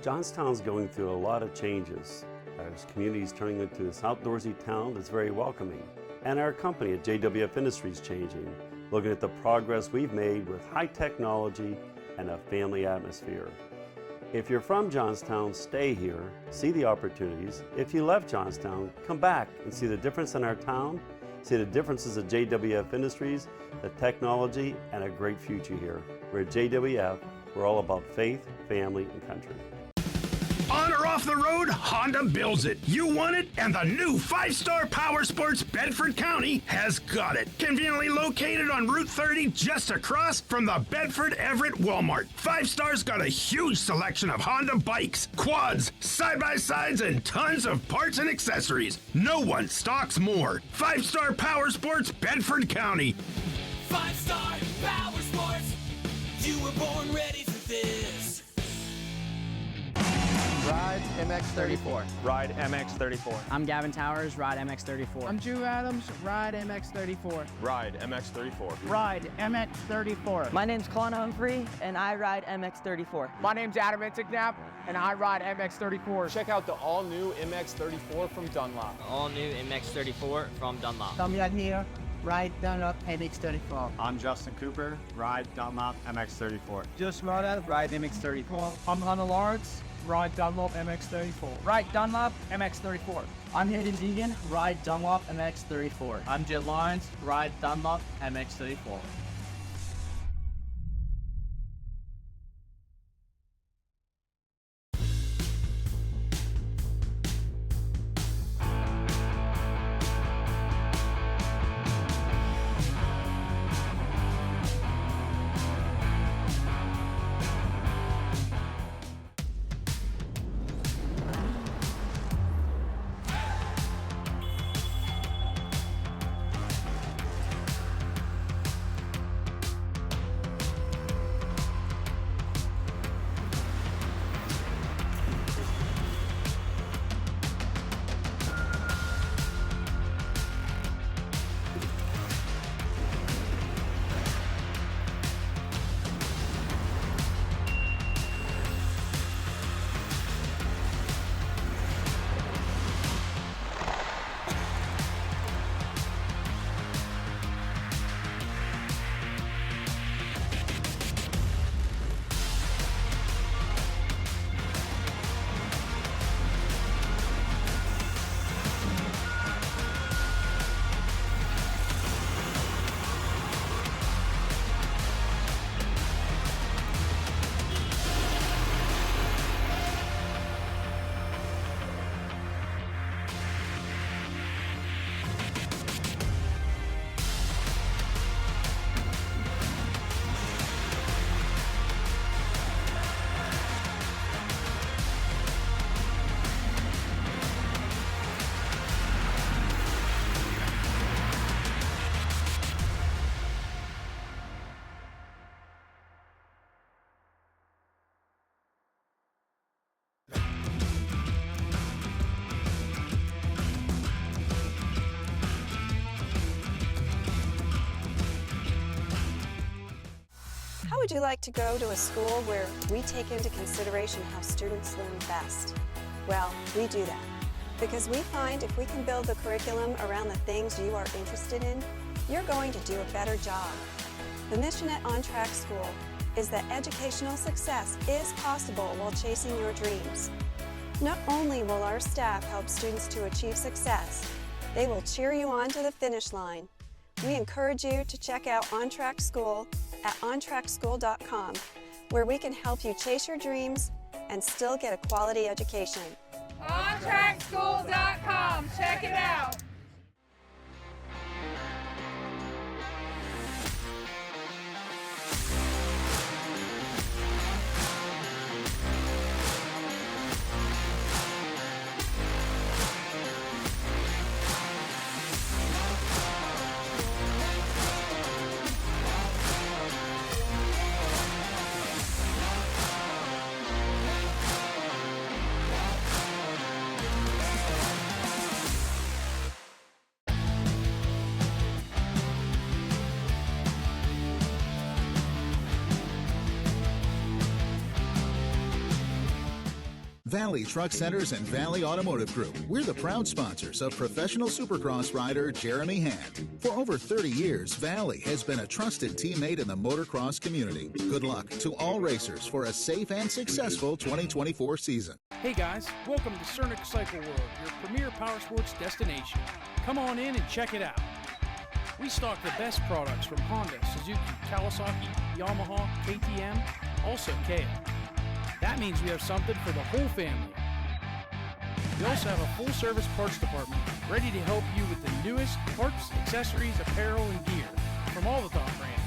Johnstown's going through a lot of changes. Our community is turning into this outdoorsy town that's very welcoming. And our company at JWF Industries changing, looking at the progress we've made with high technology and a family atmosphere. If you're from Johnstown, stay here, see the opportunities. If you left Johnstown, come back and see the difference in our town, see the differences at JWF Industries, the technology, and a great future here. We're at JWF, we're all about faith, family, and country. On or off the road, Honda builds it. You want it, and the new 5-star Power Sports Bedford County has got it. Conveniently located on Route 30, just across from the Bedford Everett Walmart. 5-star's got a huge selection of Honda bikes, quads, side-by-sides, and tons of parts and accessories. No one stocks more. 5-star Power Sports Bedford County. 5-star Power Sports. You were born ready for this. Ride MX34. Ride MX34. I'm Gavin Towers, Ride MX34. I'm Drew Adams, Ride MX34. Ride MX34. Ride MX34. My name's Colin Humphrey, and I ride MX34. My name's Adam Intignap, and I ride MX34. Check out the all-new MX34 from Dunlop. All-new MX34 from Dunlop. Tom Yad here, Ride Dunlop MX34. I'm Justin Cooper, Ride Dunlop MX34. Just Ride MX34. I'm Hunter Lawrence, Ride Dunlop MX34. Ride Dunlop MX34. I'm Hayden Deegan, Ride Dunlop MX34. I'm Jet Lawrence, Ride Dunlop MX34. How would you like to go to a school where we take into consideration how students learn best? Well, we do that because we find if we can build the curriculum around the things you are interested in, you're going to do a better job. The mission at On Track School is that educational success is possible while chasing your dreams. Not only will our staff help students to achieve success, they will cheer you on to the finish line. We encourage you to check out On Track School at ontrackschool.com, where we can help you chase your dreams and still get a quality education. ontrackschool.com, check it out. Valley Truck Centers and Valley Automotive Group. We're the proud sponsors of professional supercross rider Jeremy Hand. For over 30 years, Valley has been a trusted teammate in the motocross community. Good luck to all racers for a safe and successful 2024 season. Hey guys, welcome to Cernic Cycle World, your premier power sports destination. Come on in and check it out. We stock the best products from Honda, Suzuki, Kawasaki, Yamaha, KTM, also KA. That means we have something for the whole family. We also have a full-service parts department ready to help you with the newest parts, accessories, apparel, and gear from all the top brands.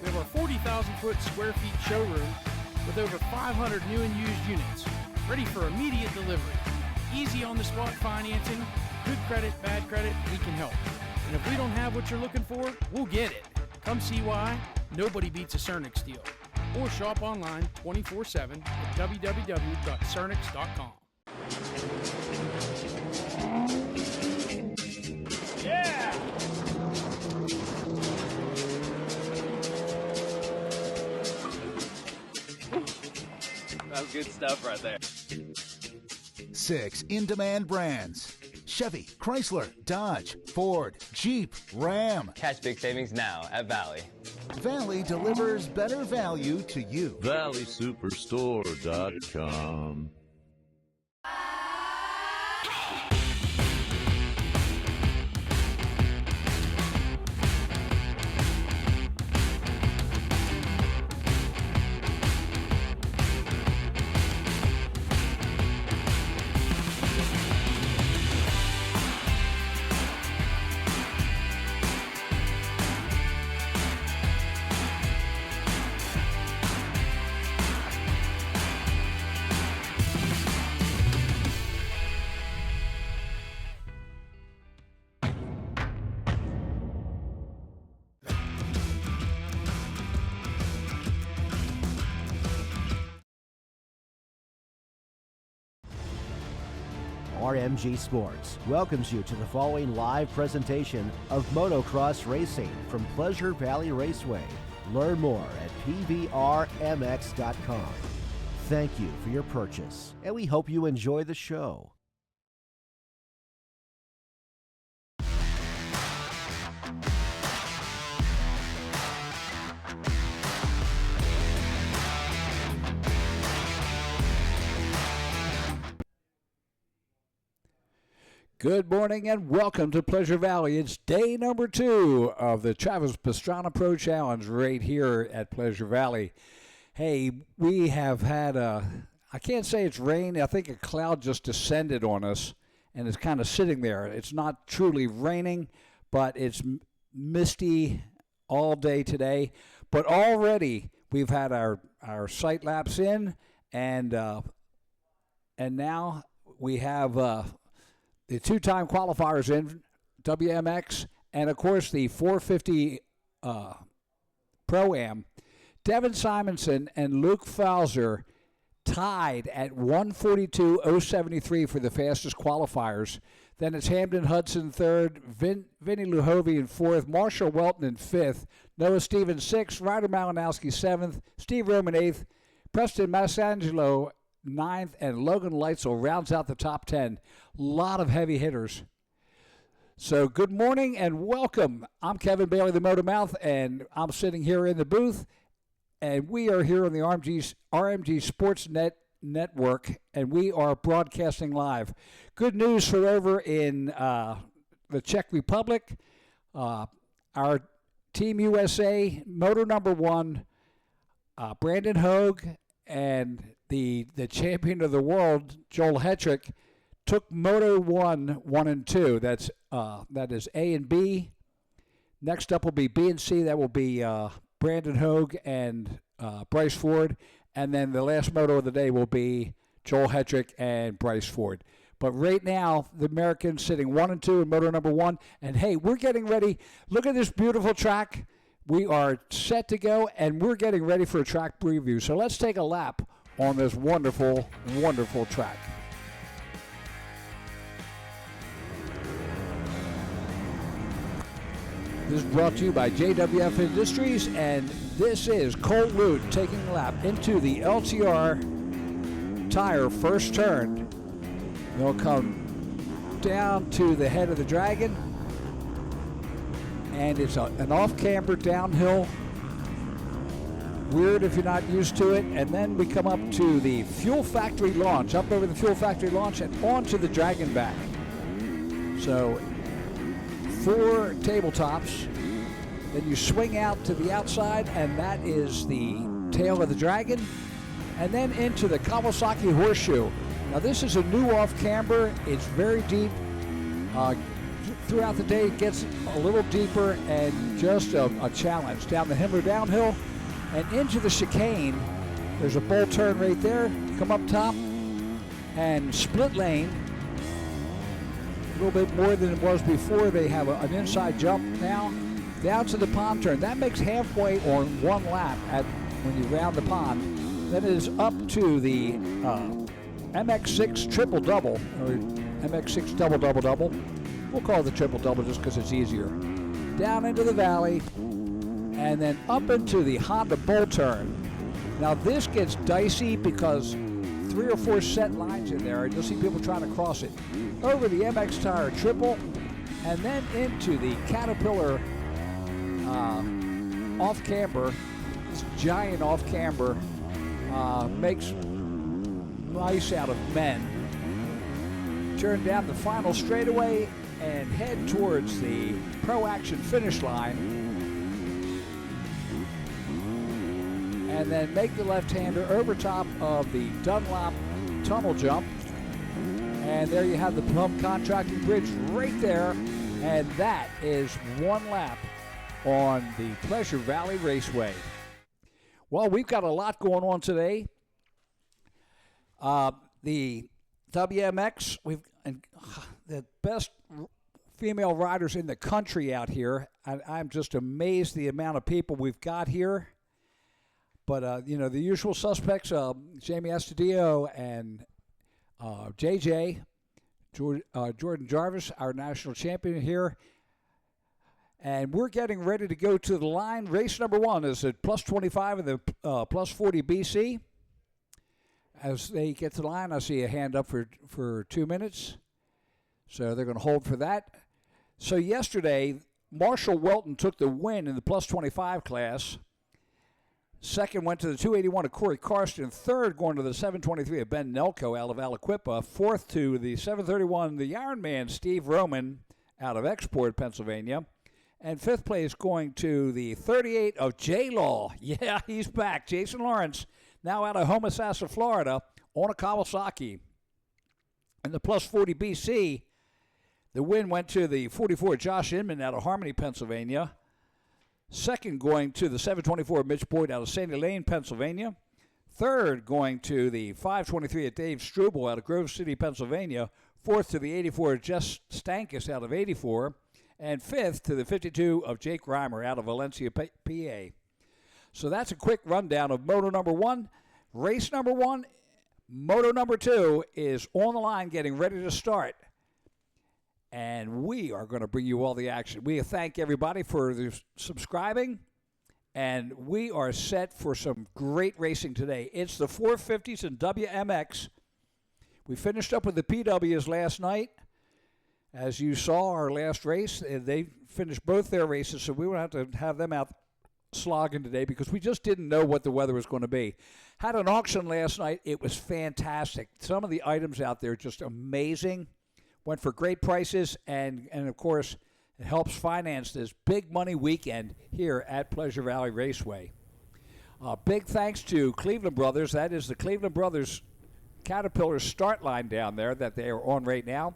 We have our 40,000 square feet showroom with over 500 new and used units ready for immediate delivery. Easy on-the-spot financing, good credit, bad credit, we can help. And if we don't have what you're looking for, we'll get it. Come see why nobody beats a Cernic deal. Or shop online 24/7 at www.cernix.com. Yeah! That was good stuff right there. 6 in-demand brands: Chevy, Chrysler, Dodge, Ford, Jeep, Ram. Catch big savings now at Valley. Valley delivers better value to you. ValleySuperstore.com. RMG Sports welcomes you to the following live presentation of motocross racing from Pleasure Valley Raceway. Learn more at pvrmx.com. Thank you for your purchase, and we hope you enjoy the show. Good morning and welcome to Pleasure Valley. It's day number 2 of the Travis Pastrana Pro Challenge right here at Pleasure Valley. Hey, we have had I can't say it's rain. I think a cloud just descended on us and it's kind of sitting there. It's not truly raining, but it's misty all day today. But already we've had our sight laps in, and now we have the 2-time qualifiers in WMX, and of course the 450 Pro-Am. Devin Simonson and Luke Fauser tied at 1:42.073 for the fastest qualifiers. Then it's Hamden Hudson third, Vinny Luhovi in fourth, Marshall Welton in fifth, Noah Stevens sixth, Ryder Malinowski seventh, Steve Roman eighth, Preston Massangelo ninth, and Logan Leitzel rounds out the top 10. A lot of heavy hitters. So good morning and welcome. I'm Kevin Bailey, the Motor Mouth, and I'm sitting here in the booth, and we are here on the RMG Sports Network, and we are broadcasting live. Good news for over in the Czech Republic. Our Team USA Motor number 1, Brandon Hogue, and the champion of the world, Joel Hetrick, took Moto 1 and 2. That is A and B. Next up will be B and C. That will be Brandon Hogue and Bryce Ford. And then the last moto of the day will be Joel Hetrick and Bryce Ford. But right now, the Americans sitting 1 and 2 in moto number 1. And hey, we're getting ready. Look at this beautiful track. We are set to go, and we're getting ready for a track preview. So let's take a lap on this wonderful, wonderful track. This is brought to you by JWF Industries, and this is Cole Root taking a lap into the LTR tire first turn. They'll come down to the head of the Dragon, and it's an off-camber downhill. Weird if you're not used to it. And then we come up to the Fuel Factory launch, up over the Fuel Factory launch and onto the Dragon back. So 4 tabletops. Then you swing out to the outside, and that is the tail of the Dragon. And then into the Kawasaki Horseshoe. Now this is a new off-camber. It's very deep. Throughout the day it gets a little deeper and just a challenge. Down the Himmler downhill and into the chicane. There's a bowl turn right there. Come up top and split lane. A little bit more than it was before. They have an inside jump now. Down to the pond turn. That makes halfway on 1 lap when you round the pond. Then it is up to the MX6 triple-double, or MX6 double-double-double. We'll call it the triple-double just because it's easier. Down into the valley, and then up into the Honda Bull Turn. Now this gets dicey because 3 or 4 set lines in there, and you'll see people trying to cross it. Over the MX Tire triple, and then into the Caterpillar off-camber. This giant off-camber makes mice out of men. Turn down the final straightaway and head towards the Pro Action finish line. And then make the left-hander over top of the Dunlop tunnel jump. And there you have the Plum Contracting Bridge right there. And that is 1 lap on the Pleasure Valley Raceway. Well, we've got a lot going on today. The WMX, we've the best female riders in the country out here. I'm just amazed the amount of people we've got here. But, the usual suspects, Jamie Astudillo and JJ, Jordan Jarvis, our national champion here. And we're getting ready to go to the line. Race number 1 is at plus 25 in the plus 40 BC. As they get to the line, I see a hand up for 2 minutes. So they're going to hold for that. So yesterday, Marshall Welton took the win in the plus 25 class. Second went to the 281 of Corey Karsten. Third going to the 723 of Ben Nelko out of Aliquippa. Fourth to the 731, the Ironman Steve Roman out of Export, Pennsylvania. And fifth place going to the 38 of J-Law. Yeah, he's back. Jason Lawrence, now out of Homosassa, Florida, on a Kawasaki. In the plus 40 BC, the win went to the 44 Josh Inman out of Harmony, Pennsylvania. Second going to the 724 Mitch Boyd out of Sandy Lane, Pennsylvania. Third going to the 523 of Dave Struble out of Grove City, Pennsylvania. Fourth to the 84 of Jess Stankus out of 84. And fifth to the 52 of Jake Reimer out of Valencia, PA. So that's a quick rundown of Moto number 1. Race number 1, Moto number 2 is on the line getting ready to start. And we are going to bring you all the action. We thank everybody for subscribing. And we are set for some great racing today. It's the 450s and WMX. We finished up with the PWs last night. As you saw, our last race, they finished both their races, so we will have to have them out slogging today because we just didn't know what the weather was going to be. Had an auction last night. It was fantastic. Some of the items out there just amazing. Went for great prices, and of course, it helps finance this big money weekend here at Pleasure Valley Raceway. Big thanks to Cleveland Brothers. That is the Cleveland Brothers Caterpillar start line down there that they are on right now.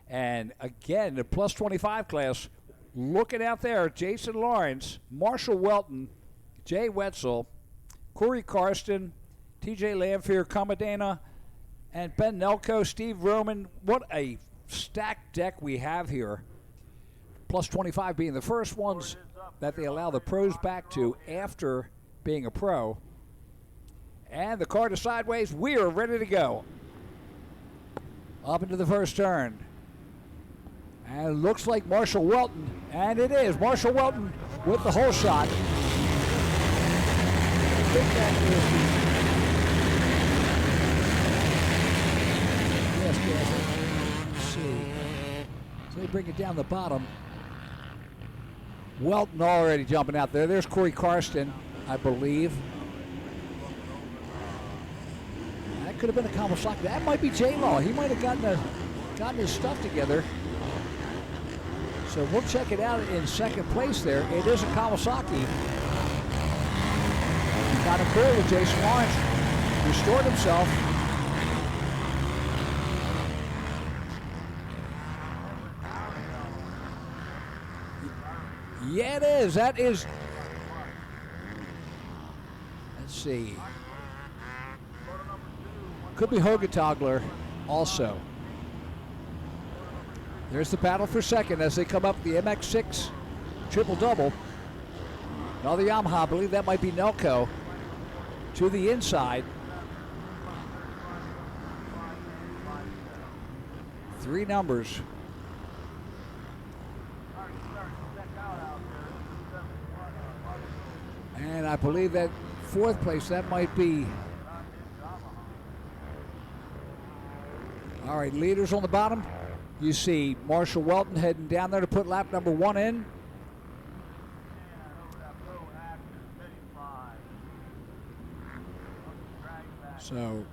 And again, the plus 25 class, looking out there, Jason Lawrence, Marshall Welton, Jay Wetzel, Corey Karsten, TJ Lamphere, Comadena, and Ben Nelko, Steve Roman. What a stacked deck we have here. Plus 25 being the first ones that they allow the pros back to after being a pro. And the car to sideways. We are ready to go. Up into the first turn. And it looks like Marshall Welton, and it is Marshall Welton with the whole shot. I think that is me bring it down the bottom. Welton already jumping out there. There's Corey Karsten, I believe. That could have been a Kawasaki. That might be J-Law. He might have gotten his stuff together. So we'll check it out in second place there. It is a Kawasaki. Got a clear with Jason Lawrence. Restored himself. Yeah, it is. That is. Let's see. Could be Hogetogler also. There's the battle for second as they come up the MX6 triple-double. Another Yamaha, I believe that might be Nelco, to the inside. 3 numbers. And I believe that 4th place, that might be. All right, leaders on the bottom. You see Marshall Welton heading down there to put lap number 1 in. So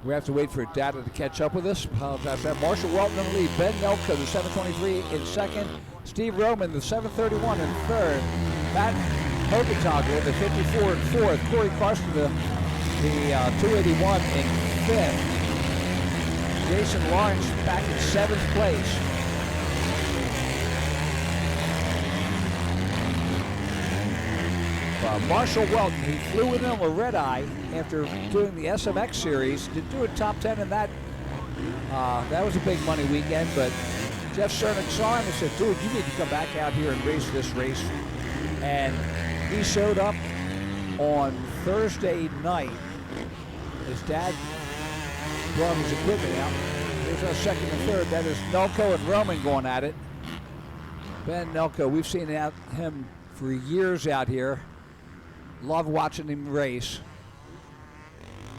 we have to wait for data to catch up with us. Apologize for that. Marshall Welton in the lead. Ben Nelka, the 723 in second. Steve Roman, the 731 in third. Matt Hogetogler, the 54 in fourth. Corey Karsten, the 281 in fifth. Jason Lawrence back in 7th place. Marshall Welton, he flew in on a red eye after doing the SMX series. Did do a top 10 in that. That was a big money weekend, but Jeff Cernick saw him and said, dude, you need to come back out here and race this race. And he showed up on Thursday night. His dad brought his equipment out. Here's our second and third. That is Nelco and Roman going at it. Ben Nelco, we've seen him for years out here. Love watching him race.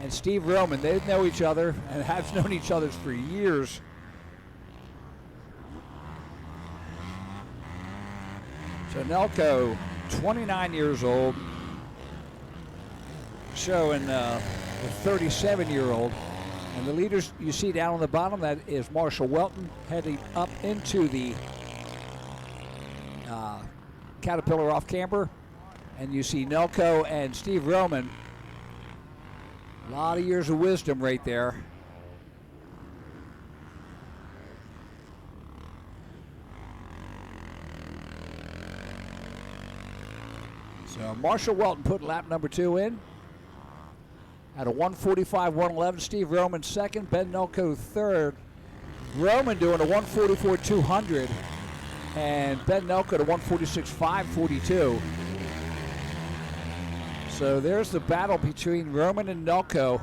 And Steve Roman, they know each other and have known each other for years. So Nelco, 29 years old, showing the 37-year-old. And the leaders you see down on the bottom, that is Marshall Welton heading up into the Caterpillar off camber. And you see Nelco and Steve Roman. A lot of years of wisdom right there. So Marshall Welton put lap number 2 in. At a 145-111. Steve Roman second. Ben Nelco third. Roman doing a 144-200. And Ben Nelco to 146-542. So there's the battle between Roman and Nelco.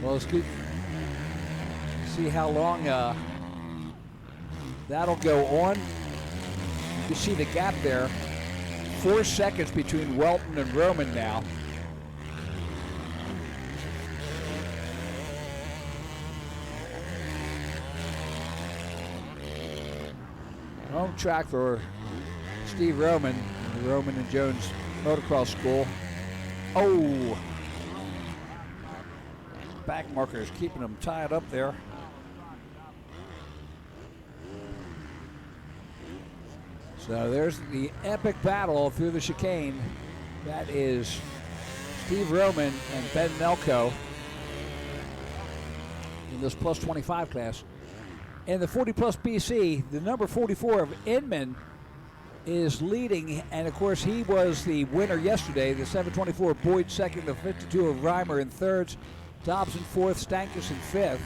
Well, it's good. See how long that'll go on. You can see the gap there. 4 seconds between Welton and Roman now. Home track for Steve Roman, the Roman and Jones Motocross School. Oh! Back markers keeping them tied up there. So there's the epic battle through the chicane. That is Steve Roman and Ben Nelco in this plus 25 class. In the 40 plus BC, the number 44 of Inman is leading, and of course he was the winner yesterday. The 724 Boyd second, the 52 of Reimer in thirds, Dobbs in fourth, Stankus in fifth.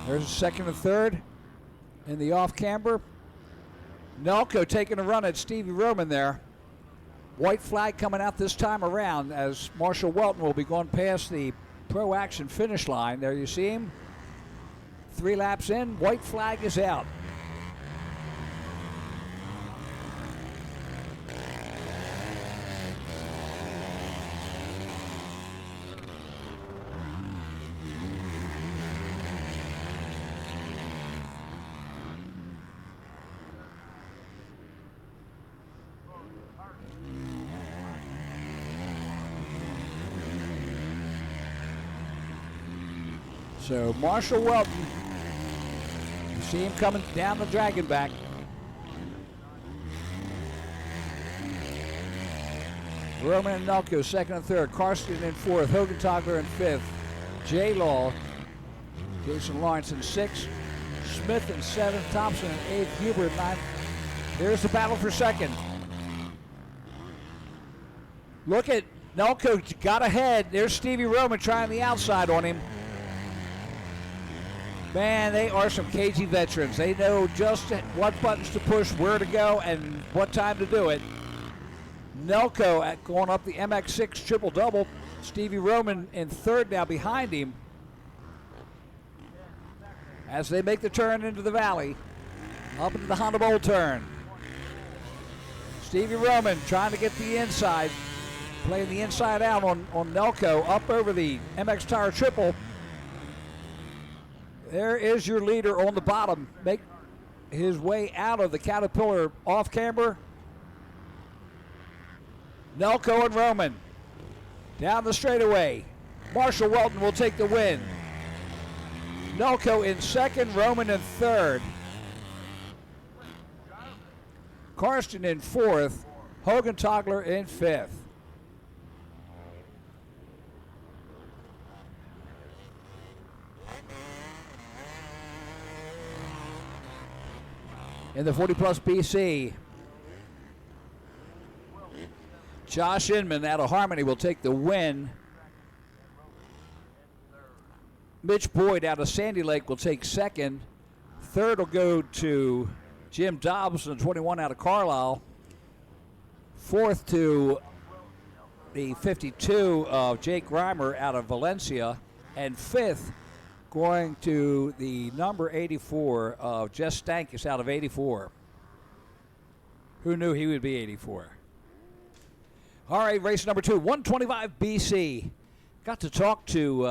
There's a second and third in the off camber. Nelco taking a run at Stevie Roman there. White flag coming out this time around as Marshall Welton will be going past the Pro Action finish line. There you see him. 3 laps in, white flag is out. So Marshall Welton, you see him coming down the dragon back. Roman and Nelko second and third. Karsten in fourth. Hogan-Togler in fifth. J. Law. Jason Lawrence in sixth. Smith in seventh. Thompson in eighth. Huber in ninth. There's the battle for second. Look at Nelko got ahead. There's Stevie Roman trying the outside on him. Man, they are some cagey veterans. They know just what buttons to push, where to go, and what time to do it. Nelko going up the MX6 triple-double. Stevie Roman in third now behind him as they make the turn into the valley, up into the Honda Bowl turn. Stevie Roman trying to get the inside, playing the inside out on Nelko up over the MX Tire triple. There is your leader on the bottom. Make his way out of the Caterpillar off camber. Nelko and Roman down the straightaway. Marshall Welton will take the win. Nelko in second, Roman in third. Karsten in fourth, Hogan-Togler in fifth. In the 40-plus BC, Josh Inman out of Harmony will take the win. Mitch Boyd out of Sandy Lake will take second. Third will go to Jim Dobson, 21 out of Carlisle. Fourth to the 52 of Jake Reimer out of Valencia. And fifth going to the number 84 of Jess Stankus out of 84. Who knew he would be 84? All right, race number 2, 125 BC. Got to talk to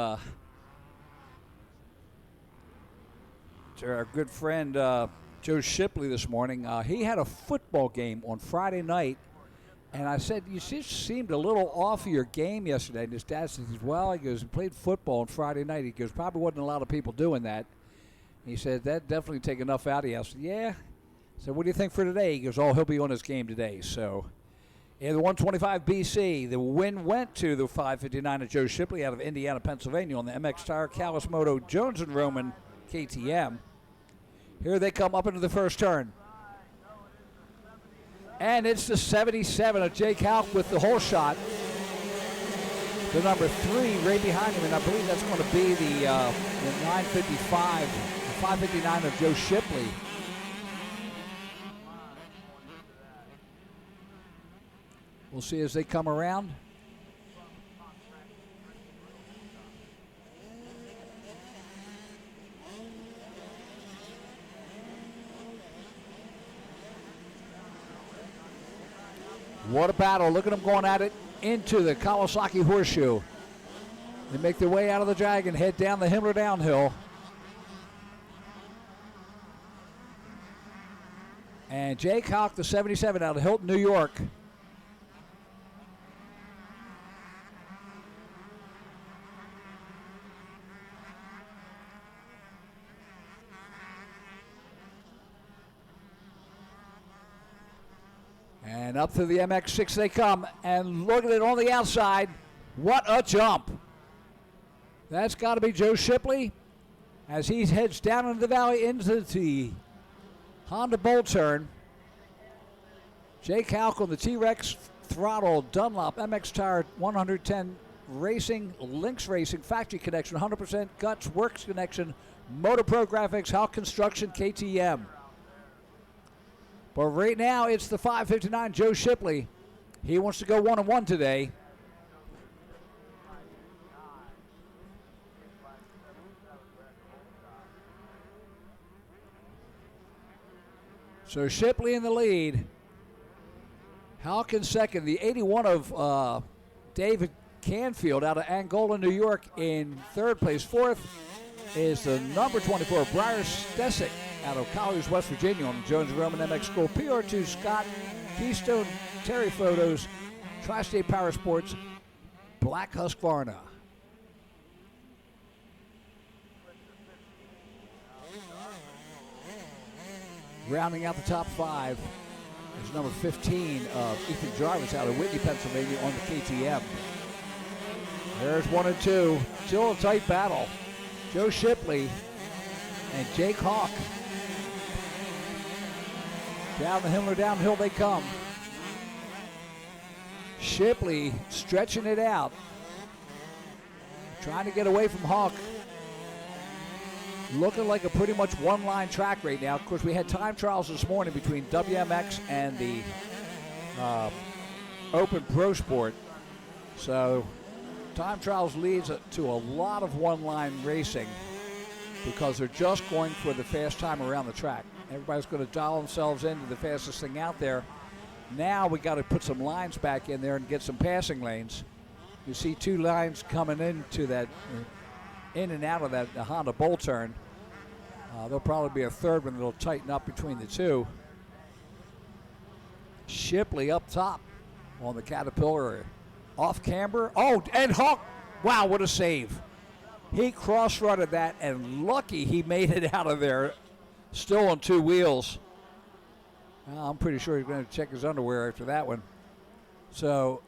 our good friend Joe Shipley this morning. He had a football game on Friday night, and I said, you just seemed a little off of your game yesterday. And his dad says, well, he goes, he played football on Friday night. He goes, probably wasn't a lot of people doing that. And he said, that definitely take enough out of you. I said, yeah. I said, what do you think for today? He goes, oh, he'll be on his game today. So in the 125 BC, the win went to the 559 of Joe Shipley out of Indiana, Pennsylvania on the MX Tire, Callis Moto, Jones and Roman KTM. Here they come up into the first turn. And it's the 77 of Jake Halk with the whole shot. The number 3 right behind him, and I believe that's going to be the 955, the 559 of Joe Shipley. We'll see as they come around. What a battle. Look at them going at it into the Kawasaki Horseshoe. They make their way out of the dragon, head down the Himmler downhill. And Jake Hawk, the 77 out of Hilton, New York. And up through the MX6 they come, and look at it on the outside. What a jump. That's got to be Joe Shipley as he heads down into the valley into the Honda Bowl turn. Jake Halk on the T-Rex throttle, Dunlop, MX Tire 110 Racing, Lynx Racing, Factory Connection, 100% Guts, Works Connection, MotoPro Graphics, Halk Construction, KTM. But right now, it's the 559 Joe Shipley. He wants to go 1-1 today. So Shipley in the lead. Halk in second. The 81 of David Canfield out of Angola, New York in third place. Fourth is the number 24, Briar Stesic out of Colliers, West Virginia on the Jones Roman MX School. PR2 Scott, Keystone Terry Photos, Tri-State Power Sports, Black Husqvarna. Rounding out the top 5 is number 15 of Ethan Jarvis out of Whitney, Pennsylvania on the KTM. There's 1 and 2. Still a tight battle. Joe Shipley and Jake Hawk. Down the Himmler downhill they come. Shipley stretching it out. Trying to get away from Hawk. Looking like a pretty much one-line track right now. Of course, we had time trials this morning between WMX and the Open Pro Sport. So time trials leads to a lot of one-line racing because they're just going for the fast time around the track. Everybody's going to dial themselves into the fastest thing out there. Now we got to put some lines back in there and get some passing lanes. You see 2 lines coming into that, in and out of that Honda Bowl turn. There'll probably be a third one that'll tighten up between the 2. Shipley up top on the Caterpillar. Off camber. Oh, and Hawk. Wow, what a save. He cross-rutted that, and lucky he made it out of there. Still on 2 wheels. I'm pretty sure he's going to check his underwear after that one. So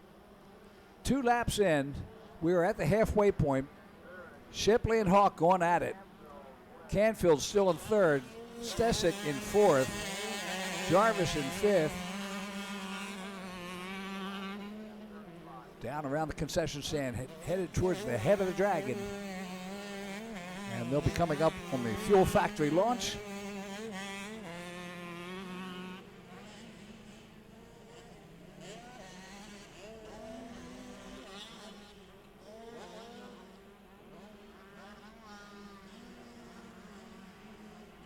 2 laps in, we are at the halfway point. Shipley and Hawk going at it. Canfield still in 3rd. Stesic in 4th. Jarvis in 5th. Down around the concession stand, headed towards the head of the dragon. And they'll be coming up on the Fuel Factory launch.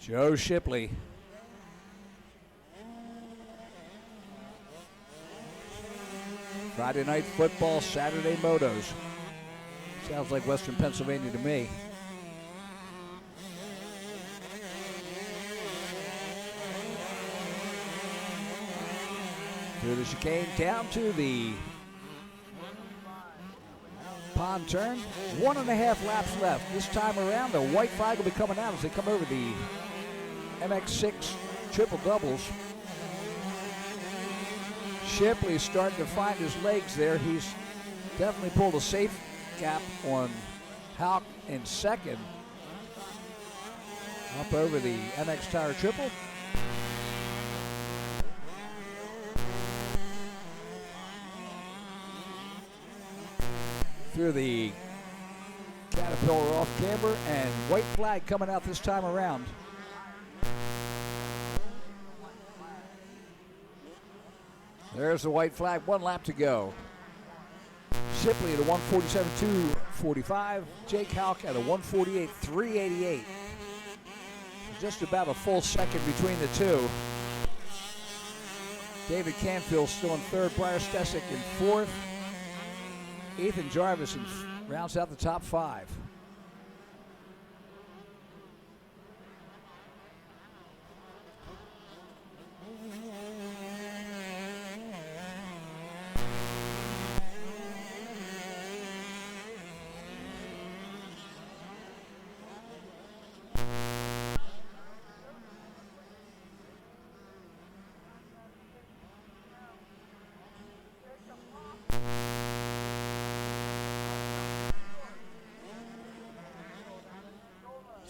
Joe Shipley. Friday night football, Saturday motos. Sounds like Western Pennsylvania to me. Through the chicane down to the pond turn. 1.5 laps left. This time around, the white flag will be coming out as they come over the MX6 triple doubles. Shipley's starting to find his legs there. He's definitely pulled a safe gap on Houck in 2nd. Up over the MX Tire triple. Through the Caterpillar off camber, and white flag coming out this time around. There's the white flag, 1 lap to go. Shipley at a 147.245. Jake Houck at a 148.388. Just about a full second between the 2. David Canfield still in 3rd. Briar Stesic in 4th. Ethan Jarvis rounds out the top 5.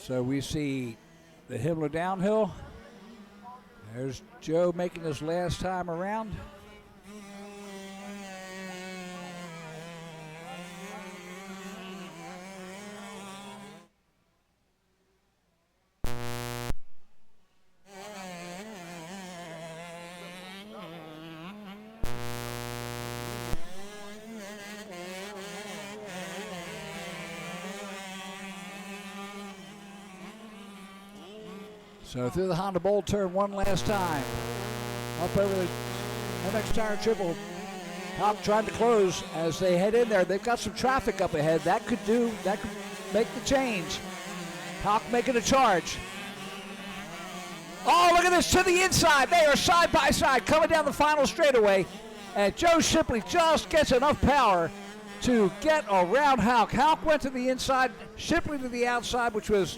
So we see the Himmler downhill. There's Joe making his last time around. So through the Honda Bowl turn 1 last time. Up over the MX Tire triple. Houck trying to close as they head in there. They've got some traffic up ahead. That could make the change. Houck making a charge. Oh, look at this, to the inside. They are side by side coming down the final straightaway. And Joe Shipley just gets enough power to get around Houck. Houck went to the inside, Shipley to the outside, which was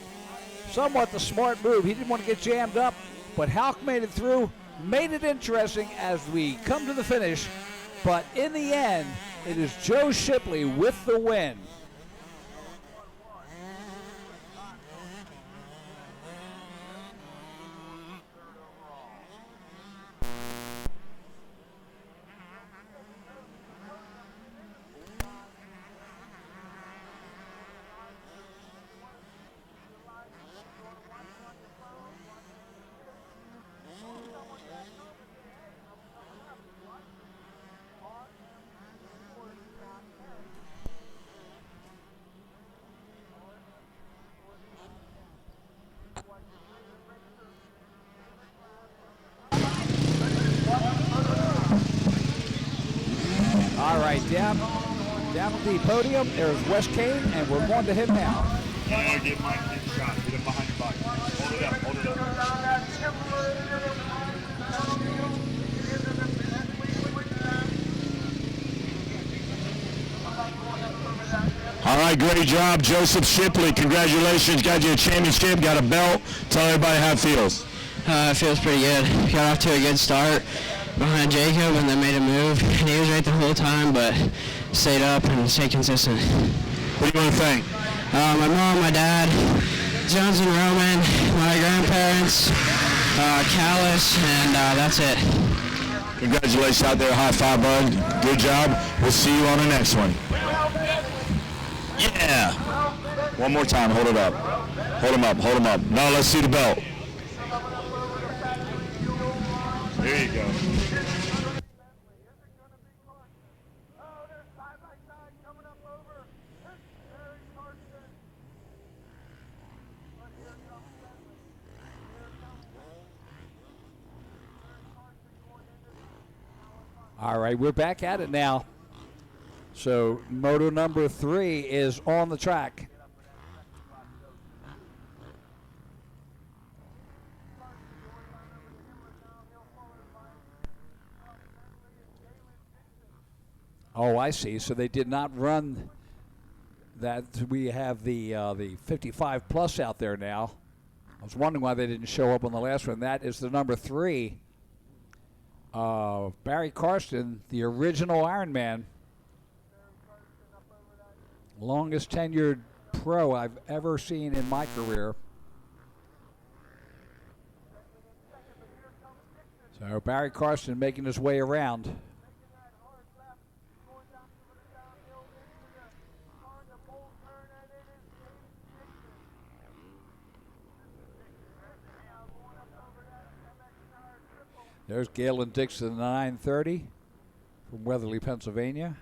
somewhat the smart move. He didn't want to get jammed up but Houck made it through, made it interesting as we come to the finish. But in the end, it is Joe Shipley with the win. All right, down at the podium, there's Wes Kane, and we're going to him now. Yeah, get Mike a shot. Get him behind your body. Hold it up, hold it up. All right, great job, Joseph Shipley. Congratulations, got you a championship, got a belt. Tell everybody how it feels. It feels pretty good. Got off to a good start behind Jacob and then made a move. And he was right the whole time, but stayed up and stayed consistent. What do you want to thank? My mom, my dad, Johnson Roman, my grandparents, Callis, and that's it. Congratulations out there. High five, bud. Good job. We'll see you on the next one. Yeah. One more time. Hold it up. Hold him up. Hold him up. Now let's see the belt. There you go. All right, we're back at it now. So moto number 3 is on the track. Oh, I see. So they did not run that. We have the 55 plus out there now. I was wondering why they didn't show up on the last one. That is the number 3. Barry Karsten, the original Ironman. Longest tenured pro I've ever seen in my career. So Barry Karsten making his way around. There's Galen Dixon, 930 from Weatherly, Pennsylvania.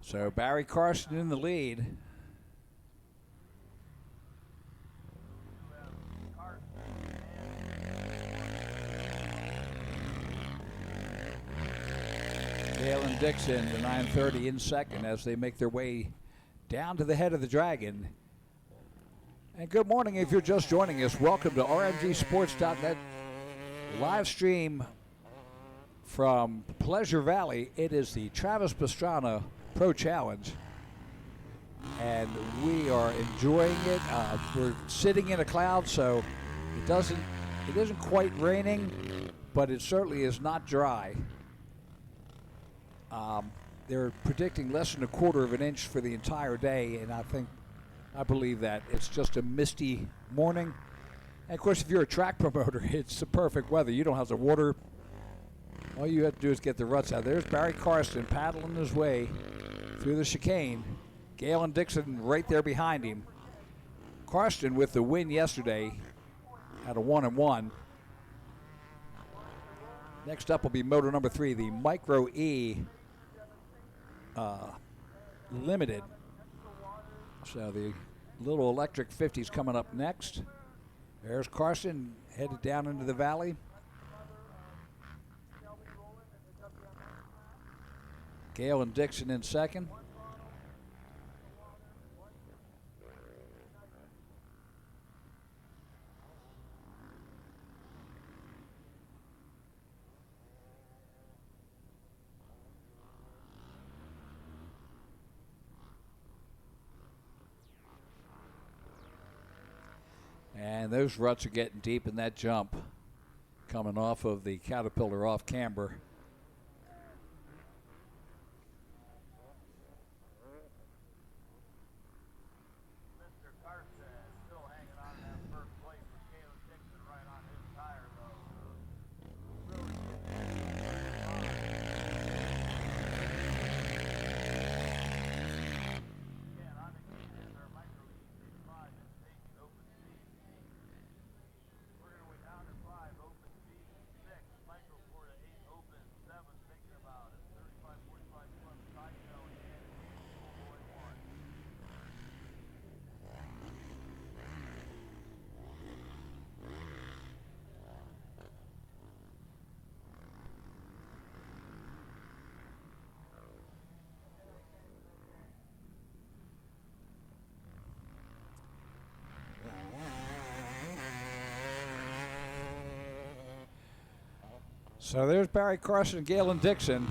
So Barry Karsten in the lead. Galen Dixon, the 930 in second as they make their way down to the head of the Dragon. And good morning if you're just joining us. Welcome to RMGSports.net live stream from Pleasure Valley. It is the Travis Pastrana Pro Challenge, and we are enjoying it. We're sitting in a cloud, so it isn't quite raining, but it certainly is not dry. They're predicting less than a quarter of an inch for the entire day, and I believe that it's just a misty morning. And of course, if you're a track promoter, it's the perfect weather. You don't have to water. All you have to do is get the ruts out. There's Barry Karsten paddling his way through the chicane. Galen Dixon right there behind him. Karsten with the win yesterday at a 1-1. Next up will be moto number 3, the Micro E Limited. So the little electric 50's coming up next. There's Karsten headed down into the valley. Galen Dixon in second. And those ruts are getting deep in that jump coming off of the Caterpillar off camber. So there's Barry Carson and Galen Dixon.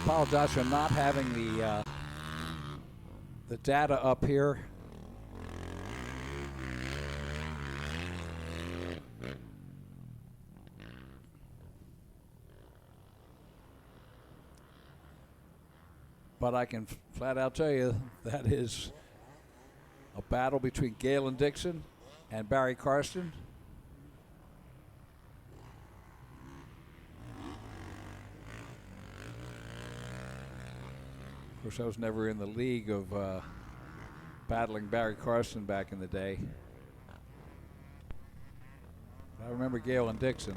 Apologize for not having the data up here. But I can flat out tell you that is a battle between Galen Dixon and Barry Carson. Of course, I was never in the league of battling Barry Carson back in the day. I remember Galen Dixon.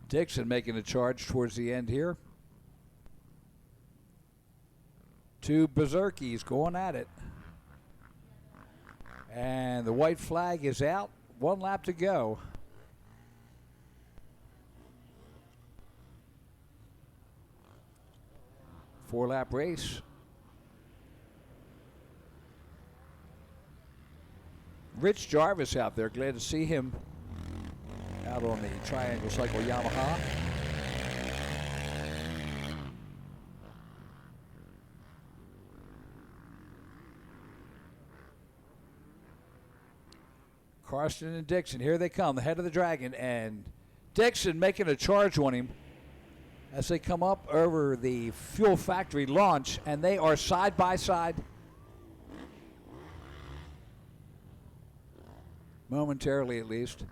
Dixon making a charge towards the end here. Two Berserkies going at it. And the white flag is out. 1 lap to go. Four-lap race. Rich Jarvis out there. Glad to see him out on the Triangle Cycle Yamaha. Carson and Dixon, here they come, the head of the dragon, and Dixon making a charge on him as they come up over the Fuel Factory launch, and they are side by side. Momentarily, at least.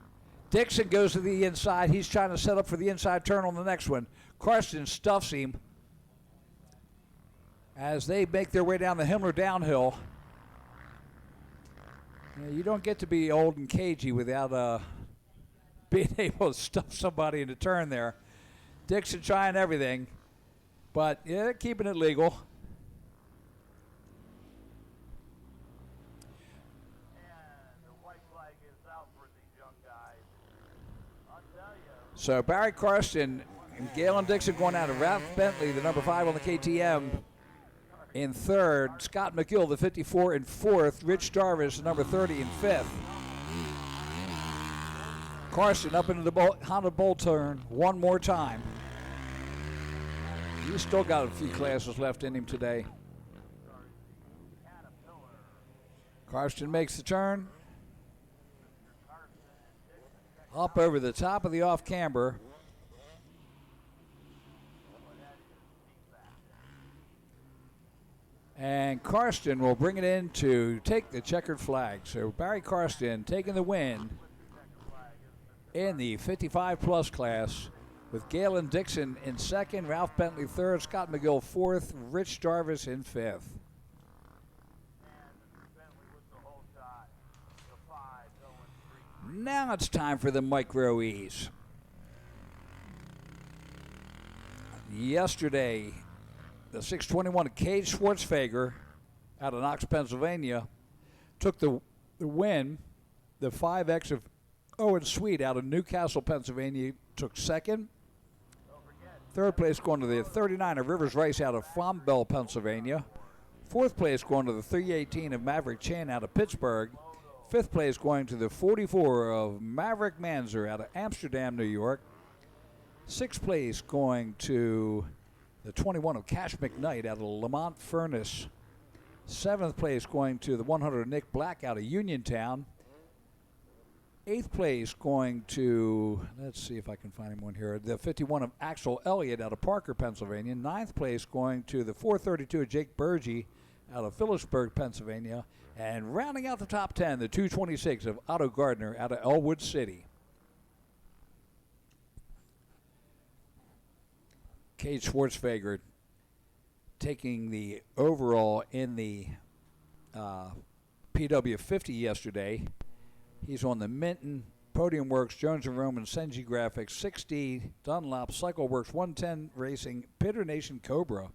Dixon goes to the inside. He's trying to set up for the inside turn on the next one. Carson stuffs him as they make their way down the Himmler downhill. You don't get to be old and cagey without being able to stuff somebody in the turn there. Dixon trying everything, but yeah, they're keeping it legal. So Barry Carson and Galen Dixon going out of Ralph Bentley, the number 5 on the KTM, in third. Scott McGill, the 54, in fourth. Rich Jarvis, the number 30, in fifth. Carson up into the Honda Bull turn one more time. He's still got a few classes left in him today. Carson makes the turn. Up over the top of the off camber. And Karsten will bring it in to take the checkered flag. So Barry Karsten taking the win in the 55-plus class, with Galen Dixon in second, Ralph Bentley third, Scott McGill fourth, Rich Jarvis in fifth. Now it's time for the Micro E's. Yesterday, the 621 Cage Schwartzfager out of Knox, Pennsylvania, took the win. The 5X of Owen Sweet out of Newcastle, Pennsylvania, took second. Third place going to the 39 of Rivers Rice out of Fombell, Pennsylvania. Fourth place going to the 318 of Maverick Chan out of Pittsburgh. Fifth place going to the 44 of Maverick Manzer out of Amsterdam, New York. Sixth place going to the 21 of Cash McKnight out of Lamont Furnace. Seventh place going to the 100 of Nick Black out of Uniontown. Eighth place going to, let's see if I can find him one here, the 51 of Axel Elliott out of Parker, Pennsylvania. Ninth place going to the 432 of Jake Burgee out of Phillipsburg, Pennsylvania. And rounding out the top 10, the 226 of Otto Gardner out of Elwood City. Cade Schwartzfeger taking the overall in the PW 50 yesterday. He's on the Minton, Podium Works, Jones & Roman, Senji Graphics, 6D, Dunlop, Cycle Works, 110 Racing, Pitter Nation Cobra.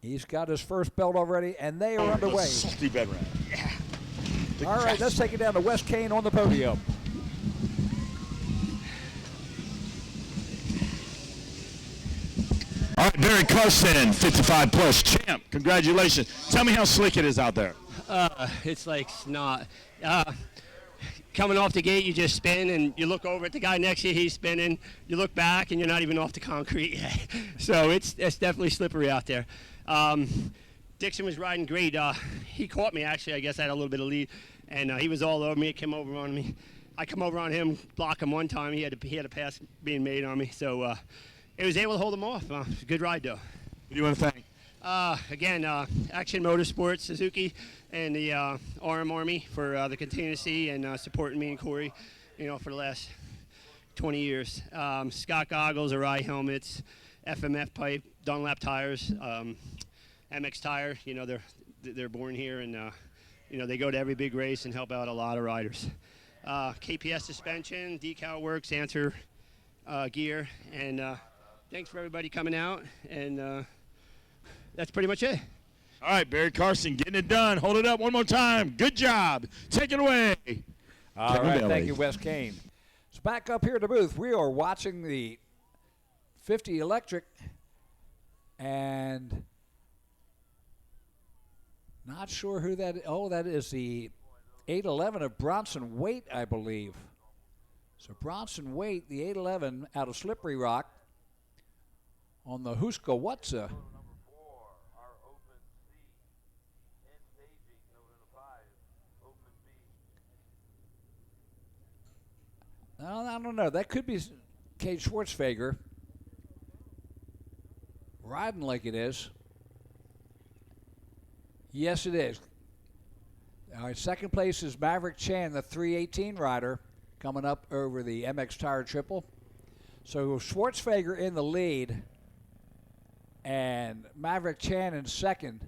He's got his first belt already, and they are underway. Salty bed rat. Yeah. All right, let's take it down to Wes Kane on the podium. All right, Barry Carson, 55 plus champ. Congratulations. Tell me how slick it is out there. It's like snot. Coming off the gate, you just spin and you look over at the guy next to you, he's spinning. You look back and you're not even off the concrete yet. So it's definitely slippery out there. Dixon was riding great. He caught me, actually. I guess I had a little bit of lead. And he was all over me. He came over on me. I come over on him, block him one time. He had a pass being made on me. So it was able to hold him off. Good ride, though. Who do you want to thank? Again, Action Motorsports, Suzuki, and the RM Army for the contingency and supporting me and Corey, for the last 20 years. Scott Goggles, Arai helmets, FMF pipe, Dunlap tires, MX tire. They're born here, and they go to every big race and help out a lot of riders. KPS suspension, decal works, Answer gear, and thanks for everybody coming out, and that's pretty much it. All right, Barry Carson getting it done. Hold it up one more time. Good job. Take it away. All right, thank you, Wes Kane. So back up here at the booth, we are watching the 50 Electric, and not sure who that is. Oh, that is the 811 of Bronson Waite, I believe. So Bronson Waite, the 811 out of Slippery Rock on the Huska-Watsa. I don't know. That could be Cade Schwartzfeger riding like it is. Yes, it is. All right, second place is Maverick Chan, the 318 rider, coming up over the MX Tire Triple. So Schwartzfeger in the lead and Maverick Chan in second.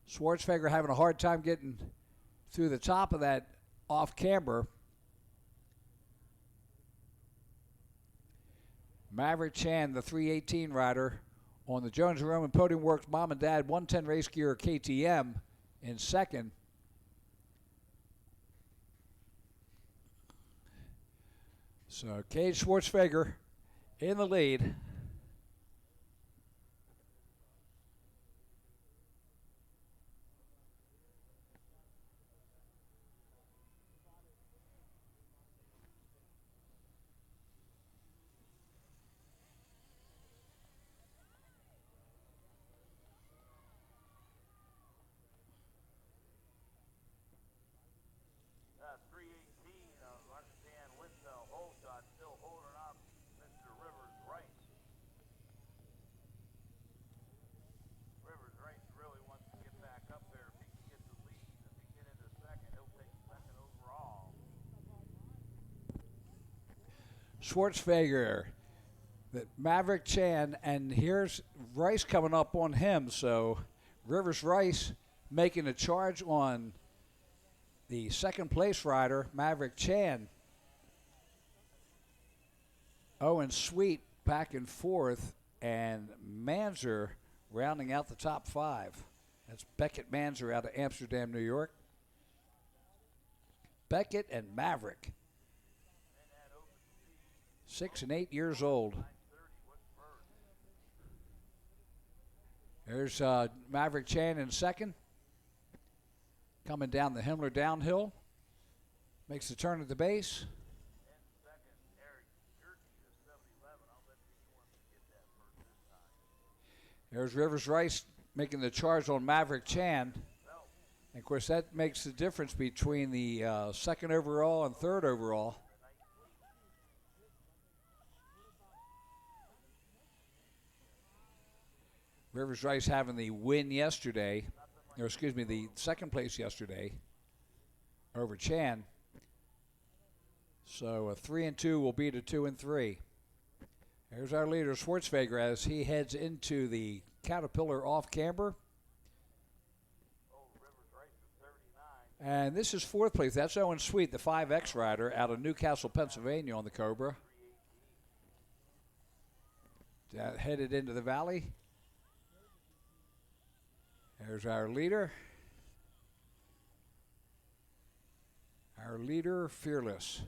Schwartzfeger having a hard time getting through the top of that off camber. Maverick Chan, the 318 rider, on the Jones & Roman Podium Works Mom and Dad 110 Race Gear KTM in second. So Cade Schwartzfeger in the lead. Schwartzfeger, that Maverick Chan, and here's Rice coming up on him. So Rivers Rice making a charge on the second place rider, Maverick Chan. Owen Sweet back and forth, and Manzer rounding out the top five. That's Beckett Manzer out of Amsterdam, New York. Beckett and Maverick. 6 and 8 years old. There's Maverick Chan in second. Coming down the Himmler downhill. Makes the turn at the base. There's Rivers Rice making the charge on Maverick Chan. And of course, that makes the difference between the second overall and third overall. Rivers Rice having the win yesterday, or excuse me, the second place yesterday over Chan. So a 3 and 2 will beat a 2 and 3. There's our leader, Schwartzweger, as he heads into the Caterpillar off camber. And this is fourth place. That's Owen Sweet, the 5X rider out of Newcastle, Pennsylvania on the Cobra. Headed into the valley. There's our leader. Our leader, Fearless.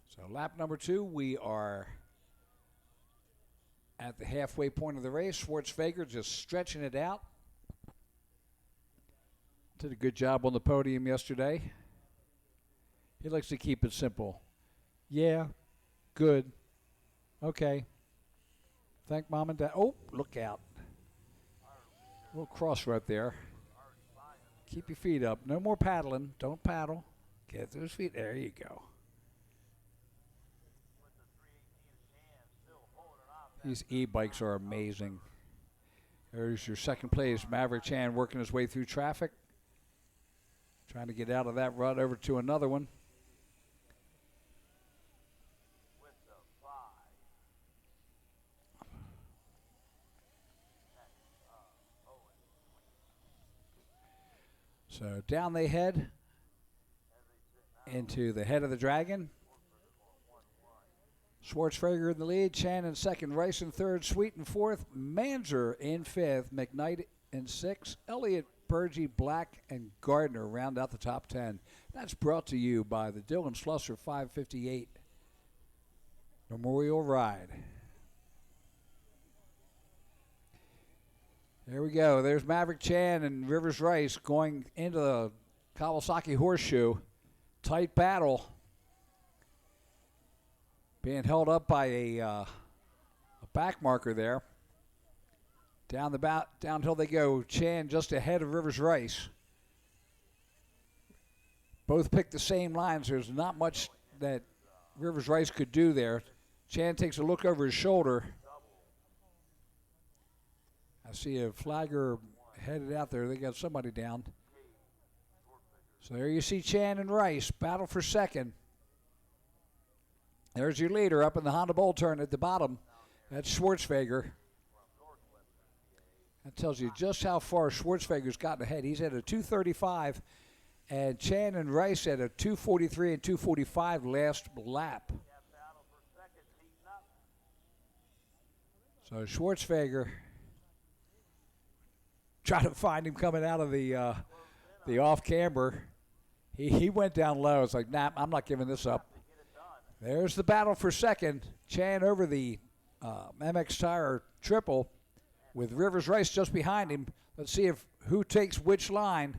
So lap number 2, we are at the halfway point of the race. Schwartzweger just stretching it out. Did a good job on the podium yesterday. He likes to keep it simple. Yeah, good, okay. Thank Mom and Dad. Oh, look out. A little cross right there. Keep your feet up. No more paddling. Don't paddle. Get those feet. There you go. These e-bikes are amazing. There's your second place, Maverick Chan, working his way through traffic. Trying to get out of that rut over to another one. So down they head into the head of the dragon. Schwartzweger in the lead, Chan in second, Rice in third, Sweet in fourth, Manzer in fifth, McKnight in sixth, Elliott, Burgee, Black, and Gardner round out the top 10. That's brought to you by the Dylan Schlusser 558 Memorial Ride. There we go. There's Maverick Chan and Rivers Rice going into the Kawasaki Horseshoe. Tight battle. Being held up by a back marker there. Downhill they go. Chan just ahead of Rivers Rice. Both picked the same lines. There's not much that Rivers Rice could do there. Chan takes a look over his shoulder. I see a flagger headed out there. They got somebody down. So there you see Chan and Rice battle for second. There's your leader up in the Honda Bowl turn at the bottom. That's Schwartzweger. That tells you just how far Schwartzweger's gotten ahead. He's at a 2:35, and Chan and Rice at a 2:43 and 2:45 last lap. So Schwartzweger, trying to find him coming out of the off camber. He went down low. It's like, nah, I'm not giving this up. There's the battle for second. Chan over the MX Tire triple with Rivers Rice just behind him. Let's see who takes which line.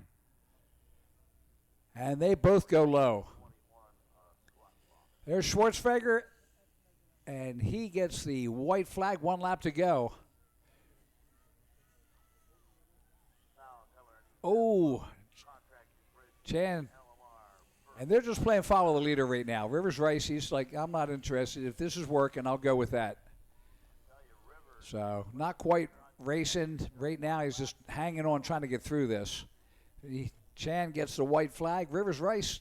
And they both go low. There's Schwartzweger, and he gets the white flag, 1 lap to go. Oh, Chan. And they're just playing follow the leader right now. Rivers Rice, he's like, I'm not interested. If this is working, I'll go with that. So not quite racing right now. He's just hanging on, trying to get through this. Chan gets the white flag. Rivers Rice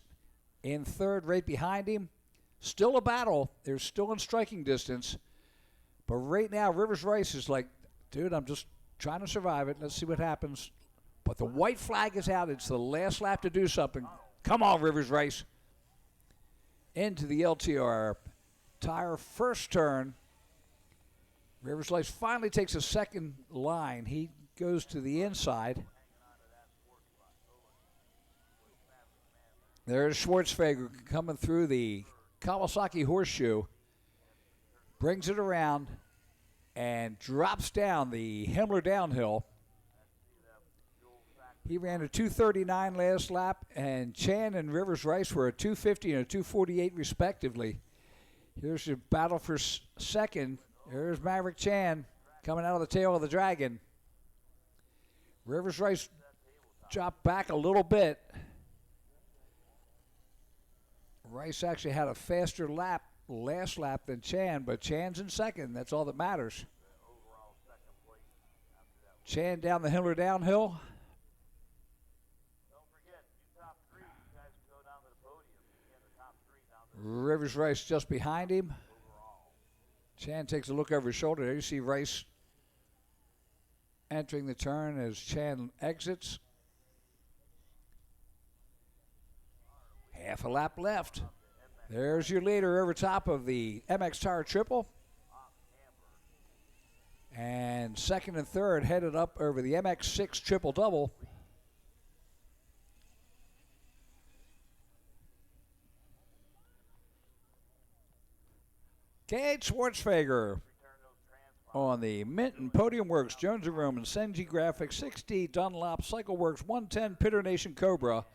in third, right behind him. Still a battle. They're still in striking distance. But right now, Rivers Rice is like, dude, I'm just trying to survive it. Let's see what happens. But the white flag is out. It's the last lap to do something. Come on, Rivers Rice. Into the LTR tire first turn. Rivers Rice finally takes a second line. He goes to the inside. There's Schwartzfeger coming through the Kawasaki Horseshoe. Brings it around and drops down the Himmler downhill. He ran a 2:39 last lap, and Chan and Rivers Rice were a 2:50 and a 2:48 respectively. Here's your battle for second. There's Maverick Chan coming out of the tail of the Dragon. Rivers Rice dropped back a little bit. Rice actually had a faster last lap than Chan, but Chan's in second. That's all that matters. Chan down the Himmler downhill. Rivers Rice just behind him. Chan takes a look over his shoulder. There you see Rice entering the turn as Chan exits. Half a lap left. There's your leader over top of the MX Tire Triple. And second and third headed up over the MX6 Triple Double. Cade Schwartzfeger on the Minton Podium Works, Jones & Roman, Senji Graphics, 6D Dunlop, Cycle Works, 110 Pitter Nation Cobra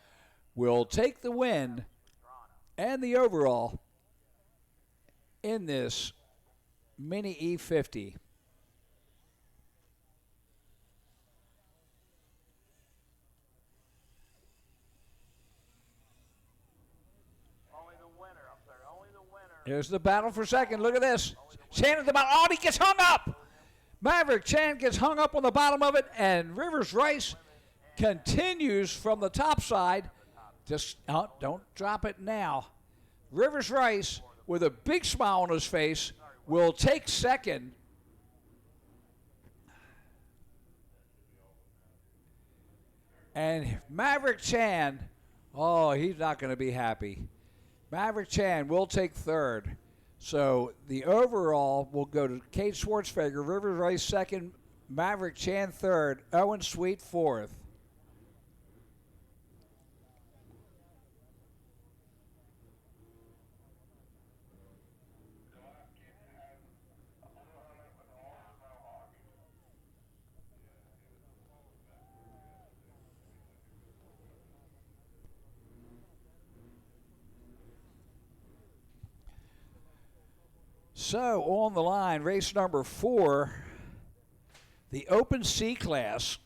will take the win and the overall in this Mini E50. Here's the battle for second. Look at this. Chan at the bottom. Oh, he gets hung up. Maverick Chan gets hung up on the bottom of it, and Rivers Rice continues from the top side. Just don't drop it now. Rivers Rice, with a big smile on his face, will take second. And Maverick Chan, oh, he's not going to be happy. Maverick Chan will take third. So the overall will go to Kate Schwartzfeger, Rivers Rice second, Maverick Chan third, Owen Sweet fourth. So on the line, race number 4, the Open C class.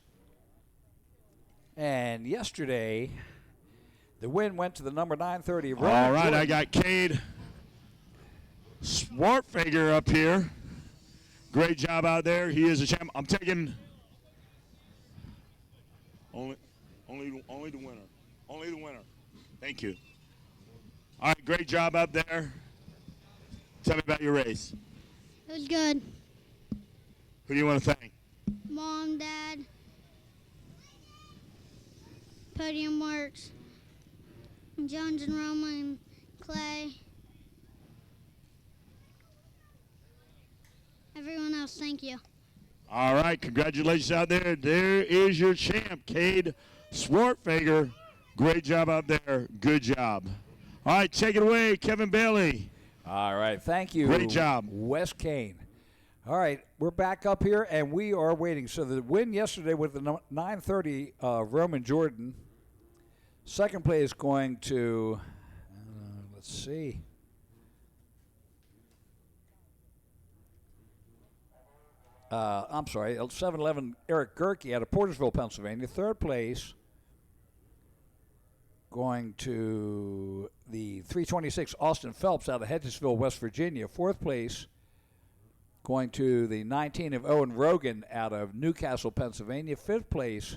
And yesterday, the win went to the number 930. All right, Jordan. I got Cade Schwartzfeger up here. Great job out there. He is a champ. I'm taking only the winner. Only the winner. Thank you. All right, great job out there. Tell me about your race. It was good. Who do you want to thank? Mom, Dad, Podium Works, Jones and Roman, Clay, everyone else, thank you. All right, congratulations out there. There is your champ, Cade Schwartzfeger. Great job out there. Good job. All right, take it away, Kevin Bailey. All right, thank you. Great job. Wes Kane. All right, we're back up here, and we are waiting. So the win yesterday with the 930 Roman Jordan. Second place going to, let's see. I'm sorry, 711 Eric Gerke out of Portersville, Pennsylvania. Third place going to the 326 Austin Phelps out of Hedgesville, West Virginia. Fourth place going to the 19 of Owen Rogan out of Newcastle, Pennsylvania. Fifth place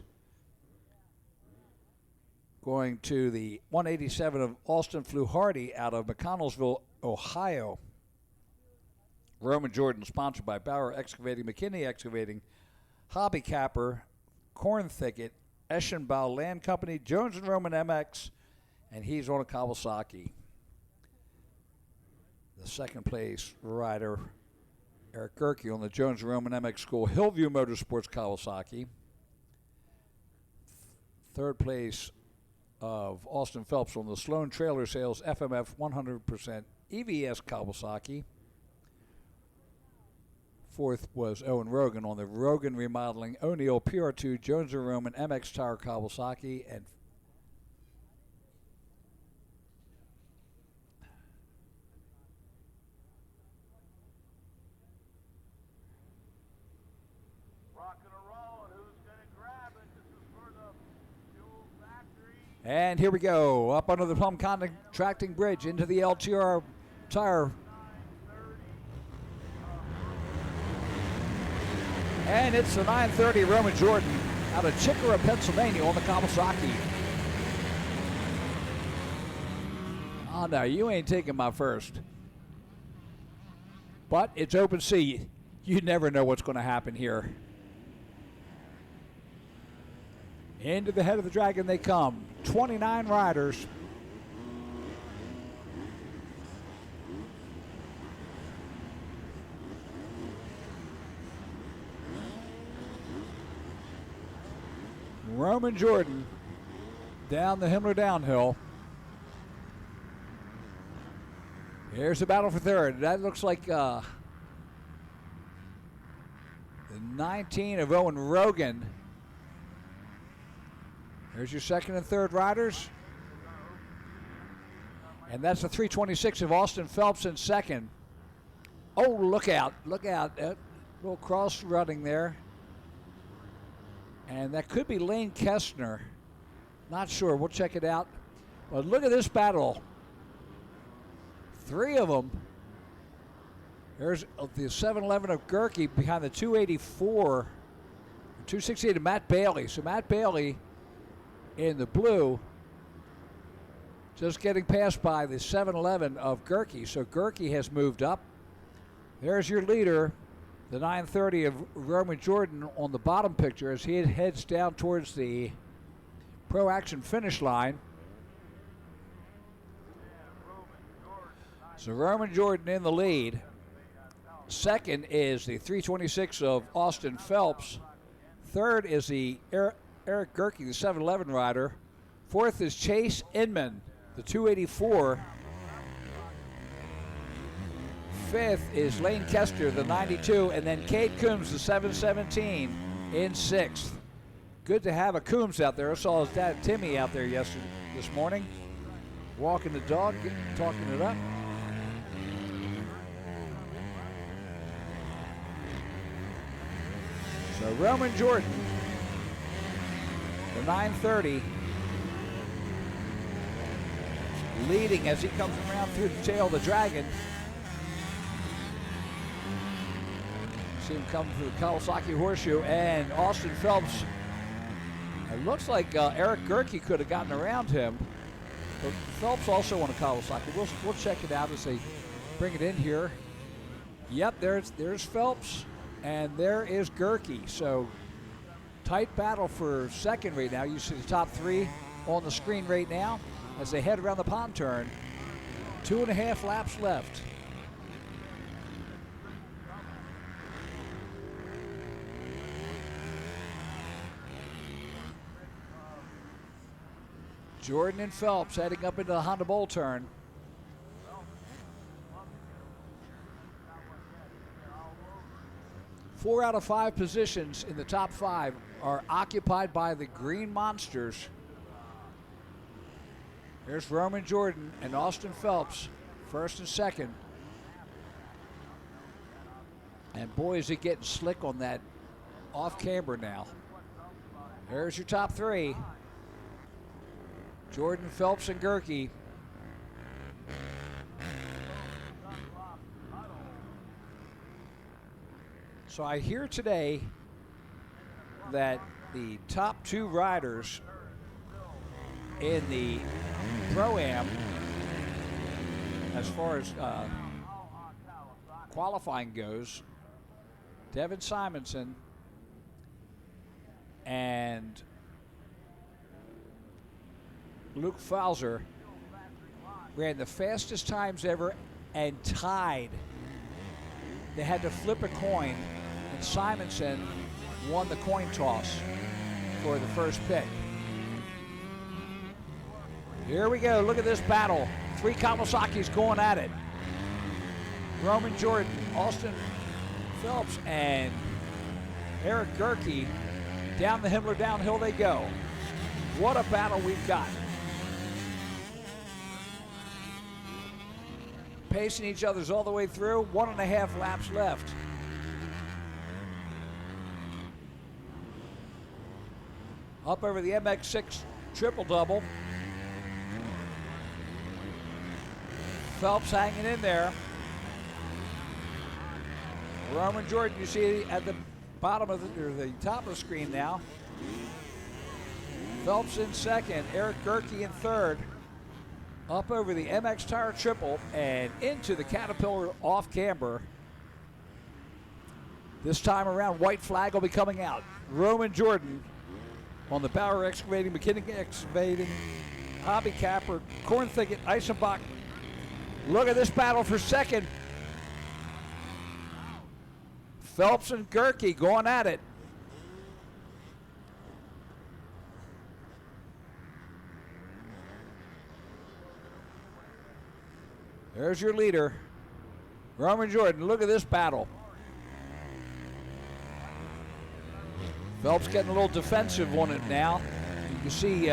going to the 187 of Austin Fluharty out of McConnellsville, Ohio. Roman Jordan, sponsored by Bauer Excavating, McKinney Excavating, Hobby Capper, Corn Thicket, Eschenbau Land Company, Jones and Roman MX, and he's on a Kawasaki. The second place rider, Eric Gerke, on the Jones and Roman MX School Hillview Motorsports Kawasaki. Third place, of Austin Phelps on the Sloan Trailer Sales FMF 100% EVS Kawasaki. Fourth was Owen Rogan on the Rogan Remodeling O'Neill PR2 Jones & Roman MX Tower Kawasaki, and And here we go, up under the Plum Contracting Bridge into the LTR tire. And it's the 930 Roman Jordan out of Chicora, Pennsylvania on the Kawasaki. Oh, no, you ain't taking my first. But it's open sea. You never know what's going to happen here. Into the head of the dragon they come. 29 riders. Roman Jordan down the Himmler downhill. Here's the battle for third. That looks like the 19 of Owen Rogan. There's your second and third riders. And that's the 326 of Austin Phelps in second. Oh, look out. Look out. That little cross running there. And that could be Lane Kestner. Not sure. We'll check it out. But look at this battle. Three of them. There's the 711 of Gerke behind the 284. 268 of Matt Bailey. So Matt Bailey in the blue just getting passed by the 711 of Gerke. So Gerke has moved up. There's your leader, the 930 of Roman Jordan on the bottom picture as he heads down towards the Pro Action finish line. So Roman Jordan in the lead. Second is the 326 of Austin Phelps. Third is the Eric Gerke, the 711 rider. Fourth is Chase Inman, the 284. Fifth is Lane Kester, the 92, and then Cade Coombs, the 717, in sixth. Good to have a Coombs out there. I saw his dad Timmy out there this morning, walking the dog, talking it up. So Roman Jordan, the 930, leading as he comes around through the tail of the dragon. See him come through the Kawasaki Horseshoe, and Austin Phelps. It looks like Eric Gerke could have gotten around him, but Phelps also on a Kawasaki. We'll check it out as they bring it in here. Yep, there's Phelps, and there is Gerke. So tight battle for second right now. You see the top three on the screen right now as they head around the pond turn. 2.5 laps left. Jordan and Phelps heading up into the Honda Bowl turn. Four out of 5 positions in the top 5 are occupied by the Green Monsters. Here's Roman Jordan and Austin Phelps, first and second. And boy, is he getting slick on that off camber now. There's your top 3. Jordan, Phelps, and Gerke. So I hear today that the top 2 riders in the Pro-Am, as far as qualifying goes, Devin Simonson and Luke Falzer ran the fastest times ever and tied. They had to flip a coin, and Simonson won the coin toss for the first pick. Here we go. Look at this battle. 3 Kawasaki's going at it. Roman Jordan, Austin Phelps, and Eric Gerke. Down the Himmler downhill they go. What a battle we've got. Pacing each other's all the way through. 1.5 laps left. Up over the MX6 triple-double. Phelps hanging in there. Roman Jordan, you see at the bottom of the top of the screen now. Phelps in second, Eric Gerke in third. Up over the MX Tire triple and into the Caterpillar off camber. This time around, white flag will be coming out. Roman Jordan on the Bauer Excavating, McKinnon Excavating, Hobby Capper, Corn Thicket, Eisenbach. Look at this battle for second. Phelps and Gerke going at it. There's your leader, Roman Jordan. Look at this battle. Phelps getting a little defensive on it now. You can see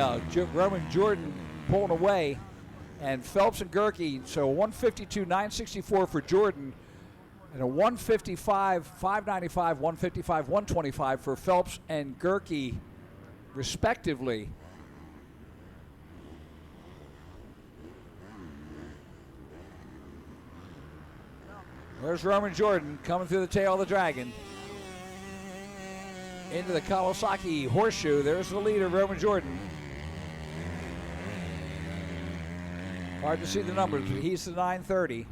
Roman Jordan pulling away, and Phelps and Gerke. So 152.964 for Jordan, and a 155.595, 155, 125 for Phelps and Gerke, respectively. There's Roman Jordan coming through the tail of the Dragon. Into the Kawasaki Horseshoe. There's the leader, Roman Jordan. Hard to see the numbers, but he's the 930.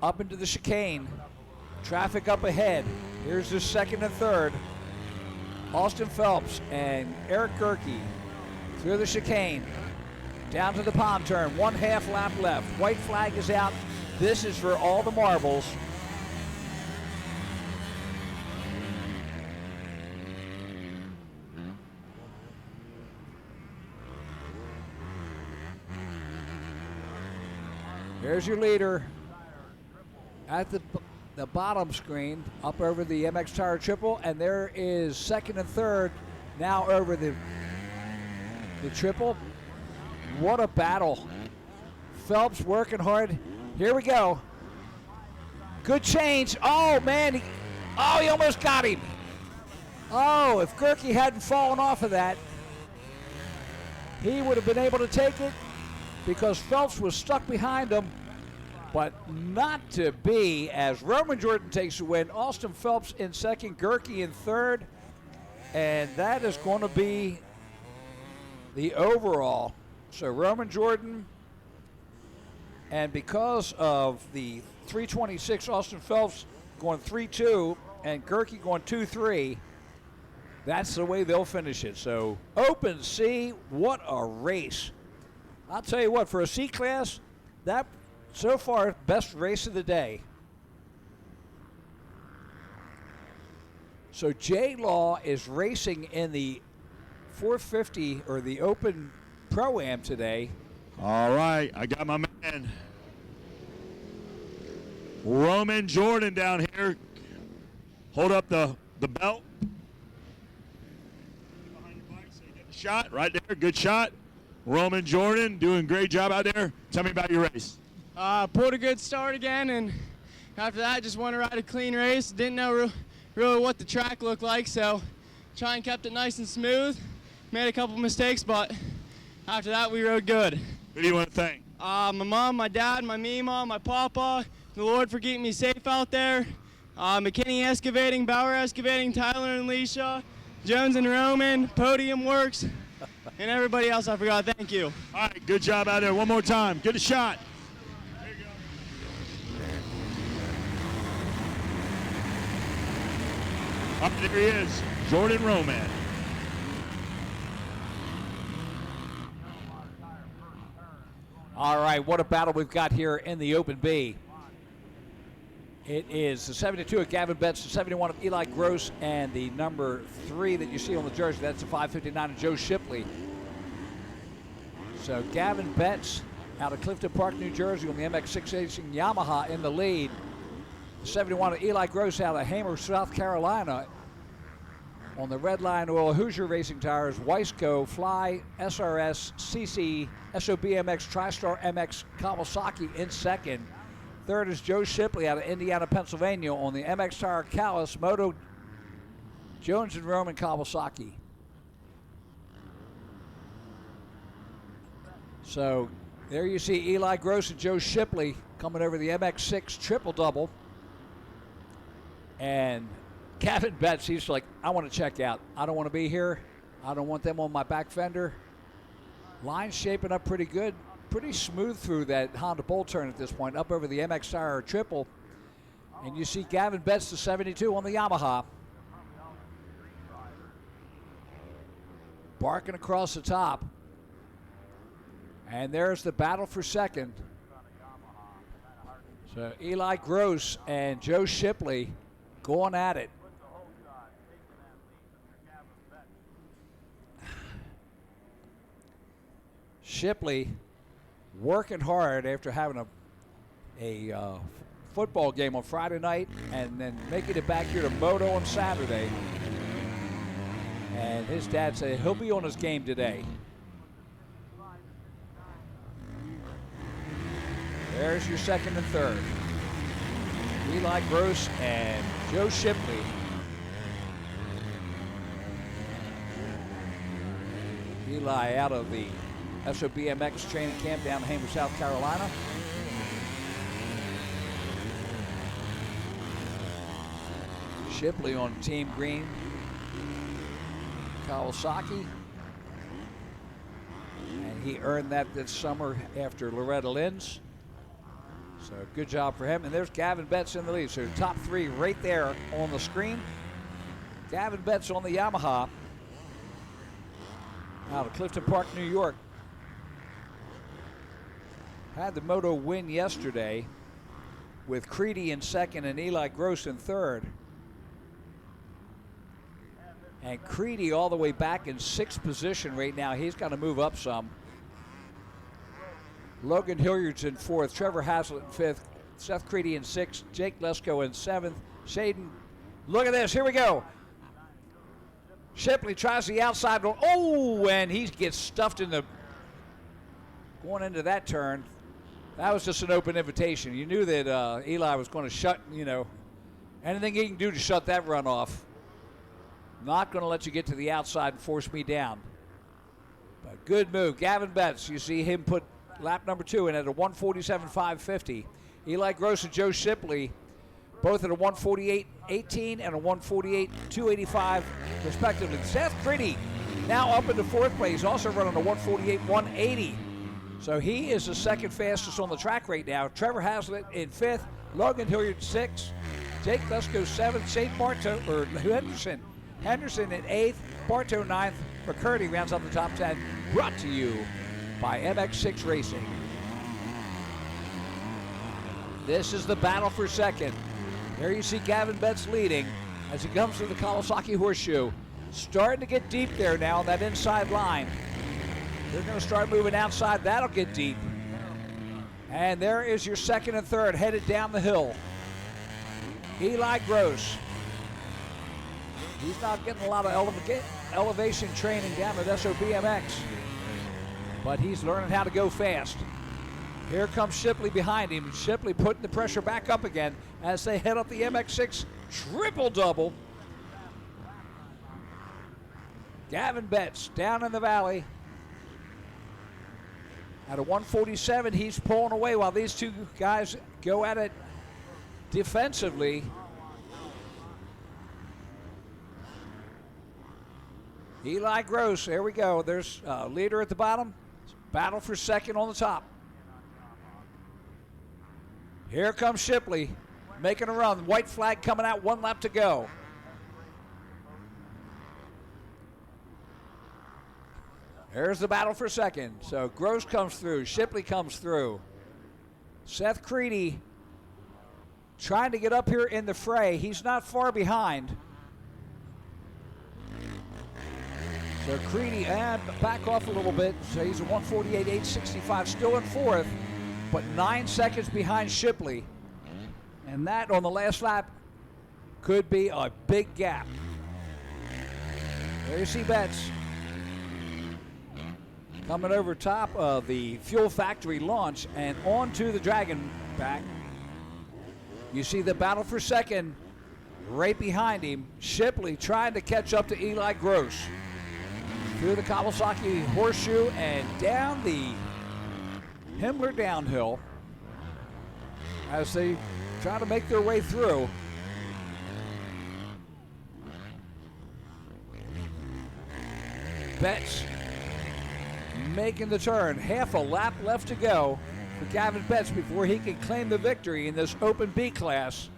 Up into the chicane. Traffic up ahead. Here's the second and third. Austin Phelps and Eric Gerke through the chicane. Down to the palm turn, 1/2 lap left. White flag is out. This is for all the marbles. There's your leader at the bottom screen, up over the MX Tire triple, and there is second and third now over the triple. What a battle. Phelps working hard. Here we go. Good change. Oh, man. He almost got him. Oh, if Gerke hadn't fallen off of that, he would have been able to take it because Phelps was stuck behind him, but not to be, as Roman Jordan takes the win. Austin Phelps in second, Gerke in third, and that is going to be the overall. So Roman Jordan, and because of the 326, Austin Phelps going 3-2 and Gerke going 2-3, that's the way they'll finish it. So Open C, what a race. I'll tell you what, for a C class, that so far best race of the day. So J Law is racing in the 450 or the Open Pro-Am today. All right, I got my man Roman Jordan down here. Hold up the belt. Behind your bike so you get the shot right there. Good shot. Roman Jordan doing a great job out there. Tell me about your race. Pulled a good start again, and after that just wanted to ride a clean race. Didn't know really what the track looked like, so trying kept it nice and smooth. Made a couple mistakes, but after that we rode good. Who do you want to thank? My mom, my dad, my Mima, my papa, the Lord for keeping me safe out there. McKinney Excavating, Bauer Excavating, Tyler and Leisha, Jones and Roman, Podium Works, and everybody else I forgot. Thank you. All right, good job out there. One more time. Get a shot. There you go. Up there he is, Jordan Roman. All right, what a battle we've got here in the Open B. It is the 72 of Gavin Betts, the 71 of Eli Gross, and the number 3 that you see on the jersey. That's the 559 of Joe Shipley. So Gavin Betts out of Clifton Park, New Jersey on the MX6 Racing Yamaha in the lead. 71 of Eli Gross out of Hamer, South Carolina on the Red Line Oil Hoosier Racing tires. Weisco, Fly, SRS, CC, SOBMX, TriStar MX, Kawasaki in second. Third is Joe Shipley out of Indiana, Pennsylvania on the MX Tire Callis, Moto, Jones and Roman, Kawasaki. So there you see Eli Gross and Joe Shipley coming over the MX6 triple-double. And Gavin Betts, he's like, I want to check out. I don't want to be here. I don't want them on my back fender. Line's shaping up pretty good. Pretty smooth through that Honda Bull turn at this point, up over the MX Tire triple. And you see Gavin Betts, the 72 on the Yamaha. Barking across the top. And there's the battle for second. So Eli Gross and Joe Shipley going at it. Shipley working hard after having a football game on Friday night and then making it back here to Moto on Saturday. And his dad said he'll be on his game today. There's your second and third. Eli Gross and Joe Shipley. Eli out of the SOBMX training camp down in Hamer, South Carolina. Shipley on Team Green, Kawasaki. And he earned that this summer after Loretta Lynn's. So good job for him. And there's Gavin Betts in the lead. So top three right there on the screen. Gavin Betts on the Yamaha out of Clifton Park, New York. Had the moto win yesterday with Creedy in second and Eli Gross in third. And Creedy all the way back in sixth position right now. He's got to move up some. Logan Hilliard's in fourth, Trevor Haslett in fifth, Seth Creedy in sixth, Jake Lesko in seventh, Shaden. Look at this, here we go. Shipley tries the outside one. Oh, and he gets stuffed in the, going into that turn. That was just an open invitation. You knew that Eli was going to shut, anything he can do to shut that run off. Not going to let you get to the outside and force me down. But good move. Gavin Betts, you see him put lap number 2 in at a 147.550. Eli Gross and Joe Shipley both at a 148.18 and a 148.285 respectively. Seth Creedy now up into fourth place, also running a 148.180. So he is the second fastest on the track right now. Trevor Haslett in fifth, Logan Hilliard sixth, Jake Lesko seventh, Shane Bartow, or Henderson in eighth, Bartow ninth. McCurdy rounds up the top 10. Brought to you by MX6 Racing. This is the battle for second. There you see Gavin Betts leading as he comes through the Kawasaki Horseshoe. Starting to get deep there now on that inside line. They're going to start moving outside. That'll get deep. And there is your second and third headed down the hill. Eli Gross. He's not getting a lot of elevation training down at SOBMX, but he's learning how to go fast. Here comes Shipley behind him. Shipley putting the pressure back up again as they head up the MX6 triple-double. Gavin Betts down in the valley. At a 147, he's pulling away while these two guys go at it defensively. Eli Gross, there we go. There's a leader at the bottom. Battle for second on the top. Here comes Shipley making a run. White flag coming out, 1 lap to go. There's the battle for second. So Gross comes through, Shipley comes through. Seth Creedy trying to get up here in the fray. He's not far behind. So Creedy back off a little bit. So he's a 148.865, still in fourth, but 9 seconds behind Shipley. And that on the last lap could be a big gap. There you see Betts coming over top of the Fuel Factory launch and onto the Dragon back. You see the battle for second right behind him. Shipley trying to catch up to Eli Gross. Through the Kawasaki Horseshoe and down the Himmler downhill as they try to make their way through. Betts making the turn. Half a lap left to go for Gavin Betts before he can claim the victory in this Open B class.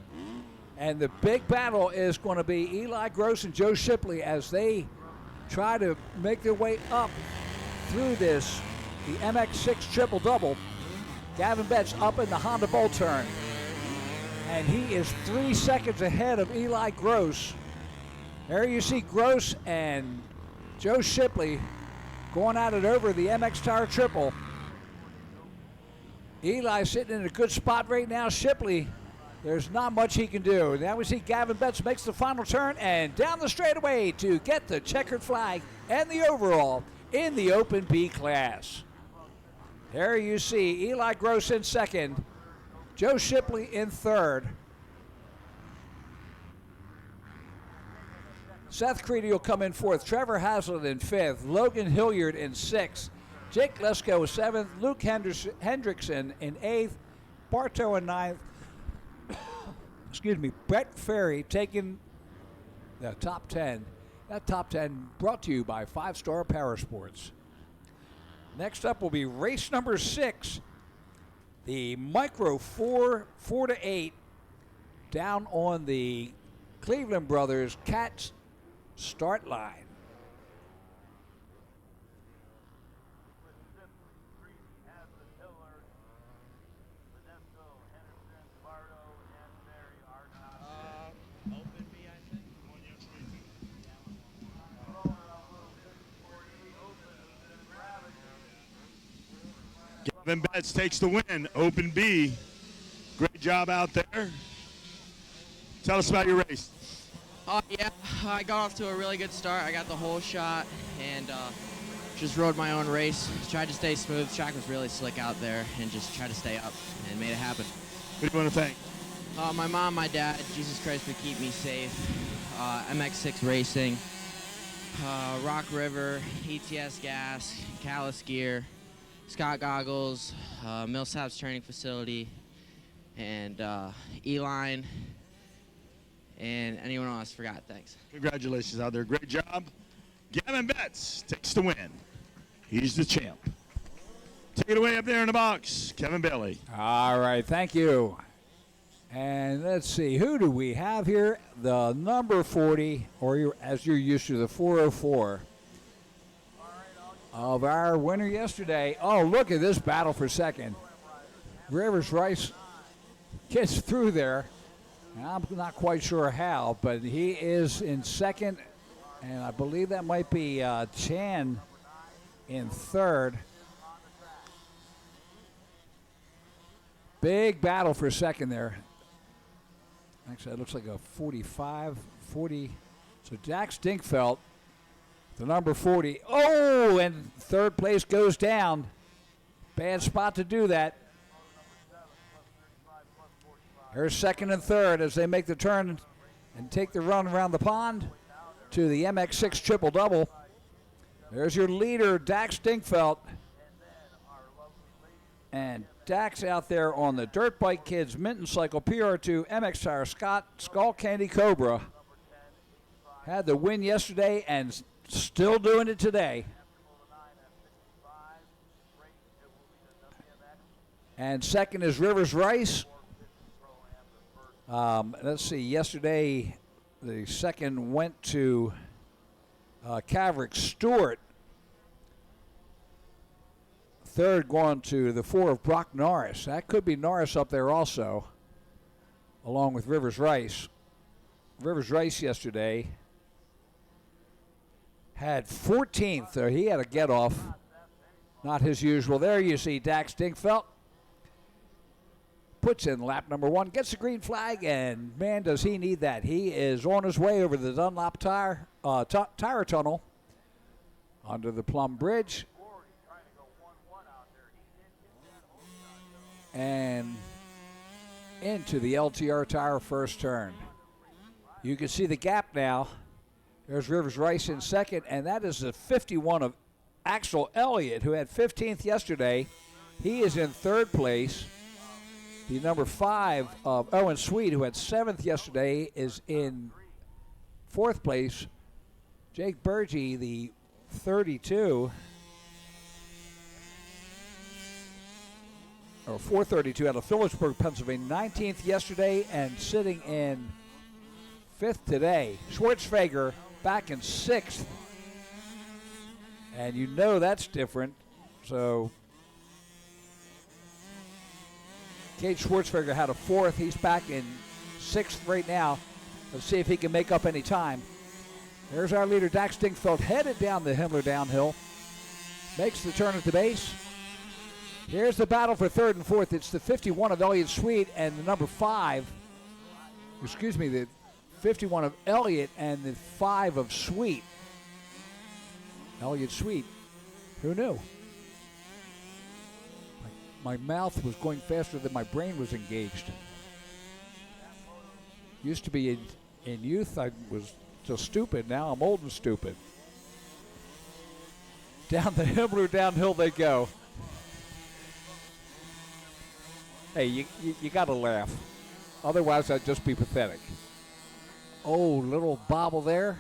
And the big battle is going to be Eli Gross and Joe Shipley as they try to make their way up through this, the MX6 triple-double. Gavin Betts up in the Honda Bolt turn. And he is 3 seconds ahead of Eli Gross. There you see Gross and Joe Shipley going at it over the MX Tire Triple. Eli sitting in a good spot right now. Shipley, there's not much he can do. Now we see Gavin Betts makes the final turn and down the straightaway to get the checkered flag and the overall in the Open B class. There you see Eli Gross in second, Joe Shipley in third. Seth Creedy will come in fourth, Trevor Hazlitt in fifth, Logan Hilliard in sixth, Jake Lesko seventh, Luke Hendrickson in eighth, Bartow in ninth. Excuse me, Brett Ferry taking the top 10. That top 10 brought to you by 5 Star Power Sports. Next up will be race number 6, the Micro 4-8 down on the Cleveland Brothers Cats start line. Gavin Betts takes the win, Open B. Great job out there. Tell us about your race. Yeah, I got off to a really good start. I got the whole shot and just rode my own race. Tried to stay smooth. Track was really slick out there and just tried to stay up and made it happen. Who do you want to thank? My mom, my dad, Jesus Christ would keep me safe, MX6 Racing, Rock River, ETS Gas, Callus Gear, Scott Goggles, Millsaps Training Facility, and E-Line, and anyone else forgot. Thanks. Congratulations out there. Great job. Gavin Betts takes the win. He's the champ. Take it away up there in the box, Kevin Bailey. All right, thank you. And let's see, who do we have here? The number 40, or as you're used to, the 404 of our winner yesterday. Oh, look at this battle for second. Rivers Rice gets through there. I'm not quite sure how, but he is in second, and I believe that might be Chan in third. Big battle for second there. Actually, it looks like a 45, 40. So Dax Dinkfeld, the number 40. Oh, and third place goes down. Bad spot to do that. Here's second and third as they make the turn and take the run around the pond to the MX6 triple-double. There's your leader, Dax Dinkfeld. And Dax out there on the Dirt Bike Kids Minton Cycle PR2 MX Tire Scott Skull Candy Cobra. Had the win yesterday and still doing it today. And second is Rivers Rice. Let's see, yesterday the second went to Caverick Stewart. Third going to the 4 of Brock Norris. That could be Norris up there also, along with Rivers Rice. Rivers Rice yesterday had 14th, so he had a get off. Not his usual. There you see Dax Dingfeld. Puts in lap number 1, gets the green flag, and man, does he need that. He is on his way over the Dunlop tire tunnel under the Plum Bridge. And into the LTR tire first turn. You can see the gap now. There's Rivers Rice in second, and that is the 51 of Axel Elliott, who had 15th yesterday. He is in third place. The number 5 of Owen Sweet, who had 7th yesterday, is in fourth place. Jake Burgee, the 32, or 432 out of Phillipsburg, Pennsylvania, 19th yesterday and sitting in 5th today. Schwartzfeger back in 6th. And you know that's different. So Cade Schwartzfeger had a 4th. He's back in 6th right now. Let's see if he can make up any time. There's our leader, Dax Dingfeld, headed down the Himmler downhill. Makes the turn at the base. Here's the battle for 3rd and 4th. It's the 51 of Elliott Sweet and the number 5. Excuse me, the 51 of Elliott and the 5 of Sweet. Elliott Sweet. Who knew? My mouth was going faster than my brain was engaged. Used to be in youth, I was just stupid. Now I'm old and stupid. Down the Himmler downhill they go. Hey, you got to laugh. Otherwise, I'd just be pathetic. Oh, little bobble there.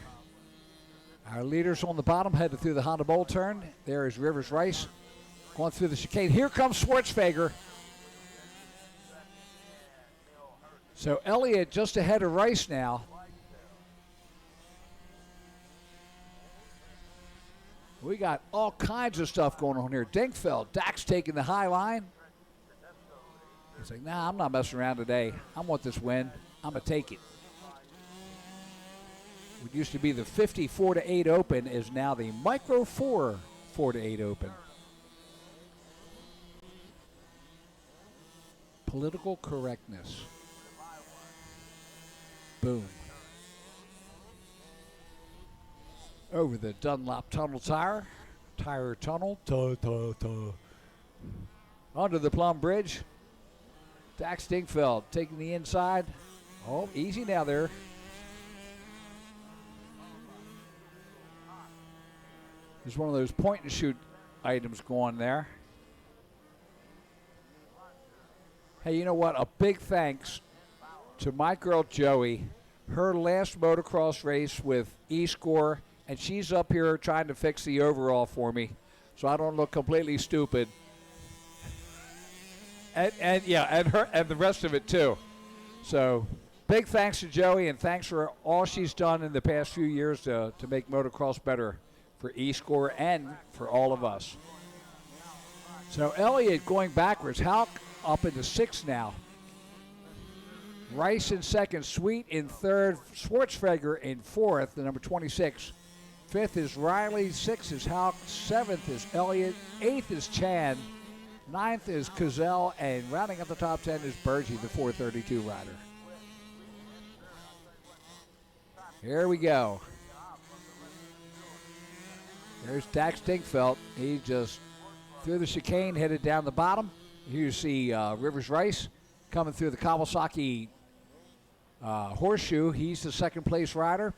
Our leaders on the bottom headed through the Honda Bowl turn. There is Rivers Rice going through the chicane. Here comes Schwartzfeger. So Elliott just ahead of Rice now. We got all kinds of stuff going on here. Dingfeld, Dax taking the high line. He's like, nah, I'm not messing around today. I want this win. I'm going to take it. What used to be the 50 4-8 Open is now the Micro 4 4-8 Open. Political correctness. Boom. Over the Dunlop Tunnel tire tunnel. Onto the Plum Bridge. Dax Dingfeld taking the inside. Oh, easy now there. There's one of those point and shoot items going there. Hey, you know what? A big thanks to my girl Joey. Her last motocross race with E-Score, and she's up here trying to fix the overall for me so I don't look completely stupid. And her and the rest of it too. So big thanks to Joey, and thanks for all she's done in the past few years to make motocross better for E-Score and for all of us. So Elliott going backwards. Halk up into 6th now. Rice in 2nd, Sweet in 3rd, Schwartzfeger in 4th, the number 26. 5th is Riley, 6th is Halk, 7th is Elliott, 8th is Chan, 9th is Cozell, and rounding up the top 10 is Burgee, the 432 rider. Here we go. There's Dax Dingfeld. He just through the chicane, headed down the bottom. Here you see Rivers Rice coming through the Kawasaki horseshoe. He's the 2nd place rider.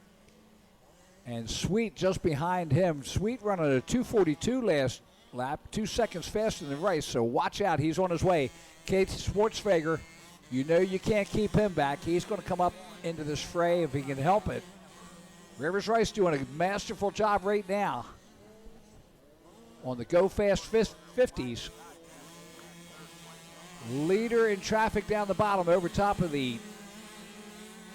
And Sweet just behind him. Sweet running a 2:42 last lap, 2 seconds faster than Rice, so watch out. He's on his way. Cade Schwartzfeger, you know you can't keep him back. He's going to come up into this fray if he can help it. Rivers Rice doing a masterful job right now on the Go Fast 50s. Leader in traffic down the bottom over top of the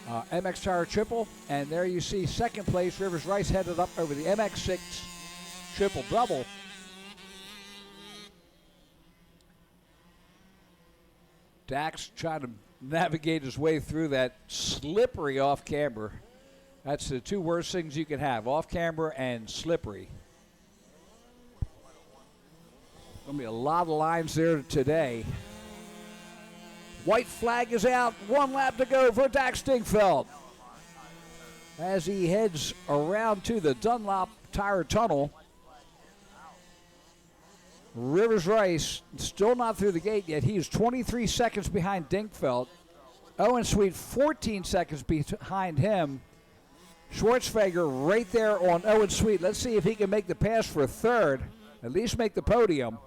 MX Tire Triple. And there you see 2nd place, Rivers Rice headed up over the MX6 Triple Double. Dax trying to navigate his way through that slippery off camber. That's the two worst things you can have, off camber and slippery. Going to be a lot of lines there today. White flag is out. 1 lap to go for Dax Dingfeld as he heads around to the Dunlop Tire Tunnel. Rivers Rice still not through the gate yet. He is 23 seconds behind Dingfeld. Owen Sweet 14 seconds behind him. Schwartzfeger right there on Owen Sweet. Let's see if he can make the pass for third, at least make the podium.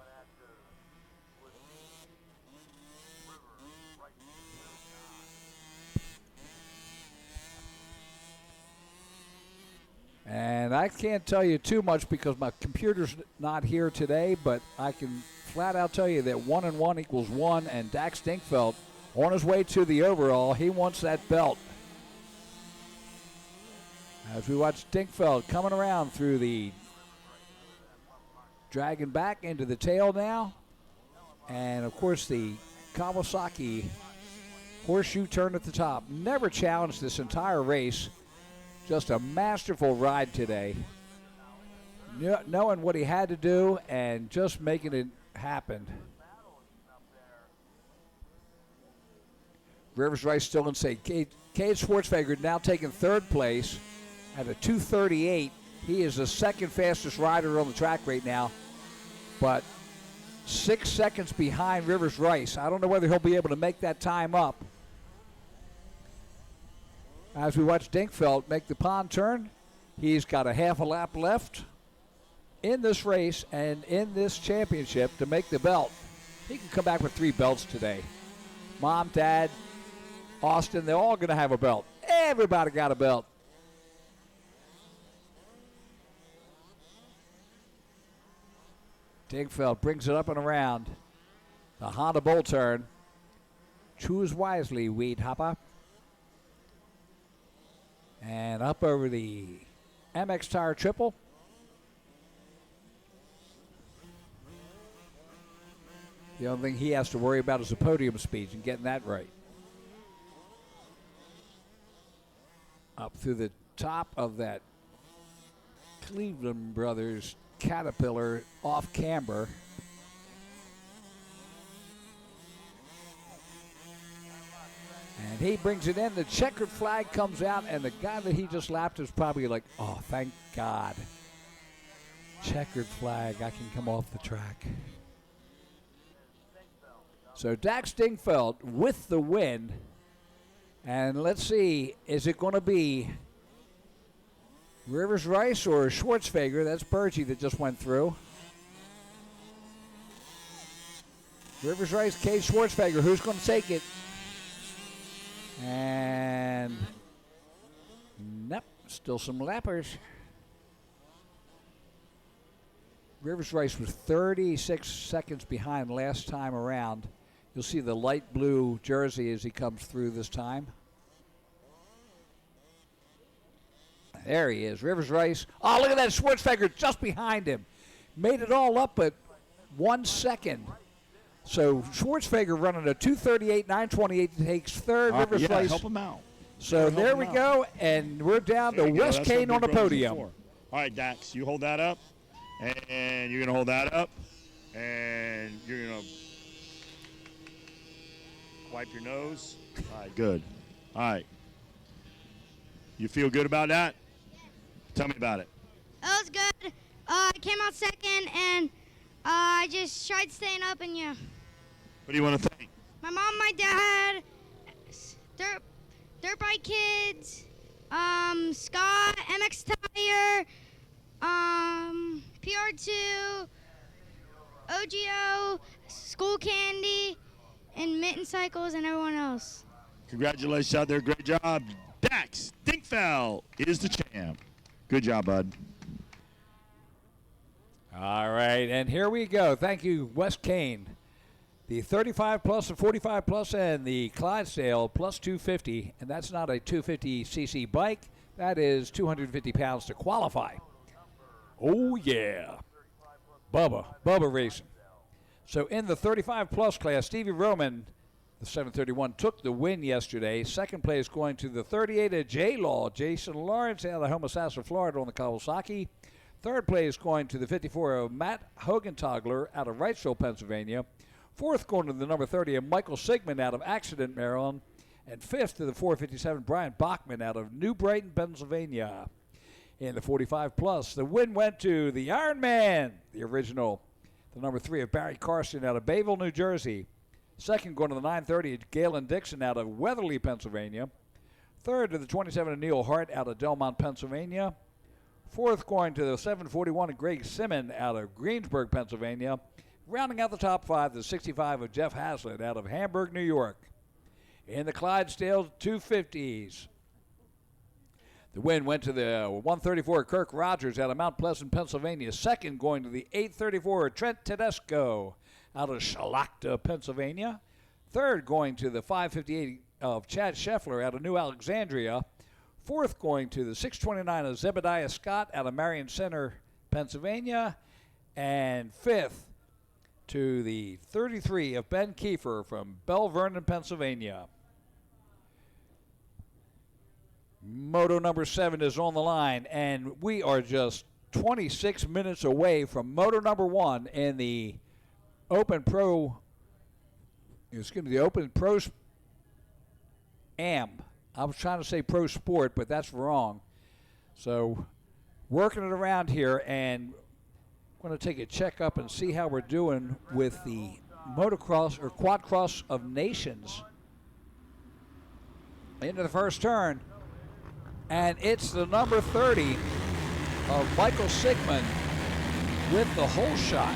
And I can't tell you too much because my computer's not here today, but I can flat out tell you that 1 and 1 equals 1, and Dax Dingfeld on his way to the overall. He wants that belt. As we watch Dingfeld coming around through the dragging back into the tail now. And of course the Kawasaki horseshoe turn at the top. Never challenged this entire race. Just a masterful ride today. Knowing what he had to do and just making it happen. Rivers Rice still in second. Cade Schwartzfeger now taking third place at a 2:38. He is the second fastest rider on the track right now, but 6 seconds behind Rivers Rice. I don't know whether he'll be able to make that time up. As we watch Dingfeld make the pond turn, he's got a half a lap left in this race and in this championship to make the belt. He can come back with 3 belts today. Mom, Dad, Austin, they're all going to have a belt. Everybody got a belt. Dingfeld brings it up and around. The Honda Bull turn. Choose wisely, Weed Hopper. And up over the MX Tire Triple. The only thing he has to worry about is the podium speeds and getting that right. Up through the top of that Cleveland Brothers Caterpillar off camber. And he brings it in. The checkered flag comes out, and the guy that he just lapped is probably like, oh, thank God. Checkered flag, I can come off the track. So Dax Dingfeld with the win. And let's see, is it going to be Rivers Rice or Schwartzfeger? That's Bergie that just went through. Rivers Rice, Cade Schwartzfeger. Who's going to take it? And nope, still some lappers. Rivers Rice was 36 seconds behind last time around. You'll see the light blue jersey as he comes through this time. There he is, Rivers Rice. Oh, look at that, Schwartzfeger just behind him. Made it all up at 1 second. So Schwartzfeger running a 2:38, 9:28 takes third. Rivers Rice. Help him out. So there we go, and we're down to Wes Kane on the podium. All right, Dax, you hold that up, and you're going to hold that up, and you're going to wipe your nose. All right, good. All right. You feel good about that? Tell me about it. It was good. I came out second, and I just tried staying up, and yeah. What do you want to thank? My mom, my dad, Dirt Bike Kids, Scott, MX Tire, PR2, OGO, School Candy, and Mitten Cycles, and everyone else. Congratulations out there. Great job. Dax Dingfeld is the champ. Good job, bud. All right, and here we go. Thank you, Wes Kane. The 35 plus, the 45 plus, and the Clydesdale plus 250. And that's not a 250cc bike. That is 250 pounds to qualify. Oh, yeah. Bubba Racing. So in the 35 plus class, Stevie Roman The 731 took the win yesterday. Second place going to the 38 of J-Law, Jason Lawrence out of Homosassa, Florida on the Kawasaki. Third place going to the 54 of Matt Hogentogler out of Wrightsville, Pennsylvania. Fourth going to the number 30 of Michael Sigmund out of Accident, Maryland. And fifth to the 457 Brian Bachman out of New Brighton, Pennsylvania. In the 45 plus, the win went to the Iron Man, the original, the number 3 of Barry Carson out of Bayville, New Jersey. Second going to the 930, Galen Dixon out of Weatherly, Pennsylvania. Third to the 27 of Neil Hart out of Delmont, Pennsylvania. Fourth going to the 741 of Greg Simmon out of Greensburg, Pennsylvania. Rounding out the top 5, the 65 of Jeff Haslett out of Hamburg, New York. In the Clydesdale 250s, the win went to the 134 Kirk Rogers out of Mount Pleasant, Pennsylvania. Second going to the 834 Trent Tedesco out of Shalakta, Pennsylvania. Third going to the 558 of Chad Scheffler out of New Alexandria. Fourth going to the 629 of Zebediah Scott out of Marion Center, Pennsylvania. And fifth to the 33 of Ben Kiefer from Bell Vernon, Pennsylvania. Moto number 7 is on the line, and we are just 26 minutes away from moto number 1 in the Open Pro. It's going to be the Open Pro Am. I was trying to say Pro Sport, but that's wrong. So working it around here, and I'm going to take a check up and see how we're doing with the motocross or quad cross of nations. Into the first turn. And it's the number 30 of Michael Sigmund with the whole shot.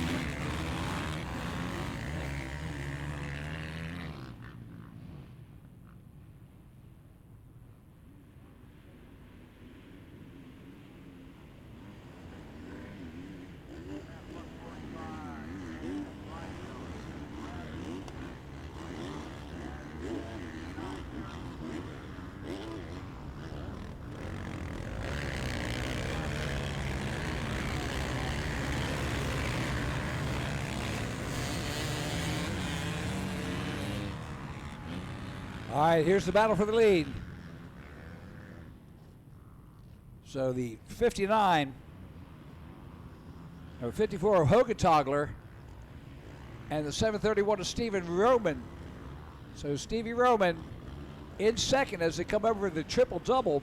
All right, here's the battle for the lead. So the 59, or 54 of Hogentogler, and the 731 of Stephen Roman. So Stevie Roman in second as they come over the triple-double.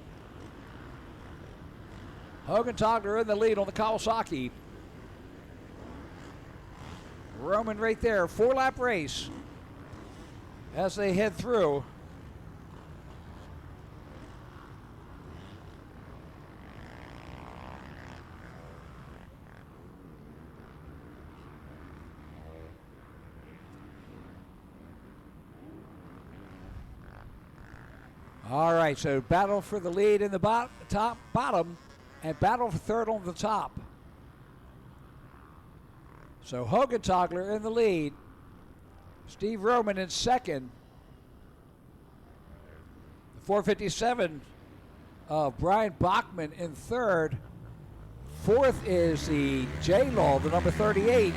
Hogentogler in the lead on the Kawasaki. Roman right there, 4-lap race as they head through. All right, so battle for the lead in the bottom, and battle for third on the top. So Hogentogler in the lead. Steve Roman in second. The 457 of Brian Bachman in third. Fourth is the J-Law, the number 38.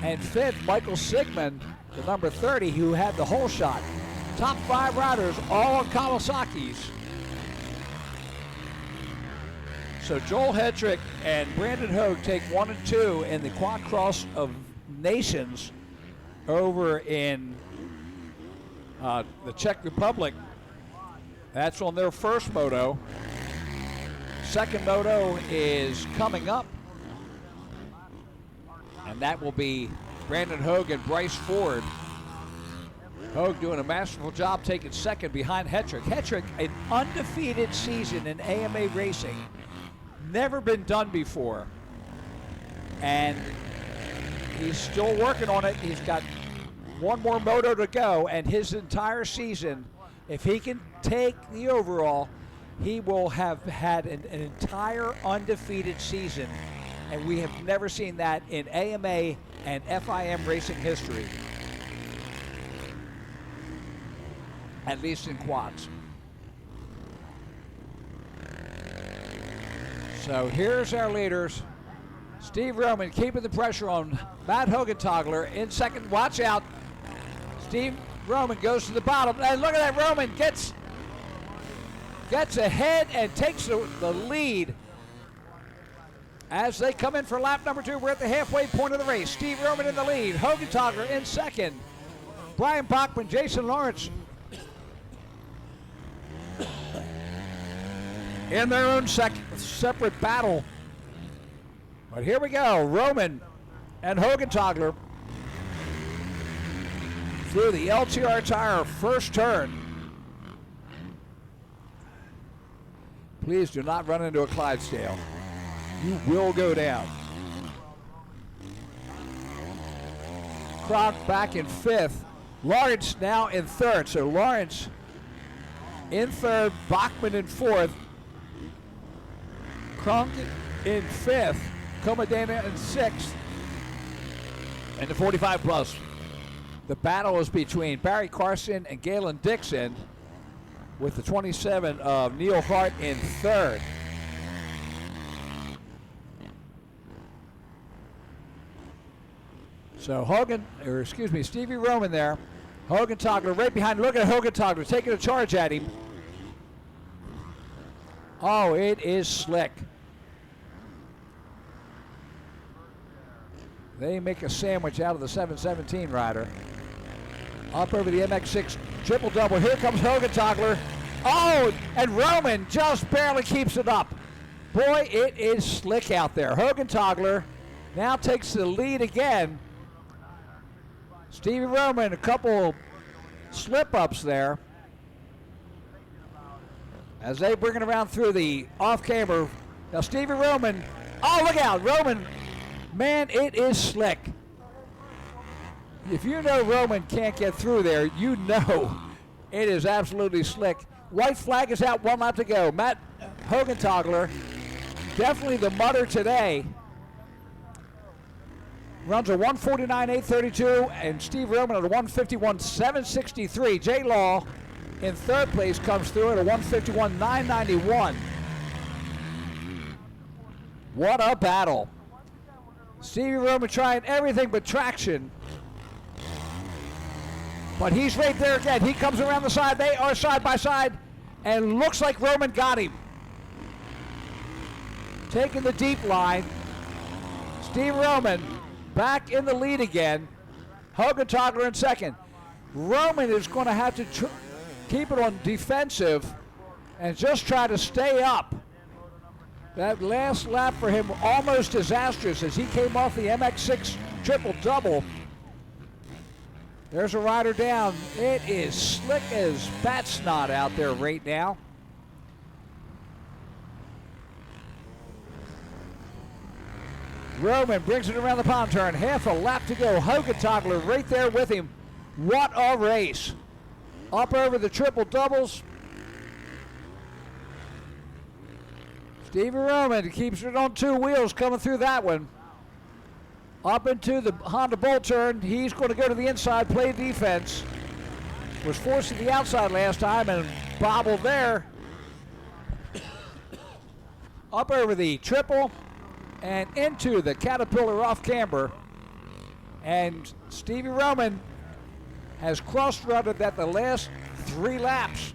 And fifth, Michael Sigmund, the number 30, who had the whole shot. Top 5 riders, all on Kawasaki's. So Joel Hedrick and Brandon Hogue take 1 and 2 in the Quad Cross of Nations over in the Czech Republic. That's on their first moto. Second moto is coming up, and that will be Brandon Hogue and Bryce Ford. Hogue doing a masterful job taking second behind Hedrick. Hedrick, an undefeated season in AMA racing. Never been done before. And he's still working on it. He's got one more moto to go, and his entire season, if he can take the overall, he will have had an entire undefeated season. And we have never seen that in AMA and FIM racing history. At least in quads. So here's our leaders. Steve Roman keeping the pressure on Matt Hogentogler in second. Watch out. Steve Roman goes to the bottom, and look at that, Roman gets ahead and takes the lead. As they come in for lap number 2, we're at the halfway point of the race. Steve Roman in the lead, Hogan Togler in second, Brian Bachman, Jason Lawrence in their own separate battle. But here we go, Roman and Hogan Togler through the LTR tire first turn. Please do not run into a Clydesdale. You will go down. Kronk back in 5th. Lawrence now in 3rd. So Lawrence in 3rd, Bachman in 4th. Kronk in 5th. Comodena in 6th. And the 45 plus. The battle is between Barry Carson and Galen Dixon, with the 27 of Neil Hart in 3rd. So Stevie Roman there. Hogan Togler right behind. Look at Hogan Togler taking a charge at him. Oh, it is slick. They make a sandwich out of the 717 rider. Up over the MX6 triple double. Here comes Hogan Togler. Oh, and Roman just barely keeps it up. Boy, it is slick out there. Hogan Togler now takes the lead again. Stevie Roman, a couple slip-ups there as they bring it around through the off-camber. Now Stevie Roman, oh, look out, Roman, man, it is slick. If you know Roman can't get through there, you know it is absolutely slick. White flag is out, 1 lap to go. Matt Hogan Togler, definitely the mudder today. Runs a 149.832, and Steve Roman at a 151.763. Jay Law in 3rd place comes through at a 151.991. What a battle. Stevie Roman trying everything but traction. But he's right there again. He comes around the side. They are side by side, and looks like Roman got him. Taking the deep line. Steve Roman back in the lead again. Hogan Togler in 2nd. Roman is going to have to keep it on defensive and just try to stay up. That last lap for him almost disastrous as he came off the MX6 triple double. There's a rider down. It is slick as bat snot out there right now. Roman brings it around the pond turn. Half a lap to go. Hogan Togler right there with him. What a race. Up over the triple doubles. Stevie Roman keeps it on 2 wheels coming through that one. Up into the Honda Bolt turn. He's going to go to the inside, play defense. Was forced to the outside last time and bobbled there. Up over the triple and into the Caterpillar off camber. And Stevie Roman has cross-rutted that the last 3 laps.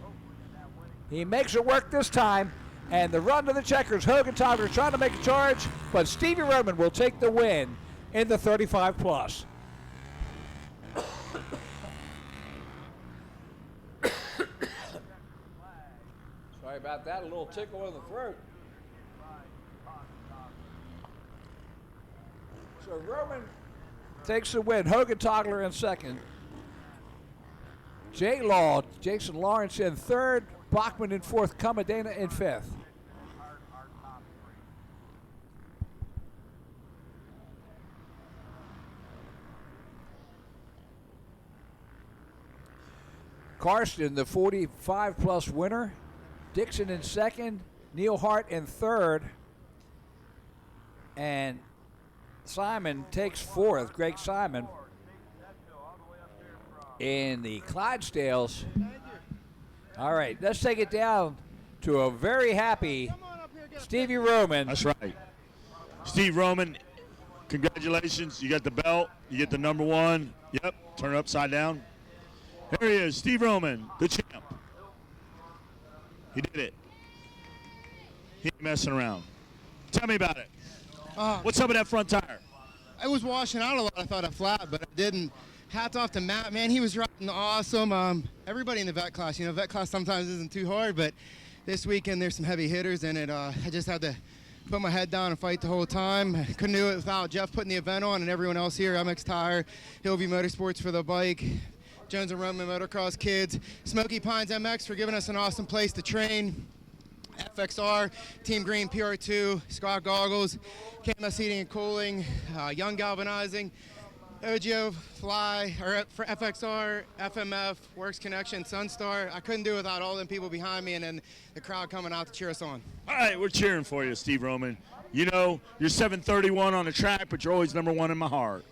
He makes it work this time. And the run to the checkers, Hogan Togler trying to make a charge, but Stevie Roman will take the win in the 35 plus. Sorry about that, a little tickle in the throat. So Roman takes the win. Hogan Togler in 2nd. Jay Law, Jason Lawrence in 3rd. Bachman in 4th. Comodena in 5th. Karsten, the 45 plus winner. Dixon in 2nd. Neil Hart in 3rd. And Simon takes 4th. Greg Simon in the Clydesdales. All right, let's take it down to a very happy Stevie Roman. That's right. Steve Roman, congratulations. You got the belt. You get the number 1. Yep, turn it upside down. There he is, Steve Roman, the champ. He did it. He ain't messing around. Tell me about it. What's up with that front tire? I was washing out a lot. I thought I flat, but I didn't. Hats off to Matt, man. He was riding awesome. Everybody in the vet class, vet class sometimes isn't too hard, but this weekend there's some heavy hitters in it. I just had to put my head down and fight the whole time. I couldn't do it without Jeff putting the event on and everyone else here, MX Tire, Hillview Motorsports for the bike, Jones and Roman Motocross kids, Smoky Pines MX for giving us an awesome place to train, FXR, Team Green PR2, Scott Goggles, KMS Heating and Cooling, Young Galvanizing, OGO Fly, or for FXR, FMF, Works Connection, Sunstar. I couldn't do it without all them people behind me and then the crowd coming out to cheer us on. All right, we're cheering for you, Steve Roman. You know, you're 731 on the track, but you're always number one in my heart.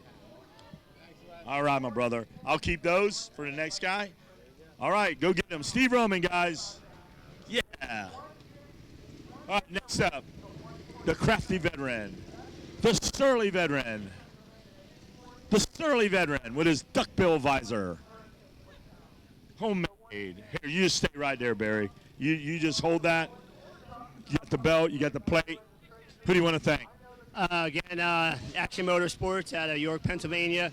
All right, my brother. I'll keep those for the next guy. All right, go get them. Steve Roman, guys. Yeah. All right, next up, the crafty veteran, the surly veteran. The surly veteran with his duckbill visor. Homemade. Here, you just stay right there, Barry. You just hold that. You got the belt, you got the plate. Who do you want to thank? Again, Action Motorsports out of York, Pennsylvania,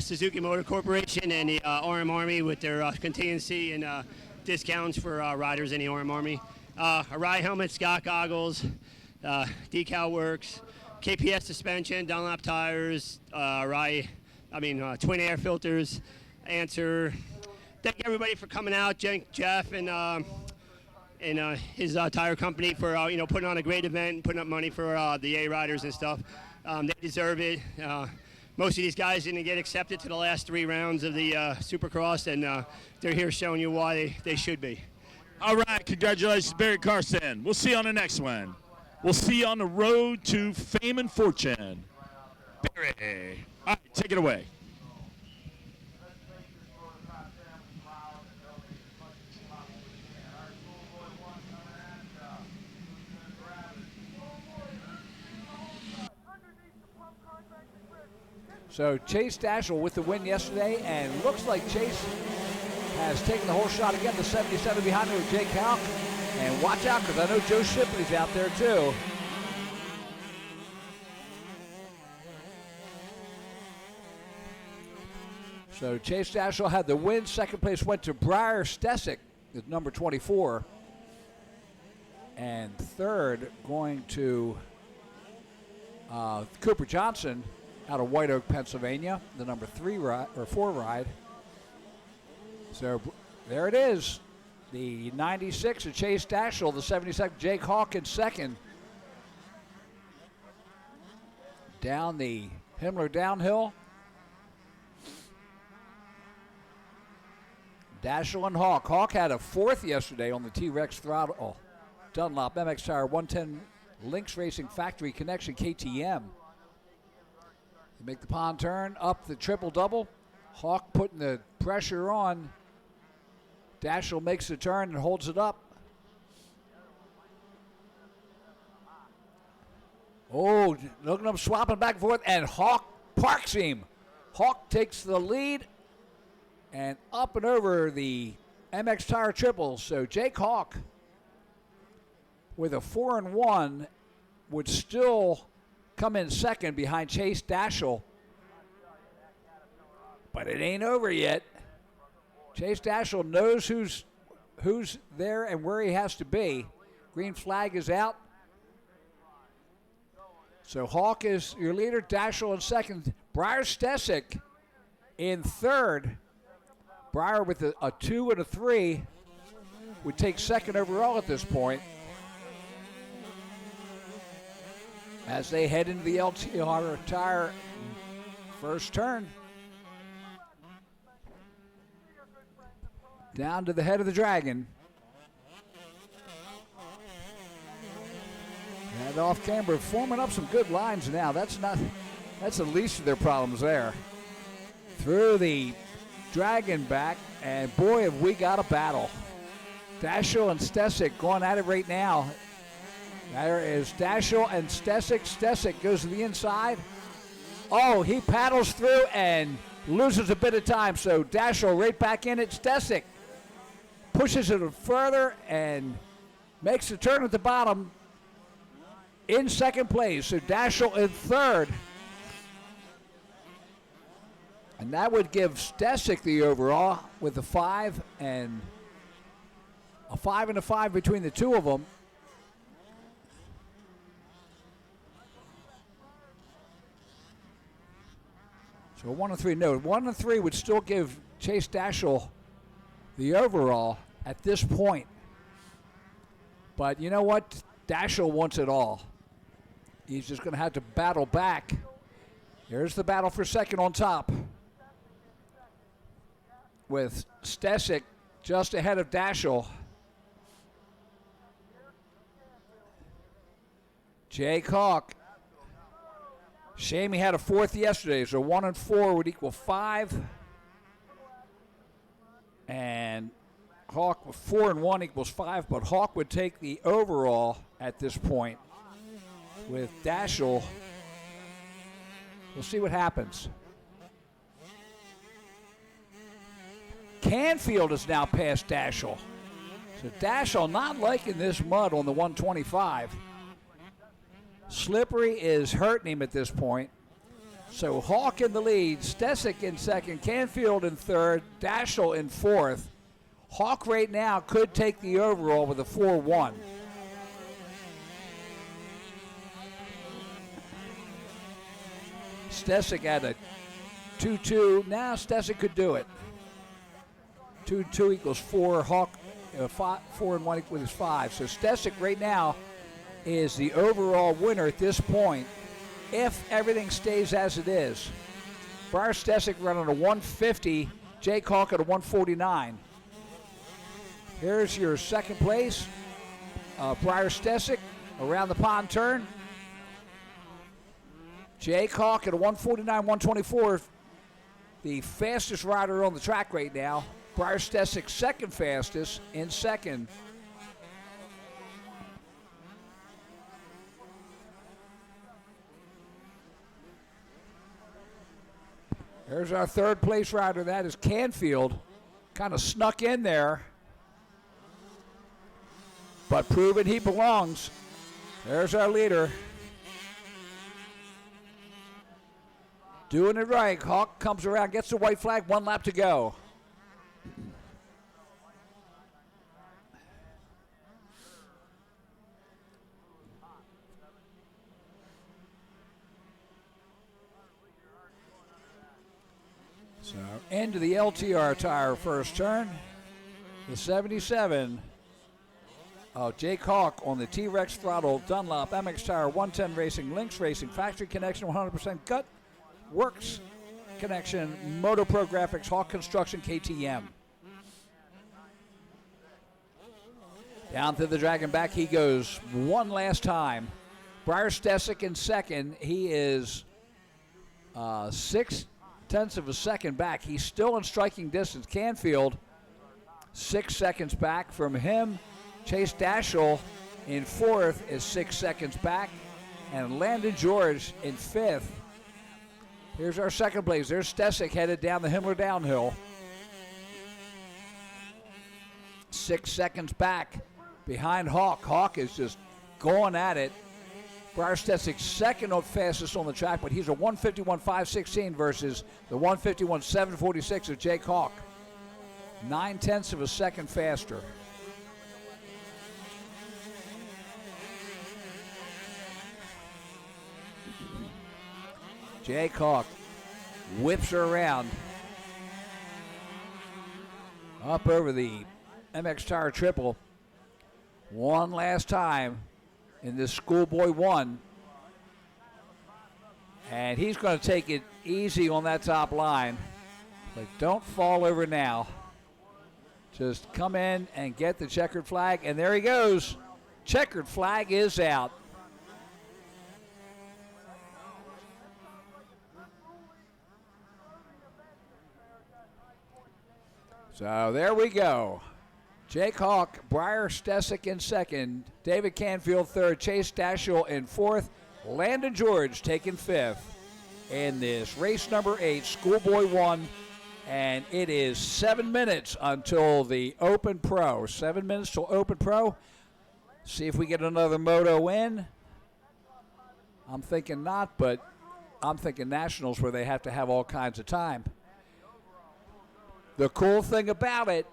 Suzuki Motor Corporation, and the RM Army with their contingency and discounts for riders in the RM Army. A ride helmet, Scott Goggles, Decal Works, KPS suspension, Dunlop tires, twin air filters, Answer. Thank everybody for coming out. Jeff and his tire company for putting on a great event and putting up money for the A riders and stuff. They deserve it. Most of these guys didn't get accepted to the last 3 rounds of the Supercross, and they're here showing you why they should be. All right, congratulations, Barry Carson. We'll see you on the next one. We'll see you on the road to fame and fortune. Barry. All right, take it away. So Chase Dashel with the win yesterday, and looks like Chase has taken the whole shot again. The 77 behind him with Jake Houck. And watch out, because I know Joe Shipley's out there too. So Chase Dashel had the win. Second place went to Briar Stesick, with number 24. And third going to Cooper Johnson out of White Oak, Pennsylvania, the number 4 ride. So there it is. The 96 of Chase Dashel, the 72nd Jake Hawk in second. Down the Himmler downhill. Dashel and Hawk. Hawk had a 4th yesterday on the T-Rex throttle. Dunlop MX Tire 110 Lynx Racing Factory Connection KTM. They make the pond turn up the triple-double. Hawk putting the pressure on. Dashel makes the turn and holds it up. Oh, look at them swapping back and forth, and Hawk parks him. Hawk takes the lead and up and over the MX Tire triple. So Jake Hawk with a 4-1 would still come in second behind Chase Dashel. But it ain't over yet. Chase Dashel knows who's there and where he has to be. Green flag is out. So Hawk is your leader, Dashel in second. Briar Stesick in third. Briar with a 2 and a 3 would take second overall at this point. As they head into the LTR Tire first turn. Down to the head of the dragon. And off camber, forming up some good lines now. That's the least of their problems there. Through the dragon back, and boy, have we got a battle. Dashel and Stesick going at it right now. There is Dashel and Stesick. Stesick goes to the inside. Oh, he paddles through, and loses a bit of time, so Dashel right back in it. Stesic pushes it further and makes the turn at the bottom in second place. So Dashel in third. And that would give Stesic the overall with a 5 and a 5 and a 5 between the two of them. So 1 and 3, no, 1 and 3 would still give Chase Dashel the overall at this point. But you know what? Dashel wants it all. He's just going to have to battle back. Here's the battle for second on top, with Stesic just ahead of Dashel. Jake Hawk. Shame he had a 4th yesterday, so 1 and 4 would equal 5. And Hawk, 4 and 1 equals 5, but Hawk would take the overall at this point with Dashel. We'll see what happens. Canfield is now past Dashel. So Dashel not liking this mud on the 125. Slippery is hurting him at this point. So Hawk in the lead, Stesic in second, Canfield in third, Dashel in fourth. Hawk right now could take the overall with a 4-1. Stesic at a 2-2. Now Stesic could do it. 2-2 equals 4. Hawk 4 and 1 equals 5. So Stesic right now is the overall winner at this point if everything stays as it is. Briar Stesic running a 150, Jake Hawk at a 149. Here's your second place. Briar Stesic around the pond turn. Jake Hawk at a 149, 124. The fastest rider on the track right now. Briar Stesic second fastest in second. There's our third place rider. That is Canfield. Kind of snuck in there, but proven he belongs. There's our leader. Doing it right. Hawk comes around, gets the white flag, 1 lap to go. So into the LTR tire first turn. The 77 of Jake Hawk on the T-Rex throttle Dunlop MX tire 110 Racing, Lynx Racing, factory connection 100% gut works connection, Moto Pro Graphics, Hawk Construction KTM. Down to the Dragon back he goes one last time. Briar Stesic in second. He is 6/10 of a second back. He's still in striking distance. Canfield 6 seconds back from him. Chase Dashel in fourth is 6 seconds back. And Landon George in fifth. Here's our second place. There's Stesic headed down the Himmler downhill. 6 seconds back behind Hawk. Hawk is just going at it. Briar Stesic second fastest on the track, but he's a 151.516 versus the 151.746 of Jake Hawk. 9/10 of a second faster. Jake Hawk whips her around up over the MX Tire Triple one last time in this Schoolboy 1. And he's going to take it easy on that top line. But don't fall over now. Just come in and get the checkered flag. And there he goes. Checkered flag is out. So there we go. Jake Hawk, Briar Stesic in second, David Canfield third, Chase Dashel in fourth, Landon George taking fifth. in this race number 8, Schoolboy 1. And it is 7 minutes until the Open Pro. 7 minutes till Open Pro. See if we get another moto in. I'm thinking not, but I'm thinking Nationals where they have to have all kinds of time. The cool thing about it,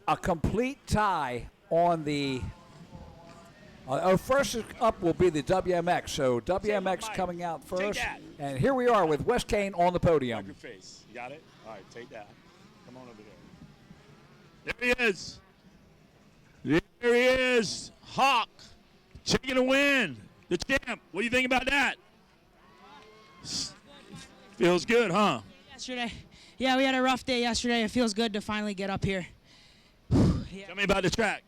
a complete tie on the first up will be the WMX. So WMX coming out first. And here we are with Wes Kane on the podium. Your face. You got it? All right, take that. Come on over here. There he is. There he is. Hawk taking a win. The champ. What do you think about that? Feels good, huh? Yesterday. Yeah, we had a rough day yesterday. It feels good to finally get up here. Yeah. Tell me about the track.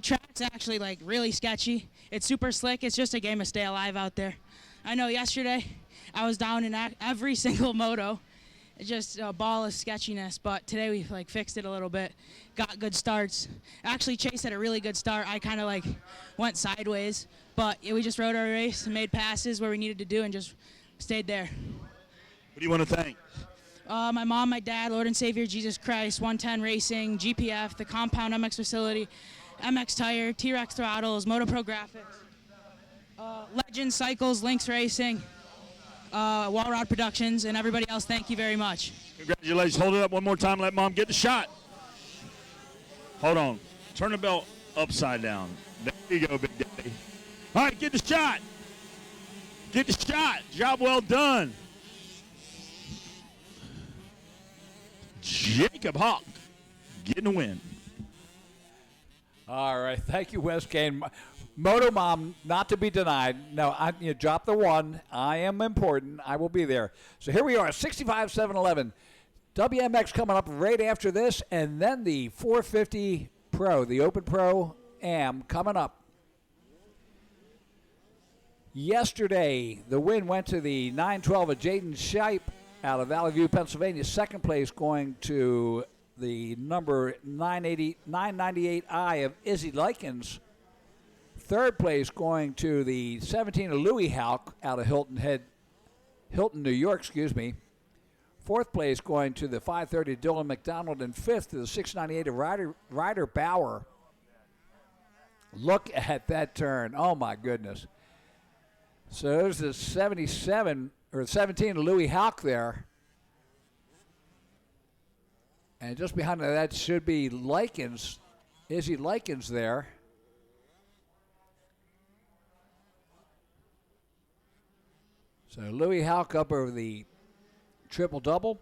Track's actually like really sketchy. It's super slick. It's just a game of stay alive out there. I know yesterday I was down in every single moto. It's just a ball of sketchiness, but today we like fixed it a little bit. Got good starts. Actually, Chase had a really good start. I kind of like went sideways, but we just rode our race and made passes where we needed to do and just stayed there. What do you want to thank? My mom, my dad, Lord and Savior Jesus Christ, 110 Racing, GPF, the Compound MX facility, MX Tire, T-Rex Throttles, Motopro Graphics, Legend Cycles, Lynx Racing, Wall Rod Productions, and everybody else. Thank you very much. Congratulations. Hold it up one more time. Let Mom get the shot. Hold on. Turn the belt upside down. There you go, Big Daddy. All right, get the shot. Get the shot. Job well done. Jacob Hawk getting a win. All right. Thank you, Wes Kane. Moto Mom, not to be denied. No, you drop the 1. I am important. I will be there. So here we are, 65-7-11. WMX coming up right after this, and then the 450 Pro, the Open Pro Am coming up. Yesterday, the win went to the 912 of Jaden Shipe out of Valley View, Pennsylvania. Second place going to the number 998I of Izzy Likens. Third place going to the 17 of Louis Houck out of Hilton, New York, Fourth place going to the 530 Dylan McDonald, and fifth to the 698 of Ryder Bauer. Look at that turn. Oh, my goodness. So there's the 77 or 17 of Louis Houck there. And just behind that should be Likens, Izzy Likens there. So Louis Houck up over the triple-double.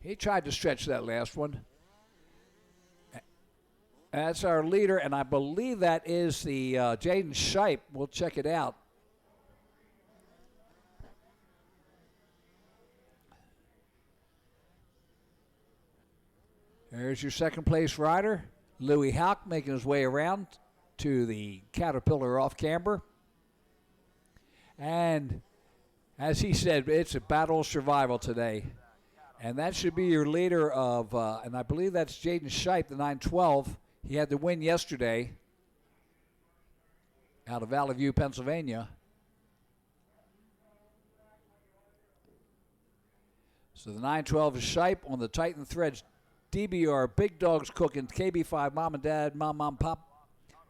He tried to stretch that last one. That's our leader, and I believe that is the Jaden Shipe. We'll check it out. There's your second-place rider, Louis Houck, making his way around to the Caterpillar off camber. And as he said, it's a battle of survival today. And that should be your leader of, and I believe that's Jaden Shipe, the 912. He had the win yesterday out of Valley View, Pennsylvania. So the 912 is Shipe on the Titan Threads. DBR, Big Dogs Cooking, KB5, Mom and Dad, Mom, Pop,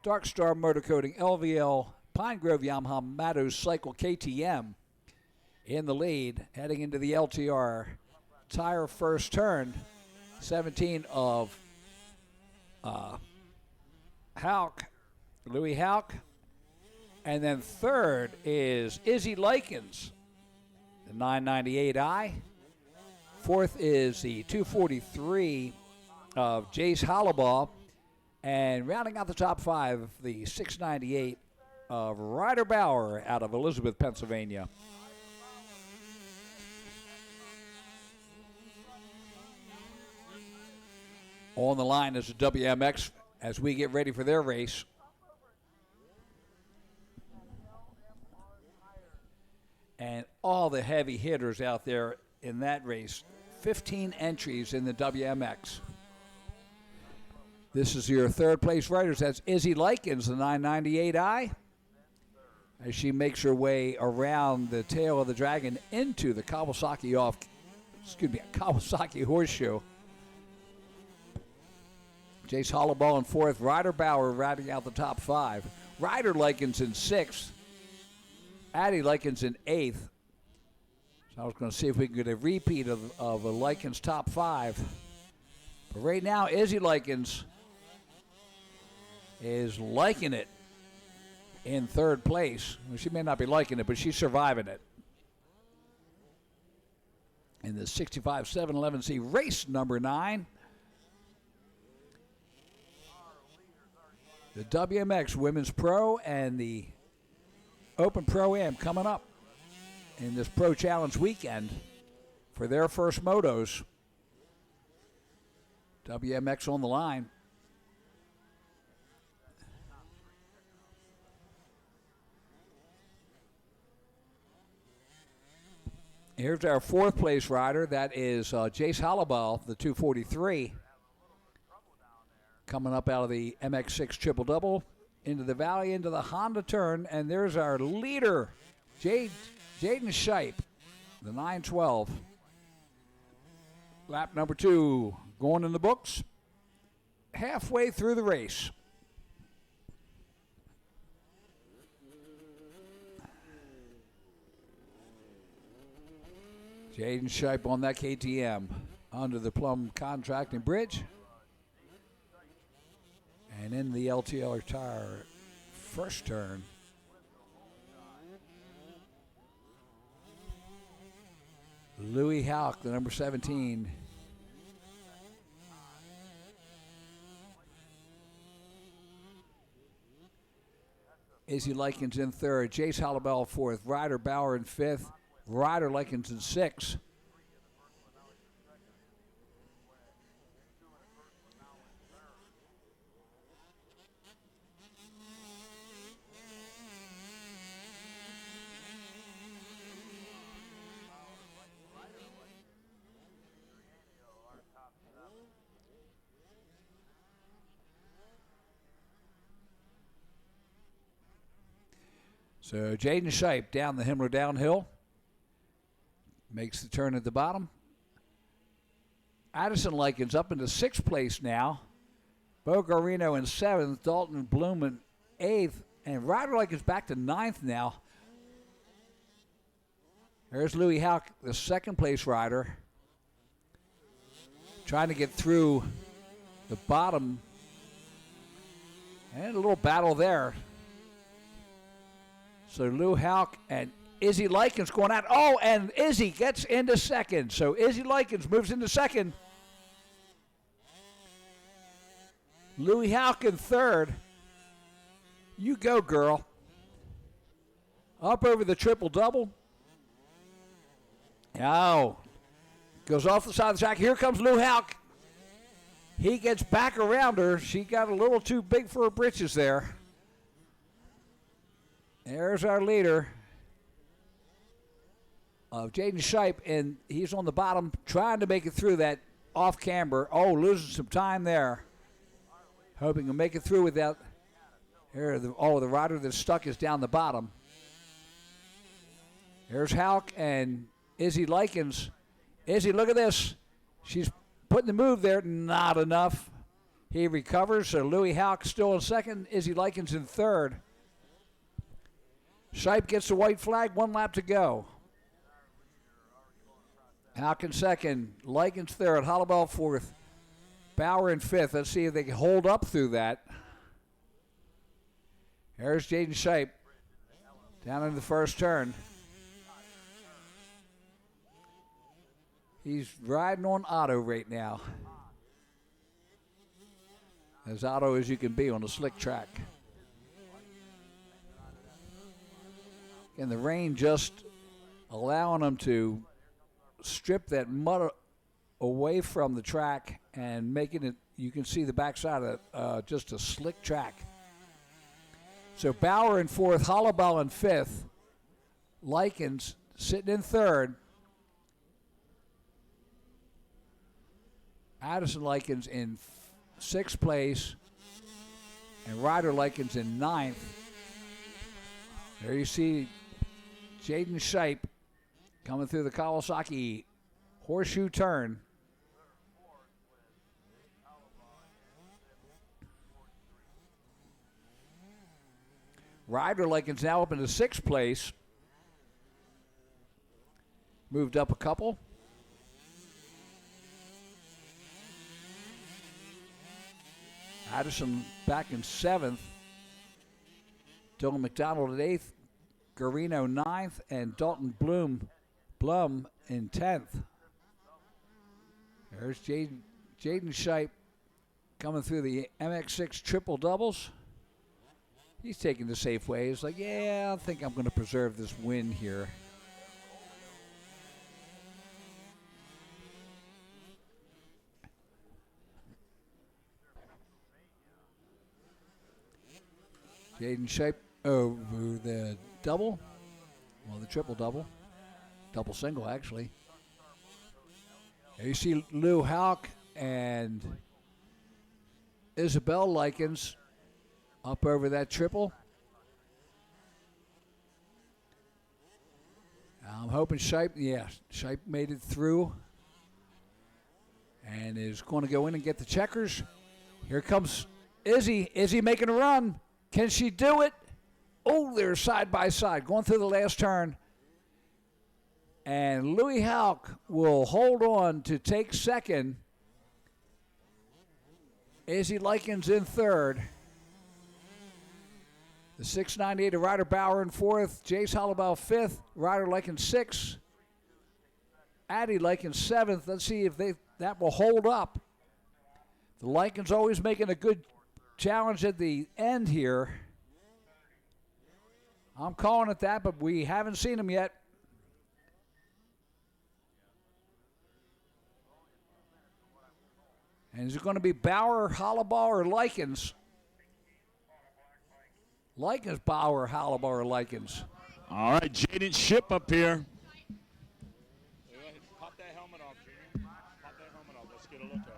Dark Star Motor Coating, LVL, Pine Grove Yamaha, Matos Cycle, KTM in the lead, heading into the LTR tire first turn. 17 of Houck, Louis Houck. And then third is Izzy Likens, the 998i. Fourth is the 243 of Jace Hollabaugh. And rounding out the top 5, the 698 of Ryder Bauer out of Elizabeth, Pennsylvania. On the line is the WMX as we get ready for their race. And all the heavy hitters out there in that race. 15 entries in the WMX. This is your third place riders. That's Izzy Likens, the 998i. as she makes her way around the tail of the dragon into the Kawasaki horseshoe. Jace Hollowball in fourth. Ryder Bauer riding out the top five. Ryder Likens in sixth. Addie Likens in eighth. So I was going to see if we can get a repeat of a Likens top five. But right now, Izzy Likens is liking it in third place. Well, she may not be liking it, but she's surviving it. In the 65 711C race number 9. The WMX Women's Pro and the Open Pro-Am coming up in this Pro Challenge weekend for their first motos. WMX on the line. Here's our fourth place rider. That is Jace Hollowball, the 243. Coming up out of the MX6 triple-double into the valley, into the Honda turn. And there's our leader, Jaden Shipe, the 912. Lap number 2 going in the books. Halfway through the race. Jaden Shipe on that KTM under the Plum Contracting Bridge. And in the LTL tire first turn. Louis Houck, the number 17. Izzy Likens in third. Jace Hollowball fourth. Ryder Bauer in fifth. Ryder Likens in sixth. So Jaden Shipe down the Himmler downhill. Makes the turn at the bottom. Addison Likens up into sixth place now. Bo Garino in seventh. Dalton Bloom in eighth. And Ryder Likens back to ninth now. There's Louis Houck, the second place rider. Trying to get through the bottom. And a little battle there. So Lou Houck and Izzy Likens going out. Oh, and Izzy gets into second. So Izzy Likens moves into second. Louis Houck in third. You go, girl. Up over the triple-double. Oh. Goes off the side of the track. Here comes Lou Houck. He gets back around her. She got a little too big for her britches there. There's our leader of Jaden Shipe, and he's on the bottom trying to make it through that off camber. Oh, losing some time there. Hoping to make it through without. Here, the rider that's stuck is down the bottom. There's Houck and Izzy Likens. Izzy, look at this. She's putting the move there. Not enough. He recovers, so Louis Houck still in second. Izzy Likens in third. Shipe gets the white flag, 1 lap to go. Houck in second, Likens third, Hollowball fourth, Bauer in fifth. Let's see if they can hold up through that. There's Jaden Shipe down in the first turn. He's riding on Otto right now. As Otto as you can be on a slick track. And the rain just allowing them to strip that mud away from the track and making it, you can see the backside of it, just a slick track. So Bauer in fourth, Hollowball in fifth, Likens sitting in third, Addison Likens in sixth place, and Ryder Likens in ninth. There you see Jaden Shipe coming through the Kawasaki horseshoe turn. Ryder Lincoln's now up into 6th place. Moved up a couple. Addison back in 7th. Dylan McDonald at 8th. Garino 9th. And Dalton Blum in 10th. There's Jaden Shipe coming through the MX6 triple doubles. He's taking the safe way. He's like, yeah, I think I'm going to preserve this win here. Jaden Shipe over the double. Well, the triple double. Double single, actually. There you see Lou Houck and Isabel Likens up over that triple. I'm hoping Shipe made it through and is going to go in and get the checkers. Here comes Izzy. Izzy making a run. Can she do it? Oh, they're side by side going through the last turn. And Louis Houck will hold on to take second. Izzy Likens in third. The 698 of Ryder Bauer in 4th. Jace Hollowell 5th. Ryder Likens 6th. Addie Likens 7th. Let's see if that will hold up. The Likens always making a good challenge at the end here. I'm calling it that, but we haven't seen them yet. And is it going to be Bauer, Hollowell, or Likens? Likens, Bauer, Hollowell, or Likens? All right, Jaden Shipe up here. Pop that helmet off, Jaden. Pop that helmet off. Let's get a look at it.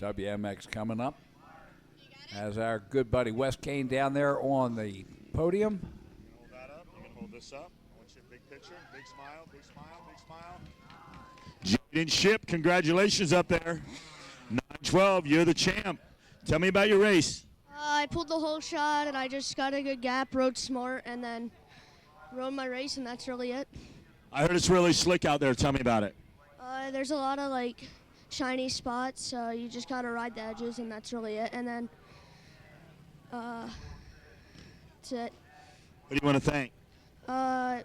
WMX coming up as our good buddy Wes Kane down there on the podium. Hold that up. You can hold this up. I want you a big picture. Big smile, big smile, big smile. Jaden Shipe, congratulations up there. 9-12, you're the champ. Tell me about your race. I pulled the whole shot, and I just got a good gap, rode smart, and then rode my race, and that's really it. I heard it's really slick out there. Tell me about it. There's a lot of, shiny spots, so you just got to ride the edges, and that's really it. And then that's it. What do you want to thank? Pine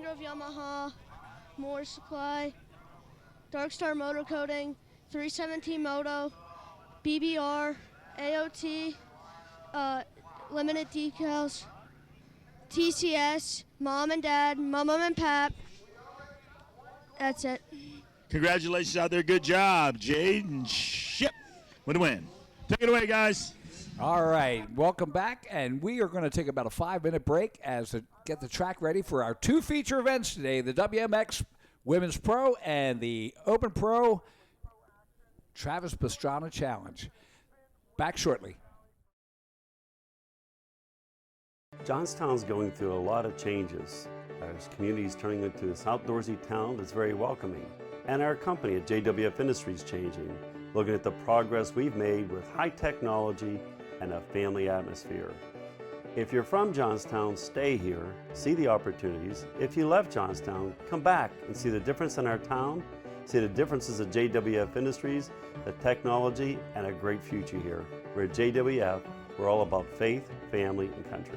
Grove Yamaha, Moore Supply, Dark Star Motor Coating, 317 Moto, BBR, AOT, Limited Decals, TCS, Mom and Dad, Mom and Pap. That's it. Congratulations out there. Good job, Jaden Shipe. With a win. Take it away, guys. All right. Welcome back. And we are going to take about a 5-minute break as to get the track ready for our 2 feature events today, the WMX Women's Pro and the Open Pro Travis Pastrana Challenge. Back shortly. Johnstown's going through a lot of changes. Our community is turning into this outdoorsy town that's very welcoming. And our company at JWF Industries changing, looking at the progress we've made with high technology and a family atmosphere. If you're from Johnstown, stay here, see the opportunities. If you left Johnstown, come back and see the difference in our town, see the differences at JWF Industries, the technology, and a great future here. We're at JWF, we're all about faith, family, and country.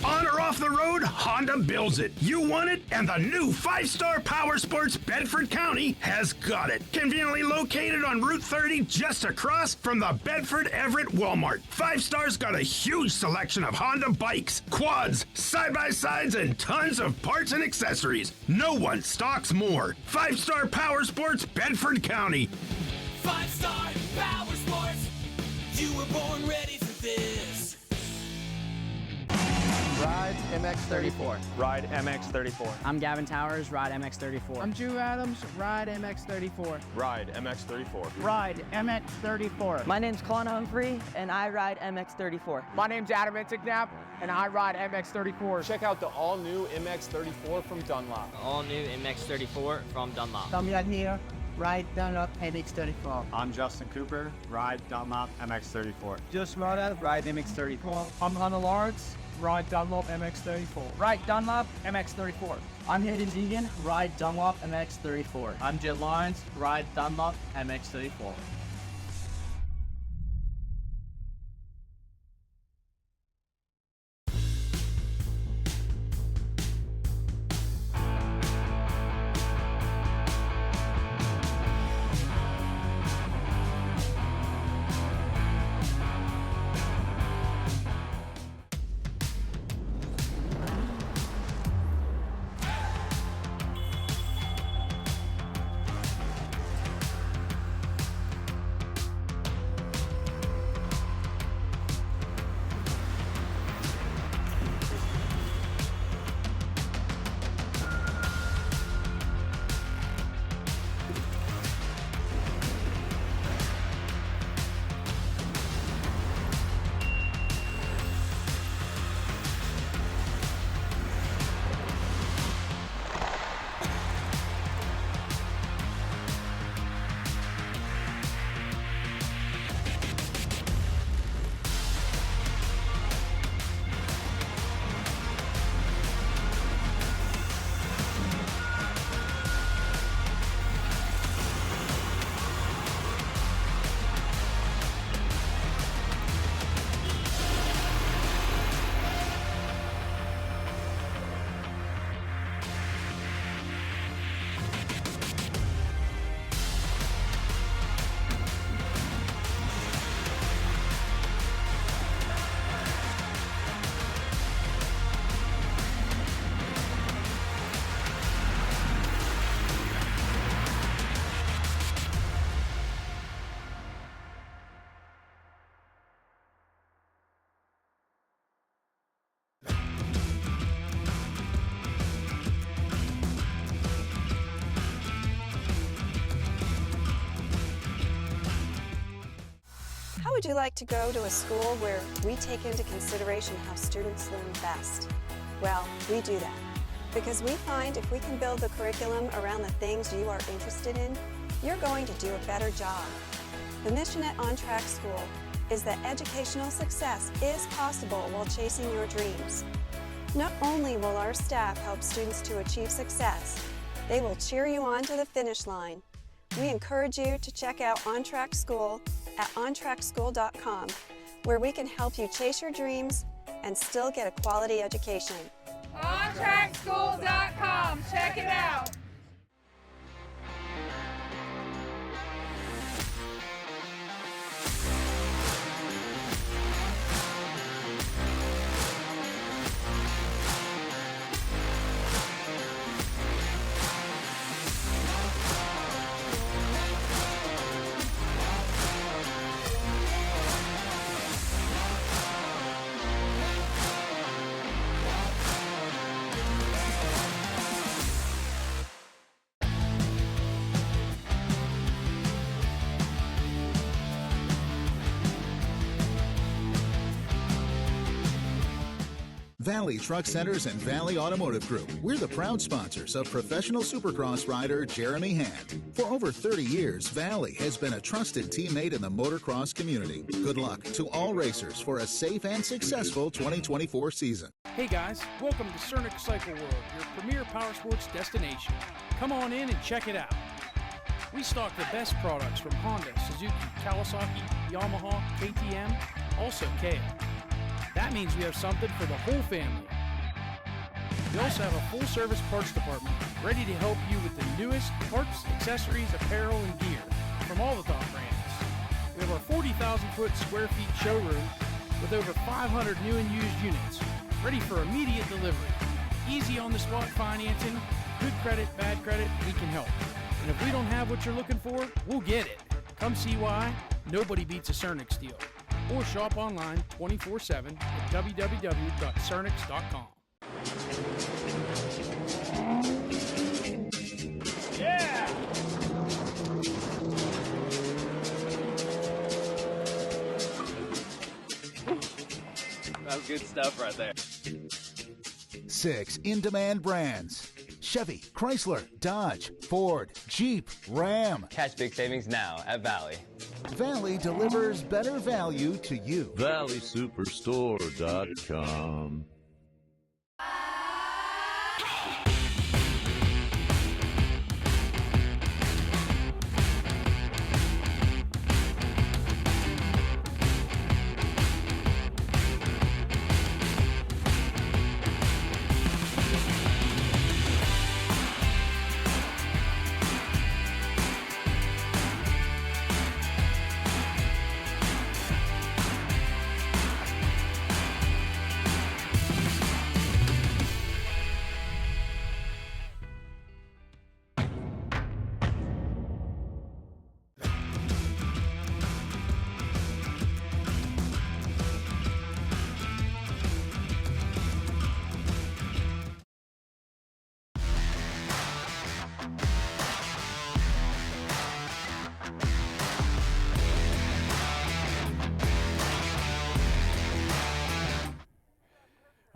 On or off the road, Honda builds it. You want it, and the new 5-Star Power Sports Bedford County has got it. Conveniently located on Route 30, just across from the Bedford Everett Walmart. 5-Star's got a huge selection of Honda bikes, quads, side-by-sides, and tons of parts and accessories. No one stocks more. 5-Star Power Sports Bedford County. 5-star power sports. You were born ready for this. Ride MX34. Ride MX34. I'm Gavin Towers, ride MX34. I'm Drew Adams, ride MX34. Ride MX34. Ride MX34. My name's Colin Humphrey, and I ride MX34. My name's Adam Intignap, and I ride MX34. Check out the all-new MX34 from Dunlop. All new MX34 from Dunlop. Tom here. Ride Dunlop MX34. I'm Justin Cooper. Ride Dunlop MX34. Just Mota, ride MX34. I'm Hunter Lawrence, ride Dunlop MX34. Ride Dunlop MX34. I'm Hayden Deegan. Ride Dunlop MX34. I'm Jet Lyons. Ride Dunlop MX34. How would you like to go to a school where we take into consideration how students learn best? Well, we do that because we find if we can build the curriculum around the things you are interested in, you're going to do a better job. The mission at On Track School is that educational success is possible while chasing your dreams. Not only will our staff help students to achieve success, they will cheer you on to the finish line. We encourage you to check out On Track School at ontrackschool.com, where we can help you chase your dreams and still get a quality education. OnTrackSchool.com. Check it out. Valley Truck Centers and Valley Automotive Group. We're the proud sponsors of professional Supercross rider Jeremy Hand. For over 30 years, Valley has been a trusted teammate in the motocross community. Good luck to all racers for a safe and successful 2024 season. Hey guys, welcome to Cernic Cycle World, your premier power sports destination. Come on in and check it out. We stock the best products from Honda, Suzuki, Kawasaki, Yamaha, KTM, also Kia. That means we have something for the whole family. We also have a full-service parts department ready to help you with the newest parts, accessories, apparel, and gear from all the top brands. We have our 40,000 square feet showroom with over 500 new and used units ready for immediate delivery. Easy on-the-spot financing, good credit, bad credit, we can help. And if we don't have what you're looking for, we'll get it. Come see why nobody beats a Cernix deal. Or shop online 24/7 at www.cernix.com. Yeah! That's good stuff right there. 6 in-demand brands: Chevy, Chrysler, Dodge, Ford, Jeep, Ram. Catch big savings now at Valley. Valley delivers better value to you. ValleySuperstore.com.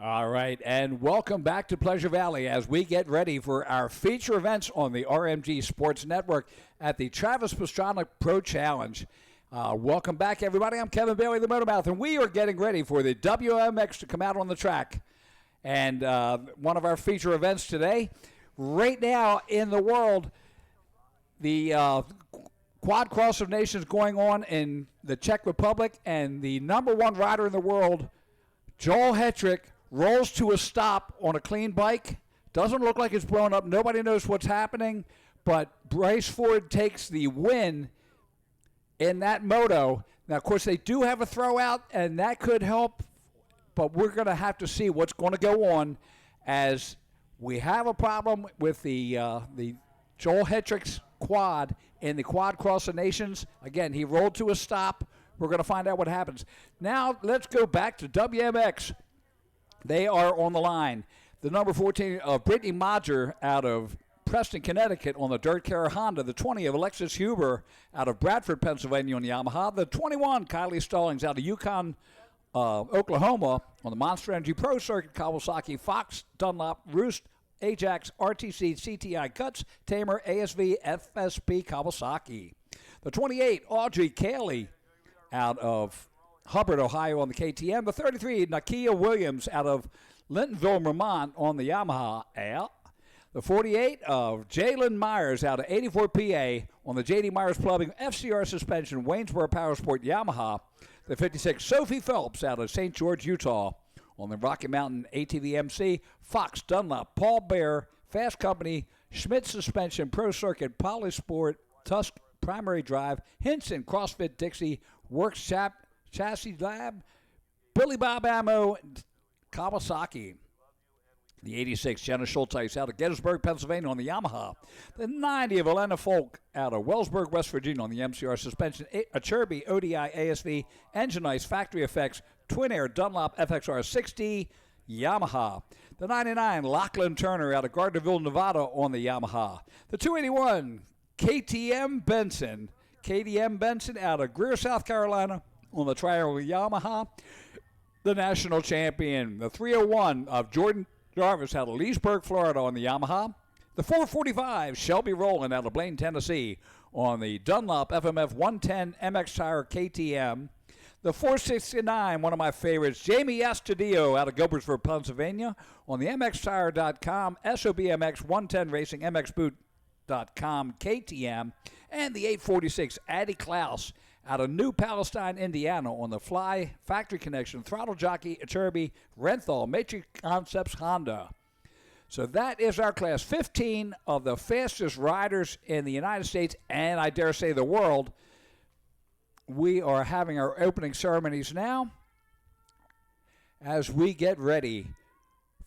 All right, and welcome back to Pleasure Valley as we get ready for our feature events on the RMG Sports Network at the Travis Pastrana Pro Challenge. Welcome back, everybody. I'm Kevin Bailey, the Motormouth, and we are getting ready for the WMX to come out on the track. And one of our feature events today, right now in the world, the Quad Cross of Nations going on in the Czech Republic, and the number one rider in the world, Joel Hetrick, rolls to a stop on a clean bike. Doesn't look like it's blown up. Nobody knows what's happening, but Bryce Ford takes the win in that moto. Now, of course, they do have a throw out, and that could help, but we're going to have to see what's going to go on as we have a problem with the Joel Hetrick's quad in the Quad Cross of Nations. Again, he rolled to a stop. We're going to find out what happens. Now, let's go back to WMX. They are on the line. The number 14 of Brittany Modger out of Preston, Connecticut on the Dirt Carrier Honda. The 20 of Alexis Huber out of Bradford, Pennsylvania on the Yamaha. The 21, Kylie Stallings out of Yukon, Oklahoma on the Monster Energy Pro Circuit. Kawasaki, Fox, Dunlop, Roost, Ajax, RTC, CTI, Cuts, Tamer, ASV, FSP, Kawasaki. The 28, Audrey Cayley out of Hubbard, Ohio on the KTM. The 33, Nakia Williams out of Lintonville, Vermont on the Yamaha. The 48 of Jalen Myers out of 84 PA on the J.D. Myers Plumbing FCR Suspension, Waynesboro Powersport Yamaha. The 56, Sophie Phelps out of St. George, Utah on the Rocky Mountain ATV MC. Fox, Dunlop, Paul Bear, Fast Company, Schmidt Suspension, Pro Circuit, Polysport, Tusk Primary Drive, Hinson, CrossFit Dixie, Works Chassis Lab, Billy Bob Ammo, Kawasaki. The 86, Jenna Schulteis out of Gettysburg, Pennsylvania on the Yamaha. The 90 of Elena Folk out of Wellsburg, West Virginia on the MCR Suspension. Cherby, ODI, ASV, Engine Ice, Factory Effects, Twin Air, Dunlop, FXR 60, Yamaha. The 99, Lachlan Turner out of Gardnerville, Nevada on the Yamaha. The 281, KTM Benson. KTM Benson out of Greer, South Carolina on the Triangle Yamaha. The national champion, the 301 of Jordan Jarvis out of Leesburg, Florida on the Yamaha. The 445, Shelby Rowland out of Blaine, Tennessee on the Dunlop FMF 110 MX Tire KTM. The 469, one of my favorites, Jamie Astudillo out of Gilbertsburg, Pennsylvania on the MXTire.com, SOBMX 110 Racing, MXBoot.com KTM. And the 846, Addie Klaus out of New Palestine, Indiana on the Fly Factory Connection, Throttle Jockey, Cherby, Renthal, Matrix Concepts, Honda. So that is our class. 15 of the fastest riders in the United States, and I dare say the world. We are having our opening ceremonies now as we get ready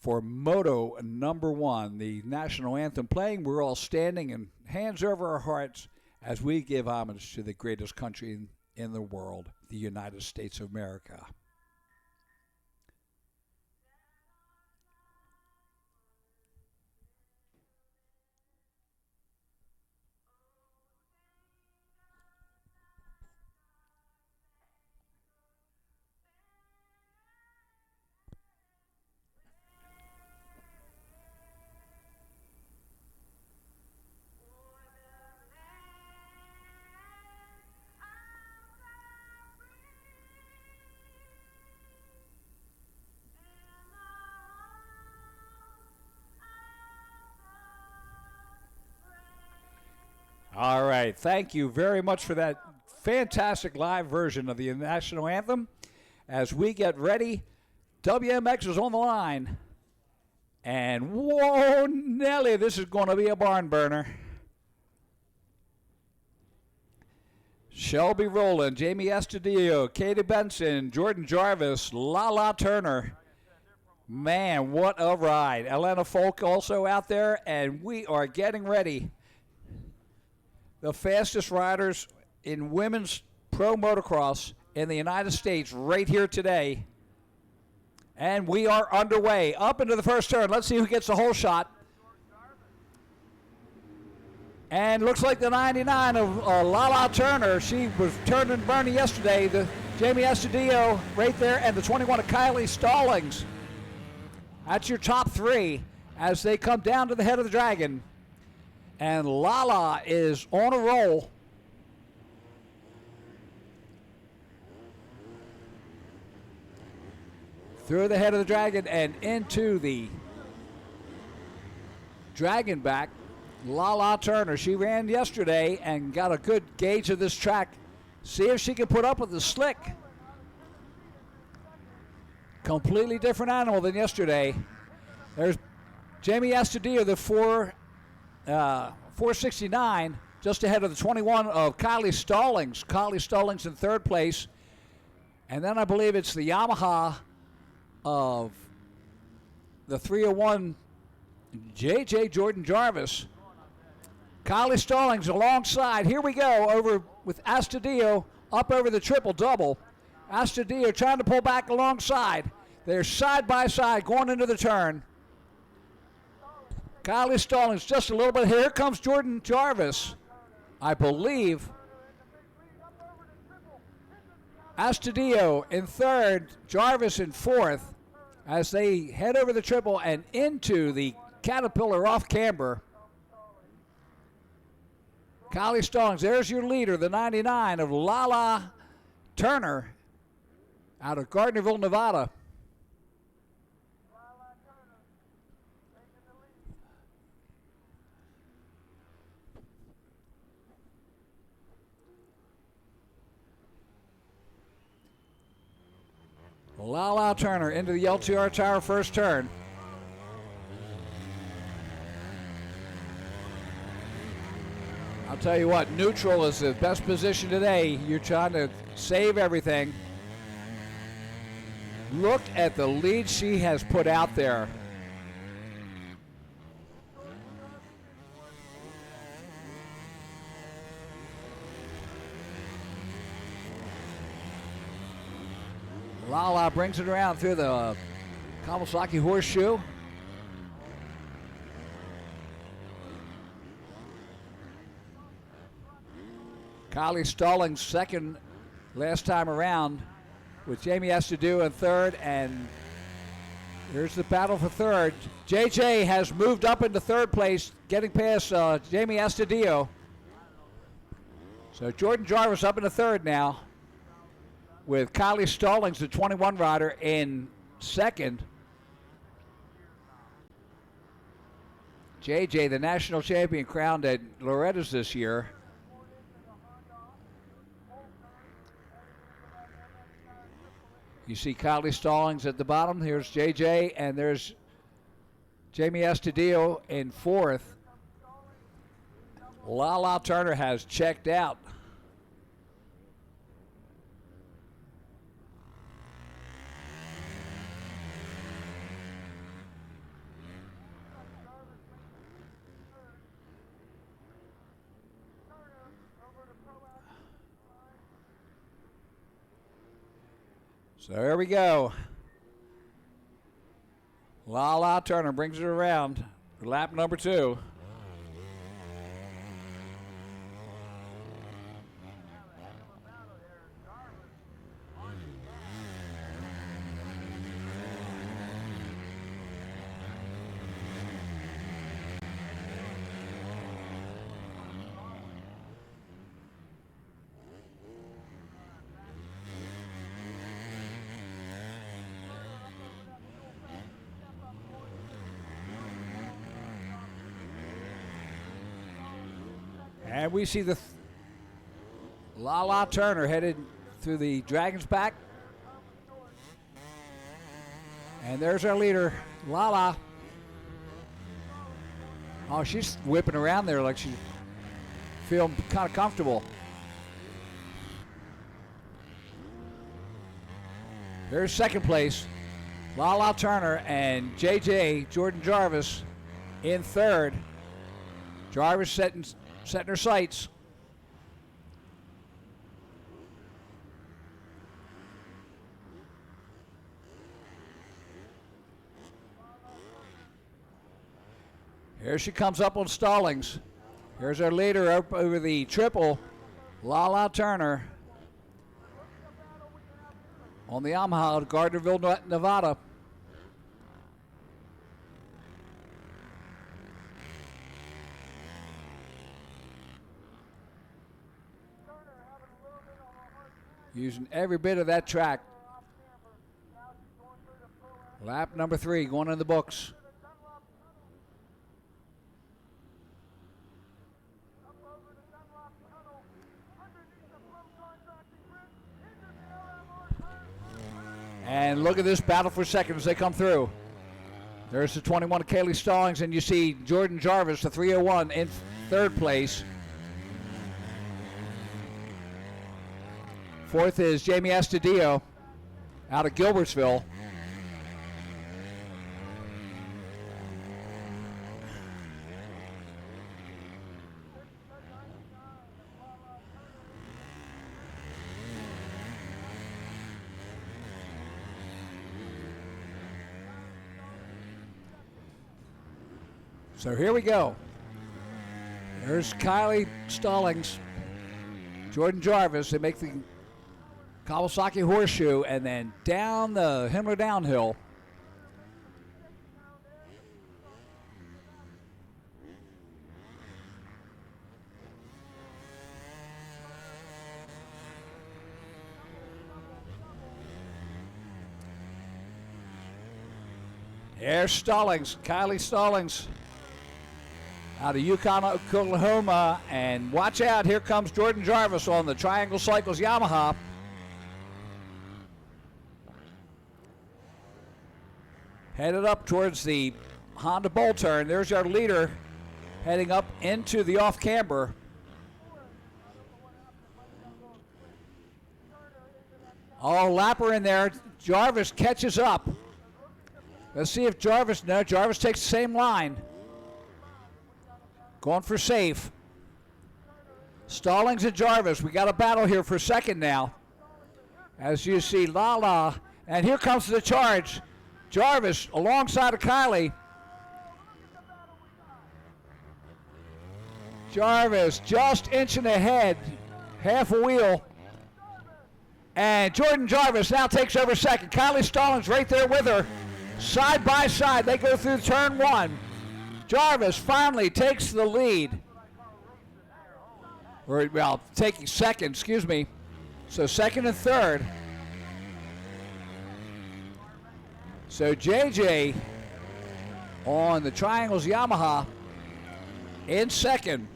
for Moto number 1, the national anthem playing. We're all standing and hands over our hearts as we give homage to the greatest country in the world, the United States of America. All right. Thank you very much for that fantastic live version of the national anthem. As we get ready, WMX is on the line. And whoa, Nelly, this is going to be a barn burner. Shelby Rowland, Jamie Estudillo, Katie Benson, Jordan Jarvis, Lala Turner. Man, what a ride. Elena Folk also out there, and we are getting ready. The fastest riders in women's pro motocross in the United States right here today. And we are underway. Up into the first turn. Let's see who gets the whole shot. And looks like the 99 of Lala Turner. She was turning Bernie yesterday. The Jamie Estudillo right there, and the 21 of Kylie Stallings. That's your top three as they come down to the head of the dragon. And Lala is on a roll. Through the head of the dragon and into the dragon back. Lala Turner, she ran yesterday and got a good gauge of this track. See if she can put up with the slick. Completely different animal than yesterday. There's Jamie Estudillo, the 469, just ahead of the 21 of Kylie Stallings. Kylie Stallings in third place. And then I believe it's the Yamaha of the 301 JJ Jordan Jarvis. Kylie Stallings alongside. Here we go over with Astudillo up over the triple-double. Astudillo trying to pull back alongside. They're side by side going into the turn. Kylie Stallings just a little bit. Here comes Jordan Jarvis, I believe. Astudillo in third, Jarvis in fourth as they head over the triple and into the Caterpillar off camber. Kylie Stallings, there's your leader, the 99 of Lala Turner out of Gardnerville, Nevada. Lala Turner into the LTR Tower first turn. I'll tell you what, neutral is the best position today. You're trying to save everything. Look at the lead she has put out there. Lala brings it around through the Kawasaki horseshoe. Kylie Stallings second last time around with Jamie Estudillo in third, and here's the battle for third. JJ has moved up into third place, getting past Jamie Estudillo. So Jordan Jarvis up into third now with Kylie Stallings, the 21 rider, in second. JJ, the national champion, crowned at Loretta's this year. You see Kylie Stallings at the bottom. Here's JJ, and there's Jamie Estudillo in fourth. Lala Turner has checked out. So there we go. La Turner brings it around for lap number 2. And we see the La Turner headed through the Dragon's Back. And there's our leader, La. Oh, she's whipping around there like she's feeling kind of comfortable. There's second place, La Turner, and JJ Jordan Jarvis in third. Jarvis setting her sights. Here she comes up on Stallings. Here's our leader up over the triple, La Turner. On the Yamaha, Gardnerville, Nevada. Using every bit of that track. Lap number 3 going in the books. And look at this battle for second as they come through. There's the 21 of Kaylee Stallings, and you see Jordan Jarvis, the 301, in third place. Fourth is Jamie Estudillo out of Gilbertsville. So here we go. There's Kylie Stallings, Jordan Jarvis. They make the Kawasaki Horseshoe, and then down the Himmler downhill. There's Stallings, Kylie Stallings out of Yukon, Oklahoma. And watch out, here comes Jordan Jarvis on the Triangle Cycles Yamaha. Headed up towards the Honda Bull turn. There's our leader heading up into the off-camber. Oh, Lapper in there. Jarvis catches up. Let's see if Jarvis takes the same line. Going for safe. Stallings and Jarvis. We got a battle here for second now. As you see, Lala. And here comes the charge. Jarvis alongside of Kylie. Jarvis just inching ahead, half a wheel. And Jordan Jarvis now takes over second. Kylie Stallings right there with her. Side by side, they go through turn 1. Jarvis finally takes the lead. Or, well, taking second, excuse me. So second and third. So JJ on the Triangles Yamaha in second.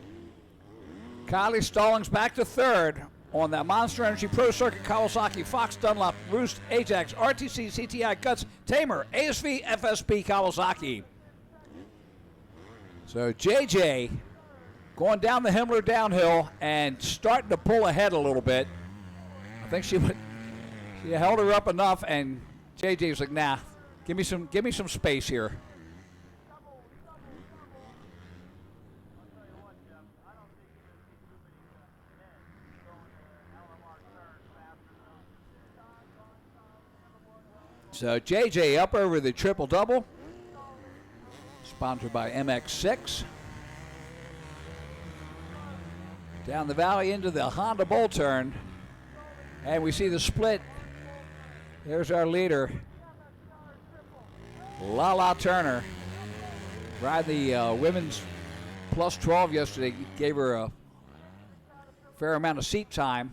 Kylie Stallings back to third on that Monster Energy Pro Circuit Kawasaki, Fox, Dunlop, Roost, Ajax, RTC, CTI, Guts, Tamer, ASV, FSP, Kawasaki. So JJ going down the Himmler downhill and starting to pull ahead a little bit. I think she held her up enough, and JJ was like, nah. Give me some space here. So JJ up over the triple-double, sponsored by MX6. Down the valley into the Honda Bull turn, and we see the split. There's our leader, Lala Turner. Riding the women's plus 12 yesterday, gave her a fair amount of seat time.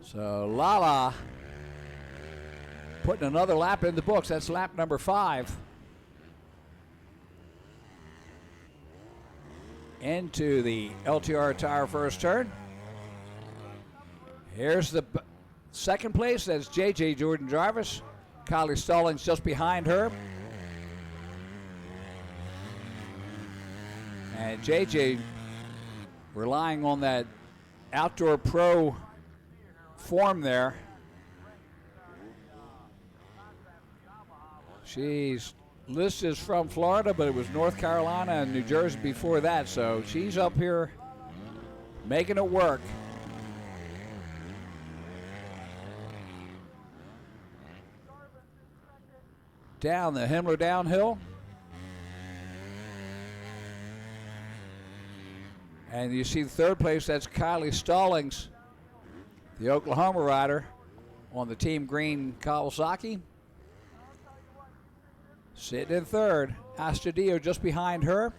So Lala putting another lap in the books. That's lap number 5. Into the LTR tire first turn. Here's the second place. That's JJ Jordan Jarvis. Kylie Stallings just behind her. And JJ relying on that outdoor pro form there. She's listed as from Florida, but it was North Carolina and New Jersey before that, so she's up here making it work. Down the Himmler downhill. And you see the third place, that's Kylie Stallings, the Oklahoma rider on the team green Kawasaki. Sitting in third, Astudillo just behind her.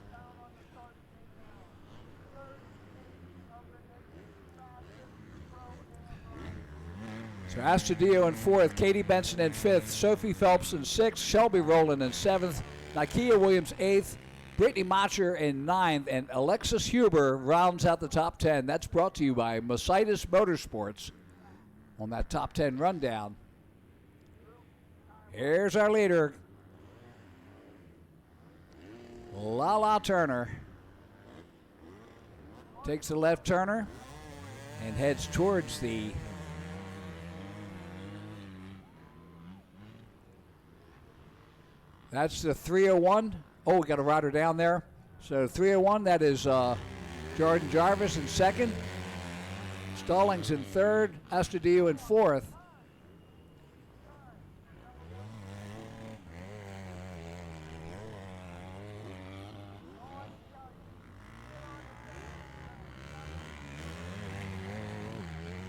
So Astudillo in fourth, Katie Benson in fifth, Sophie Phelps in sixth, Shelby Rowland in seventh, Nakia Williams eighth, Brittany Macher in ninth, and Alexis Huber rounds out the top 10. That's brought to you by Mercedes Motorsports on that top 10 rundown. Here's our leader, Lala Turner. Takes the left turner and heads towards the that's the 301. Oh, we got a rider down there. So 301, that is Jordan Jarvis in second, Stallings in third, Astudillo in fourth.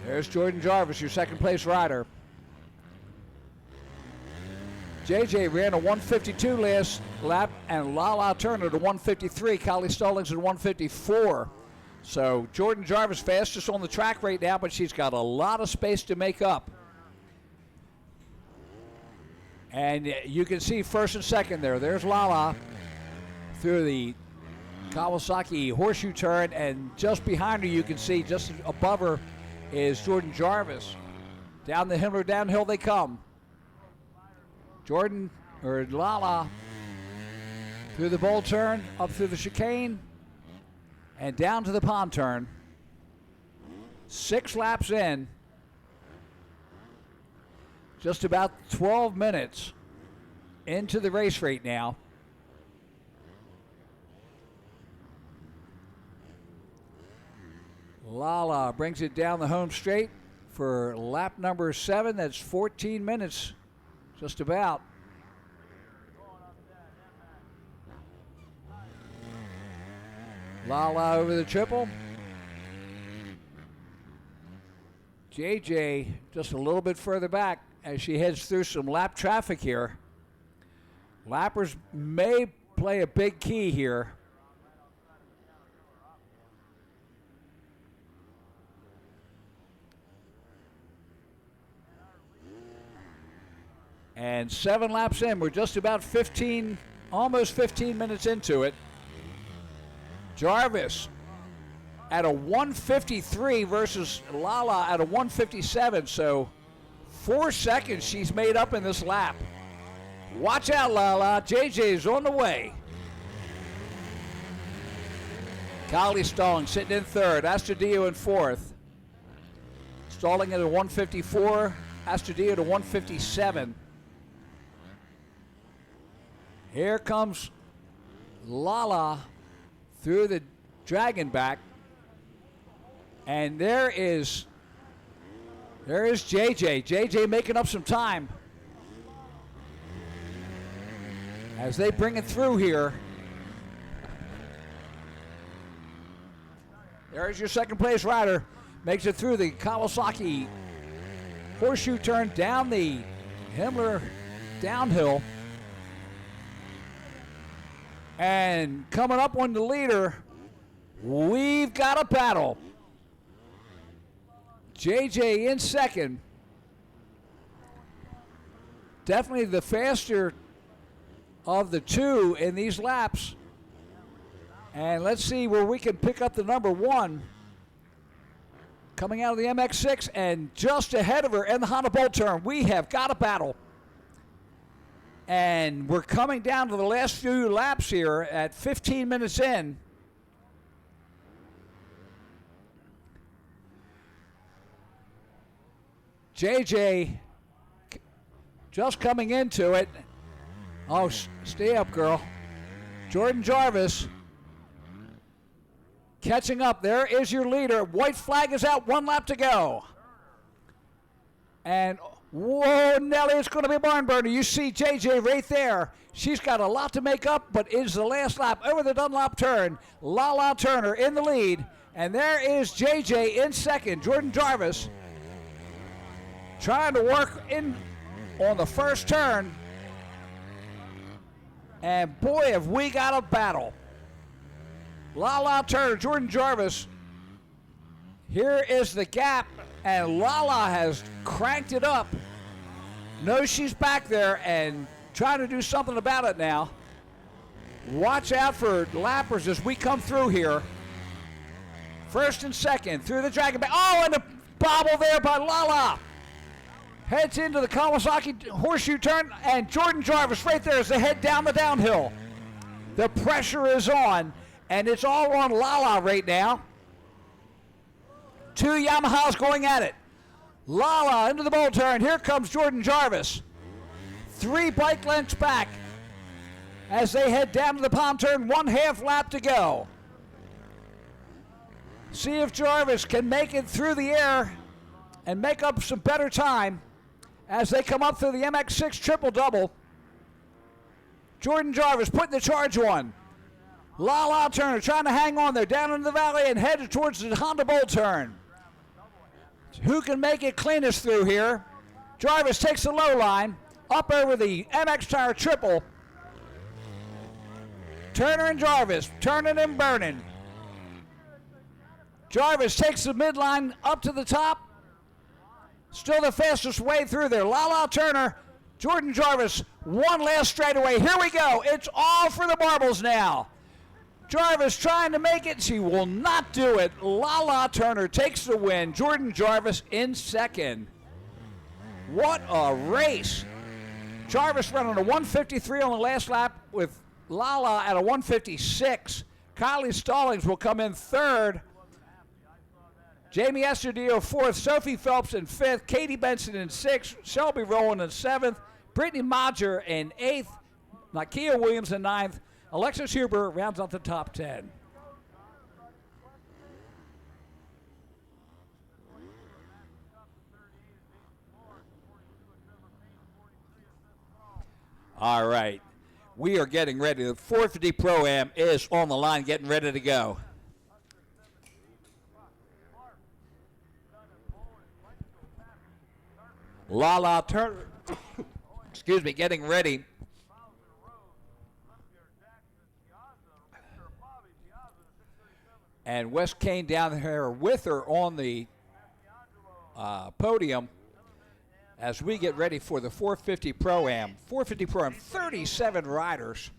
There's Jordan Jarvis, your second place rider. JJ ran a 152 last lap, and Lala Turner to 153. Kylie Stallings at 154. So Jordan Jarvis fastest on the track right now, but she's got a lot of space to make up. And you can see first and second there. There's Lala through the Kawasaki horseshoe turn, and just behind her you can see, just above her, is Jordan Jarvis. Down the Himmler downhill they come. Jordan, or Lala, through the bowl turn, up through the chicane, and down to the pond turn. 6 laps in. Just about 12 minutes into the race right now. Lala brings it down the home straight for lap number 7. That's 14 minutes, just about. Lala over the triple. JJ just a little bit further back as she heads through some lap traffic here. Lappers may play a big key here. And 7 laps in, we're just about 15, almost 15 minutes into it. Jarvis at a 153 versus Lala at a 157, so 4 seconds she's made up in this lap. Watch out, Lala. JJ's on the way. Kylie Stallings sitting in third, Astudillo in fourth. Stalling at a 154, Astudillo to 157. Here comes Lala through the dragon back. And there is JJ. JJ making up some time as they bring it through here. There's your second place rider. Makes it through the Kawasaki horseshoe turn down the Himmler downhill. And coming up on the leader, we've got a battle. JJ in second. Definitely the faster of the two in these laps. And let's see where we can pick up the number one. Coming out of the MX-6 and just ahead of her in the Honda Bolt turn, we have got a battle. And we're coming down to the last few laps here at 15 minutes in. JJ just coming into it. Oh, stay up, girl. Jordan Jarvis catching up. There is your leader. White flag is out. 1 lap to go. And, whoa, Nelly, it's going to be a barn burner. You see JJ right there. She's got a lot to make up, but is the last lap over the Dunlop turn. Lala Turner in the lead. And there is JJ in second. Jordan Jarvis trying to work in on the first turn. And boy, have we got a battle. Lala Turner, Jordan Jarvis. Here is the gap, and Lala has cranked it up. Knows she's back there and trying to do something about it now. Watch out for lappers as we come through here. First and second through the dragon back. Oh, and a bobble there by Lala. Heads into the Kawasaki horseshoe turn, and Jordan Jarvis right there as they head down the downhill. The pressure is on, and it's all on Lala right now. 2 Yamahas going at it. Lala into the bowl turn. Here comes Jordan Jarvis. 3 bike lengths back as they head down to the palm turn. 1/2 lap to go. See if Jarvis can make it through the air and make up some better time as they come up through the MX-6 triple-double. Jordan Jarvis putting the charge on. Lala Turner trying to hang on there down into the valley and headed towards the Honda Bowl turn. Who can make it cleanest through here? Jarvis takes the low line up over the MX Tire triple. Turner and Jarvis turning and burning. Jarvis takes the midline up to the top. Still the fastest way through there. Lala Turner, Jordan Jarvis, one last straightaway. Here we go. It's all for the marbles now. Jarvis trying to make it. She will not do it. Lala Turner takes the win. Jordan Jarvis in second. What a race. Jarvis running a 153 on the last lap with Lala at a 156. Kylie Stallings will come in third. Jamie Estudillo fourth, Sophie Phelps in fifth, Katie Benson in sixth, Shelby Rowland in seventh, Brittany Modger in eighth, Nakia Williams in ninth, Alexis Huber rounds out the top 10. All right, we are getting ready. The 450 Pro-Am is on the line, getting ready to go. Lala Turner, excuse me, getting ready. And Wes Kane down here with her on the podium as we get ready for the 450 Pro-Am. 450 Pro-Am, 37 riders.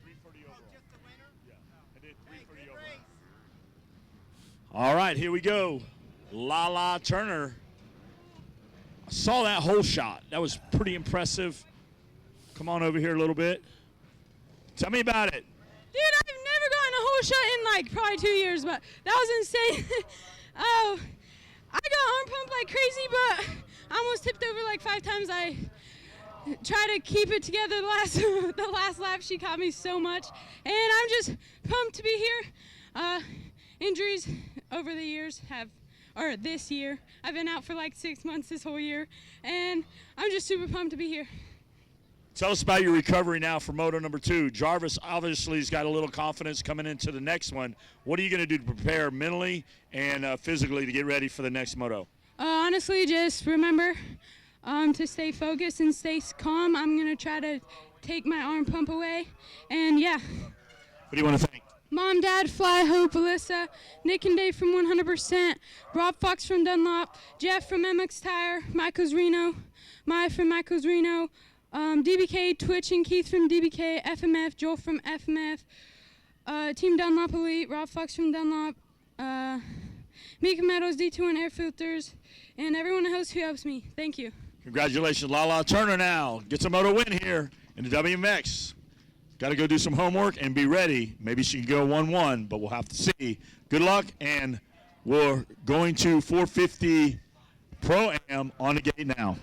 All right, here we go. Lala Turner. I saw that whole shot. That was pretty impressive. Come on over here a little bit. Tell me about it. Dude, I've never gotten a whole shot in like probably 2 years, but that was insane. Oh, I got arm pumped like crazy, but I almost tipped over like 5 times. I tried to keep it together the last lap. She caught me so much, and I'm just pumped to be here. Injuries over the years have or this year. I've been out for like 6 months this whole year, and I'm just super pumped to be here. Tell us about your recovery now for moto number 2. Jarvis obviously has got a little confidence coming into the next one. What are you going to do to prepare mentally and physically to get ready for the next moto? Honestly, just remember to stay focused and stay calm. I'm going to try to take my arm pump away, and yeah. What do you want to thank? Mom, Dad, Fly, Hope, Alyssa, Nick and Dave from 100%, Rob Fox from Dunlop, Jeff from MX Tire, Michael's Reno, Maya from Michael's Reno, DBK, Twitch and Keith from DBK, FMF, Joel from FMF, Team Dunlop Elite, Rob Fox from Dunlop, Mika Meadows, D2 Air Filters, and everyone else who helps me. Thank you. Congratulations, Lala Turner now gets a moto win here in the WMX. Got to go do some homework and be ready. Maybe she can go 1-1, but we'll have to see. Good luck, and we're going to 450 Pro-Am on the gate now.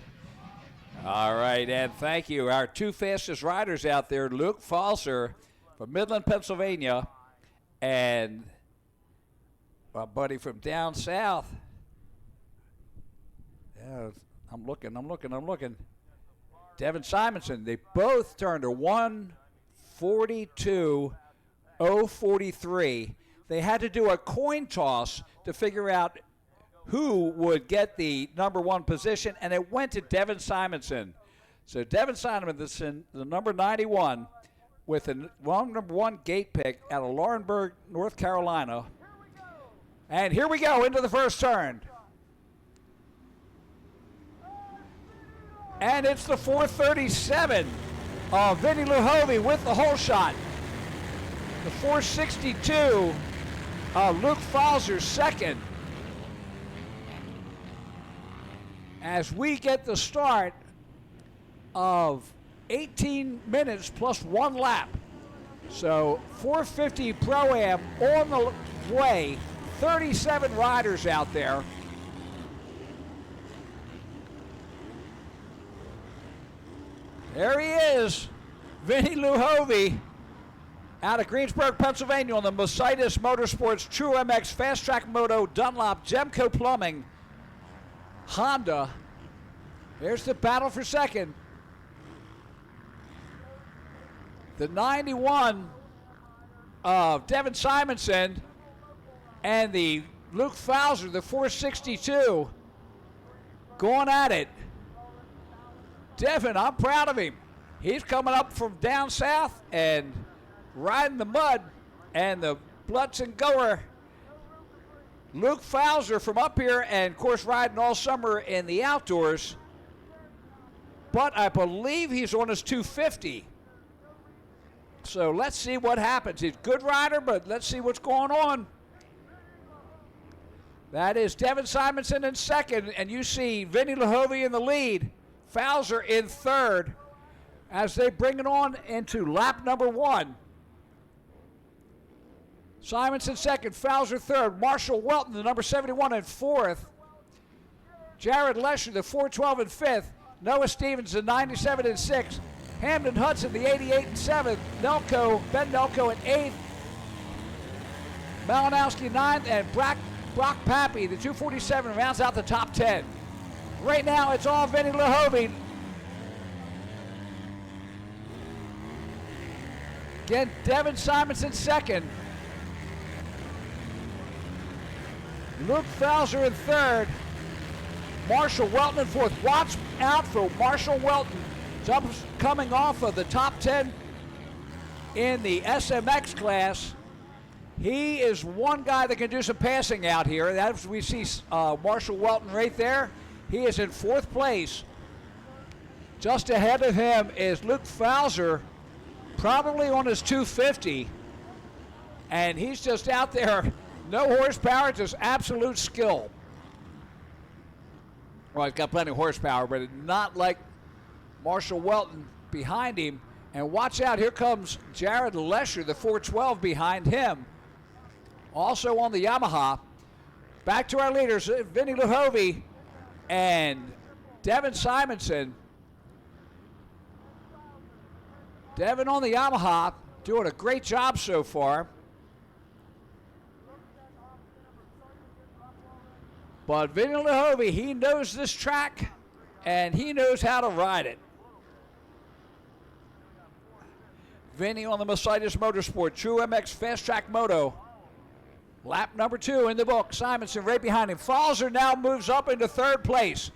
All right, and thank you. Our 2 fastest riders out there, Luke Falser from Midland, Pennsylvania, and my buddy from down south. Yeah, I'm looking. Devin Simonson. They both turned a 1:42.043. They had to do a coin toss to figure out who would get the number 1 position, and it went to Devin Simonson. So Devin Simonson, the number 91, with the number 1 gate pick out of Laurinburg, North Carolina. And here we go into the first turn. And it's the 437 of Vinny Luhovi with the hole shot. The 462 of Luke Falser second. As we get the start of 18 minutes plus 1 lap. So 450 Pro-Am on the way. 37 riders out there. There he is, Vinny Luhovi, out of Greensburg, Pennsylvania, on the Mercedes Motorsports True MX Fast Track Moto Dunlop Gemco Plumbing Honda. There's the battle for second. The 91 of Devin Simonson and the Luke Falser, the 462, going at it. Devin, I'm proud of him. He's coming up from down south and riding the mud, and the Blitzen goer Luke Falser from up here, and of course riding all summer in the outdoors. But I believe he's on his 250. So let's see what happens. He's a good rider, but let's see what's going on. That is Devin Simonson in second, and you see Vinny Luhovi in the lead. Falser in third as they bring it on into lap number 1. Simonson second, Falser third, Marshall Welton, the number 71, in fourth. Jared Lesher, the 412, in fifth. Noah Stevens, the 97, in sixth. Hamden Hudson, the 88, in seventh. Ben Nelko in eighth. Malinowski ninth, and Brock Pappy, the 247, rounds out the top 10. Right now, it's all Vinny Luhovi. Again, Devin Simonson second. Luke Falser in third. Marshall Welton in fourth. Watch out for Marshall Welton. Coming off of the top 10 in the SMX class. He is one guy that can do some passing out here. That's, we see Marshall Welton right there. He is in fourth place. Just ahead of him is Luke Falser, probably on his 250. And he's just out there, no horsepower, just absolute skill. Well, he's got plenty of horsepower, but not like Marshall Welton behind him. And watch out, here comes Jared Lesher, the 412 behind him. Also on the Yamaha. Back to our leaders, Vinny Luhovi and Devin Simonson. Devin on the Yamaha, doing a great job so far. But Vinny Lehovy, he knows this track, and he knows how to ride it. Vinny on the Mercedes Motorsport, True MX Fast Track Moto. Lap number 2 in the book. Simonson right behind him. Falzer now moves up into 3rd place.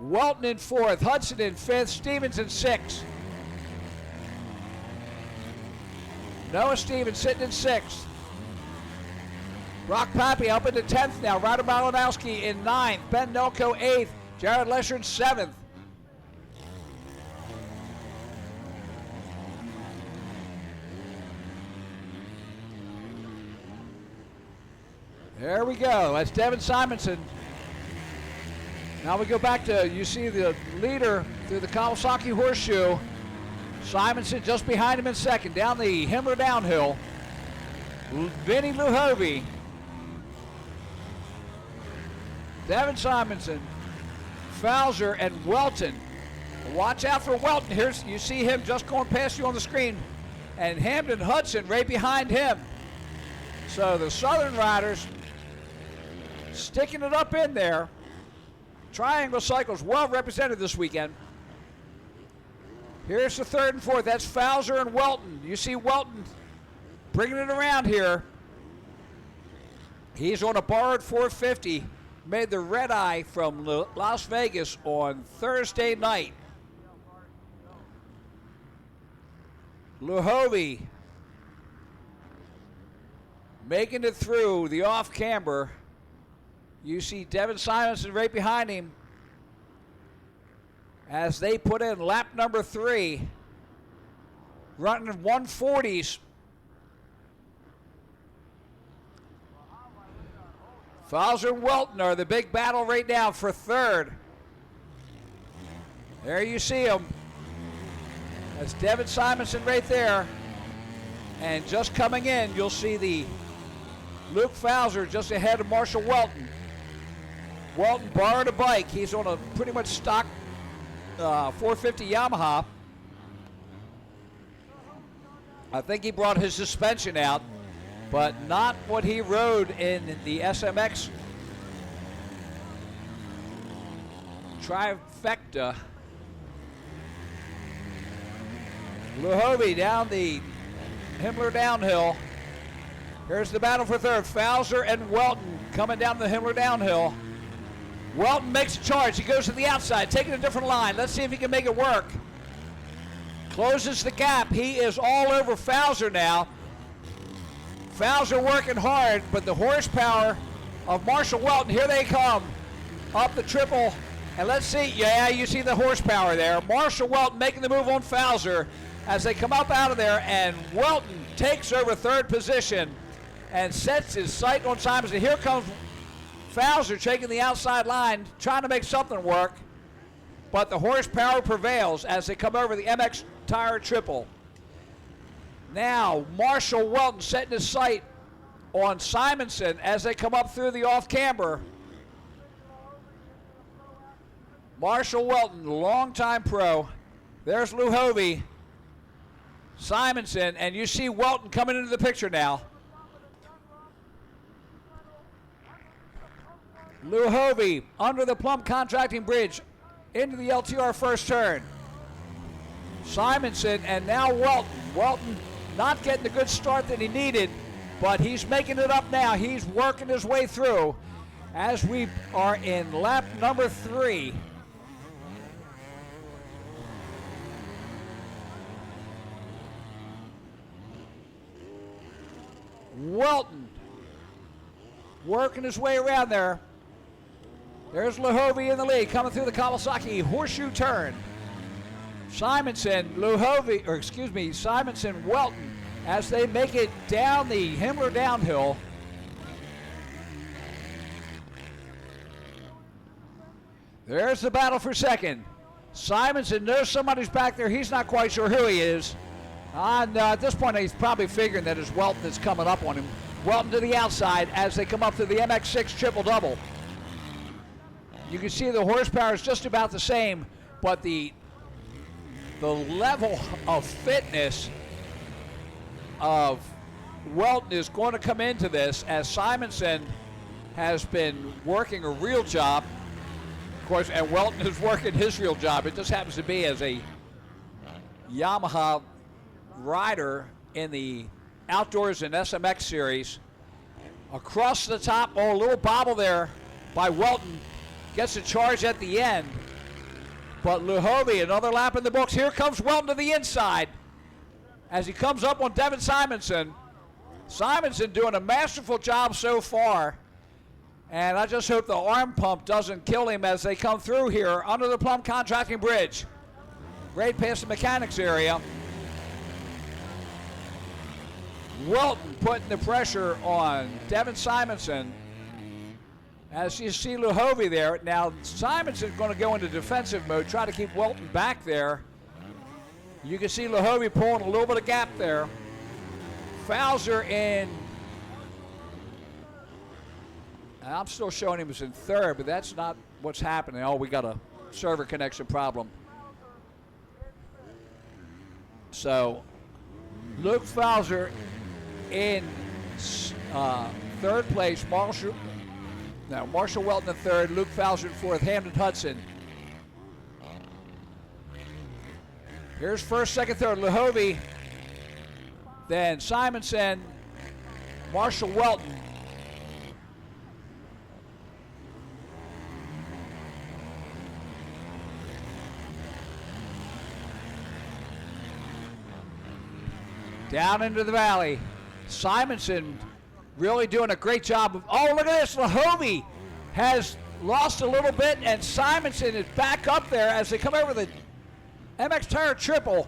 Welton in 4th, Hudson in 5th, Stevens in 6th. Noah Stevens sitting in 6th. Brock Pappy up into 10th now. Ryder Malinowski in 9th. Ben Nelko 8th. Jared Lesher in 7th. There we go. That's Devin Simonson. Now we go back to, you see the leader through the Kawasaki Horseshoe. Simonson just behind him in 2nd. Down the Himmler downhill. Vinny Lehovy. Devin Simonson. Falzer and Welton. Watch out for Welton. Here's, you see him just going past you on the screen. And Hamden Hudson right behind him. So the Southern riders sticking it up in there. Triangle Cycles well represented this weekend. Here's the 3rd and 4th. That's Falzer and Welton. You see Welton bringing it around here. He's on a borrowed 450. Made the red eye from Las Vegas on Thursday night. Lehovy making it through the off-camber. You see Devin Simonson right behind him as they put in lap number 3, running in 140s. Falzer and Welton are the big battle right now for 3rd. There you see him. That's Devin Simonson right there. And just coming in, you'll see the Luke Falzer just ahead of Marshall Welton. Welton borrowed a bike. He's on a pretty much stock 450 Yamaha. I think he brought his suspension out, but not what he rode in the SMX trifecta. Lehovy down the Himmler downhill. Here's the battle for 3rd. Falzer and Welton coming down the Himmler downhill. Welton makes a charge. He goes to the outside, taking a different line. Let's see if he can make it work. Closes the gap. He is all over Falzer now. Falzer working hard, but the horsepower of Marshall Welton, here they come. Up the triple. And let's see, yeah, you see the horsepower there. Marshall Welton making the move on Falzer as they come up out of there, and Welton takes over 3rd position and sets his sight on Simonson. Here comes Falzer taking the outside line, trying to make something work, but the horsepower prevails as they come over the MX Tire Triple. Now, Marshall Welton setting his sight on Simonson as they come up through the off-camber. Marshall Welton, longtime pro. There's Lehovy, Simonson, and you see Welton coming into the picture now. Lehovy under the Plum Contracting Bridge into the LTR first turn. Simonson and now Welton. Welton not getting the good start that he needed, but he's making it up now. He's working his way through as we are in lap number 3. Welton working his way around there. There's Lehovy in the lead, coming through the Kawasaki Horseshoe turn. Simonson, Simonson, Welton, as they make it down the Himmler downhill. There's the battle for 2nd. Simonson knows somebody's back there. He's not quite sure who he is. And at this point, he's probably figuring that it's Welton that's coming up on him. Welton to the outside as they come up to the MX6 triple-double. You can see the horsepower is just about the same, but the level of fitness of Welton is going to come into this, as Simonson has been working a real job, of course, and Welton is working his real job. It just happens to be as a Yamaha rider in the Outdoors and SMX series. Across the top, oh, a little bobble there by Welton. Gets a charge at the end. But Luhovy, another lap in the books. Here comes Welton to the inside as he comes up on Devin Simonson. Simonson doing a masterful job so far. And I just hope the arm pump doesn't kill him as they come through here under the Plum Contracting Bridge. Right past the mechanics area. Welton putting the pressure on Devin Simonson. As you see Luhovy there. Now Simonson's going to go into defensive mode, try to keep Welton back there. You can see Luhovy pulling a little bit of gap there. Fowler in, I'm still showing him as in third, but that's not what's happening. Oh, we got a server connection problem. So Luke Fowler in third place. Marshall Welton in third. Luke Fowler in fourth. Hamden Hudson. Here's first, second, third. Luhovy. Then Simonson. Marshall Welton. Down into the valley. Simonson really doing a great job of, oh, look at this. Luhovy has lost a little bit, and Simonson is back up there as they come over the MX Tire Triple.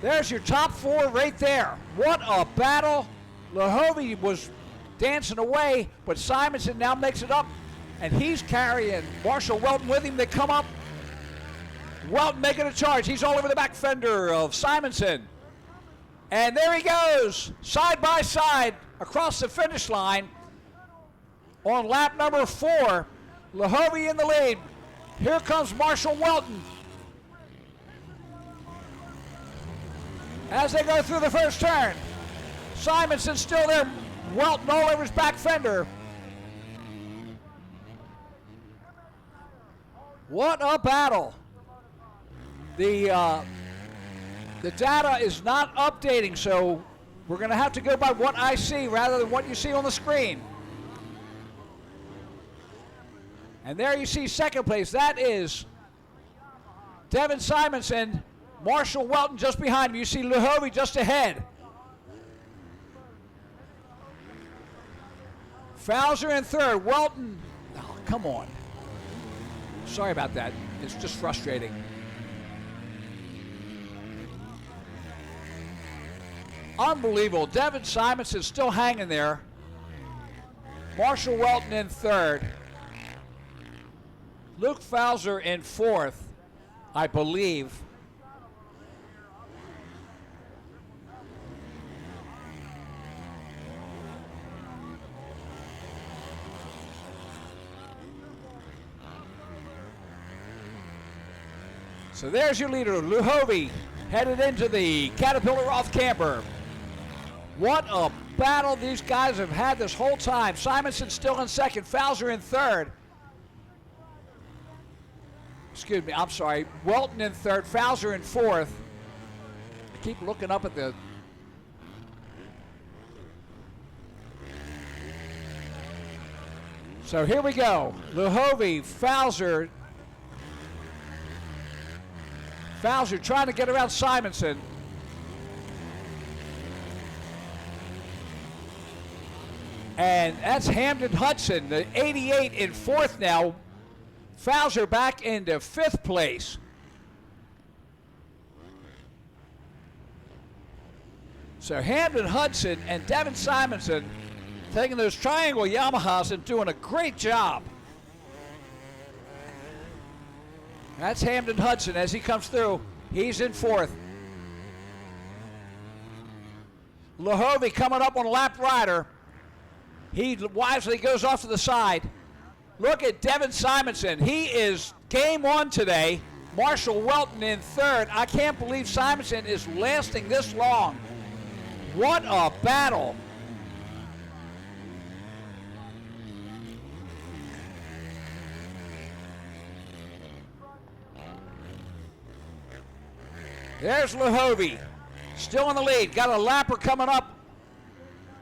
There's your top four right there. What a battle. Luhovy was dancing away, but Simonson now makes it up, and he's carrying Marshall Welton with him. They come up. Welton making a charge. He's all over the back fender of Simonson. And there he goes, side by side across the finish line on lap number 4. Luhovy in the lead. Here comes Marshall Welton as they go through the first turn. Simonson still there. Welton all over his back fender. What a battle. The data is not updating, so we're going to have to go by what I see rather than what you see on the screen. And there you see second place. That is Devin Simonson, Marshall Welton just behind him. You see Luhovy just ahead. Fowler in third. Welton, oh, come on. Sorry about that. It's just frustrating. Unbelievable. Devin Simonson still hanging there. Marshall Welton in third. Luke Fowler in fourth, I believe. So there's your leader, Luhovy, headed into the Caterpillar Roth camper. What a battle these guys have had this whole time. Simonson still in second, Fowler in third. Excuse me, I'm sorry. Welton in third, Fowler in fourth. I keep looking up at the... So here we go. Luhovy, Fowler. Fowler trying to get around Simonson. And that's Hamden Hudson, the 88 in fourth now. Fowler back into fifth place. So Hamden Hudson and Devin Simonson taking those triangle Yamahas and doing a great job. That's Hamden Hudson as he comes through. He's in fourth. Luhovy coming up on a lap rider. He wisely goes off to the side. Look at Devin Simonson. He is game on today. Marshall Welton in third. I can't believe Simonson is lasting this long. What a battle. There's Lahovey, still in the lead. Got a lapper coming up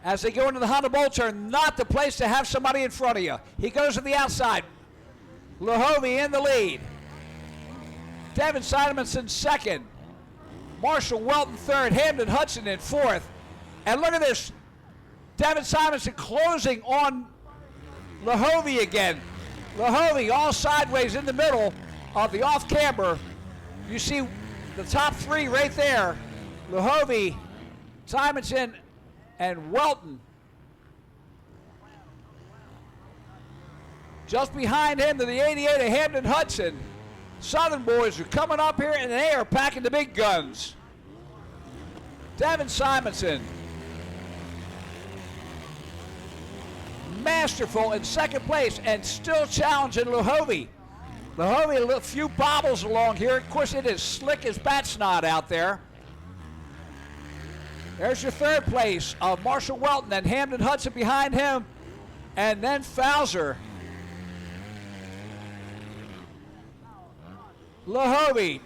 as they go into the Honda Bowl turn. Not the place to have somebody in front of you. He goes to the outside. Lahovey in the lead. Devin Simonson second. Marshall Welton third. Hamden Hudson in fourth. And look at this. Devin Simonson closing on Lahovey again. Lahovey all sideways in the middle of the off-camber. You see the top three right there. Lahovey, Simonson, and Welton. Just behind him to the 88 of Hamden Hudson. Southern boys are coming up here and they are packing the big guns. Devin Simonson, masterful in second place and still challenging Lahovey. Lahovey, a few bobbles along here. Of course, it is slick as bat snot out there. There's your third place of Marshall Welton and Hamden Hudson behind him. And then Fowler. Lahovey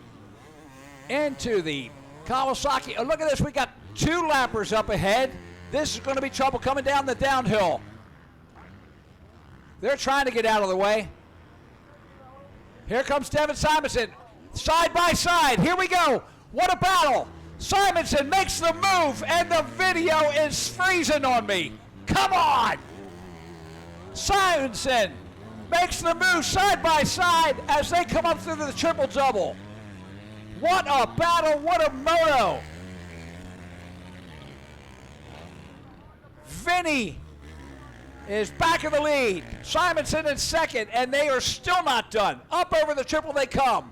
into the Kawasaki. Oh, look at this. We got two lappers up ahead. This is going to be trouble coming down the downhill. They're trying to get out of the way. Here comes Devin Simonson. Side by side. Here we go. What a battle. Simonson makes the move, and the video is freezing on me. Come on. Simonson makes the move side by side as they come up through the triple-double. What a battle, what a moto. Vinny is back in the lead. Simonson in second, and they are still not done. Up over the triple they come.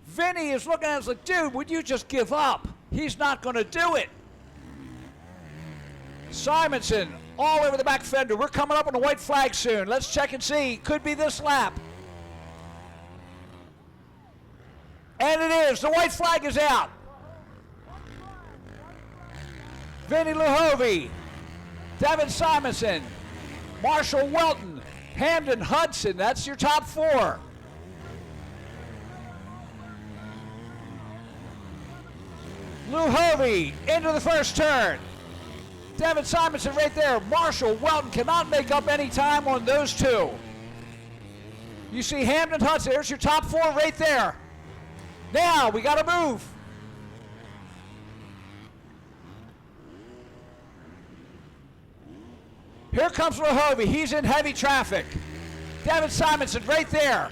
Vinny is looking at us like, dude, would you just give up? He's not going to do it. Simonson all over the back fender. We're coming up on the white flag soon. Let's check and see. Could be this lap. And it is. The white flag is out. Vinny Lahovey, Devin Simonson, Marshall Welton, Hamden Hudson. That's your top four. Lahovey into the first turn. Devin Simonson right there. Marshall Welton cannot make up any time on those two. You see Hamden Hudson. There's your top four right there. Now we got to move. Here comes Lahovey. He's in heavy traffic. Devin Simonson right there.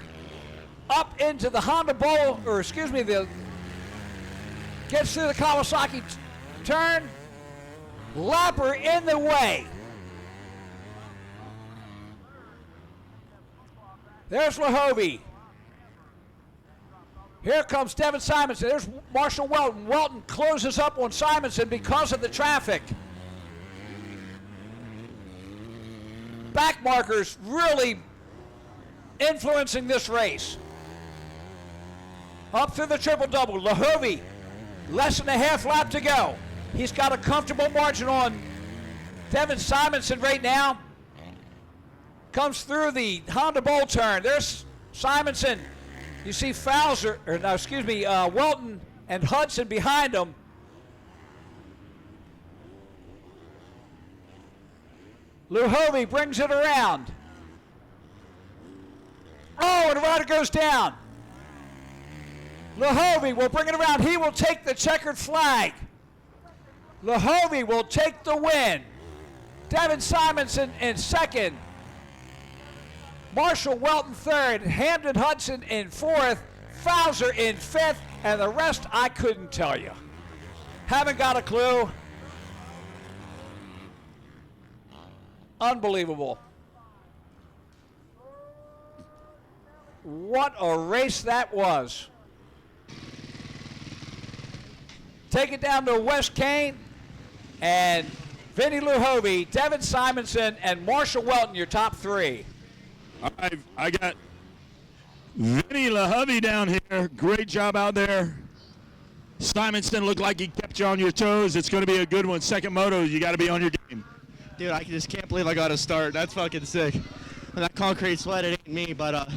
Up into the Honda Bowl, or excuse me, gets through the Kawasaki turn. Lapper in the way. There's Lahovey. Here comes Devin Simonson. There's Marshall Welton. Welton closes up on Simonson because of the traffic. Back markers really influencing this race. Up through the triple-double. Lahovey, less than a half lap to go. He's got a comfortable margin on Devin Simonson right now. Comes through the Honda Bowl turn. There's Simonson. You see Welton and Hudson behind him. Lahovey brings it around. Oh, and the rider goes down. Lahovey will bring it around. He will take the checkered flag. Lahovey will take the win. Devin Simonson in second. Marshall Welton third. Hamden Hudson in fourth. Fowler in fifth. And the rest I couldn't tell you. Haven't got a clue. Unbelievable. What a race that was. Take it down to West Kane and Vinny Lahovey, Devin Simonson, and Marshall Welton, your top three. I got Vinny Lahovey down here. Great job out there. Simonson looked like he kept you on your toes. It's going to be a good one. Second moto, you got to be on your game. Dude, I just can't believe I got a start. That's fucking sick. And that concrete sweat, it ain't me, but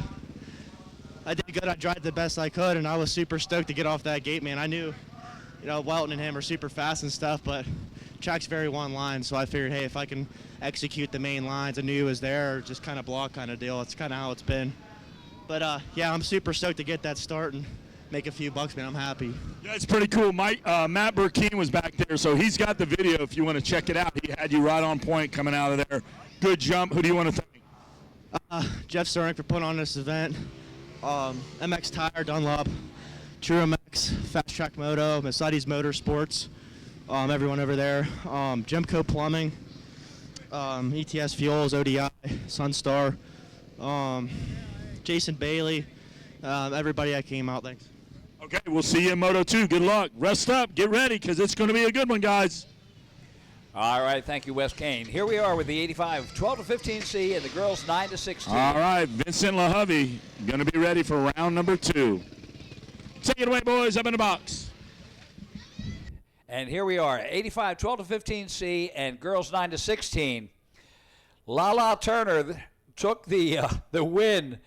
I did good. I tried the best I could, and I was super stoked to get off that gate, man. I knew, Welton and him are super fast and stuff, but track's very one line, so I figured, hey, if I can execute the main lines, I knew he was there, or just kind of block kind of deal. It's kind of how it's been. But, yeah, I'm super stoked to get that start and make a few bucks, man. I'm happy. Yeah, it's pretty cool. Matt Burkeen was back there, so he's got the video if you want to check it out. He had you right on point coming out of there. Good jump. Who do you want to thank? Jeff Cernick for putting on this event. MX Tire, Dunlop, True MX, Fast Track Moto, Mercedes Motorsports, everyone over there. Gemco Plumbing, ETS Fuels, ODI, Sunstar, Jason Bailey, everybody that came out. Thanks. Okay, we'll see you in Moto 2. Good luck. Rest up. Get ready because it's going to be a good one, guys. All right, thank you, Wes Kane. Here we are with the 85 12 to 15C and the girls 9 to 16. All right, Vincent LaHovey going to be ready for round number 2. Take it away, boys. Up in the box. And here we are, 85 12 to 15C and girls 9 to 16. Lala Turner took the win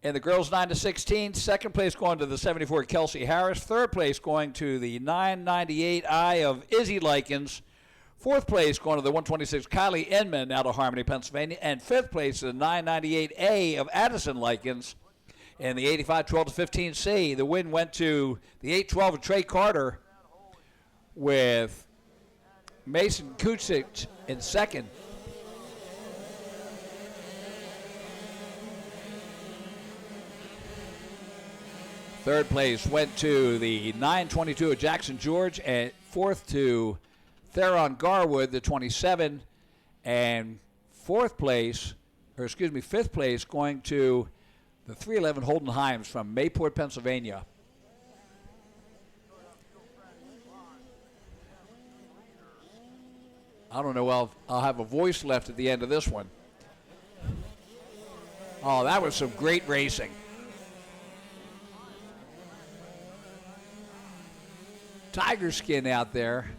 in the girls 9 to 16. Second place going to the 74 Kelsey Harris. Third place going to the 998I of Izzy Likens. Fourth place going to the 126 Kylie Inman out of Harmony, Pennsylvania. And fifth place to the 998A of Addison Likens. In the 85 12 to 15C, the win went to the 812 of Trey Carter with Mason Kucic in second. Third place went to the 922 of Jackson George, and fourth to Theron Garwood, the 27, and fifth place going to the 311 Holden Himes from Mayport, Pennsylvania. I don't know, I'll have a voice left at the end of this one. Oh, that was some great racing. Tiger skin out there.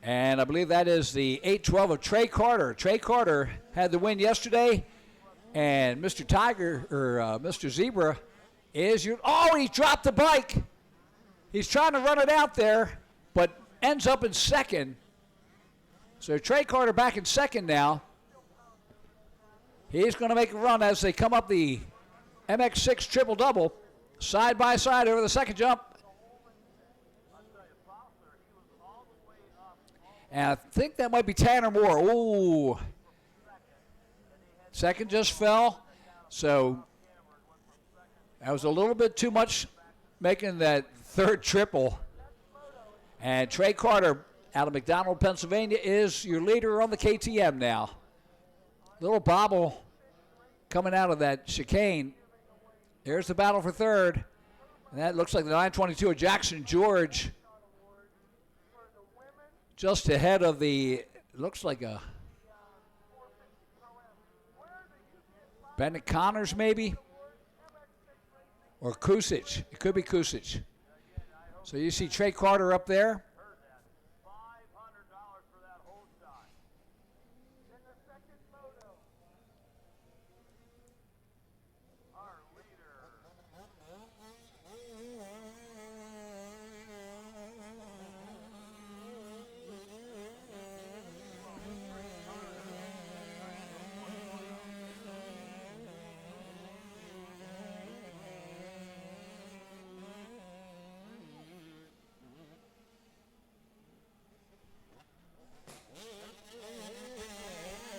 And I believe that is the 812 of Trey Carter. Trey Carter had the win yesterday. And Mr. Tiger, or Mr. Zebra, he dropped the bike. He's trying to run it out there, but ends up in second. So Trey Carter back in second now. He's going to make a run as they come up the MX6 triple-double, side by side over the second jump. And I think that might be Tanner Moore. Ooh. Second just fell. So that was a little bit too much making that third triple. And Trey Carter out of McDonald, Pennsylvania is your leader on the KTM now. Little bobble coming out of that chicane. There's the battle for third. And that looks like the 922 of Jackson George. Just ahead of looks like a Bennett Connors maybe? Or Kusic. It could be Kusic. So you see Trey Carter up there.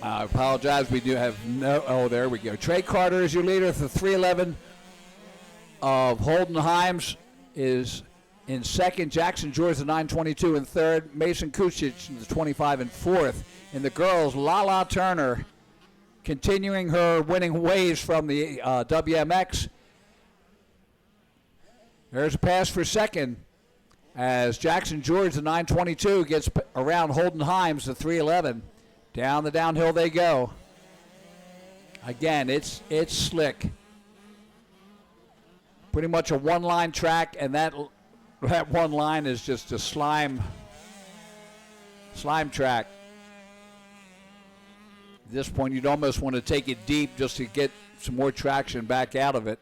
I apologize. We do have there we go. Trey Carter is your leader at the 311 of Holden Himes is in second. Jackson George, the 922 in third. Mason Kucic, the 25 in fourth. In the girls, Lala Turner continuing her winning ways from the WMX. There's a pass for second as Jackson George, the 922, gets around Holden Himes, the 311. Down the downhill they go. Again, it's slick. Pretty much a one-line track, and that one line is just a slime slime track. At this point, you'd almost want to take it deep just to get some more traction back out of it.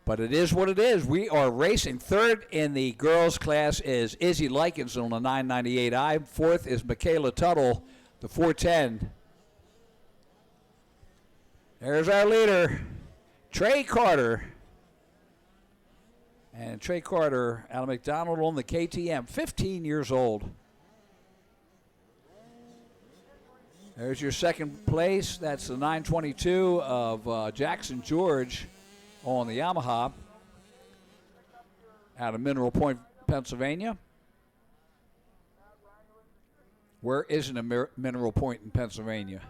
But it is what it is. We are racing. Third in the girls' class is Izzy Likens on the 998i. Fourth is Michaela Tuttle, the 410. There's our leader, Trey Carter. And Trey Carter out of McDonald on the KTM, 15 years old. There's your second place. That's the 922 of Jackson George on the Yamaha out of Mineral Point, Pennsylvania. Where isn't a Mineral Point in Pennsylvania?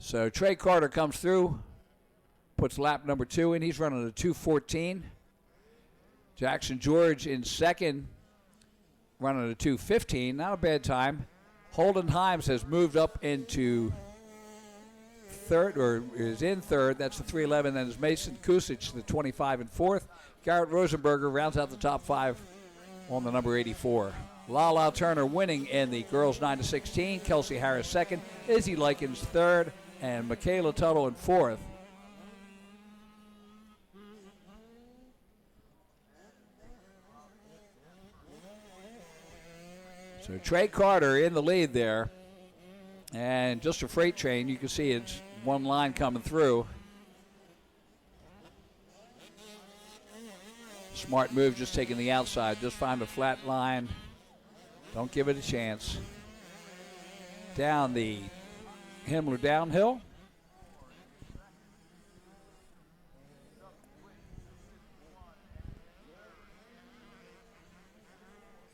So Trey Carter comes through, puts lap number 2 in. He's running a 2:14. Jackson George in second, running a 2:15. Not a bad time. Holden Himes has moved up into third, or is in third. That's the 311. Then is Mason Kusic, the 25 and fourth. Garrett Rosenberger rounds out the top 5 on the number 84. Lala Turner winning in the girls 9-16. Kelsey Harris second. Izzy Likens third. And Michaela Tuttle in fourth. So Trey Carter in the lead there. And just a freight train. You can see it's one line coming through. Smart move, just taking the outside. Just find a flat line. Don't give it a chance. Down the Himmler downhill.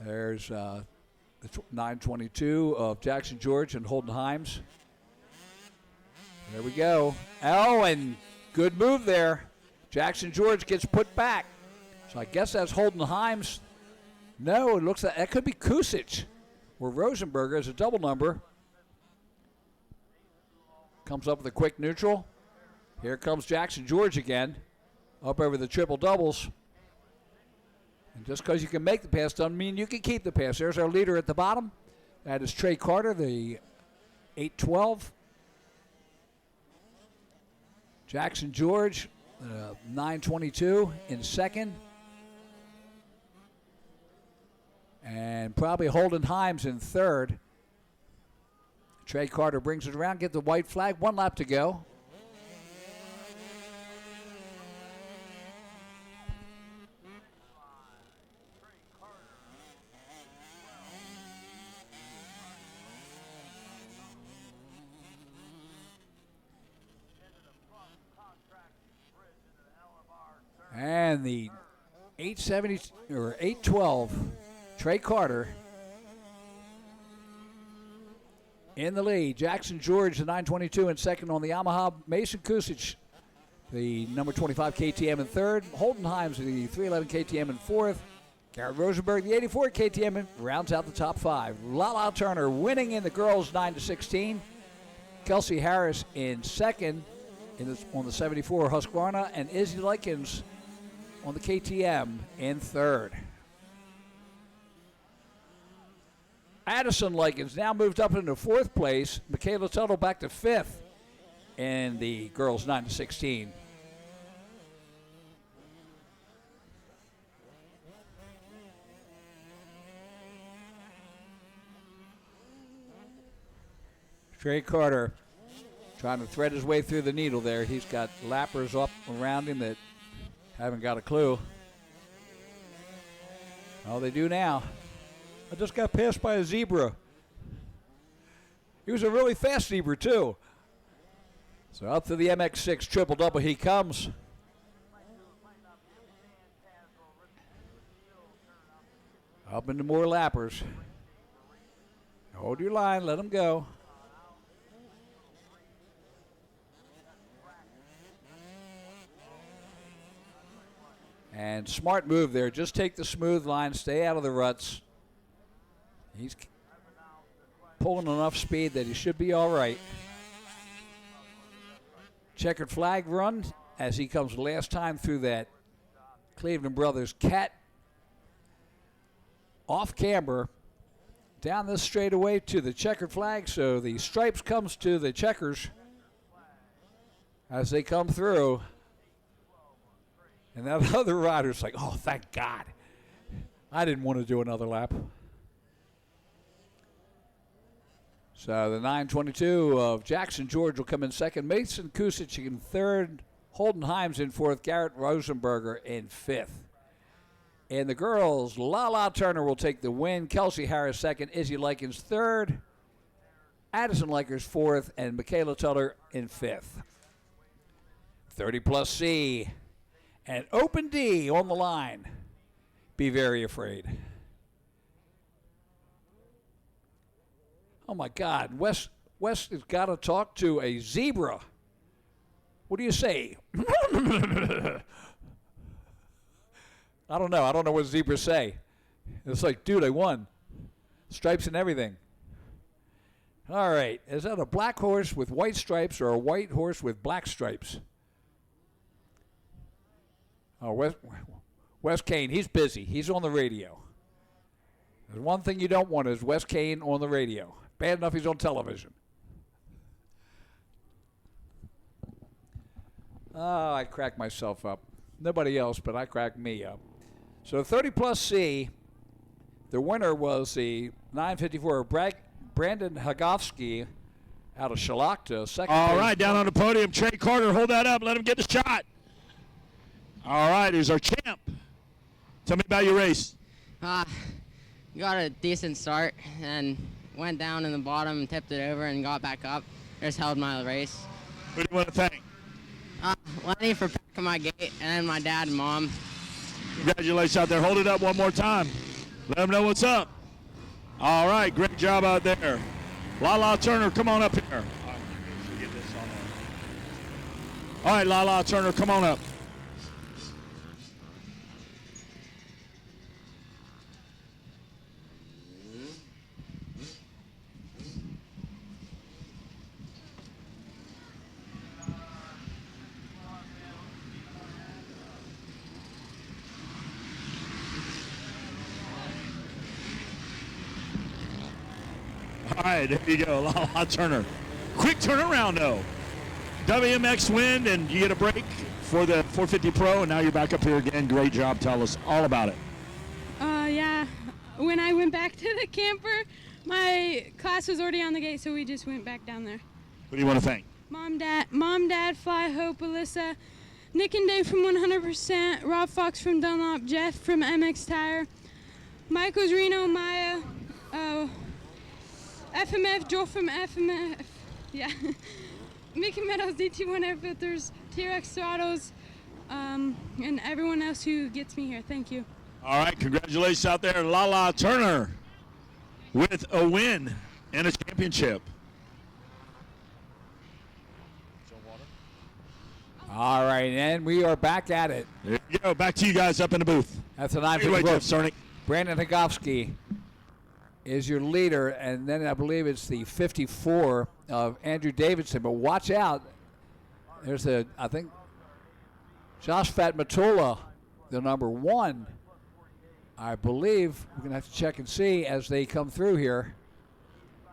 There's the 922 of Jackson George and Holden Himes. There we go. Oh, and good move there. Jackson George gets put back. So I guess that's Holden Himes. No, it looks like that could be Kusic, where Rosenberger is a double number. Comes up with a quick neutral. Here comes Jackson George again, up over the triple doubles. And just because you can make the pass doesn't mean you can keep the pass. There's our leader at the bottom. That is Trey Carter, the 812. Jackson George, 922 in second. And probably Holden Himes in third. Trey Carter brings it around, get the white flag, 1 lap to go. And the 870 or 812, Trey Carter in the lead. Jackson George, the 922 in second on the Yamaha. Mason Kusic, the number 25 KTM in third. Holden Himes, the 311 KTM in fourth. Garrett Rosenberg, the 84 KTM, rounds out the top 5. Lala Turner winning in the girls 9-16. Kelsey Harris in second on the 74 Husqvarna, and Izzy Likens on the KTM in third. Addison Likens now moved up into fourth place. Michaela Tuttle back to fifth in the girls 9-16. Trey Carter trying to thread his way through the needle there. He's got lappers up around him that haven't got a clue. Oh, they do now. I just got passed by a zebra. He was a really fast zebra, too. So up to the MX6 triple-double he comes. Up into more lappers. Hold your line, let them go. And smart move there. Just take the smooth line, stay out of the ruts. He's pulling enough speed that he should be all right. Checkered flag run as he comes last time through that Cleveland brothers. Cat off camber down this straightaway to the checkered flag. So the stripes comes to the checkers as they come through. And that other rider's like, oh, thank God. I didn't want to do another lap. So the 922 of Jackson George will come in second. Mason Kusic in third. Holden Himes in fourth. Garrett Rosenberger in fifth. And the girls, Lala Turner will take the win. Kelsey Harris second. Izzy Likens third. Addison Likers fourth. And Michaela Tuller in fifth. 30 plus C. And Open D on the line. Be very afraid. Oh, my God. Wes has got to talk to a zebra. What do you say? I don't know. I don't know what zebras say. It's like, dude, I won. Stripes and everything. All right. Is that a black horse with white stripes or a white horse with black stripes? Oh, Wes Kane, he's busy. He's on the radio. There's one thing you don't want is Wes Kane on the radio. Bad enough he's on television. Oh, I cracked myself up. Nobody else, but I cracked me up. So 30 plus C, the winner was the 954 Brandon Hagovsky out of Shalakta. Second All right, down on the podium, Trey Carter, hold that up. Let him get the shot. All right, here's our champ. Tell me about your race. Got a decent start and went down in the bottom and tipped it over and got back up. Just held my race. Who do you want to thank? Lenny for packing my gate and then my dad and mom. Congratulations out there. Hold it up one more time. Let them know what's up. All right, great job out there. Lala Turner, come on up here. All right, Lala Turner, come on up. All right, there you go, Lala Turner. Quick turnaround, though. WMX win, and you get a break for the 450 Pro, and now you're back up here again. Great job. Tell us all about it. Yeah. When I went back to the camper, my class was already on the gate, so we just went back down there. Who do you want to thank? Mom, Dad, Fly, Hope, Alyssa, Nick and Dave from 100%, Rob Fox from Dunlop, Jeff from MX Tire, Michael Reno, Maya, FMF, Joel from FMF, yeah. Mickey Meadows, DT1 Air Filters, T-Rex Throttles, and everyone else who gets me here. Thank you. All right, congratulations out there, Lala Turner, with a win and a championship. All right, and we are back at it. There you go. Back to you guys up in the booth. That's a 954. Jeff Cerny. Brandon Hagovsky is your leader, and then I believe it's the 54 of Andrew Davidson. But watch out. There's I think, Josh Fatmatola, the number one. I believe we're going to have to check and see as they come through here.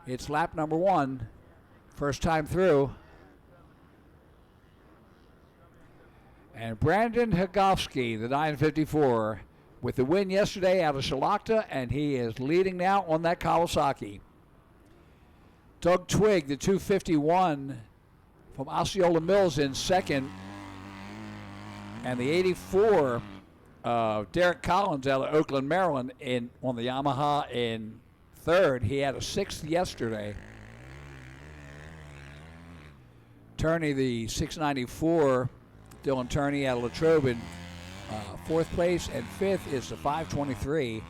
It's lap number one, first time through. And Brandon Hagovsky, the 954, with the win yesterday out of Shalakta, and he is leading now on that Kawasaki. Doug Twigg, the 251 from Osceola Mills, in second. And the 84 of Derek Collins out of Oakland, Maryland, on the Yamaha in third. He had a sixth yesterday. Turney, the 694, Dylan Turney out of Latrobe in fourth place, and fifth is the 523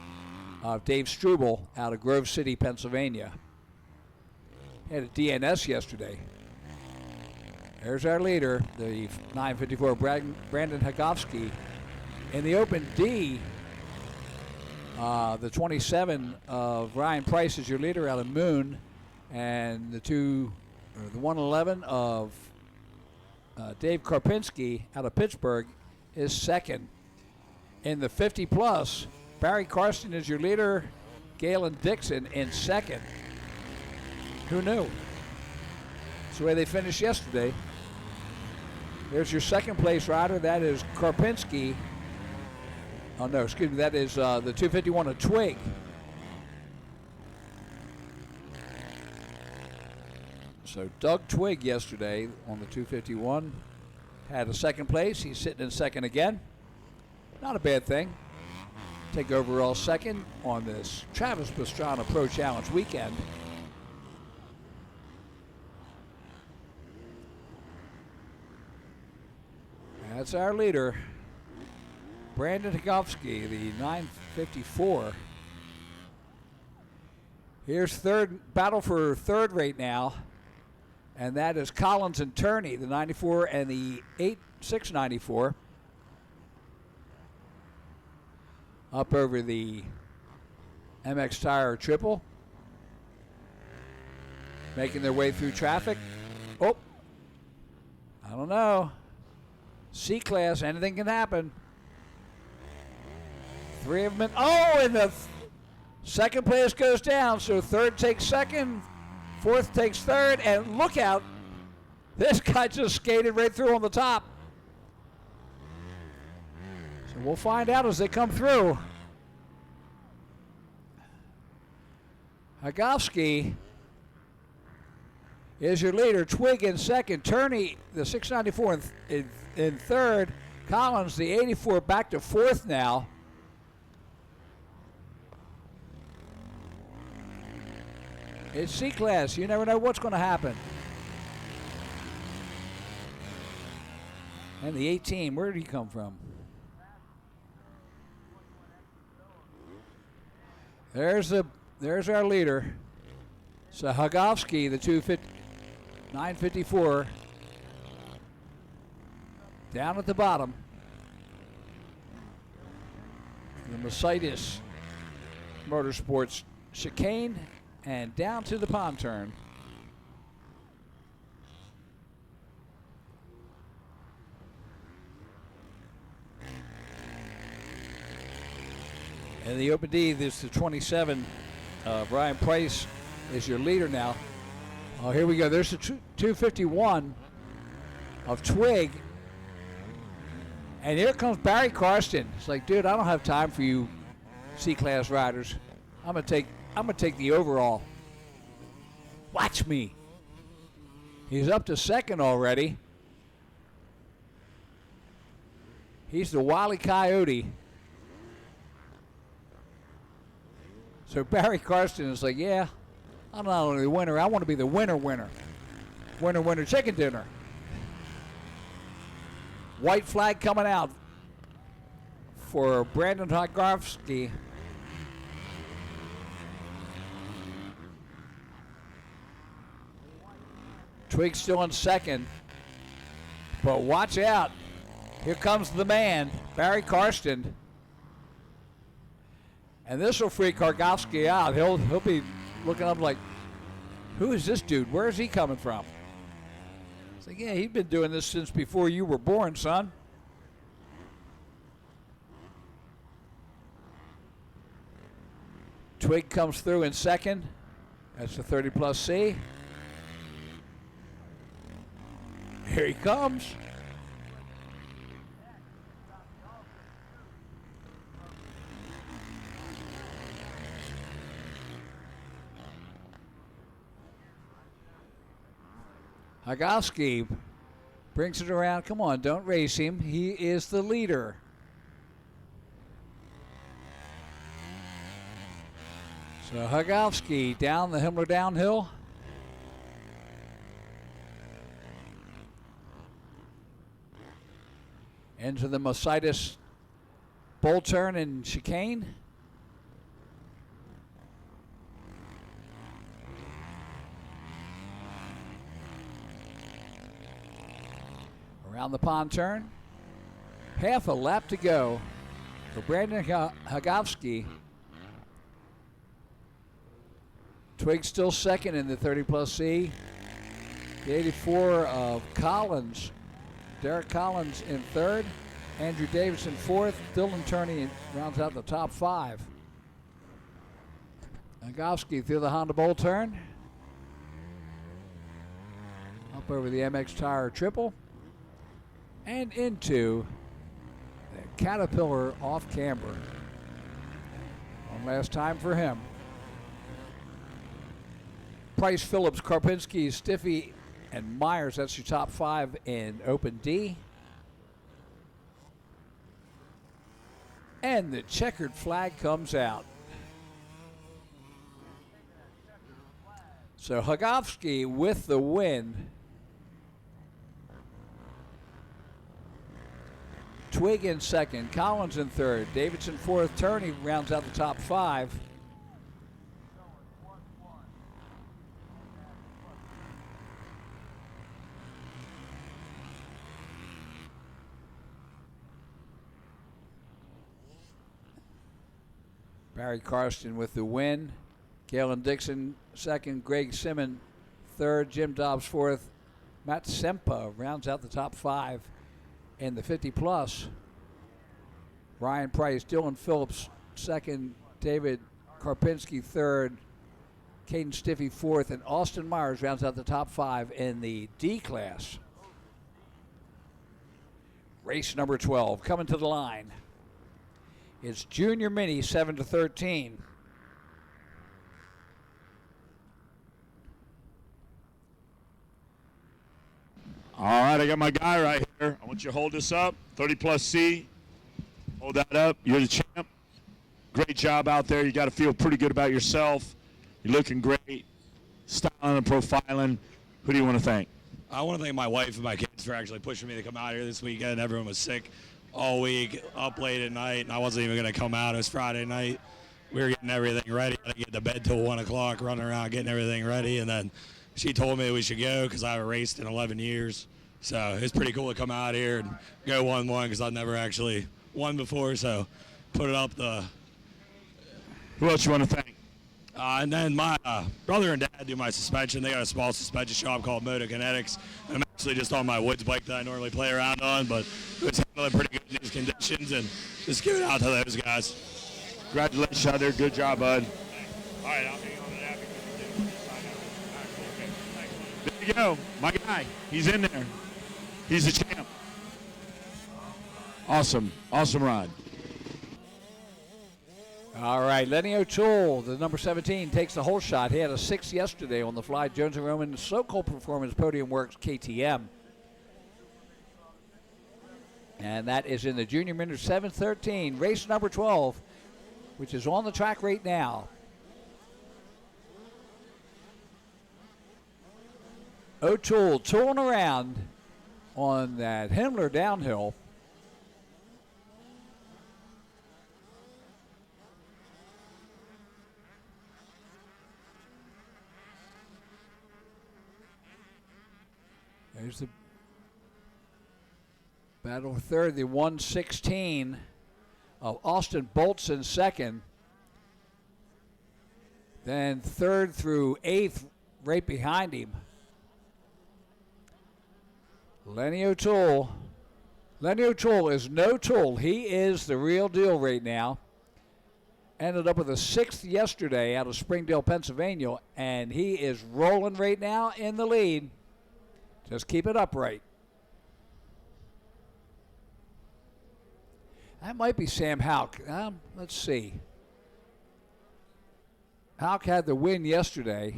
of Dave Struble out of Grove City, Pennsylvania. Had a DNS yesterday. There's our leader, the 954 Brandon Hagovsky. In the Open D, the 27 of Ryan Price is your leader out of Moon, and the 111 of Dave Karpinski out of Pittsburgh is second. In the 50 plus, Barry Karsten is your leader. Galen Dixon in second. Who knew? That's the way they finished yesterday. There's your second place rider. That is Karpinski. Oh, no, excuse me. That is the 251 of Twig. So Doug Twig yesterday on the 251 had a second place. He's sitting in second again. Not a bad thing. Take overall second on this Travis Pastrana Pro Challenge weekend. That's our leader, Brandon Hagowski, the 954. Here's third battle for third right now, and that is Collins and Turney, the 94 and the 694. Up over the MX Tire Triple. Making their way through traffic. Oh, I don't know. C-Class, anything can happen. Three of them in. Oh, and the second place goes down. So third takes second, fourth takes third, and look out. This guy just skated right through on the top. So we'll find out as they come through. Hagowski is your leader. Twig in second. Turney, the 694 in third. Collins, the 84, back to fourth now. It's C-Class. You never know what's going to happen. And the 18, where did he come from? There's our leader. So Hagowski, the 954, down at the bottom. The Mercedes Motorsports chicane and down to the pond turn. And the Open D, this is the 27. Brian Price is your leader now. Oh, here we go. There's the 251 of Twig. And here comes Barry Karsten. It's like, dude, I don't have time for you C-Class riders. I'm gonna take the overall. Watch me. He's up to second already. He's the Wile E. Coyote. So Barry Karsten is like, yeah, I'm not only the winner, I want to be the winner. Winner, chicken dinner. White flag coming out for Brandon Hagowski. Twig still in second, but watch out. Here comes the man, Barry Karsten. And this will freak Hagowski out. He'll be looking up like, who is this dude? Where is he coming from? It's like, yeah, he's been doing this since before you were born, son. Twig comes through in second. That's the 30 plus C. Here he comes. Hagowski brings it around. Come on, don't race him. He is the leader. So Hagowski down the Himmler downhill. Into the Mercedes bull turn and chicane. Around the pond turn. Half a lap to go for Brandon Hagowski. Twig still second in the 30 plus C. The 84 of Collins. Derek Collins in third. Andrew Davidson fourth. Dylan Turney rounds out the top 5. Nagowski through the Honda Bowl turn. Up over the MX Tire triple. And into the Caterpillar off camber. One last time for him. Price, Phillips, Karpinski, Stiffy, and Myers. That's your top 5 in Open D. And the checkered flag comes out. So Hagovsky with the win. Twig in second, Collins in third, Davidson fourth, Turney rounds out the top 5. Barry Karsten with the win. Galen Dixon second, Greg Simmon third, Jim Dobbs fourth. Matt Sempa rounds out the top 5 in the 50-plus. Ryan Price, Dylan Phillips second, David Karpinski third, Caden Stiffy fourth, and Austin Myers rounds out the top 5 in the D class. Race number 12 coming to the line. It's Junior Mini 7-13. All right, I got my guy right here. I want you to hold this up. 30+ C. Hold that up. You're the champ. Great job out there. You got to feel pretty good about yourself. You're looking great. Styling and profiling. Who do you want to thank? I want to thank my wife and my kids for actually pushing me to come out here this weekend. Everyone was sick all week, up late at night, and I wasn't even going to come out. It was Friday night. We were getting everything ready. I didn't get to bed till 1 o'clock, running around getting everything ready, and then she told me we should go because I haven't raced in 11 years. So it's pretty cool to come out here and go 1-1 because I've never actually won before. So put it up the. Who else you want to thank? And then my brother and dad do my suspension. They got a small suspension shop called Motokinetics. And I'm actually just on my woods bike that I normally play around on, but it was handling pretty good in these conditions. And just give it out to those guys. Congratulations out there. Good job, bud. All right, I'll hang on to that because you did. There you go. My guy. He's in there. He's the champ. Awesome. Awesome ride. All right, Lenny O'Toole, the number 17, takes the whole shot. He had a 6 yesterday on the Fly Jones & Roman Sokol Performance Podium Works KTM. And that is in the Junior Minor 7-13, race number 12, which is on the track right now. O'Toole tooling around on that Himmler downhill. There's the battle for third, the 116 of Austin Boltson second. Then third through 8th right behind him. Lenny O'Toole. Lenny O'Toole is no tool. He is the real deal right now. Ended up with a 6th yesterday out of Springdale, Pennsylvania, and he is rolling right now in the lead. Just keep it upright. That might be Sam Houck. Let's see. Houck had the win yesterday.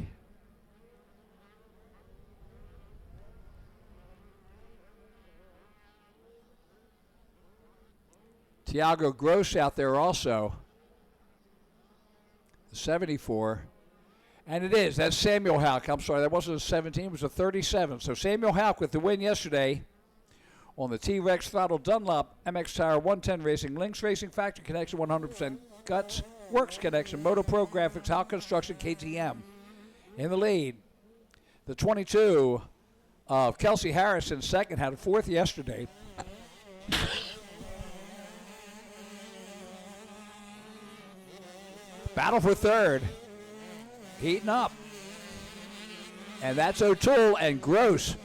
Tiago Gross out there also. The 74. And it is. That's Samuel Houck. I'm sorry, that wasn't a 17. It was a 37. So Samuel Houck with the win yesterday on the T-Rex Throttle Dunlop MX Tire 110 Racing, Lynx Racing, Factory Connection, 100% Guts, Works Connection, Moto Pro Graphics, Houck Construction, KTM. In the lead, the 22 of Kelsey Harrison second, had a 4th yesterday. Battle for third. Heating up. And that's O'Toole and Gross.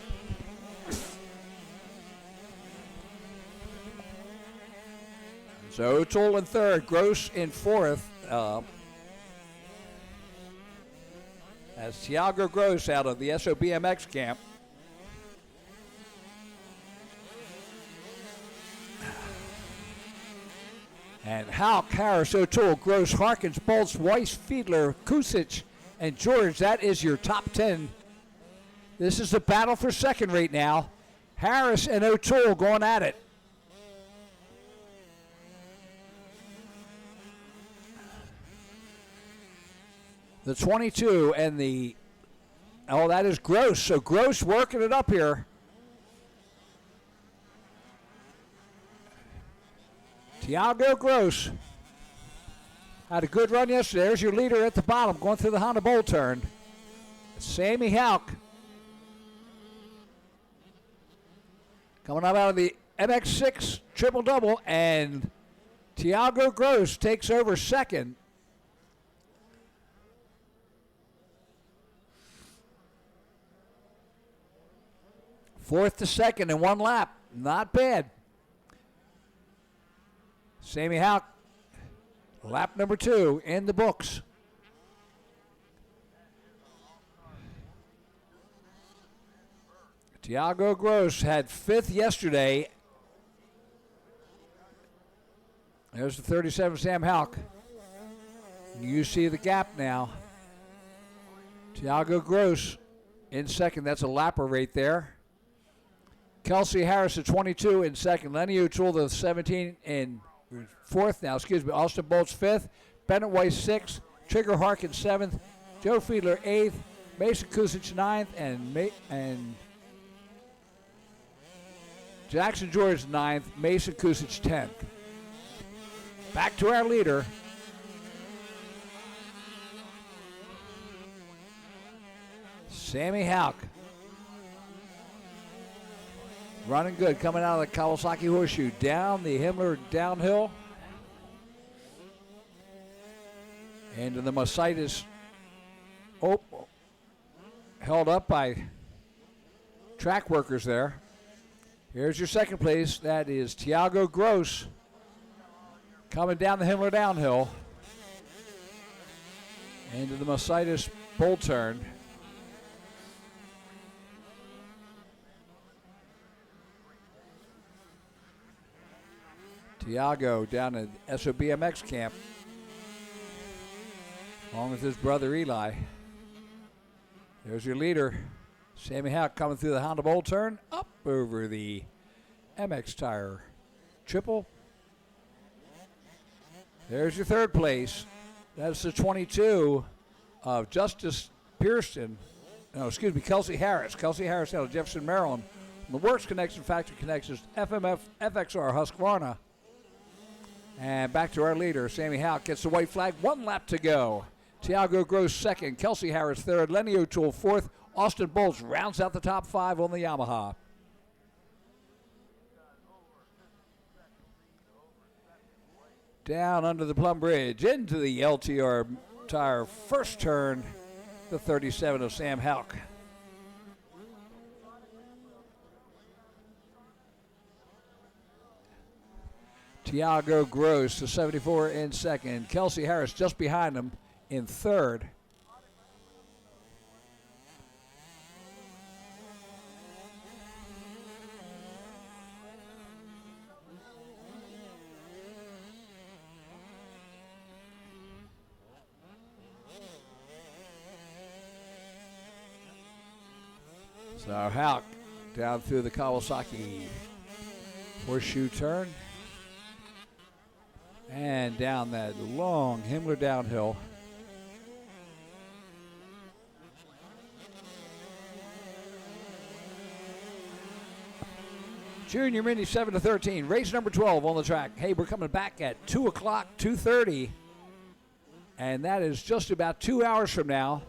So O'Toole in third, Gross in fourth. As Tiago Gross out of the SOBMX camp. And Houck, Harris, O'Toole, Gross, Harkins, Bolts, Weiss, Fiedler, Kusic, and George. That is your top 10. This is the battle for second right now. Harris and O'Toole going at it. The 22 and the, oh, that is Gross. So Gross working it up here. Tiago Gross had a good run yesterday. There's your leader at the bottom going through the Honda Bowl turn. Sammy Houck coming up out of the MX6 triple-double, and Tiago Gross takes over second. Fourth to second in one lap. Not bad. Sammy Houck, lap number 2 in the books. Tiago Gross had 5th yesterday. There's the 37, Sam Houck. You see the gap now. Tiago Gross in second. That's a lapper right there. Kelsey Harris at 22 in second. Lenny O'Toole, the 17 in fourth now, Austin Bolts 5th. Bennett Weiss 6th. Trigger Harkins 7th. Joe Fiedler 8th. Mason Kusic 9th. And Jackson George 9th. Mason Kusic 10th. Back to our leader. Sammy Houck. Running good, coming out of the Kawasaki Horseshoe. Down the Himmler downhill. Into the Mercedes. Oh, held up by track workers there. Here's your second place. That is Tiago Gross. Coming down the Himmler downhill. Into the Mercedes bull turn. Tiago down at SOBMX camp, along with his brother Eli. There's your leader, Sammy Houck, coming through the Honda Bowl turn, up over the MX Tire triple. There's your third place. That's the 22 of Justice Pearson. No, excuse me, Kelsey Harris. Kelsey Harris out of Jefferson, Maryland. The Works Connection Factory Connections, FMF FXR Husqvarna. And back to our leader, Sammy Houck gets the white flag. 1 lap to go. Tiago Gross second. Kelsey Harris third. Lenny O'Toole fourth. Austin Bolts rounds out the top 5 on the Yamaha. Down under the Plum Bridge into the LTR Tire first turn. The 37 of Sam Houck. Tiago Gross, the 74 in second. Kelsey Harris just behind him in third. So Houck down through the Kawasaki horseshoe turn. And down that long Himmler downhill. Junior Mini 7-13, race number 12 on the track. Hey, we're coming back at 2 o'clock, 2:30. And that is just about 2 hours from now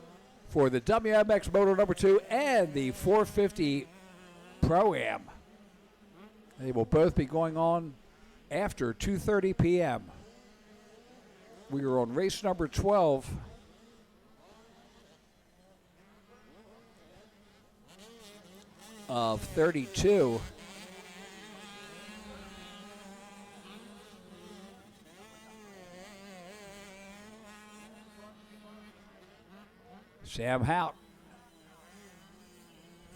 for the WMX Moto number 2 and the 450 Pro-Am. They will both be going on after 2:30 p.m. We are on race number 12. Of 32. Sam Hout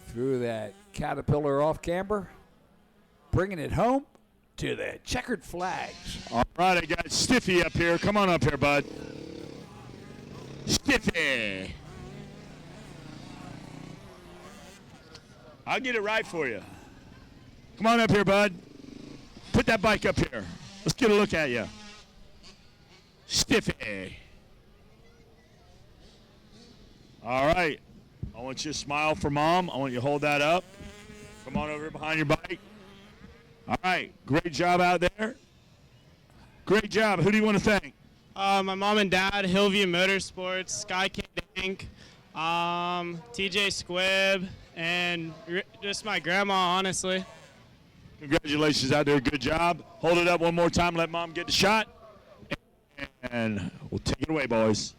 through that Caterpillar off camber, bringing it home to the checkered flags. All right, I got Stiffy up here. Come on up here, bud. Stiffy. I'll get it right for you. Come on up here, bud. Put that bike up here. Let's get a look at you. Stiffy. All right. I want you to smile for Mom. I want you to hold that up. Come on over behind your bike. All right. Great job out there. Great job. Who do you want to thank? My mom and dad, Hillview Motorsports, Sky Kid Inc., TJ Squibb, and just my grandma, honestly. Congratulations out there. Good job. Hold it up one more time. Let Mom get the shot. And we'll take it away, boys.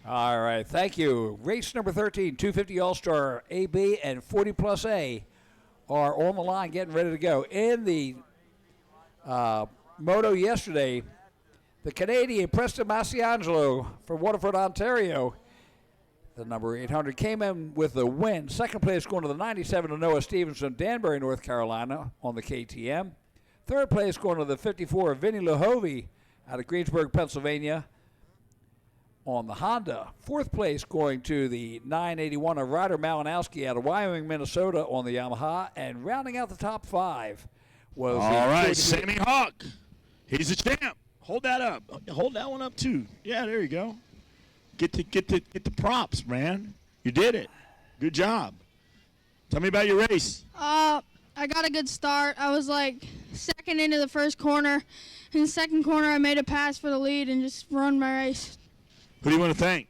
All right, thank you. Race number 13, 250 All-Star AB and 40 Plus A are on the line getting ready to go. In the moto yesterday, the Canadian Preston Masiangelo from Waterford, Ontario, the number 800, came in with the win. Second place going to the 97 of Noah Stevens from Danbury, North Carolina on the KTM. Third place going to the 54 of Vinny Lahovey out of Greensburg, Pennsylvania on the Honda. Fourth place going to the 981 of Ryder Malinowski out of Wyoming, Minnesota on the Yamaha. And rounding out the top five was all right, Sammy Hawk. He's a champ. Hold that up. Hold that one up too. Yeah, there you go. Get the props, man. You did it. Good job. Tell me about your race. I got a good start. I was like second into the first corner. In the second corner, I made a pass for the lead and just run my race. Who do you want to thank?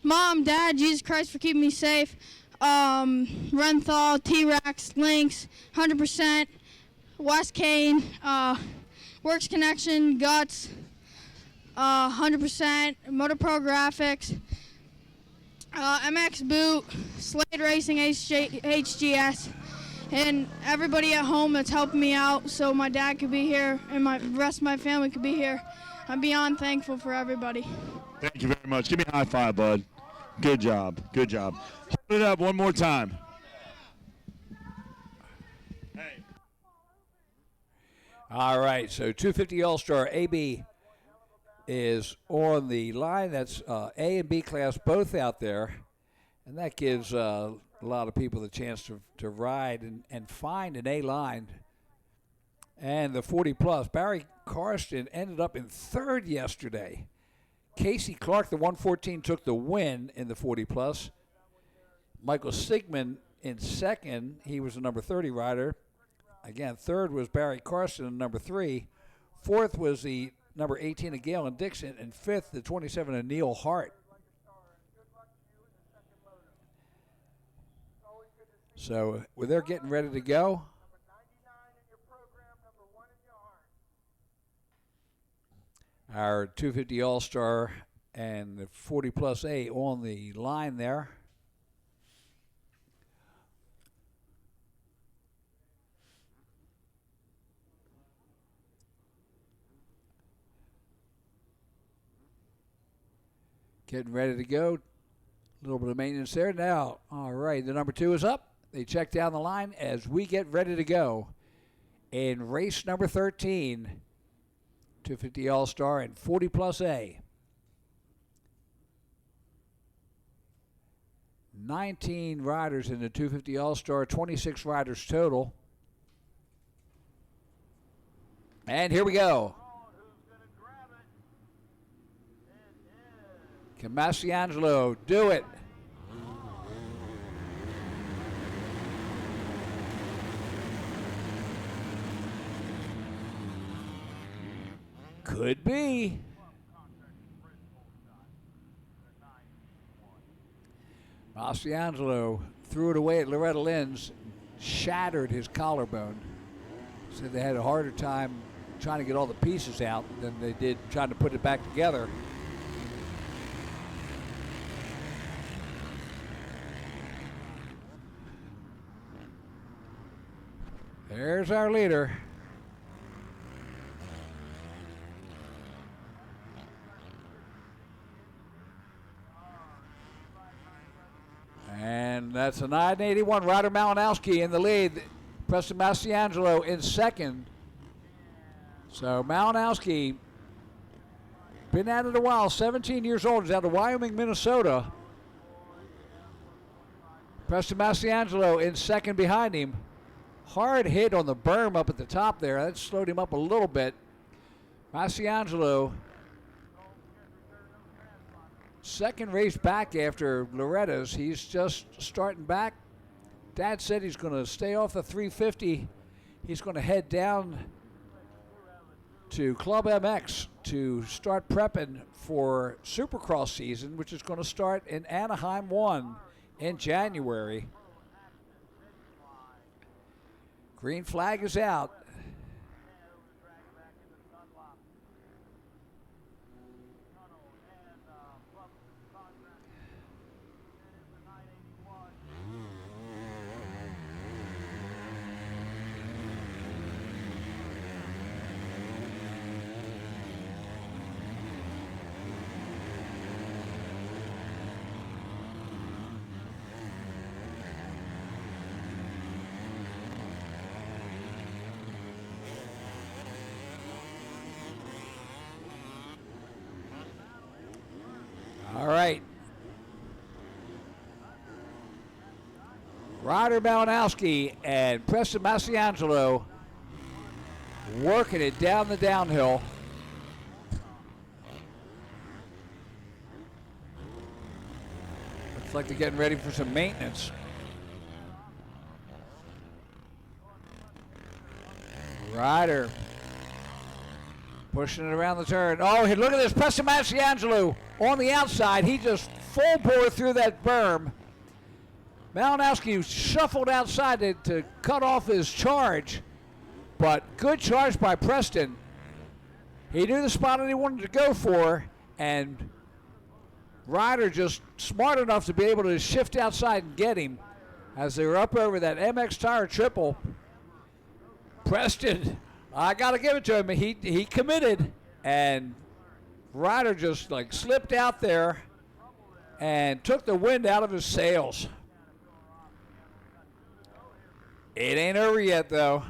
Mom, Dad, Jesus Christ for keeping me safe. Renthal, T-Rex, Lynx, 100%, West Kane, Works Connection, Guts, 100%, Motor Pro Graphics, MX Boot, Slade Racing HGS, and everybody at home that's helping me out so my dad could be here and the rest of my family could be here. I'm beyond thankful for everybody. Thank you very much. Give me a high five, bud. Good job. Good job. Hold it up one more time. Hey. All right, so 250 All-Star AB is on the line. That's A and B class both out there. And that gives a lot of people the chance to ride and find an A line. And the 40 plus, Barry Karsten ended up in third yesterday. Casey Clark, the 114, took the win in the 40 plus. Michael Sigmund in second. He was the number 30 rider. Again, third was Barry Karsten, the number 3. Fourth was the number 18 of Galen Dixon, and fifth, the 27 of Neil Hart. So they're getting ready to go. Our 250 All-Star and the 40 Plus A on the line there. Getting ready to go. A little bit of maintenance there. Now, all right, the number 2 is up. They check down the line as we get ready to go in race number 13. 250 All-Star and 40 Plus A. 19 riders in the 250 All-Star, 26 riders total. And here we go. Can Masiangelo do it? Could be. Masiangelo threw it away at Loretta Lynn's, shattered his collarbone. Said they had a harder time trying to get all the pieces out than they did trying to put it back together. There's our leader. that's a 981. Ryder Malinowski in the lead. Preston Mastriangelo in second. So Malinowski, been at it a while, 17 years old. He's out of Wyoming, Minnesota. Preston Mastriangelo in second behind him. Hard hit on the berm up at the top there. That slowed him up a little bit. Mastriangelo, second race back after Loretta's. He's just starting back. Dad said he's going to stay off the 350. He's going to head down to Club MX to start prepping for Supercross season, which is going to start in Anaheim 1 in January. Green flag is out. All right. Ryder Malinowski and Preston Mastriangelo working it down the downhill. Looks like they're getting ready for some maintenance. Ryder pushing it around the turn. Oh, look at this. Preston Mastriangelo on the outside. He just full bore through that berm. Malinowski shuffled outside to cut off his charge, but good charge by Preston. He knew the spot that he wanted to go for, and Ryder just smart enough to be able to shift outside and get him as they were up over that MX Tire triple. Preston, I got to give it to him. He committed, and Ryder just like slipped out there and took the wind out of his sails. It ain't over yet, though.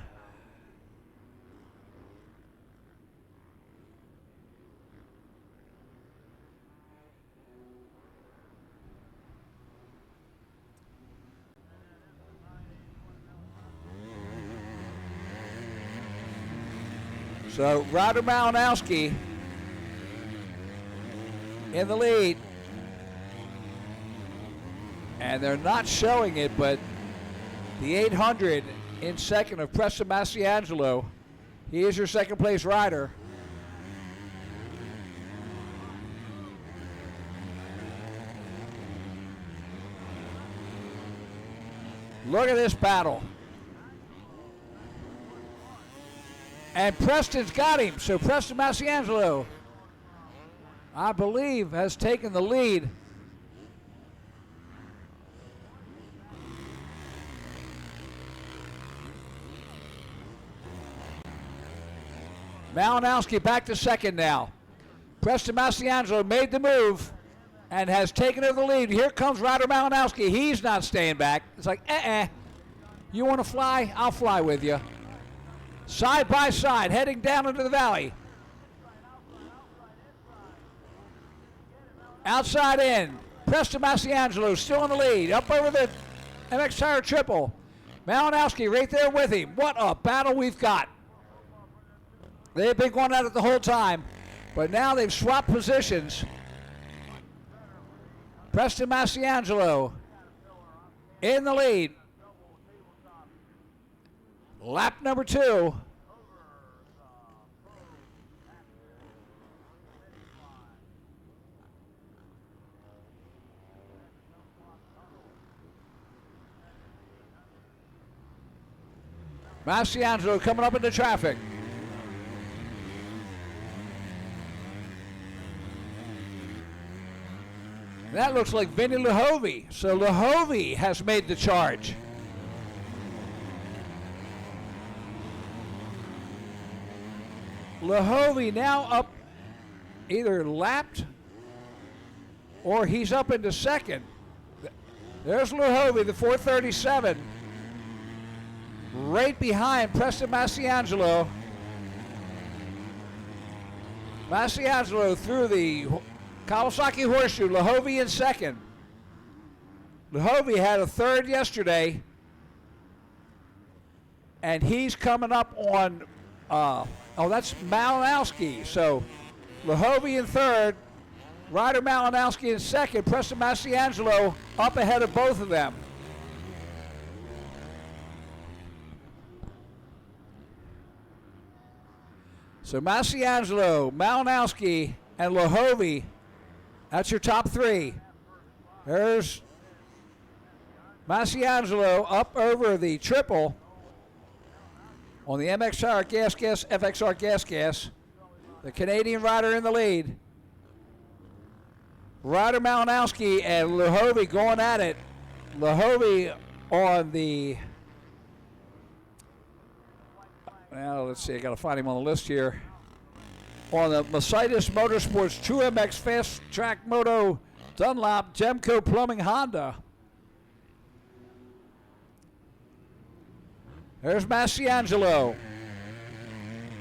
So Ryder Malinowski in the lead. And they're not showing it, but the 800 in second of Preston Mastriangelo. He is your second place rider. Look at this battle. And Preston's got him. So Preston Mastriangelo, I believe, has taken the lead. Malinowski back to second now. Preston Mastriangelo made the move and has taken over the lead. Here comes Ryder Malinowski. He's not staying back. It's like, you want to fly? I'll fly with you. Side by side, heading down into the valley. Outside in. Preston Mastriangelo still in the lead. Up over the MX Tire triple. Malinowski right there with him. What a battle we've got. They've been going at it the whole time, but now they've swapped positions. Preston Mastriangelo in the lead. Lap number 2. Mastriangelo coming up into traffic. That looks like Vinny Lahovey. So Lahovey has made the charge. Lahovey now up, either lapped or he's up into second. There's Luhovi, the 437. Right behind Preston Masiangelo. Masiangelo through the Kawasaki Horseshoe. Luhovi in second. Luhovi had a third yesterday. And he's coming up on, that's Malinowski. So Luhovi in third. Ryder Malinowski in second. Preston Masiangelo up ahead of both of them. So Masiangelo, Malinowski, and Luhovi, that's your top three. There's Masiangelo up over the triple on the MXR Gas, FXR Gas. The Canadian rider in the lead. Ryder Malinowski and Luhovi going at it. Luhovi on the, well, let's see, I got to find him on the list here. On the Mercedes Motorsports True MX Fast Track Moto Dunlop Gemco Plumbing Honda. There's Masiangelo.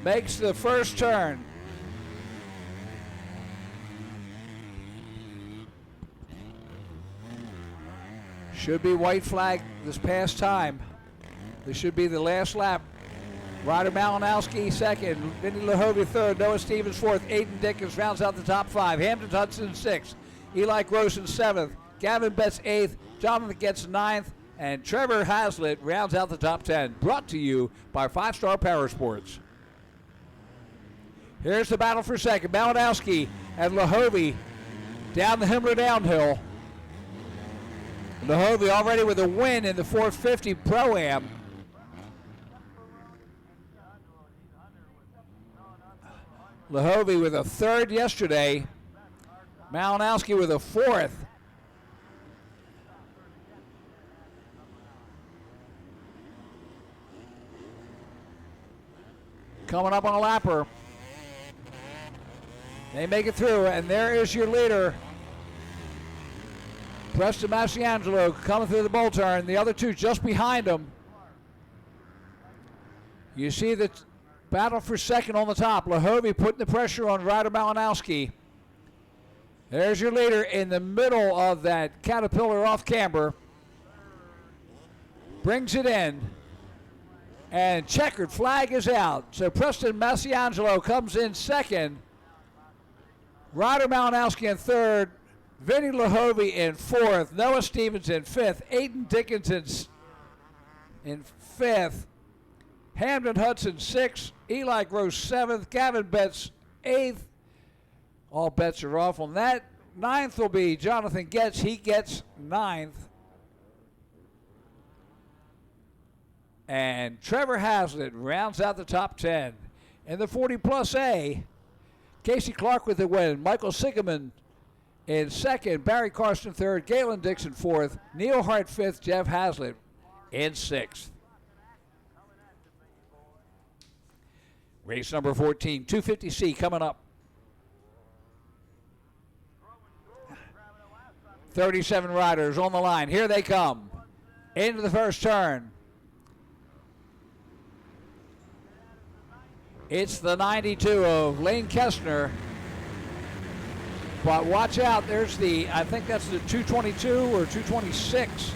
Makes the first turn. Should be white flag this past time. This should be the last lap. Ryder Malinowski second, Vinny Luhovi third, Noah Stevens fourth, Aiden Dickens rounds out the top five, Hampton Hudson sixth, Eli Grossen seventh, Gavin Betts eighth, Jonathan Getz ninth, and Trevor Hazlitt rounds out the top 10. Brought to you by 5 Star Power Sports. Here's the battle for second. Malinowski and Luhovi down the Himmler downhill. Luhovi already with a win in the 450 Pro-Am. Luhovi with a third yesterday. Malinowski with a fourth. Coming up on a lapper. They make it through, and there is your leader. Preston Masiangelo coming through the bull turn. The other two just behind him. You see the battle for second on the top. Luhovi putting the pressure on Ryder Malinowski. There's your leader in the middle of that Caterpillar off camber. Brings it in. And checkered flag is out. So Preston Masiangelo comes in second. Ryder Malinowski in third. Vinny Luhovi in fourth. Noah Stevens in fifth. Aiden Dickinson in fifth. Hamden Hudson sixth. Eli Gross seventh. Gavin Betts eighth. All bets are off on that. Ninth will be Jonathan Getz. He gets ninth. And Trevor Hazlitt rounds out the top 10. In the 40 plus A, Casey Clark with the win. Michael Sigeman in second. Barry Carson third. Galen Dixon fourth. Neil Hart fifth. Jeff Hazlitt in sixth. Race number 14, 250C coming up. 37 riders on the line. Here they come. Into the first turn. It's the 92 of Lane Kestner. But watch out, there's the, I think that's the 222 or 226.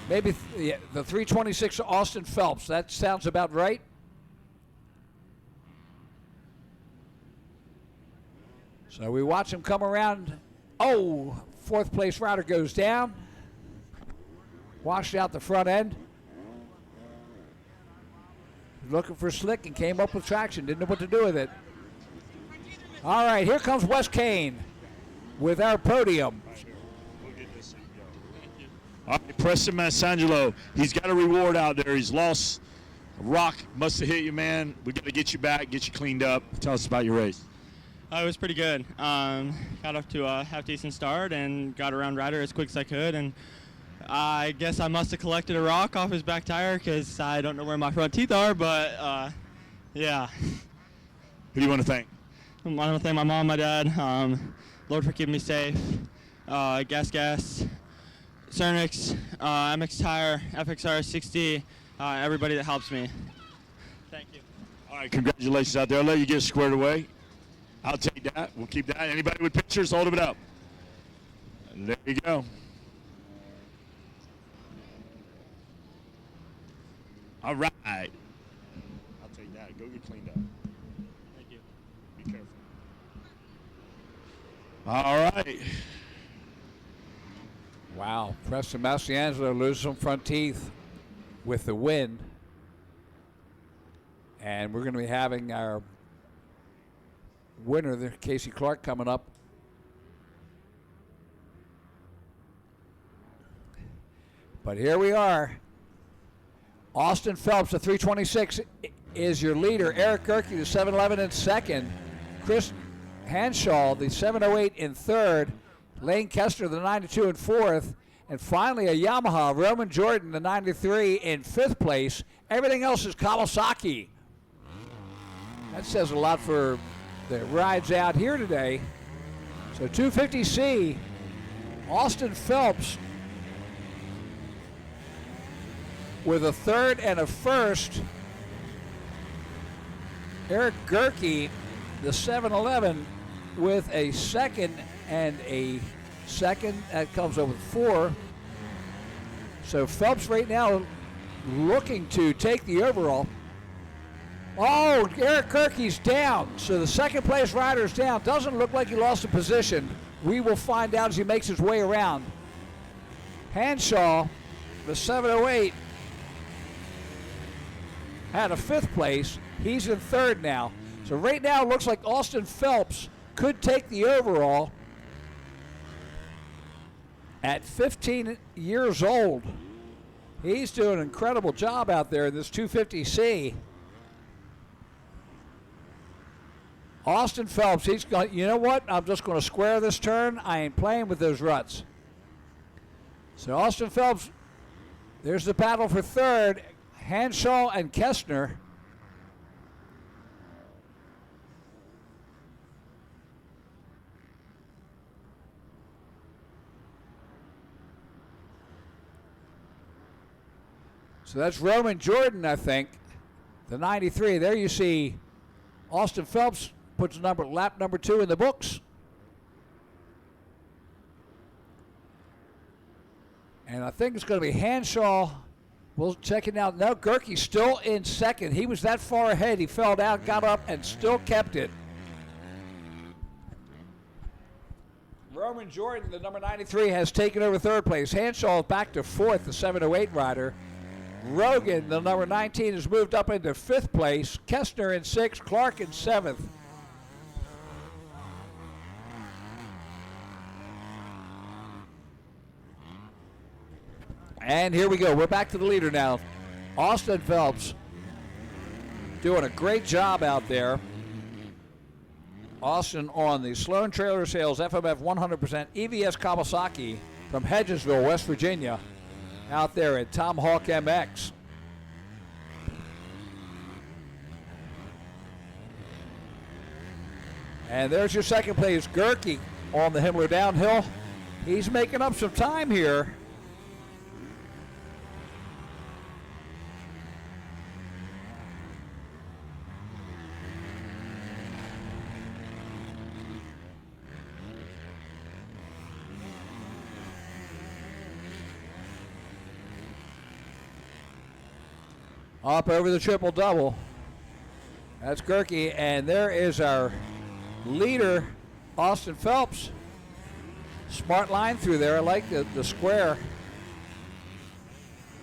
Maybe the 326 Austin Phelps. That sounds about right. So we watch him come around. Oh, fourth place rider goes down. Washed out the front end. Looking for slick and came up with traction. Didn't know what to do with it. All right, here comes Wes Kane with our podium. All right, Preston Masiangelo, he's got a reward out there. He's lost. A rock must have hit you, man. We got to get you back, get you cleaned up. Tell us about your race. It was pretty good. Got off to a half-decent start and got around Ryder as quick as I could. And I guess I must have collected a rock off his back tire because I don't know where my front teeth are, but yeah. Who do you want to thank? I want to thank my mom, my dad, Lord for keeping me safe, Gas, Cernix, MX Tire, FXR 60, everybody that helps me. Thank you. All right, congratulations out there. I'll let you get squared away. I'll take that. We'll keep that. Anybody with pictures, hold them up. And there you go. All right. I'll take that. Go get cleaned up. Thank you. Be careful. All right. Wow. Preston Mastriangelo loses some front teeth with the win. And we're going to be having our winner, Casey Clark, coming up. But here we are. Austin Phelps, the 326, is your leader. Eric Gerke, the 711 in second. Chris Hanshaw, the 708 in third. Lane Kestner, the 92 in fourth. And finally, a Yamaha, Roman Jordan, the 93 in fifth place. Everything else is Kawasaki. That says a lot for the rides out here today. So 250C, Austin Phelps with a third and a first. Eric Gerke, the 711, with a second and a second. That comes up with 4. So Phelps right now looking to take the overall. Oh, Eric Gerke's down. So the second place rider is down. Doesn't look like he lost a position. We will find out as he makes his way around. Hanshaw, the 708, had a fifth place. He's in third now. So right now it looks like Austin Phelps could take the overall at 15 years old. He's doing an incredible job out there in this 250C. Austin Phelps, he's going, you know what? I'm just going to square this turn. I ain't playing with those ruts. So Austin Phelps, there's the battle for third. Hanshaw and Kestner. So that's Roman Jordan, I think, the 93. There you see Austin Phelps puts lap number 2 in the books. And I think it's going to be Hanshaw. We'll check it out. No, Gerke's still in second. He was that far ahead. He fell down, got up, and still kept it. Roman Jordan, the number 93, has taken over third place. Hanshaw is back to fourth, the 708 rider. Rogan, the number 19, has moved up into fifth place. Kestner in sixth, Clark in seventh. And here we go. We're back to the leader now. Austin Phelps doing a great job out there. Austin on the Sloan Trailer Sales FMF 100% EVS Kawasaki from Hedgesville, West Virginia, out there at Tomahawk MX. And there's your second place, Gerke on the Himmler downhill. He's making up some time here. Up over the triple-double. That's Gerke, and there is our leader, Austin Phelps. Smart line through there. I like the square.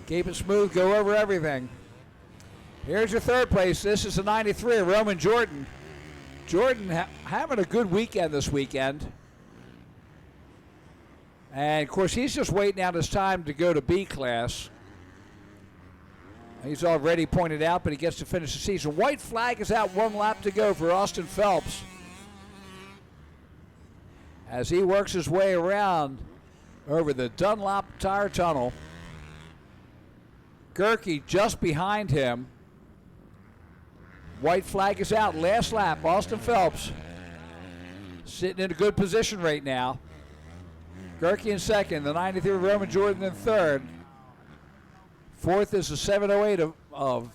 Keep it smooth, go over everything. Here's your third place. This is the 93, Roman Jordan. Jordan having a good weekend this weekend. And, of course, he's just waiting out his time to go to B class. He's already pointed out, but he gets to finish the season. White flag is out, 1 lap to go for Austin Phelps as he works his way around over the Dunlop Tire Tunnel. Gerke just behind him. White flag is out, last lap. Austin Phelps sitting in a good position right now. Gerke in second. The 93 Roman Jordan in third. Fourth is the 708 of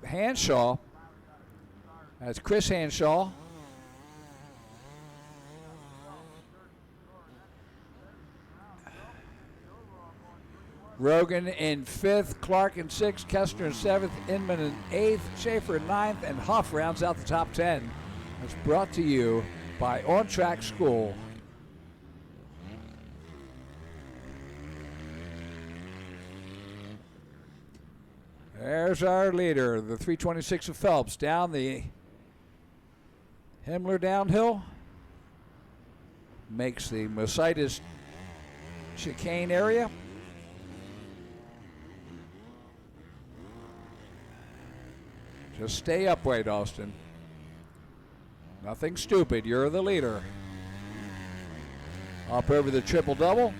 Hanshaw. That's Chris Hanshaw. Rogan in fifth, Clark in sixth, Kestner in seventh, Inman in eighth, Schaefer in ninth, and Huff rounds out the top 10. It's brought to you by On Track School. There's our leader, the 326 of Phelps, down the Himmler downhill. Makes the Mositis chicane area. Just stay upright, Austin. Nothing stupid. You're the leader. Up over the triple-double.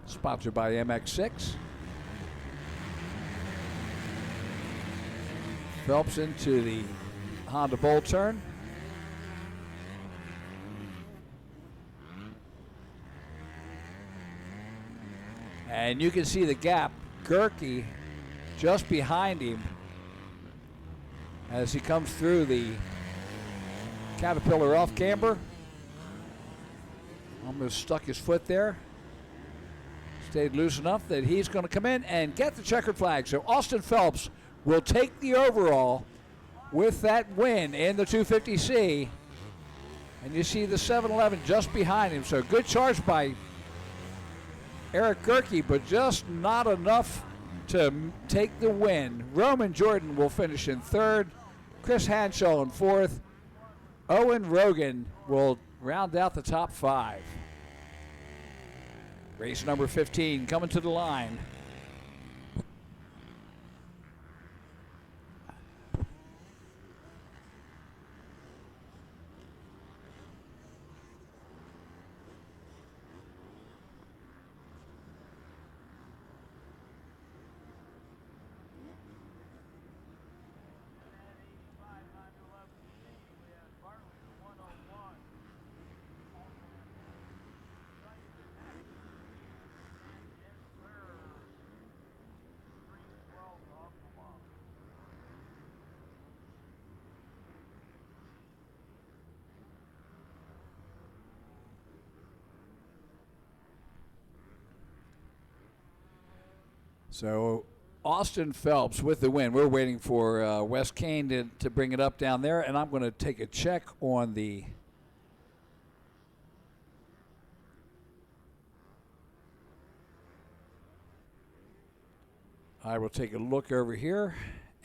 Sponsored by MX6. Phelps into the Honda Bowl turn. And you can see the gap. Gerke just behind him as he comes through the Caterpillar off camber. Almost stuck his foot there. Stayed loose enough that he's going to come in and get the checkered flag. So Austin Phelps will take the overall with that win in the 250C. And you see the 711 just behind him. So good charge by Eric Gerke, but just not enough to take the win. Roman Jordan will finish in third. Chris Hanshaw in fourth. Owen Rogan will round out the top 5. Race number 15 coming to the line. So Austin Phelps with the win. We're waiting for Wes Kane to bring it up down there, and I'm going to take a check on the I will take a look over here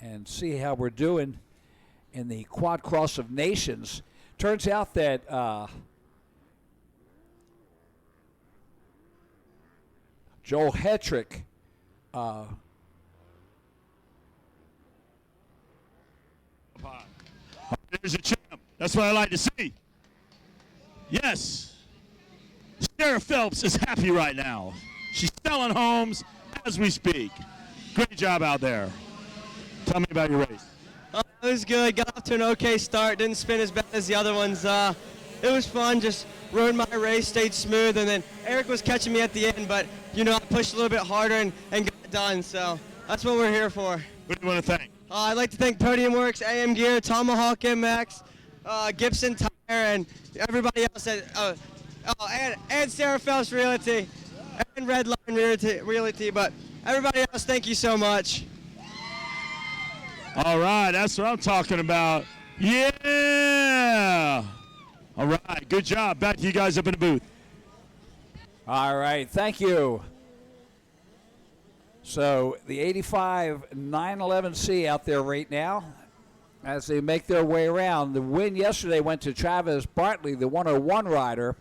and see how we're doing in the Quad Cross of Nations. Turns out that Joel Hetrick There's a champ. That's what I like to see. Yes. Sarah Phelps is happy right now. She's selling homes as we speak. Great job out there. Tell me about your race. It was good. Got off to an okay start. Didn't spin as bad as the other ones. It was fun. Just rode my race, stayed smooth, and then Eric was catching me at the end, but you know I pushed a little bit harder and got it done. So that's what we're here for. Who do you want to thank? I'd like to thank Podium Works, AM Gear, Tomahawk MX, Gibson Tire, and everybody else and Sarah Phelps Realty, and Redline Realty. But everybody else, thank you so much. All right, that's what I'm talking about. Yeah. All right, good job. Back to you guys up in the booth. All right, thank you. So the 85 911C out there right now as they make their way around. The win yesterday went to Travis Bartley, the 101 rider.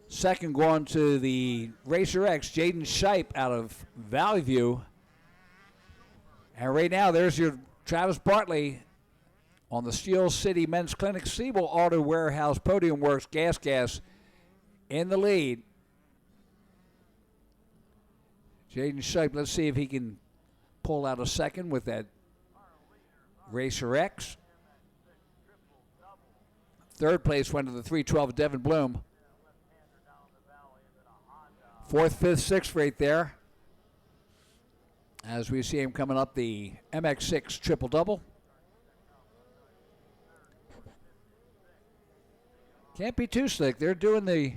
Second going to the Racer X, Jaden Shipe out of Valley View. And right now there's your Travis Bartley on the Steel City Men's Clinic, Siebel Auto Warehouse, Podium Works, Gas in the lead. Jaden Shipe, let's see if he can pull out a second with that Racer X. Third place went to the 312 Devin Bloom. 4th, 5th, 6th right there. As we see him coming up the MX6 triple-double. Can't be too slick. They're doing the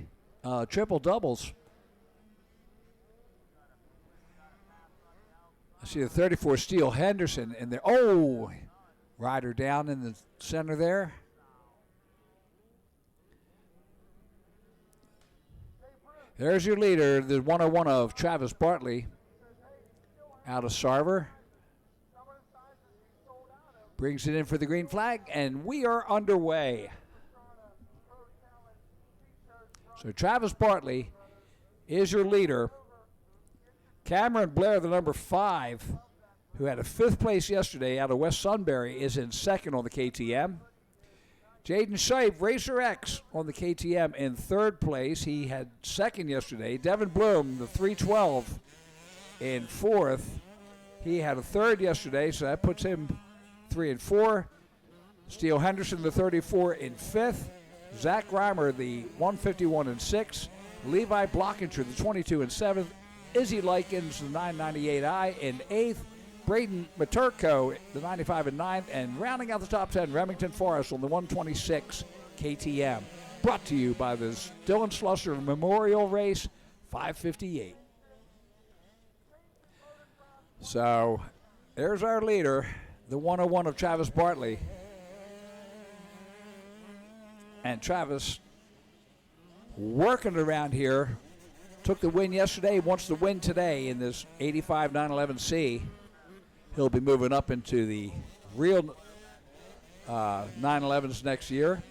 triple-doubles. I see the 34 Steele Henderson in there. Oh, rider down in the center there. There's your leader, the 101 of Travis Bartley out of Sarver. Brings it in for the green flag, and we are underway. So Travis Bartley is your leader. Cameron Blair, the number 5, who had a 5th place yesterday out of West Sunbury, is in 2nd on the KTM. Jaden Shipe, Racer X on the KTM in 3rd place. He had 2nd yesterday. Devin Bloom, the 312, in 4th. He had a 3rd yesterday, so that puts him 3 and 4. Steele Henderson, the 34, in 5th. Zach Reimer, the 151 and 6th. Levi Blockinger, the 22 and 7th. Izzy Likens, the 998i, in 8th. Braden Maturko, the 95 and 9th. And rounding out the top 10, Remington Forrest on the 126 KTM. Brought to you by the Dylan Schlusser Memorial Race 558. So there's our leader, the 101 of Travis Bartley. And Travis working around here. Took the win yesterday, wants to win today in this 85 911C. He'll be moving up into the real 911s next year.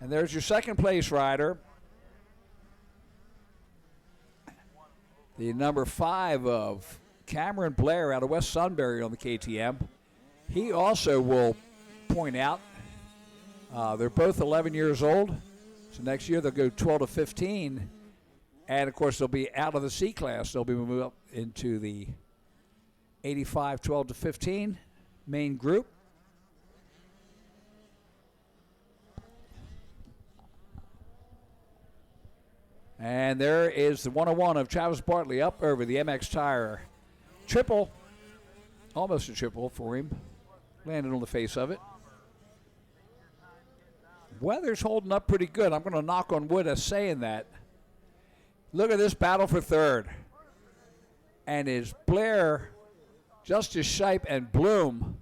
And there's your 2nd place rider. The number 5 of Cameron Blair out of West Sunbury on the KTM. He also will point out they're both 11 years old. So next year they'll go 12 to 15. And, of course, they'll be out of the C class. They'll be moved up into the 85 12 to 15 main group. And there is the 101 of Travis Bartley up over the MX Tire. Triple, almost a triple for him. Landed on the face of it. Weather's holding up pretty good. I'm going to knock on wood as saying that. Look at this battle for 3rd. And it's Blair, Justice Shipe, and Bloom.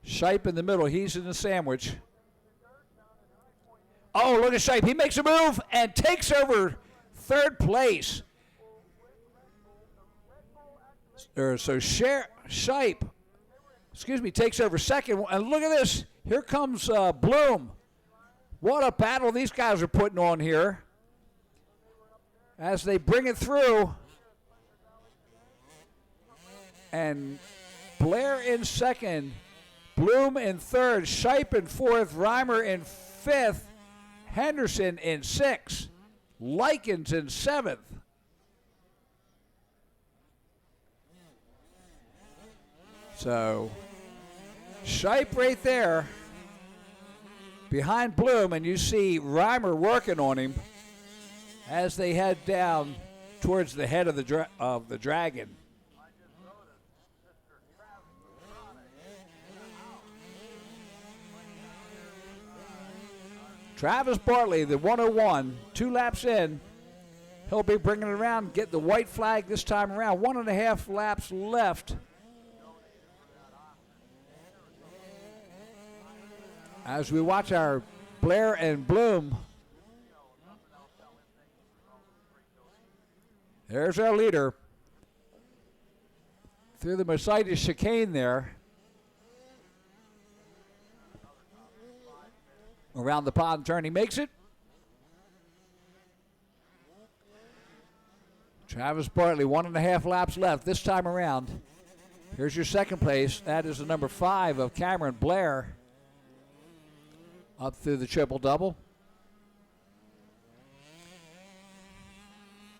Shipe in the middle. He's in the sandwich. Oh, look at Shipe. He makes a move and takes over 3rd place. So Shipe, takes over 2nd. And look at this. Here comes Bloom. What a battle these guys are putting on here. As they bring it through. And Blair in 2nd. Bloom in 3rd. Shipe in 4th. Reimer in 5th. Henderson in 6th. Likens in 7th. So, Shipe right there behind Bloom, and you see Reimer working on him as they head down towards the head of the Dragon. Travis Bartley, the 101, 2 laps in. He'll be bringing it around, get the white flag this time around. 1.5 laps left. As we watch our Blair and Bloom. There's our leader. Through the Mercedes chicane there. Around the pond turn, he makes it. Travis Bartley, 1.5 laps left this time around. Here's your 2nd place. That is the number 5 of Cameron Blair. Up through the triple-double.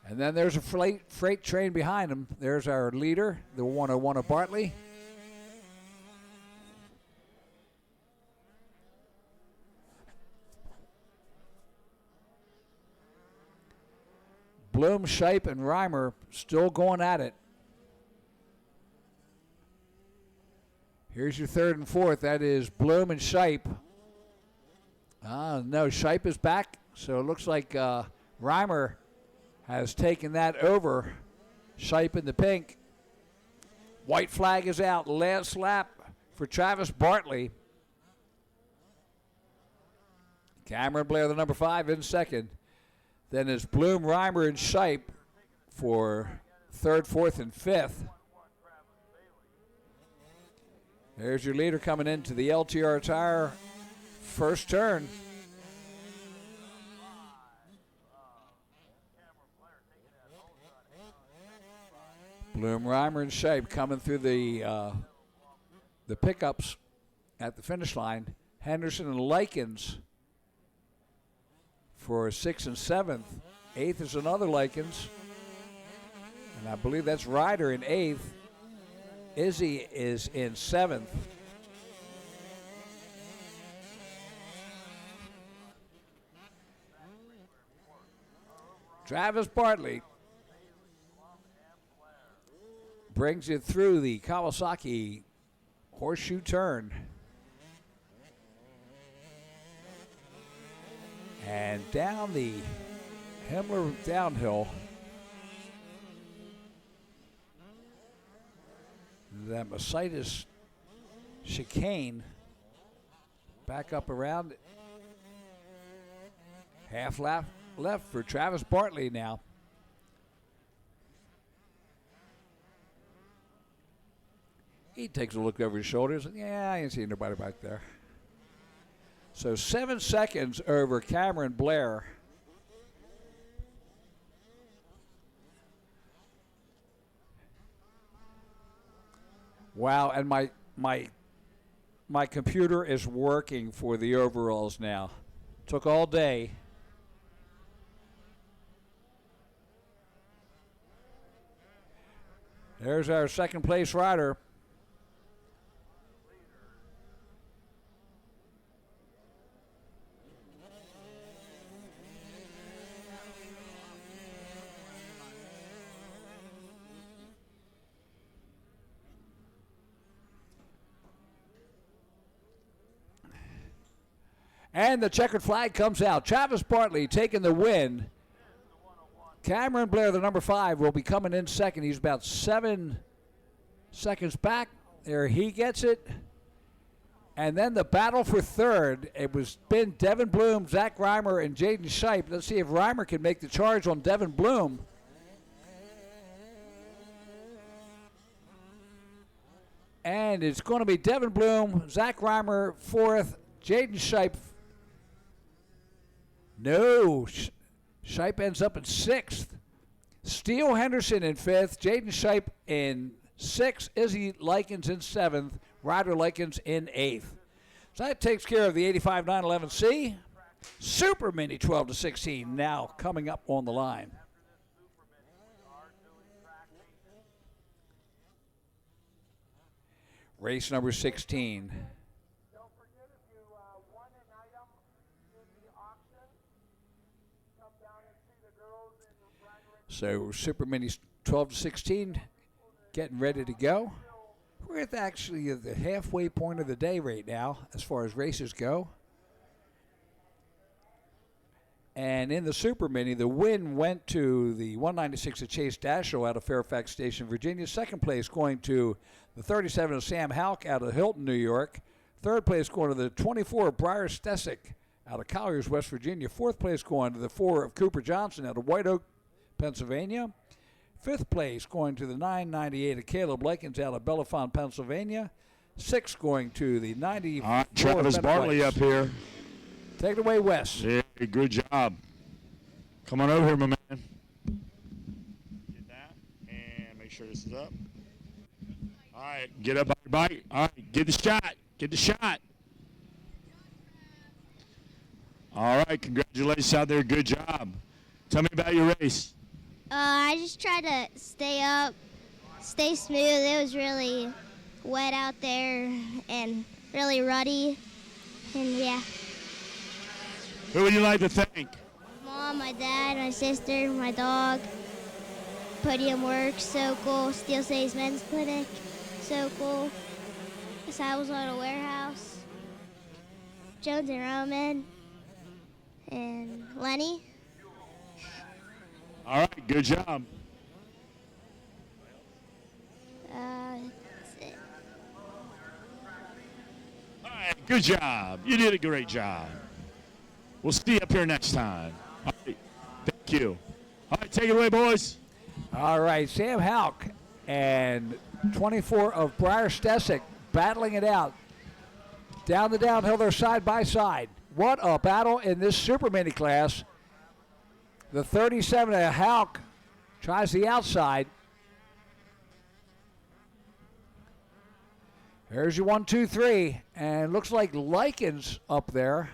And then there's a freight train behind him. There's our leader, the 101 of Bartley. Bloom, Shipe, and Reimer still going at it. Here's your third and fourth. That is Bloom and Shipe. No, Shipe is back, so it looks like Reimer has taken that over. Shipe in the pink. White flag is out. Last lap for Travis Bartley. Cameron Blair, the number 5, in second. Then it's Bloom, Reimer, and Shipe for third, fourth, and fifth. There's your leader coming into the LTR tire first turn. Bloom, Reimer, and Shipe coming through the pickups at the finish line. Henderson and Likens for 6th and 7th. 8th is another Likens. And I believe that's Ryder in 8th. Izzy is in 7th. Travis Bartley brings it through the Kawasaki horseshoe turn. And down the Himmler downhill. The Mercedes chicane back up around it. Half lap left for Travis Bartley now. He takes a look over his shoulders. Yeah, I ain't seeing nobody back there. So 7 seconds over Cameron Blair. Wow, and my computer is working for the overalls now. Took all day. There's our second place rider. And the checkered flag comes out. Travis Bartley taking the win. Cameron Blair, the number 5, will be coming in second. He's about 7 seconds back. There he gets it. And then the battle for third. It was been Devin Bloom, Zach Reimer, and Jaden Shipe. Let's see if Reimer can make the charge on Devin Bloom. And it's going to be Devin Bloom, Zach Reimer, 4th, Jaden Shipe. No, Shipe ends up in 6th. Steele Henderson in 5th. Jaden Shipe in 6th. Izzy Likens in 7th. Ryder Likens in 8th. So that takes care of the 85 911C. Super Mini 12-16 now coming up on the line. Race number 16. So Super Minis 12-16 getting ready to go. We're at the halfway point of the day right now as far as races go. And in the Super Mini, the win went to the 196 of Chase Dashiell out of Fairfax Station, Virginia. Second place going to the 37 of Sam Houck out of Hilton, New York. Third place going to the 24 of Briar Stesick out of Colliers, West Virginia. Fourth place going to the 4 of Cooper Johnson out of White Oak, Pennsylvania. Fifth place going to the 998 of Caleb Likens out of Bellefonte, Pennsylvania. Sixth going to the 94 All right, Travis Bartley up here. Take it away, Wes. Yeah, good job. Come on over here, my man. Get that and make sure this is up. All right, get up on your bike. All right, get the shot. Get the shot. All right, congratulations out there. Good job. Tell me about your race. I just tried to stay up, stay smooth. It was really wet out there and really ruddy. And yeah. Who would you like to thank? mom, my dad, my sister, my dog. Podium work, so cool. Steel City's Men's Clinic, so cool. Saddles Auto Warehouse. Jones and Roman. And Lenny. All right, good job. That's it. All right, good job. You did a great job. We'll see you up here next time. All right, thank you. All right, take it away, boys. All right, Sam Houck and 24 of Briar Stesic battling it out. Down the downhill, they're side by side. What a battle in this super mini class. The 37 of Houck tries the outside. There's your 1, 2, 3, and looks like Likens up there.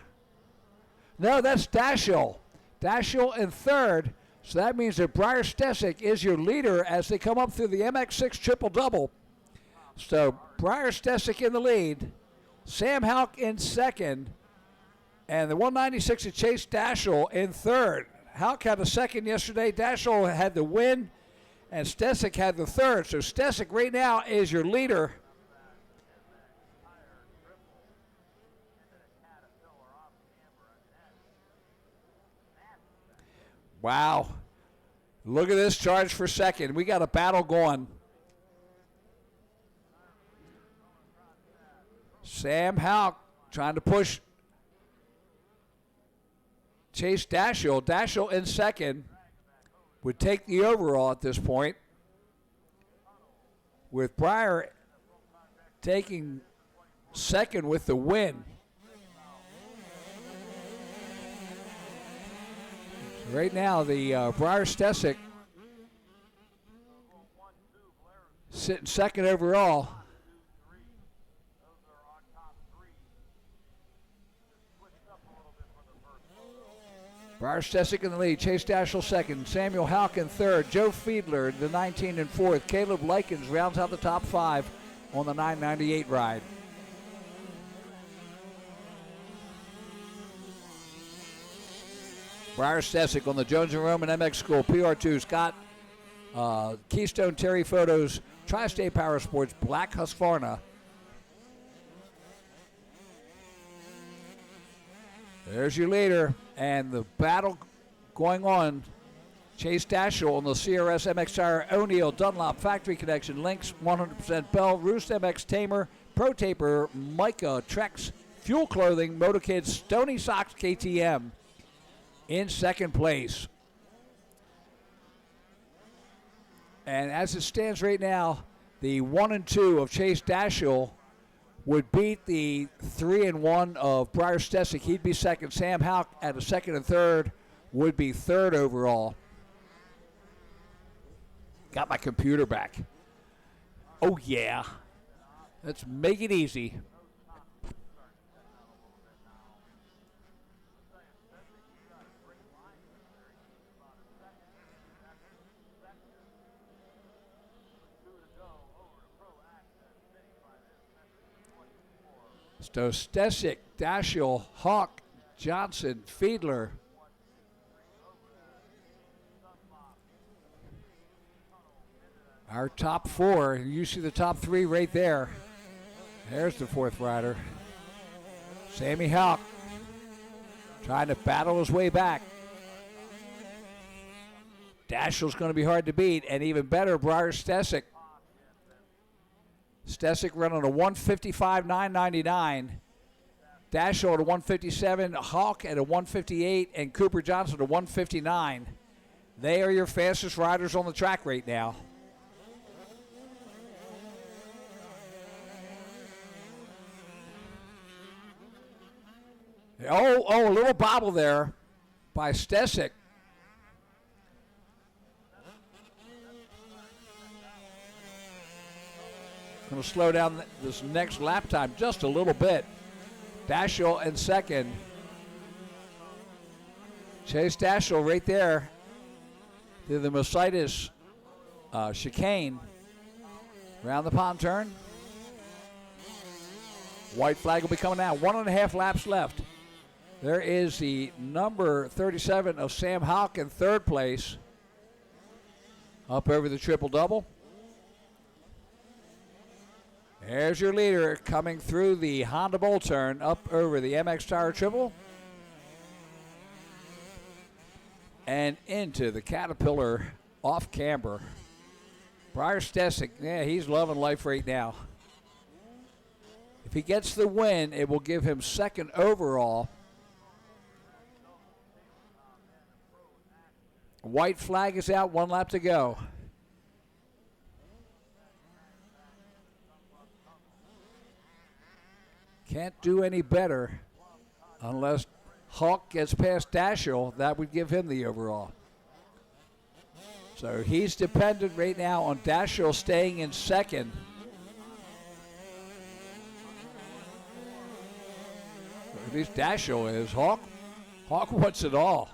No, that's Dashiell. Dashiell in third. So that means that Briar Stesic is your leader as they come up through the MX6 triple-double. So Briar Stesic in the lead, Sam Houck in second, and the 196 of Chase Dashiell in third. Houck had a second yesterday. Dashiell had the win, and Stesic had the third. So Stesic right now is your leader. Wow. Look at this charge for second. We got a battle going. Sam Houck trying to push Chase Dashiell. Dashiell in second would take the overall at this point, with Briar taking second with the win. Right now, the Briar Stesic sitting second overall. Briar Stesic in the lead, Chase Dashiell second, Samuel Houck in third, Joe Fiedler the 19 and fourth, Caleb Likens rounds out the top five on the 998 ride. Briar Stesic on the Jones and Roman MX School PR2. Scott Keystone Terry Photos, Tri-State Power Sports, Black Husqvarna. There's your leader, and the battle going on. Chase Dashiell on the CRS MX Tire, O'Neill, Dunlop, Factory Connection, Lynx, 100% Bell, Roost MX Tamer, Pro Taper, Micah, Trex, Fuel Clothing, MotoKids, Stony Socks, KTM in second place. And as it stands right now, the 1 and 2 of Chase Dashiell would beat the 3 and 1 of Briar Stesic. He'd be second. Sam Houck at a second and third would be third overall. Got my computer back. Oh yeah. Let's make it easy. So Stesic, Dashiell, Houck, Johnson, Fiedler. Our top four. You see the top three right there. There's the fourth rider. Sammy Houck trying to battle his way back. Dashiell's going to be hard to beat, and even better, Briar Stesic. Stesic running a 155.999. Dashiell at a 157, Houck at a 158, and Cooper Johnson at a 159. They are your fastest riders on the track right now. Oh, a little bobble there by Stesic. Going to slow down this next lap time just a little bit. Dashiell in second. Chase Dashiell right there through the Mercedes chicane. Around the pond turn. White flag will be coming out. 1.5 laps left. There is the number 37 of Sam Houck in third place. Up over the triple-double. There's your leader coming through the Honda Bowl turn up over the MX Tire Triple. And into the Caterpillar off camber. Briar Stesic, yeah, he's loving life right now. If he gets the win, it will give him second overall. White flag is out, 1 lap to go. Can't do any better unless Hawk gets past Dashiell. That would give him the overall. So he's dependent right now on Dashiell staying in second. At least Dashiell is. Hawk wants it all.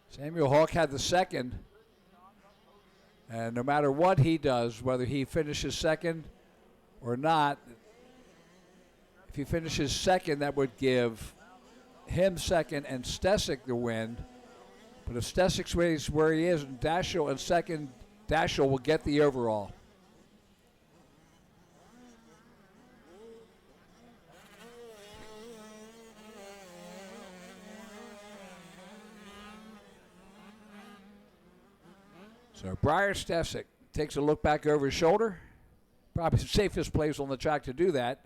Samuel Hawk had the second. And no matter what he does, whether he finishes second or not, if he finishes second, that would give him second and Stesic the win. But if Stesic's where he is and Dashiell in second, Dashiell will get the overall. So Briar Stesic takes a look back over his shoulder. Probably the safest place on the track to do that.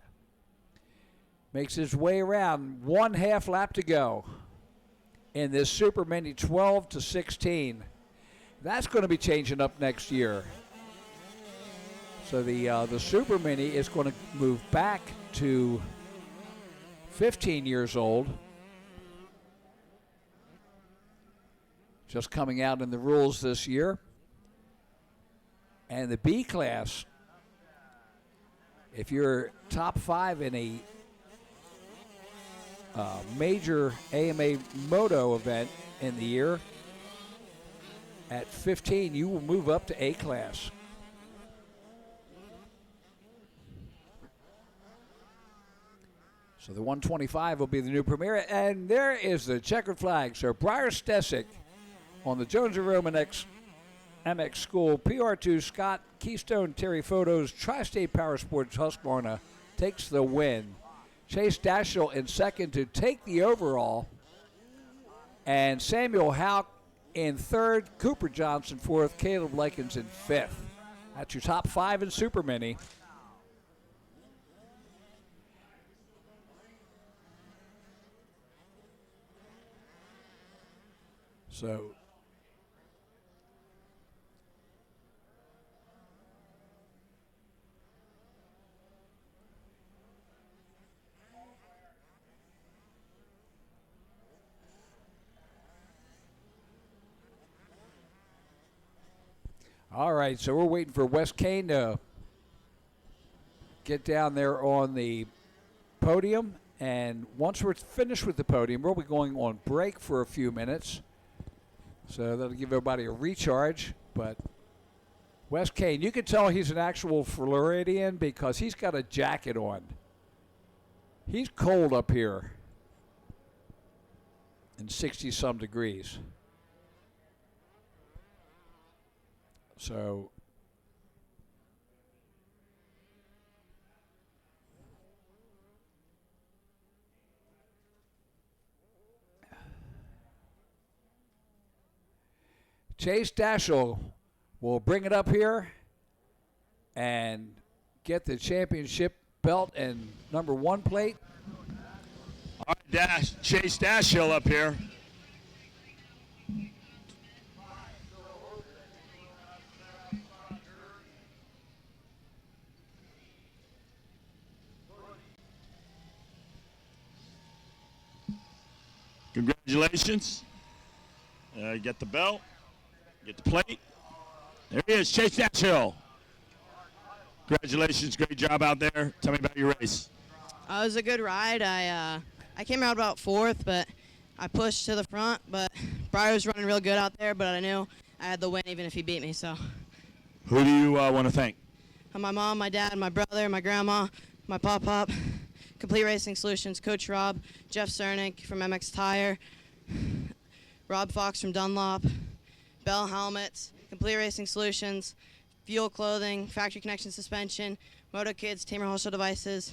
Makes his way around, 1/2 lap to go in this Super Mini 12 to 16. That's going to be changing up next year. So the Super Mini is going to move back to 15 years old. Just coming out in the rules this year. And the B class, if you're top 5 in a major AMA Moto event in the year, at 15, you will move up to A class. So the 125 will be the new premier. And there is the checkered flag. So Briar Stesic on the Jones and Roman MX School, PR2 Scott, Keystone Terry Photos, Tri-State Power Sports Husqvarna takes the win. Chase Dashiell in second to take the overall. And Samuel Houck in third, Cooper Johnson fourth, Caleb Likens in fifth. That's your top 5 in Super Mini. So all right, so we're waiting for Wes Kane to get down there on the podium. And once we're finished with the podium, we'll be going on break for a few minutes. So that'll give everybody a recharge. But Wes Kane, you can tell he's an actual Floridian because he's got a jacket on. He's cold up here in 60-some degrees. So Chase Dashiell will bring it up here and get the championship belt and number 1 plate. All right, Chase Dashiell up here. Congratulations. Get the belt, get the plate. There he is, Chase Dashiell. Congratulations, great job out there. Tell me about your race. It was a good ride. I came out about 4th, but I pushed to the front. But Briar was running real good out there, but I knew I had the win even if he beat me. So. Who do you want to thank? My mom, my dad, my brother, my grandma, my pop-pop, Complete Racing Solutions, Coach Rob, Jeff Cernick from MX Tire, Rob Fox from Dunlop, Bell Helmets, Complete Racing Solutions, Fuel Clothing, Factory Connection Suspension, Moto Kids, Tamer Wholesale Devices,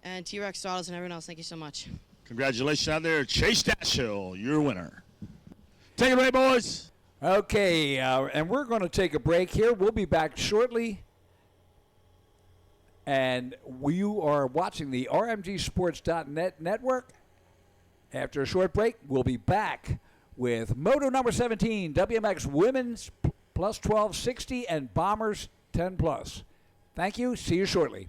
and T-Rex Throttles, and everyone else. Thank you so much. Congratulations out there, Chase Dashill, your winner. Take it away, boys. Okay, and we're going to take a break here. We'll be back shortly. And you are watching the RMGSports.net network. After a short break, we'll be back with Moto number 17, WMX Women's Plus 1260 and Bombers 10 Plus. Thank you. See you shortly.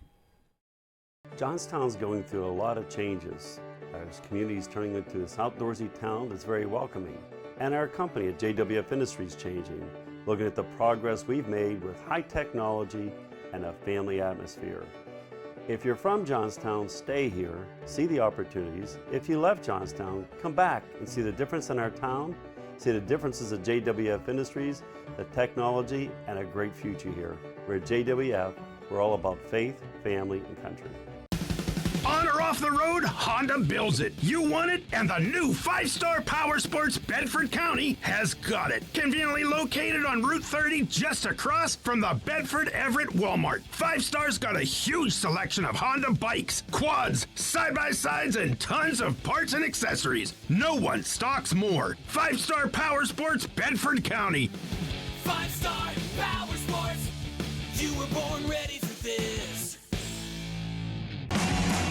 Johnstown's going through a lot of changes. Our community is turning into this outdoorsy town that's very welcoming. And our company at JWF Industries changing, looking at the progress we've made with high technology and a family atmosphere. If you're from Johnstown, stay here, see the opportunities. If you left Johnstown, come back and see the difference in our town, see the differences at JWF Industries, the technology, and a great future here. We're at JWF, we're all about faith, family, and country. On or off the road, Honda builds it. You want it, and the new 5-star Power Sports Bedford County has got it. Conveniently located on Route 30, just across from the Bedford Everett Walmart. 5-star's got a huge selection of Honda bikes, quads, side-by-sides, and tons of parts and accessories. No one stocks more. 5-star Power Sports Bedford County. 5-star Power Sports. You were born ready for this.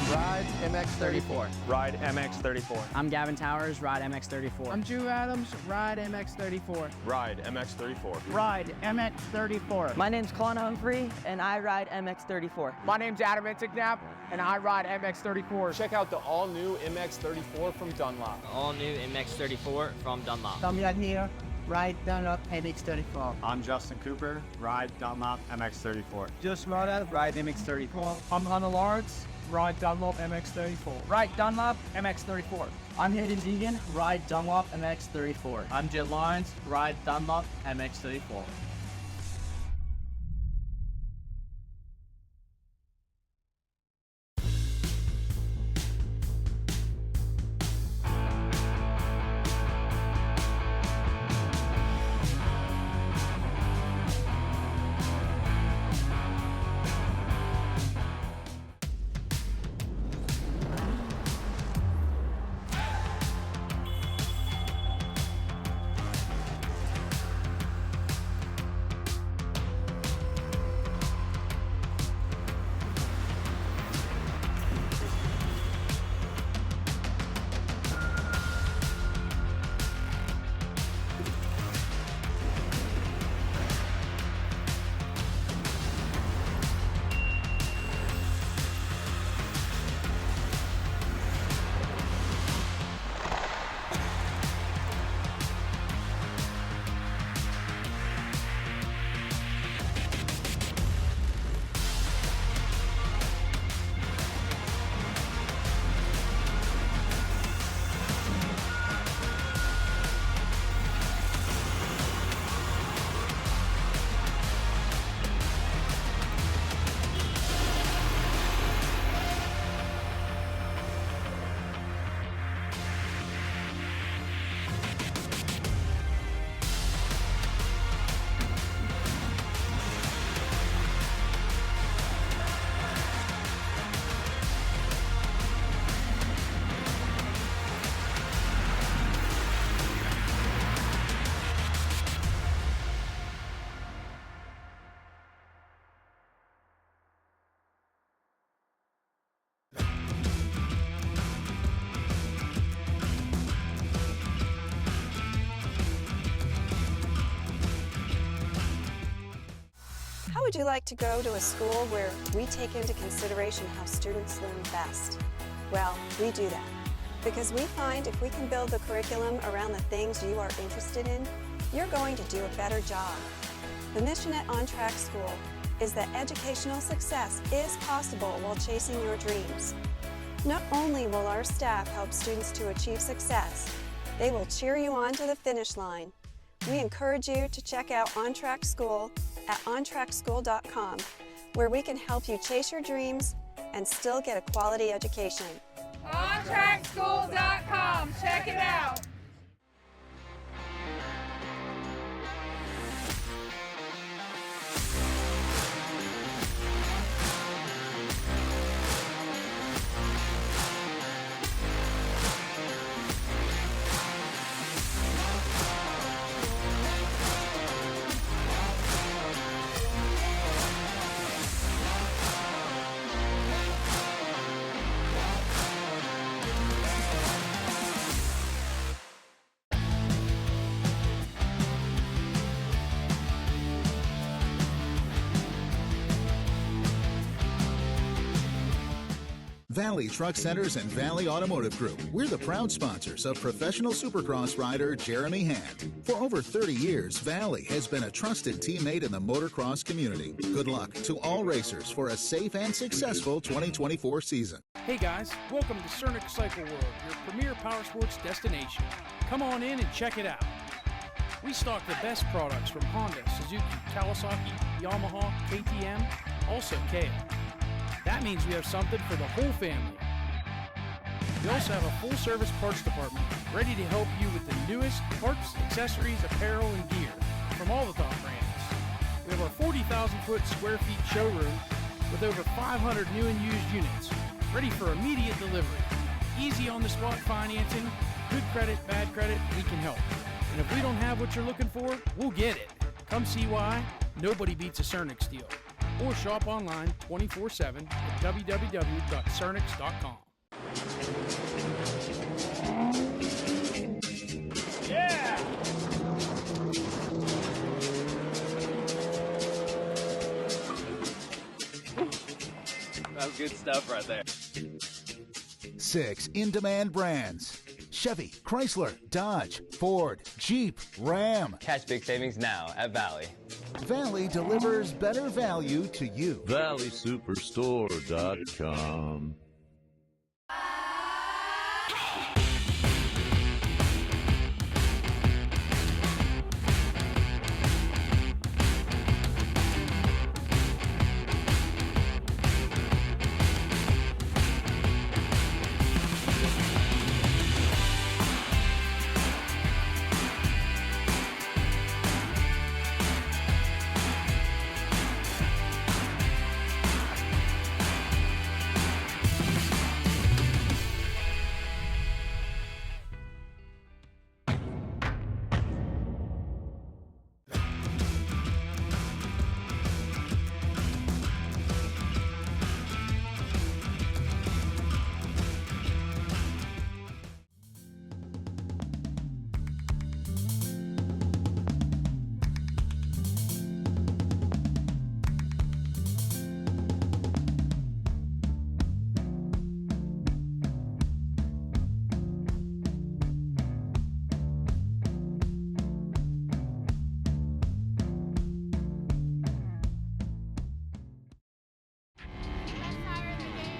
Ride MX34. Ride MX34. I'm Gavin Towers, Ride MX34. I'm Drew Adams, Ride MX34. Ride MX34. Ride MX34. My name's Colin Humphrey, and I ride MX34. My name's Adam Intignap, and I ride MX34. Check out the all-new MX34 from Dunlop. All new MX34 from Dunlop. Tom Yad here, ride Dunlop MX34. I'm Justin Cooper, ride Dunlop MX34. Josh Mora, ride MX34. I'm Hunter Lawrence, ride Dunlop MX34. Ride Dunlop MX34. I'm Hayden Deegan, ride Dunlop MX34. I'm Jet Lyons, ride Dunlop MX34. How would you like to go to a school where we take into consideration how students learn best? Well, we do that because we find if we can build the curriculum around the things you are interested in, you're going to do a better job. The mission at On Track School is that educational success is possible while chasing your dreams. Not only will our staff help students to achieve success, they will cheer you on to the finish line. We encourage you to check out On Track School at ontrackschool.com, where we can help you chase your dreams and still get a quality education. OnTrackSchool.com. Check it out. Valley Truck Centers and Valley Automotive Group. We're the proud sponsors of professional Supercross rider Jeremy Hand. For over 30 years, Valley has been a trusted teammate in the motocross community. Good luck to all racers for a safe and successful 2024 season. Hey guys, welcome to Cernic Cycle World, your premier powersports destination. Come on in and check it out. We stock the best products from Honda, Suzuki, Kawasaki, Yamaha, KTM, also KA. That means we have something for the whole family. We also have a full-service parts department ready to help you with the newest parts, accessories, apparel, and gear from all the top brands. We have our 40,000 square feet showroom with over 500 new and used units ready for immediate delivery. Easy on-the-spot financing, good credit, bad credit, we can help. And if we don't have what you're looking for, we'll get it. Come see why nobody beats a Cernic deal. Or shop online 24/7 at www.cernix.com. Yeah! That's good stuff right there. 6 in-demand brands: Chevy, Chrysler, Dodge, Ford, Jeep, Ram. Catch big savings now at Valley. Valley delivers better value to you. ValleySuperstore.com.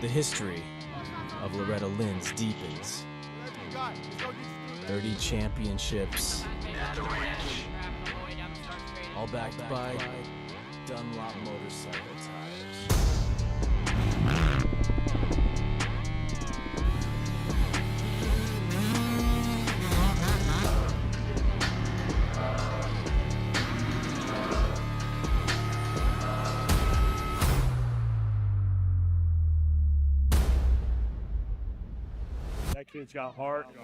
The history of Loretta Lynn's deepens. 30 championships, all backed by Dunlop motorcycle tires. That kid's got heart. Win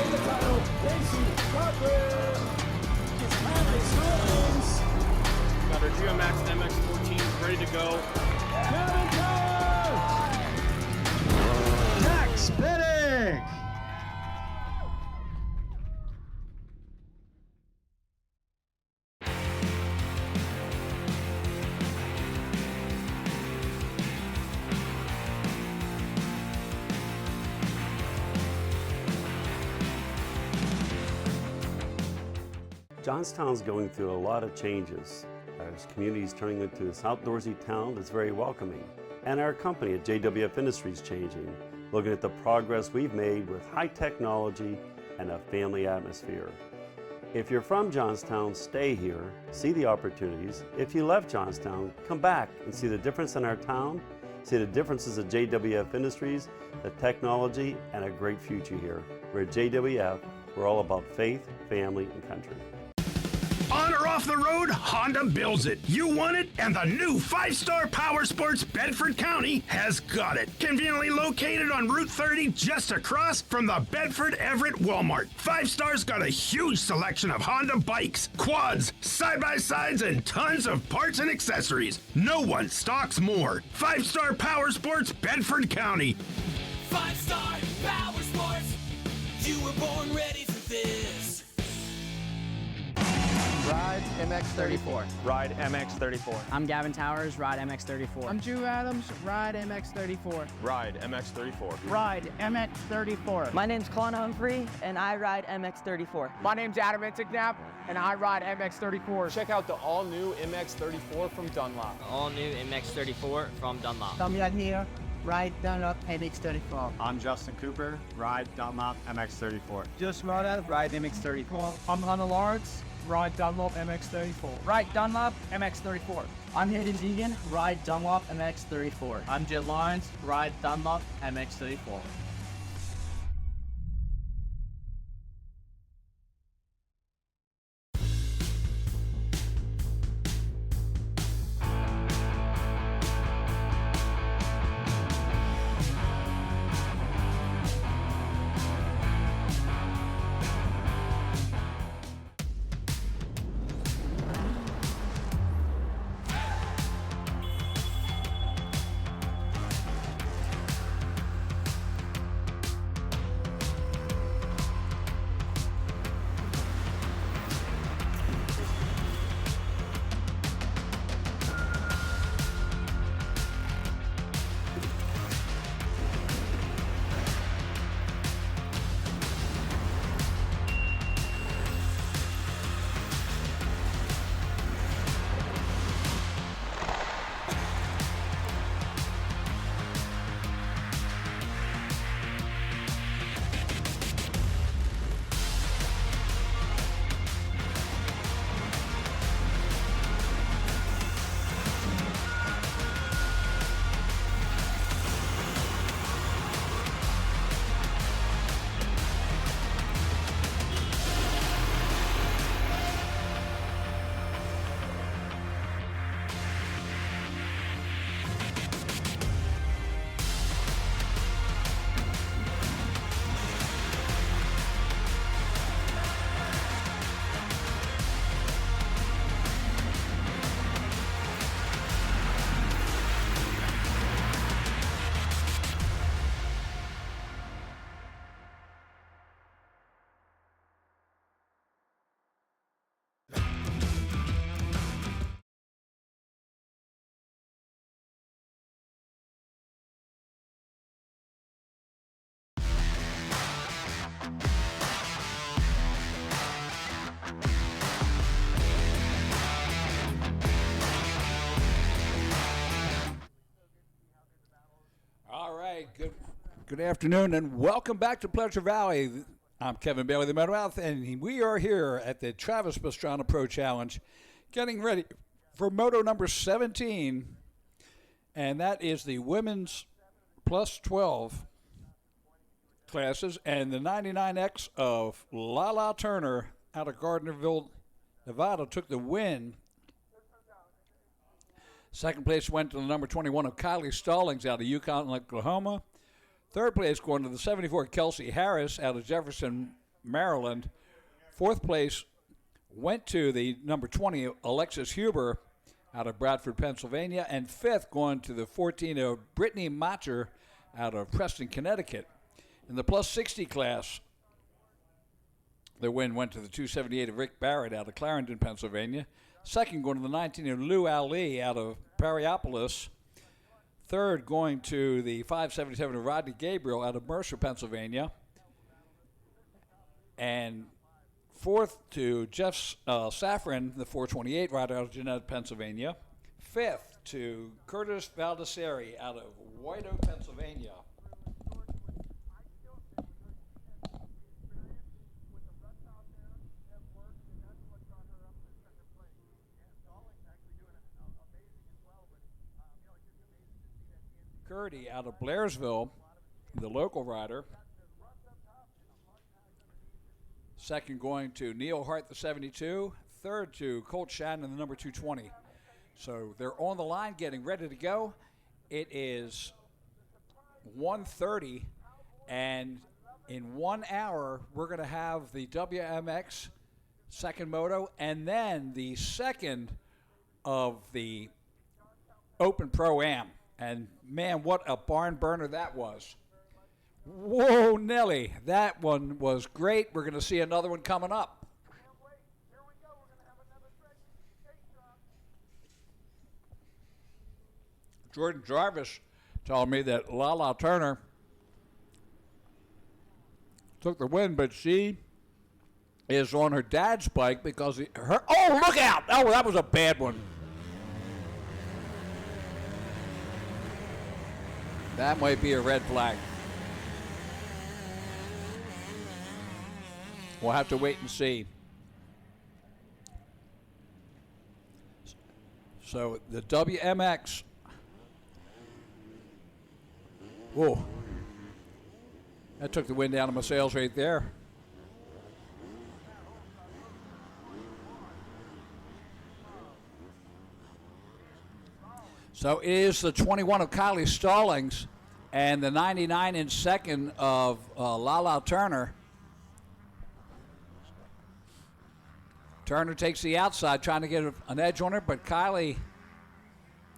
the title, Casey Cochran. It's Harry Stevens. Got our GeoMax MX-14 ready to go. Kevin Coe. Max Bennick. Johnstown's going through a lot of changes. Our community is turning into this outdoorsy town that's very welcoming. And our company at JWF Industries changing, looking at the progress we've made with high technology and a family atmosphere. If you're from Johnstown, stay here, see the opportunities. If you left Johnstown, come back and see the difference in our town, see the differences at JWF Industries, the technology, and a great future here. We're at JWF, we're all about faith, family, and country. On or off the road, Honda builds it. You want it, and the new 5-star Power Sports Bedford County has got it. Conveniently located on Route 30, just across from the Bedford Everett Walmart. 5-star's got a huge selection of Honda bikes, quads, side-by-sides, and tons of parts and accessories. No one stocks more. 5-star Power Sports Bedford County. 5-star Power Sports. You were born ready for this. Ride MX34. Ride MX34. I'm Gavin Towers, Ride MX34. I'm Drew Adams, Ride MX34. Ride MX34. Ride MX34. My name's Colin Humphrey, and I ride MX34. My name's Adam Intignap, and I ride MX34. Check out the all-new MX34 from Dunlop. All new MX34 from Dunlop. Tommy here, Ride Dunlop MX34. I'm Justin Cooper, Ride Dunlop MX34. Just Ride MX34. I'm Hunter Lawrence, Ride Dunlop MX34. Ride Dunlop MX34. I'm Hayden Deegan, ride Dunlop MX34. I'm Jet Lyons, ride Dunlop MX34. Good afternoon and welcome back to Pleasure Valley. I'm Kevin Bailey, the Motormouth, and we are here at the Travis Pastrana Pro Challenge getting ready for moto number 17, and that is the women's plus 12 classes, and the 99X of Lala Turner out of Gardnerville, Nevada took the win. Second place went to the number 21 of Kylie Stallings out of Yukon, Oklahoma. Third place going to the 74 Kelsey Harris out of Jefferson, Maryland. Fourth place went to the number 20 Alexis Huber out of Bradford, Pennsylvania. And fifth going to the 14 of Brittany Macher out of Preston, Connecticut. In the plus 60 class, the win went to the 278 of Rick Barrett out of Clarendon, Pennsylvania. Second going to the 19 of Lou Ali out of Perryopolis. Third going to the 577 of Rodney Gabriel out of Mercer, Pennsylvania. And fourth to Jeff Safran, the 428 rider out of Jeanette, Pennsylvania. Fifth to Curtis Valdesari out of White Oak, Pennsylvania. McCurdy out of Blairsville, the local rider. Second going to Neil Hart, the 72. Third to Colt Shannon, the number 220. So they're on the line getting ready to go. It is 1:30, and in 1 hour, we're going to have the WMX second moto, and then the second of the Open Pro-Am. And man, what a barn burner that was. Whoa, Nelly, that one was great. We're going to see another one coming up. Jordan Jarvis told me that Lala Turner took the win, but she is on her dad's bike because oh, look out! Oh, that was a bad one. That might be a red flag. We'll have to wait and see. So the WMX. Whoa. That took the wind out of my sails right there. So it is the 21 of Kylie Stallings and the 99 in second of Lala Turner. Turner takes the outside, trying to get an edge on her, but Kylie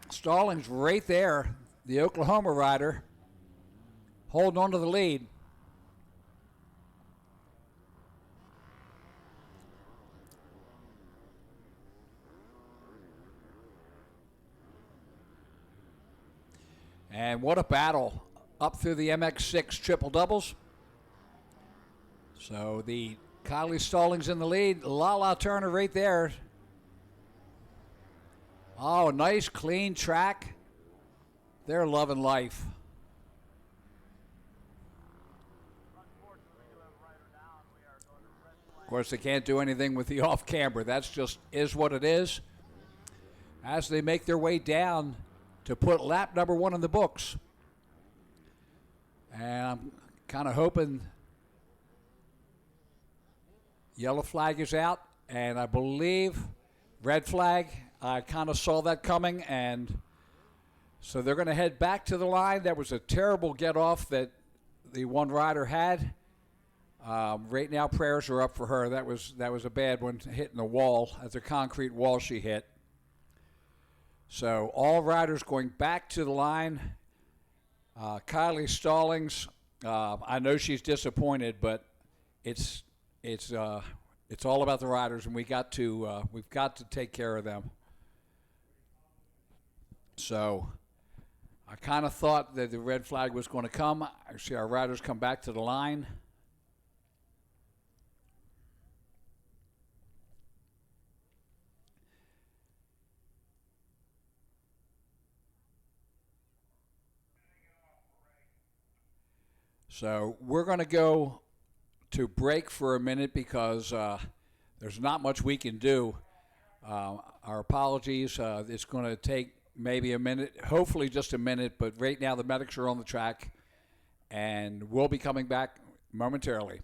Stallings right there, the Oklahoma rider, holding on to the lead. And what a battle up through the MX6 triple doubles. So the Kylie Stallings in the lead, Lala Turner right there. Oh, nice clean track. They're loving life. Of course, they can't do anything with the off camber. That's just is what it is. As they make their way down to put lap number 1 in the books. And I'm kind of hoping yellow flag is out, and I believe red flag. I kind of saw that coming, and so they're going to head back to the line. That was a terrible get-off that the one rider had. Right now, prayers are up for her. That was a bad one, hitting the wall, at the concrete wall she hit. So all riders going back to the line. Kylie Stallings, I know she's disappointed, but it's all about the riders, and we've got to take care of them. So I kind of thought that the red flag was going to come. I see our riders come back to the line. So we're going to go to break for a minute because there's not much we can do. Our apologies. It's going to take maybe a minute, hopefully just a minute, but right now the medics are on the track, and we'll be coming back momentarily.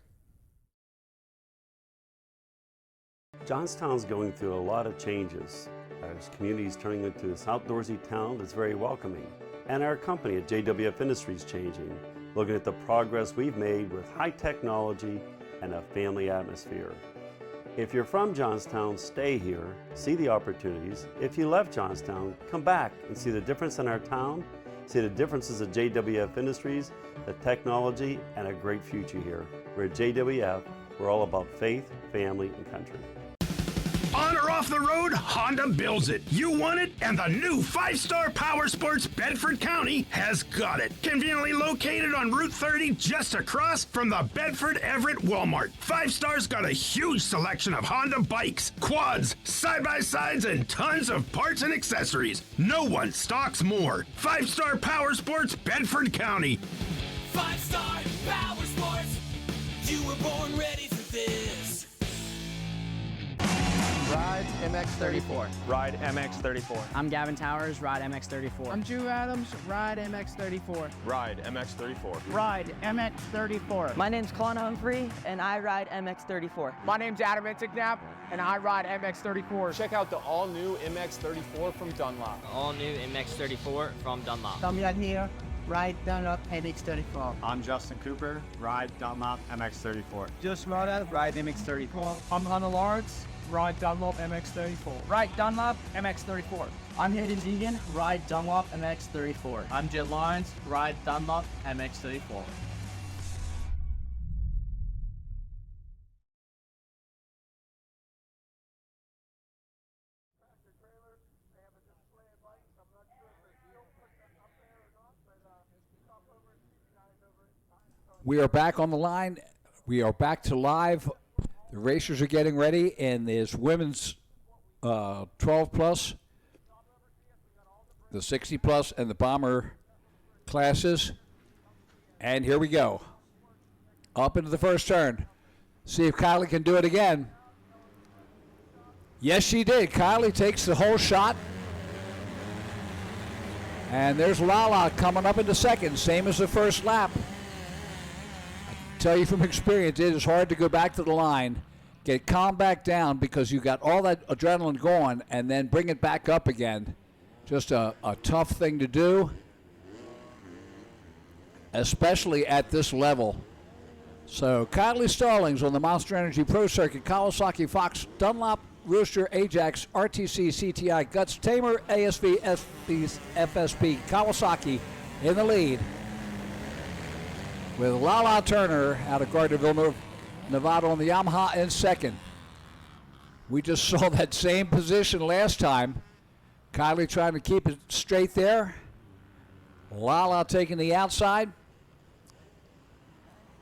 Johnstown's going through a lot of changes. Our community is turning into this outdoorsy town that's very welcoming. And our company at JWF Industries changing, looking at the progress we've made with high technology and a family atmosphere. If you're from Johnstown, stay here, see the opportunities. If you left Johnstown, come back and see the difference in our town, see the differences at JWF Industries, the technology, and a great future here. We're at JWF, we're all about faith, family, and country. On or off the road, Honda builds it. You want it, and the new 5-star Power Sports Bedford County has got it. Conveniently located on Route 30, just across from the Bedford Everett Walmart. 5-star's got a huge selection of Honda bikes, quads, side-by-sides, and tons of parts and accessories. No one stocks more. 5-star Power Sports Bedford County. 5-star Power Sports. You were born ready for this. Rides MX34. Ride MX34. I'm Gavin Towers, ride MX34. I'm Drew Adams, ride MX34. Ride MX34. Ride MX34. My name's Colin Humphrey, and I ride MX34. My name's Adam Intignap, and I ride MX34. Check out the all-new MX34 from Dunlop. All new MX34 from Dunlop. Damian here, ride Dunlop MX34. I'm Justin Cooper. Ride Dunlop MX34. Josh Mora, ride MX34. I'm Hannah Lawrence, ride Dunlop MX34. Right, Dunlop MX34. I'm Hayden Deegan, ride Dunlop MX34. I'm Jet Lyons, ride Dunlop MX34. We are back on the line. We are back to live. The racers are getting ready, and there's women's 12 plus, the 60 plus, and the bomber classes. And here we go. Up into the first turn. See if Kylie can do it again. Yes, she did. Kylie takes the whole shot. And there's Lala coming up into second, same as the first lap. Tell you from experience, it is hard to go back to the line, get calm back down because you got all that adrenaline going, and then bring it back up again. Just a tough thing to do, especially at this level. So Kylie Stallings on the Monster Energy Pro Circuit, Kawasaki, Fox, Dunlop, Rooster, Ajax, RTC, CTI, Guts, Tamer, ASV, FSP, Kawasaki in the lead, with Lala Turner out of Gardnerville, Nevada on the Yamaha in second. We just saw that same position last time. Kylie trying to keep it straight there. Lala taking the outside.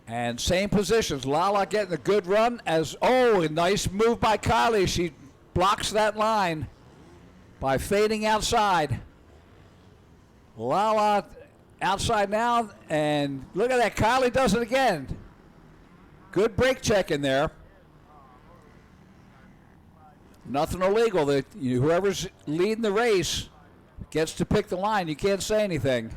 And same positions. Lala getting a good run as, oh, a nice move by Kylie. She blocks that line by fading outside. Lala outside now, and look at that. Kylie does it again. Good brake check in there. Nothing illegal. Whoever's leading the race gets to pick the line. You can't say anything.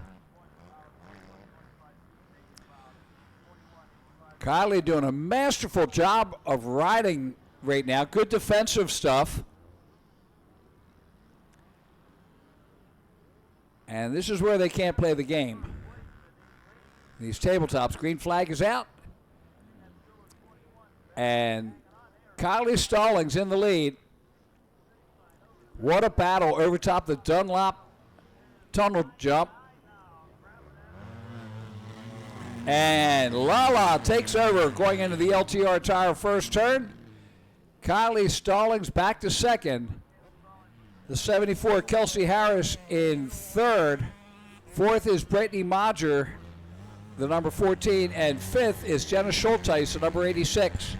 Kylie doing a masterful job of riding right now. Good defensive stuff. And this is where they can't play the game. These tabletops. Green flag is out. And Kylie Stallings in the lead. What a battle over top the Dunlop tunnel jump. And Lala takes over going into the LTR tire first turn. Kylie Stallings back to second. The 74, Kelsey Harris in third. Fourth is Brittany Modger, the number 14. And fifth is Jenna Schulteis, the number 86.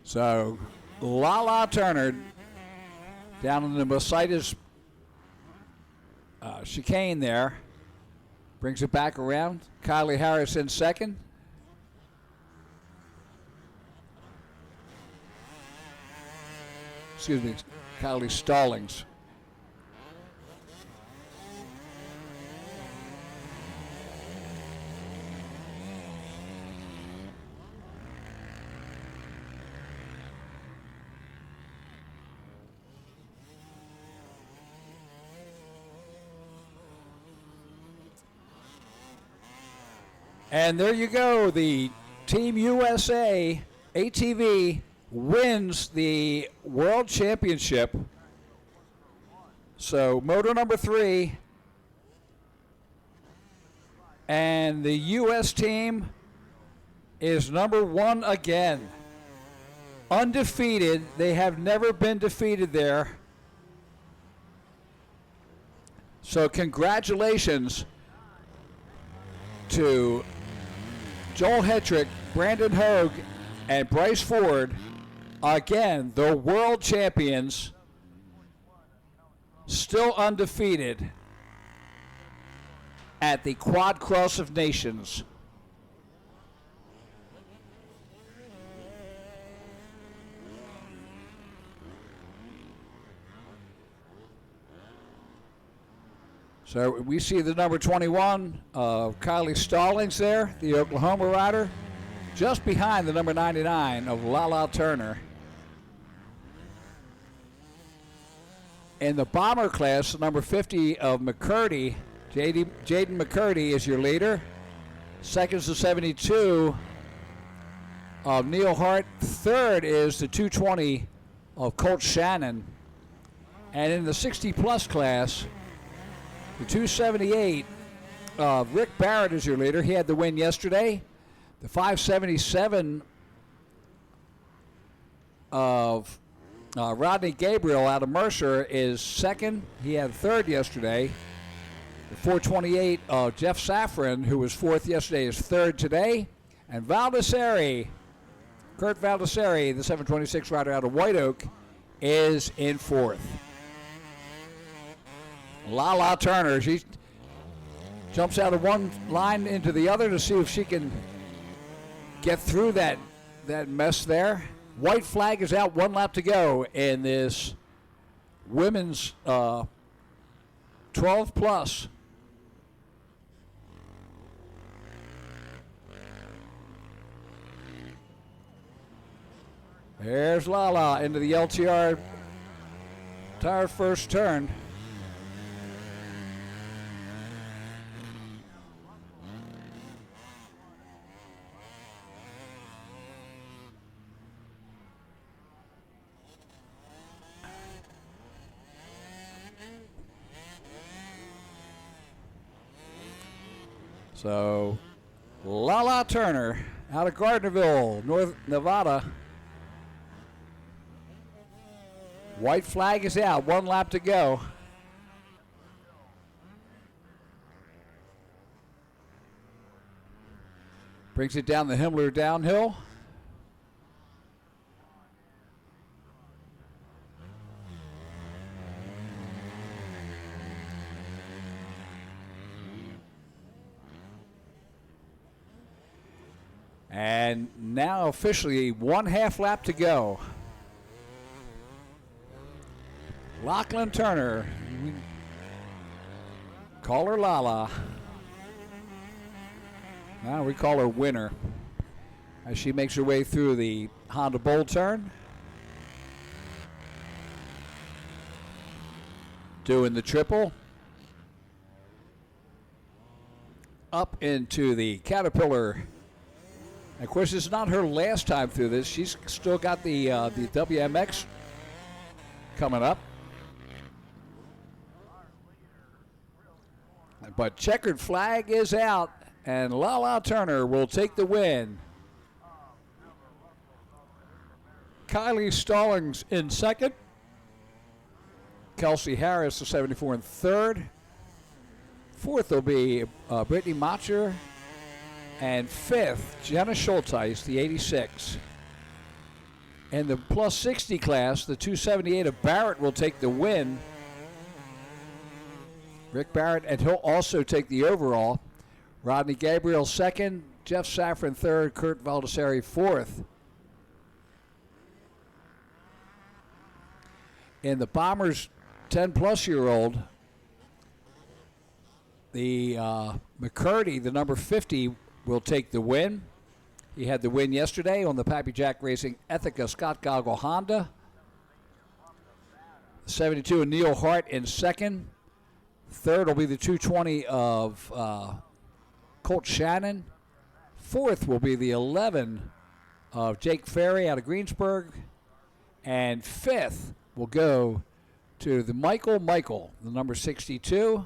So, Lala Turner down in the Mercedes chicane there. Brings it back around. Kylie Harris in second. Excuse me, Kylie Stallings. And there you go. The Team USA ATV wins the World Championship. So motor number 3. And the U.S. team is number 1 again. Undefeated. They have never been defeated there. So congratulations to Joel Hetrick, Brandon Hogue, and Bryce Ford, again, the world champions, still undefeated at the Quad Cross of Nations. So we see the number 21, Kylie Stallings there, the Oklahoma rider, just behind the number 99 of Lala Turner. In the bomber class, the number 50 of McCurdy, Jaden McCurdy is your leader. Second is the 72 of Neil Hart. Third is the 220 of Colt Shannon. And in the 60-plus class, the 278, Rick Barrett is your leader. He had the win yesterday. The 577 of Rodney Gabriel out of Mercer is second. He had third yesterday. The 428 of Jeff Safran, who was fourth yesterday, is third today. And Valdesari, Kurt Valdesari, the 726 rider out of White Oak, is in fourth. Lala Turner, she jumps out of one line into the other to see if she can get through that mess there. White flag is out, 1 lap to go in this women's 12 plus. There's Lala into the LTR tire first turn. So, Lala Turner out of Gardnerville, North Nevada. White flag is out, 1 lap to go. Brings it down the Himmler downhill. And now officially 1/2 lap to go. Lachlan Turner, call her Lala. Now we call her Winner as she makes her way through the Honda Bowl turn. Doing the triple. Up into the Caterpillar. Of course, it's not her last time through this. She's still got the WMX coming up. But checkered flag is out, and Lala Turner will take the win. Kylie Stallings in second. Kelsey Harris, the 74, in third. Fourth will be Brittany Macher. And fifth, Jenna Schulteis, the 86. In the plus 60 class, the 278 of Barrett will take the win. Rick Barrett, and he'll also take the overall. Rodney Gabriel second, Jeff Safran third, Kurt Valdesari fourth. In the Bombers 10-plus-year-old, the McCurdy, the number 50, will take the win. He had the win yesterday on the Pappy Jack Racing Ethica Scott Goggle Honda. 72 of Neil Hart in second. Third will be the 220 of Colt Shannon. Fourth will be the 11 of Jake Ferry out of Greensburg. And fifth will go to the Michael, the number 62,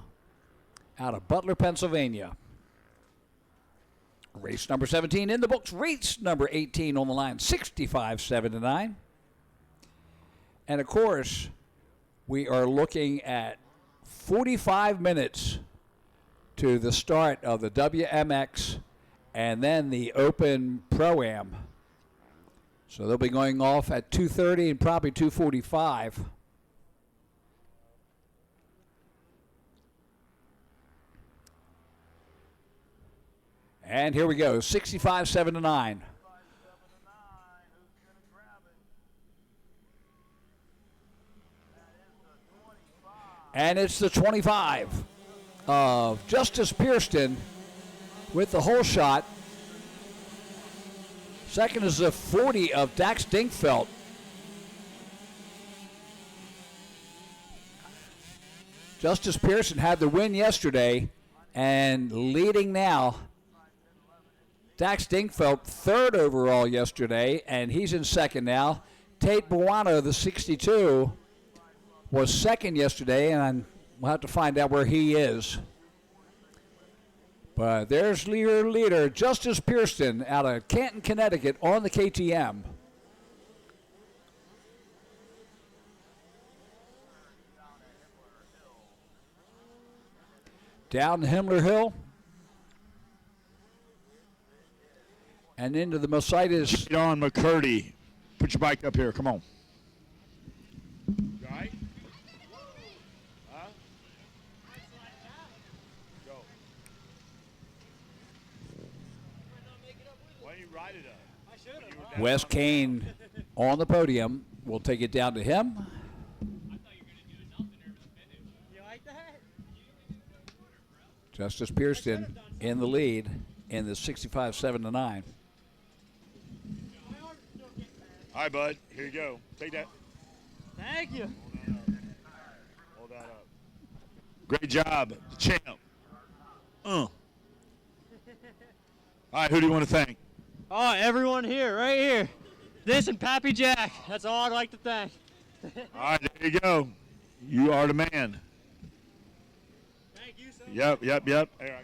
out of Butler, Pennsylvania. Race number 17 in the books. Race number 18 on the line, 65-7-9. And, of course, we are looking at 45 minutes to the start of the WMX and then the Open Pro-Am. So they'll be going off at 2:30 and probably 2:45. And here we go, 65, 7-9. And it's the 25 of Justice Pierston with the whole shot. Second is the 40 of Dax Dingfeldt. Justice Pierston had the win yesterday and leading now. Dax Dingfeldt, third overall yesterday, and he's in second now. Tate Buono, the 62, was second yesterday, and we'll have to find out where he is. But there's your leader, Justice Pierston, out of Canton, Connecticut, on the KTM. Down Himmler Hill. And into the Mercedes. Get on, McCurdy. Put your bike up here. Come on. Right? Huh? Go. Why don't you ride it up? I should have. Wes Kane on the podium. We'll take it down to him. Justice Pierston in the lead in the 65, 7-9. All right, bud. Here you go. Take that. Thank you. Hold that up. Great job, the champ. All right, who do you want to thank? Oh, everyone here, right here. This and Pappy Jack. That's all I'd like to thank. All right, there you go. You are the man. Thank you so much. Yep. Here, I got hang on here.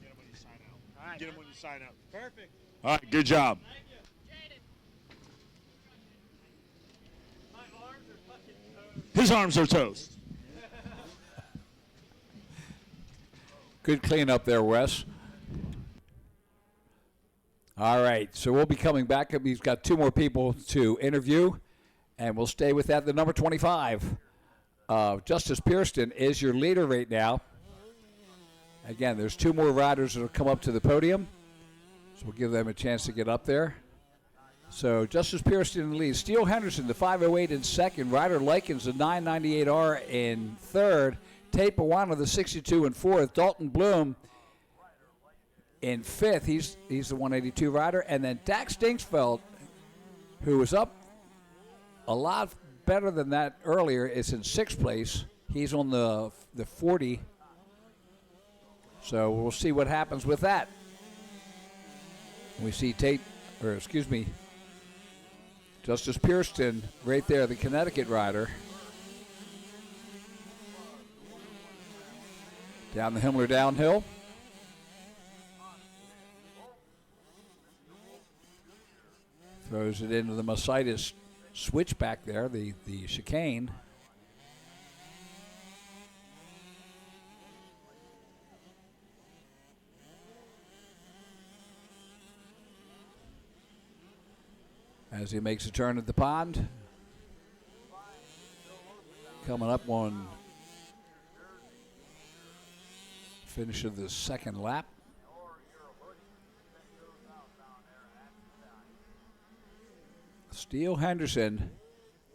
Get him when you sign out. All right. Get him when you sign out. Perfect. All right, good job. Thank you. My arms are fucking toast. His arms are toast. Good cleanup there, Wes. All right, so we'll be coming back. We've got two more people to interview, and we'll stay with that. The number 25, Justice Pierston, is your leader right now. Again, there's two more riders that will come up to the podium, so we'll give them a chance to get up there. So Justice Pierston in the lead. Steele Henderson, the 508 in second. Ryder Likens, the 998R in third. Tate Buono, the 62 in fourth. Dalton Bloom in fifth. He's the 182 rider. And then Dax Dingfeldt, who was up a lot better than that earlier, is in sixth place. He's on the 40. So we'll see what happens with that. We see Justice Pierston right there, the Connecticut rider. Down the Himmler downhill. Throws it into the Mercedes switchback there, the chicane. As he makes a turn at the pond. Coming up on finish of the second lap. Steele Henderson,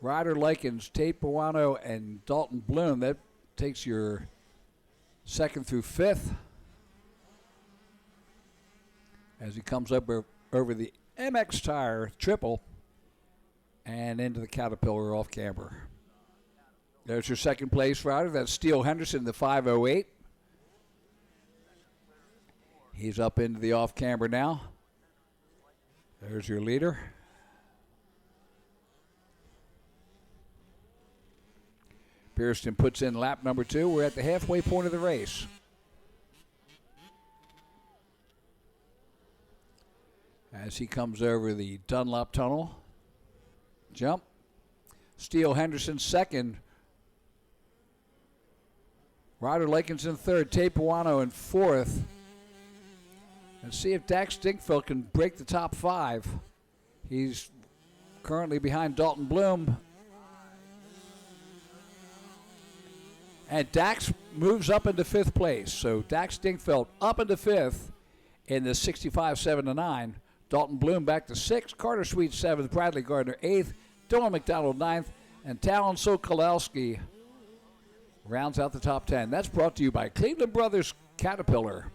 Ryder Likens, Tate Buono, and Dalton Bloom. That takes your second through fifth. As he comes up over the MX Tire triple and into the Caterpillar off camber. There's your second place rider. That's Steele Henderson, the 508. He's up into the off camber now. There's your leader. Pierston puts in lap number 2. We're at the halfway point of the race. As he comes over the Dunlop Tunnel. Jump. Steele Henderson second. Ryder Likens in third. Tate Buono in fourth. And see if Dax Dinkfeld can break the top 5. He's currently behind Dalton Bloom. And Dax moves up into 5th place. So Dax Dinkfeld up into 5th in the 65-7-9. Dalton Bloom back to 6th. Carter Sweet 7th. Bradley Gardner 8th. Dylan McDonald 9th. And Talon Sokolowski rounds out the top 10. That's brought to you by Cleveland Brothers Caterpillar.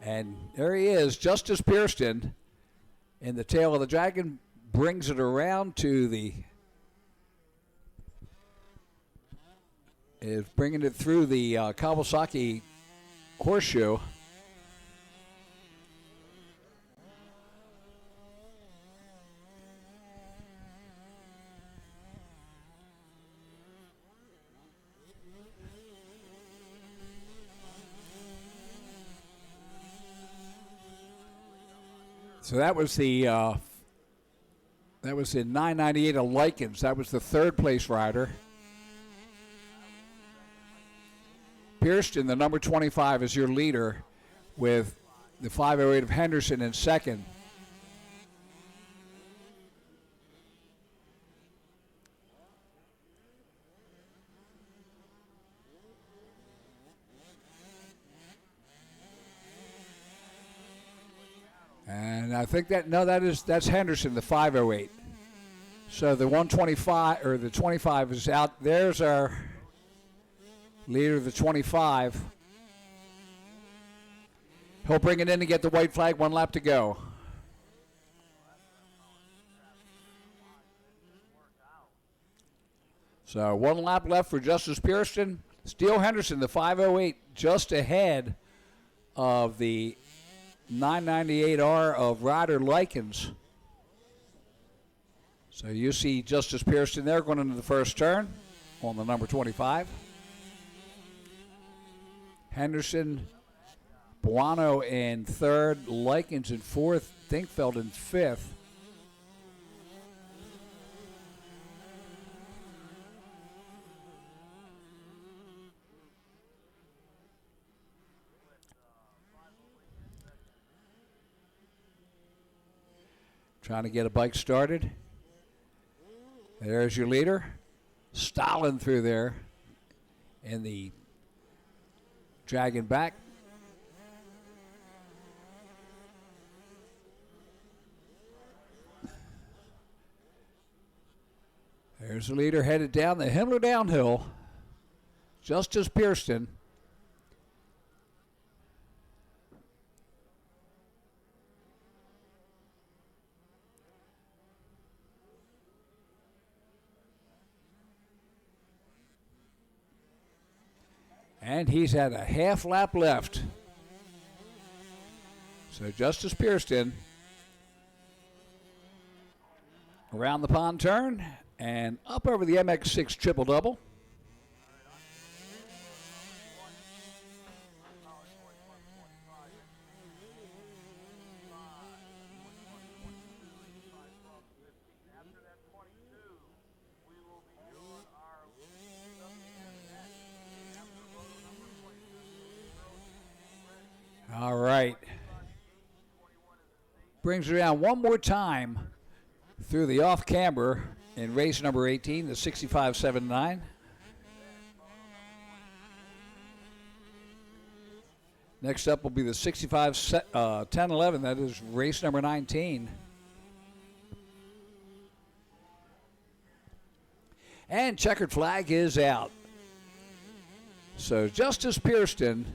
And there he is, Justice Pearston in the tail of the Dragon, brings it around to the, is bringing it through the Kawasaki horseshoe. So that was the that was in 998 of Likens. That was the 3rd place rider. Pearston, the number 25, is your leader with the 508 of Henderson in 2nd. And I think that's Henderson, the 508. So the 125 or the 25 is out. There's our leader, the 25. He'll bring it in to get the white flag. 1 lap to go. So 1 lap left for Justice Pearston. Steele Henderson, the 508, just ahead of the 998R of Ryder Likens. So you see Justice Pearston there going into the first turn on the number 25. Henderson, Buono in 3rd, Likens in 4th, Dinkfeld in 5th. Trying to get a bike started. There's your leader. Stalin through there in the Dragon back. There's the leader headed down the Himmler downhill. Justice Pearston. And he's had a half lap left. So Justice Pearston around the pond turn and up over the MX6 triple double. All right. Brings it around one more time through the off-camber in race number 18, the 65-7-9. Next up will be the 65-10-11. That is race number 19. And checkered flag is out. So Justice Pearston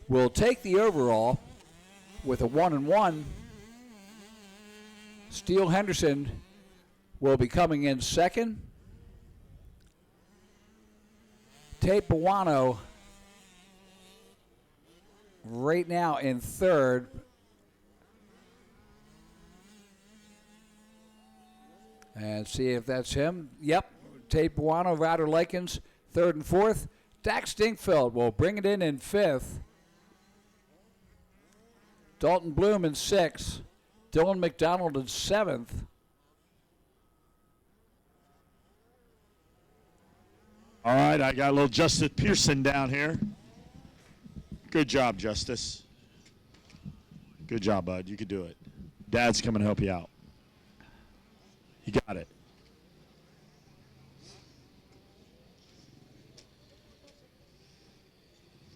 will take the overall with a 1-1. Steele Henderson will be coming in second. Tate Buono right now in third. And see if that's him. Yep, Tate Buono, Ryder Likens, third and fourth. Dax Dinkfeld will bring it in fifth. Dalton Bloom in sixth. Dylan McDonald in seventh. All right, I got a little Justice Pearson down here. Good job, Justice. Good job, bud. You could do it. Dad's coming to help you out. You got it.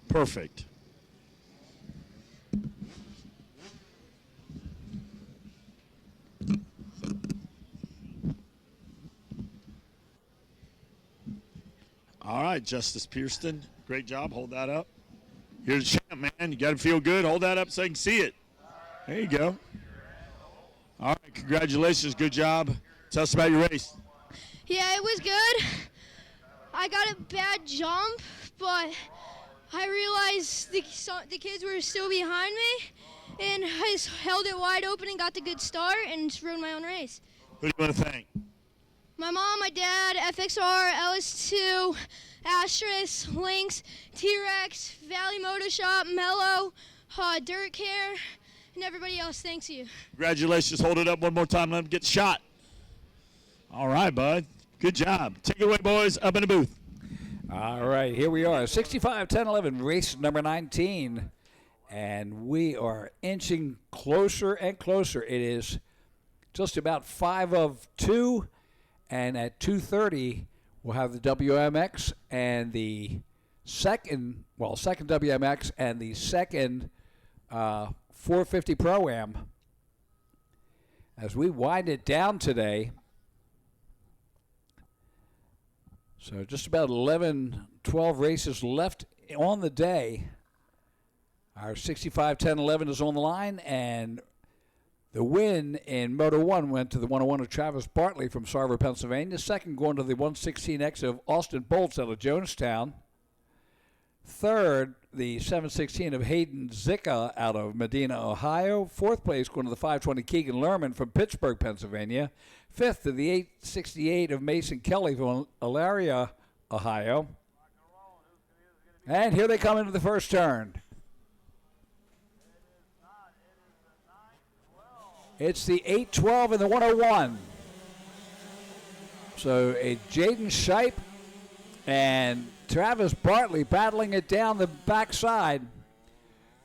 Perfect. All right, Justice Pearson. Great job. Hold that up. You're the champ, man. You got to feel good. Hold that up so I can see it. There you go. All right, congratulations. Good job. Tell us about your race. Yeah, it was good. I got a bad jump, but I realized the kids were still behind me, and I just held it wide open and got the good start and just rode my own race. Who do you want to thank? My mom, my dad, FXR, LS2, Astris, Lynx, T-Rex, Valley Motor Shop, Mello, Dirt Care, and everybody else. Thanks you. Congratulations. Hold it up one more time. Let him get the shot. All right, bud. Good job. Take it away, boys. Up in the booth. All right, here we are. 65-10-11, race number 19. And we are inching closer and closer. It is just about 5 of 2. And at 2:30, we'll have the WMX and the second WMX and the second 450 Pro-Am. As we wind it down today, so just about 11, 12 races left on the day. Our 65-10-11 is on the line, and the win in Moto 1 went to the 101 of Travis Bartley from Sarver, Pennsylvania. Second going to the 116X of Austin Bolts out of Jonestown. Third, the 716 of Hayden Zicka out of Medina, Ohio. Fourth place going to the 520 Keegan Lerman from Pittsburgh, Pennsylvania. Fifth to the 868 of Mason Kelly from Elaria, Ohio. And here they come into the first turn. It's the 812 and the 101. So a Jaden Shipe and Travis Bartley battling it down the backside.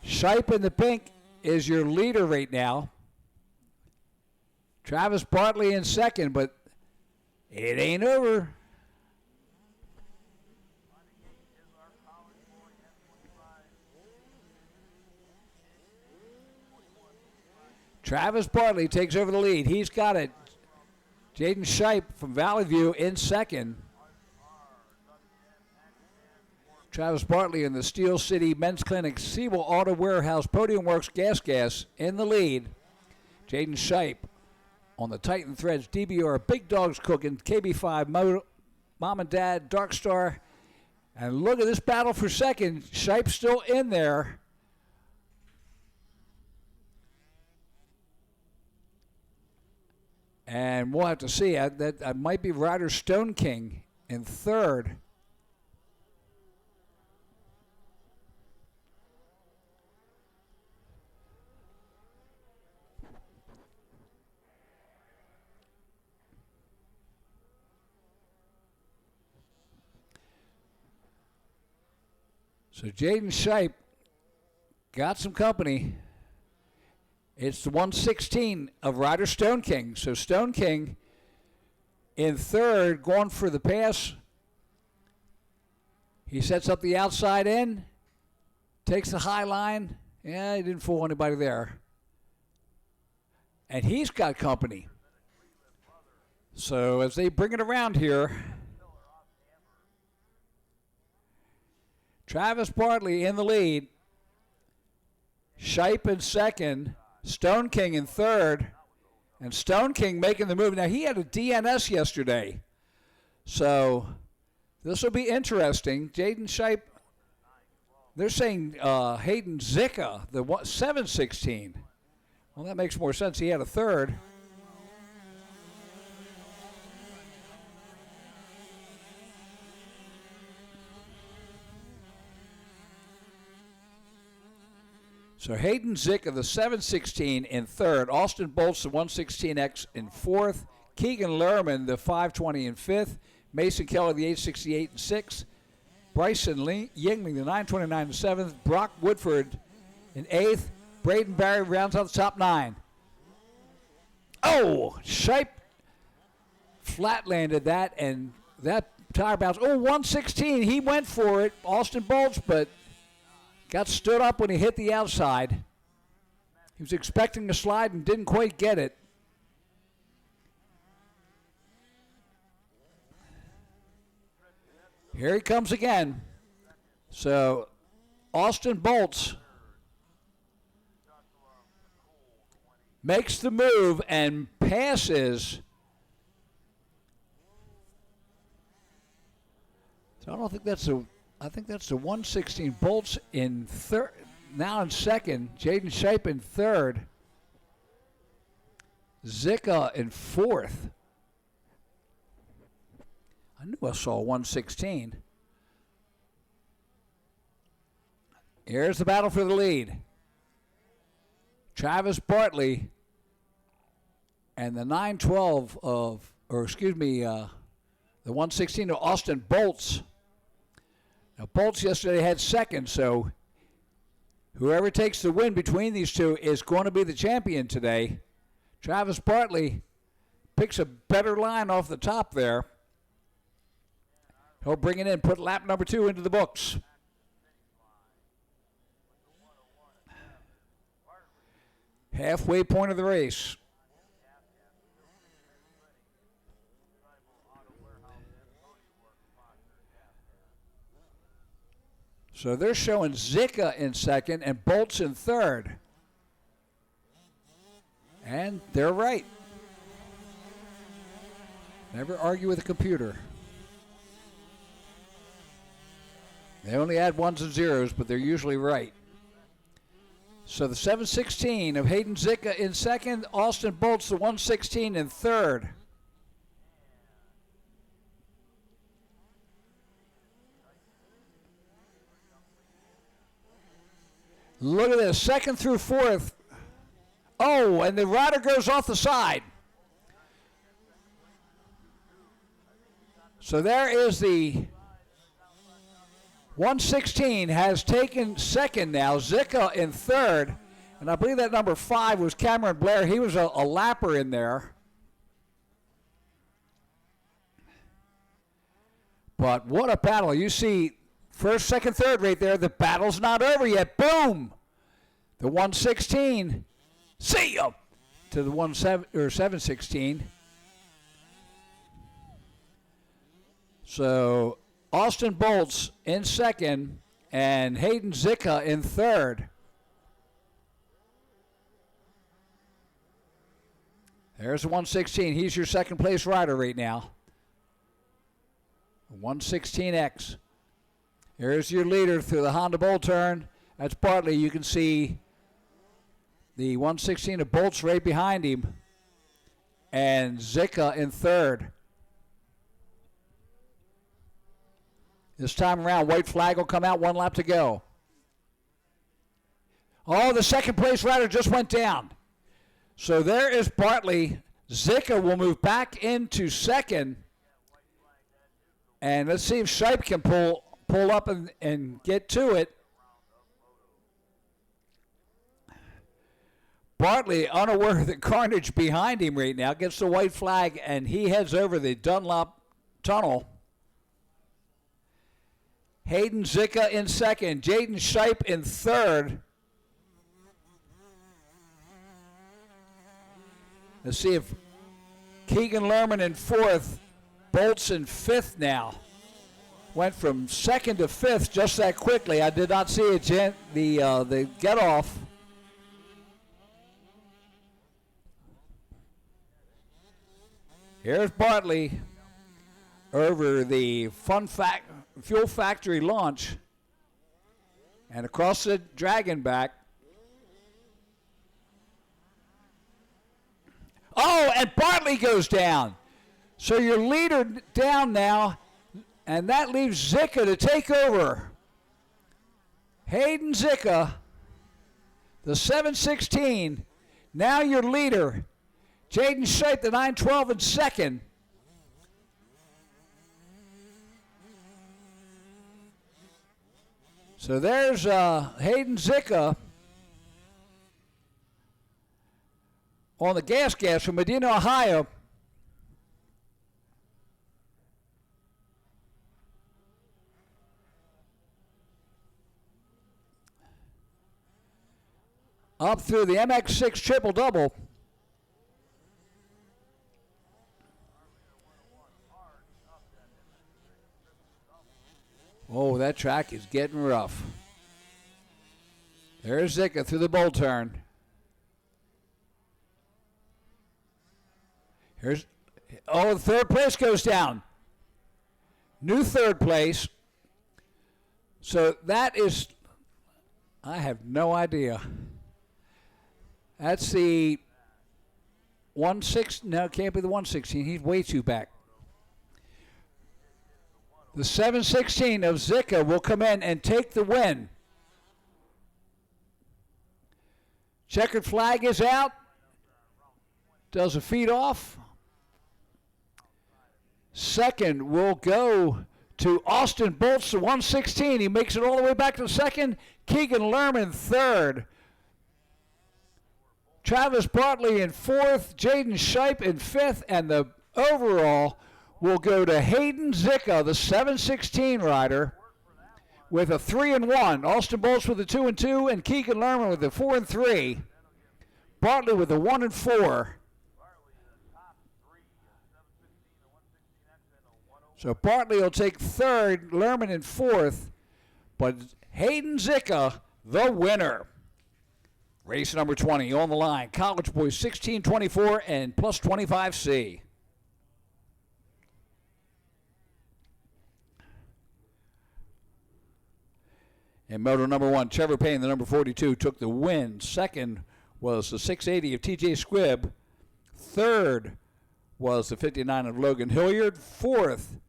Shipe in the pink is your leader right now. Travis Bartley in second, but it ain't over. Travis Bartley takes over the lead. He's got it. Jaden Shipe from Valley View in second. Travis Bartley in the Steel City Men's Clinic Siebel Auto Warehouse Podium Works Gas in the lead. Jaden Shipe on the Titan Threads DBR Big Dogs Cooking KB5 Mom and Dad Dark Star. And look at this battle for second. Shipe still in there. And we'll have to see. That might be Ryder Stone King in third. So Jaden Shipe got some company. It's the 116 of Ryder Stone King. So Stone King in third, going for the pass. He sets up the outside in, takes the high line. Yeah, he didn't fool anybody there. And he's got company. So as they bring it around here, Travis Bartley in the lead. Shipe in second. Stone King in third, and Stone King making the move. Now, he had a DNS yesterday, so this will be interesting. Jaden Shipe, they're saying Hayden Zicka, the 716. Well, that makes more sense. He had a third. So Hayden Zicka, the 716 in third. Austin Bolts, the 116X in fourth. Keegan Lerman, the 520 in fifth. Mason Keller, the 868 in 6th. Bryson Yingling, the 929 in 7th. Brock Woodford in 8th. Braden Barry rounds out the top 9. Oh, Shipe flat landed that, and that tire bounce. Oh, 116. He went for it, Austin Bolts, but got stood up when he hit the outside. He was expecting a slide and didn't quite get it. Here he comes again. So, Austin Bolts makes the move and passes. So I don't think that's a. I think that's the 116. Bolts in third, now in second. Jaden Shipe in third. Zika in fourth. I knew I saw 116. Here's the battle for the lead. Travis Bartley and the 912 of, or excuse me, the 116 of Austin Bolts. Now, Bolts yesterday had second, so whoever takes the win between these two is going to be the champion today. Travis Bartley picks a better line off the top there. He'll bring it in, put lap number 2 into the books. Halfway point of the race. So they're showing Zika in second and Bolts in third. And they're right. Never argue with a computer. They only add ones and zeros, but they're usually right. So the 716 of Hayden Zika in second, Austin Bolts the 116 in third. Look at this, second through fourth. Oh, and the rider goes off the side. So there is the 116 has taken second now. Zika in third. And I believe that number 5 was Cameron Blair. He was a lapper in there. But what a battle. You see first, second, third right there. The battle's not over yet. Boom! The 116. See ya! To the 716. So Austin Bolts in second and Hayden Zika in third. There's the 116. He's your second place rider right now. 116X. Here's your leader through the Honda Bull turn. That's Bartley. You can see the 116 of Bolts right behind him. And Zika in third. This time around, white flag will come out, 1 lap to go. Oh, the second place rider just went down. So there is Bartley. Zika will move back into second. And let's see if Shipe can pull up and get to it. Bartley, unaware of the carnage behind him right now, gets the white flag, and he heads over the Dunlop Tunnel. Hayden Zika in second. Jaden Shipe in third. Let's see if Keegan Lerman in fourth. Bolts in fifth now. Went from second to fifth just that quickly. I did not see it, the get off. Here's Bartley over the Fuel Factory launch and across the Dragon back. Oh, and Bartley goes down. So your leader down now, and that leaves Zika to take over. Hayden Zika, the 716, now your leader. Jaden Shipe, the 912 in second. So there's Hayden Zicka on the gas from Medina, Ohio. Up through the MX6 triple-double. Oh, that track is getting rough. There's Zicka through the bull turn. The third place goes down. New third place. So that is, I have no idea. That's the 1/6. No, it can't be the 116. He's way too back. The 716 of Zicka will come in and take the win. Checkered flag is out. Does a feed off. Second will go to Austin Bolts, the 116. He makes it all the way back to second. Keegan Lerman, third. Travis Bartley in fourth. Jaden Shipe in fifth. And the overall will go to Hayden Zicka, the 716 rider, with a 3-1. Austin Bolts with a 2-2, and Keegan Lerman with a 4-3. Bartley with a 1-4. So Bartley will take third, Lerman in fourth, but Hayden Zicka, the winner. Race number 20 on the line. College Boys 1624 and plus 25C. And moto number 1, Trevor Payne, the number 42, took the win. Second was the 680 of TJ Squibb. Third was the 59 of Logan Hilliard. Fourth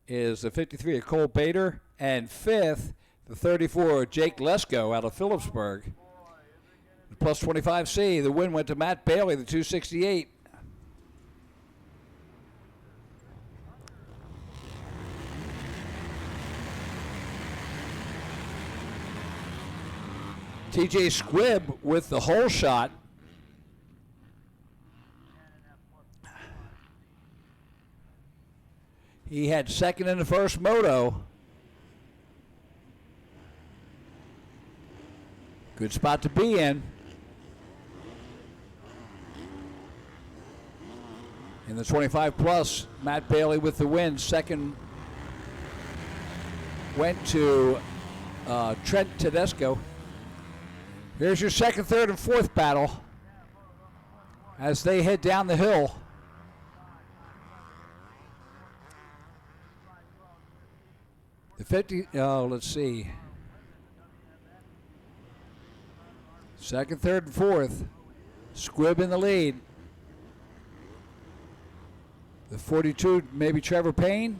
is the 53 of Cole Bader. And fifth, the 34 of Jake Lesko out of Phillipsburg. Plus 25C, the win went to Matt Bailey, the 268. TJ Squibb with the hole shot. He had second in the first moto. Good spot to be in. In the 25 plus, Matt Bailey with the win. Second went to Trent Tedesco. Here's your second, third, and fourth battle as they head down the hill. The 50, let's see. Second, third, and fourth. Squibb in the lead. The 42, maybe Trevor Payne.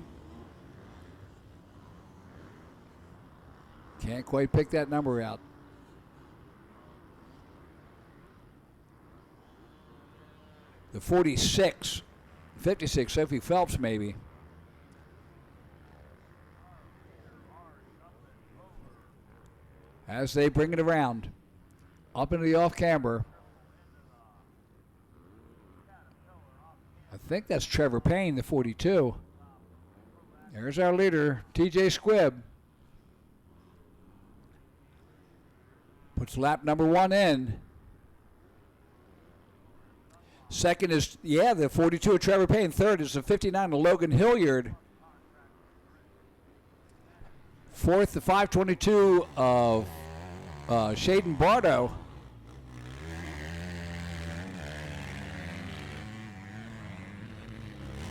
Can't quite pick that number out. The 46, 56, Sophie Phelps maybe. As they bring it around, up into the off-camber. I think that's Trevor Payne, the 42. There's our leader, TJ Squibb. Puts lap number 1 in. Second is, the 42 of Trevor Payne. Third is the 59 of Logan Hilliard. Fourth, the 522 of Shaden Bardo.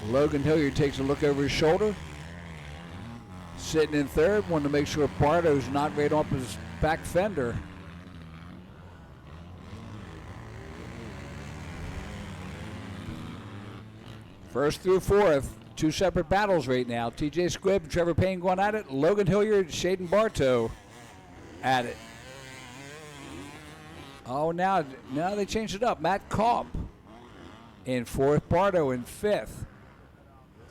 Logan Hilliard takes a look over his shoulder. Sitting in third, wanting to make sure Bardo's not right off his back fender. First through fourth, two separate battles right now. TJ Squibb and Trevor Payne going at it. Logan Hilliard and Shaden Bartow at it. Oh, now they changed it up. Matt Kopp in fourth, Bartow in fifth.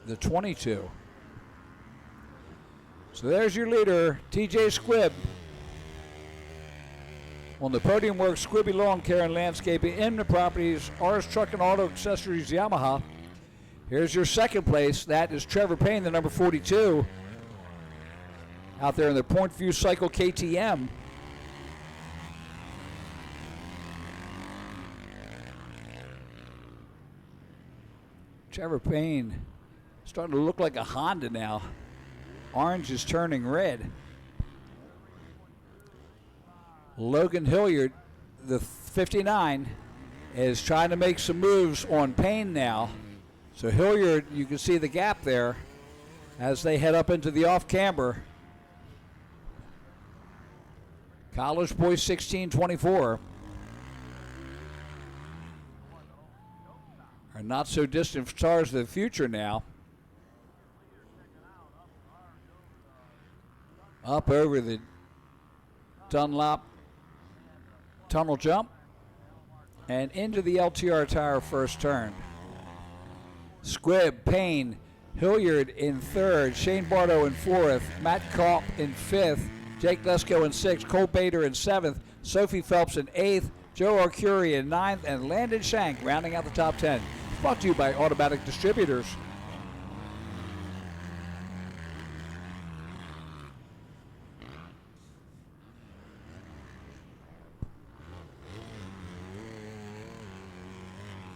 The 22. So there's your leader, TJ Squibb. On the podium works Squibby Lawn Care and Landscaping. In the properties, RS Truck and Auto Accessories Yamaha. Here's your second place. That is Trevor Payne, the number 42. Out there in the Point View Cycle KTM. Trevor Payne starting to look like a Honda now. Orange is turning red. Logan Hilliard, the 59, is trying to make some moves on Payne now. So Hilliard, you can see the gap there as they head up into the off-camber. College Boys 16-24 are not so distant stars of the future now. Up over the Dunlop tunnel jump and into the LTR tire first turn. Squibb, Payne, Hilliard in third, Shane Bardo in fourth, Matt Kopp in fifth, Jake Lesko in sixth, Cole Bader in seventh, Sophie Phelps in eighth, Joe Arcuri in ninth, and Landon Shank rounding out the top 10. Brought to you by Automatic Distributors.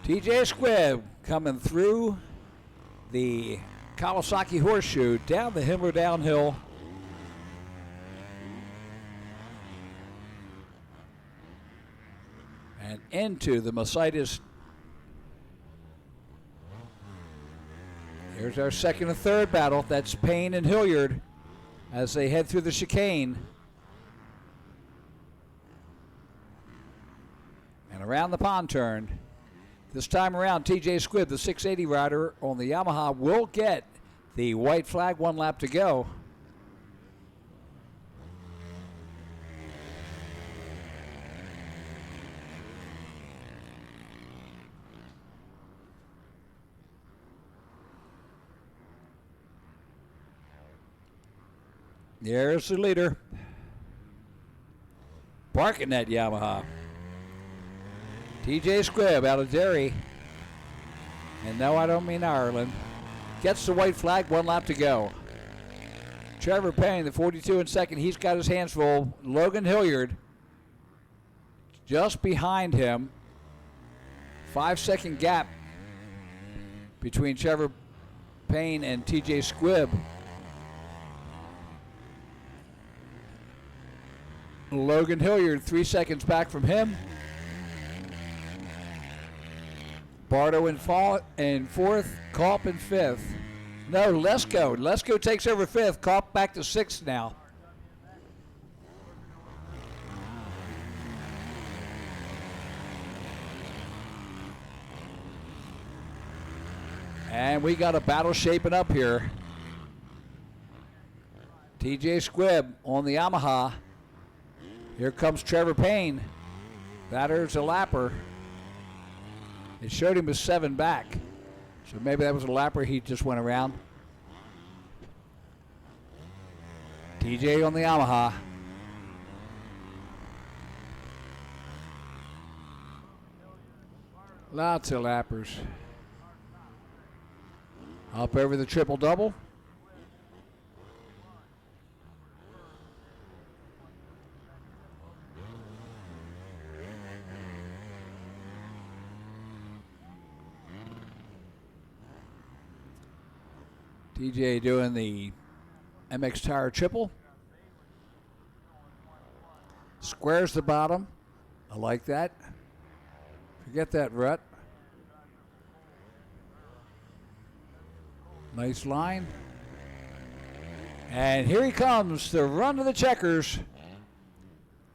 TJ Squibb coming through the Kawasaki Horseshoe down the Himmler downhill. And into the Mercedes. Here's our second and third battle. That's Payne and Hilliard as they head through the chicane. And around the pond turn. This time around, TJ Squibb, the 680 rider on the Yamaha, will get the white flag. 1 lap to go. There's the leader. Barking that Yamaha. TJ Squibb out of Derry. And no, I don't mean Ireland. Gets the white flag, 1 lap to go. Trevor Payne, the 42 in second. He's got his hands full. Logan Hilliard just behind him. 5-second gap between Trevor Payne and TJ Squibb. Logan Hilliard 3 seconds back from him. Bardo in fourth, Kopp in fifth. No, Lesko. Lesko takes over fifth. Kopp back to sixth now. And we got a battle shaping up here. TJ Squibb on the Yamaha. Here comes Trevor Payne. Batter's a lapper. It showed him a 7 back. So maybe that was a lapper he just went around. TJ on the Yamaha. Lots of lappers. Up over the triple-double. TJ doing the MX Tire triple. Squares the bottom. I like that. Forget that rut. Nice line. And here he comes, the run of the checkers.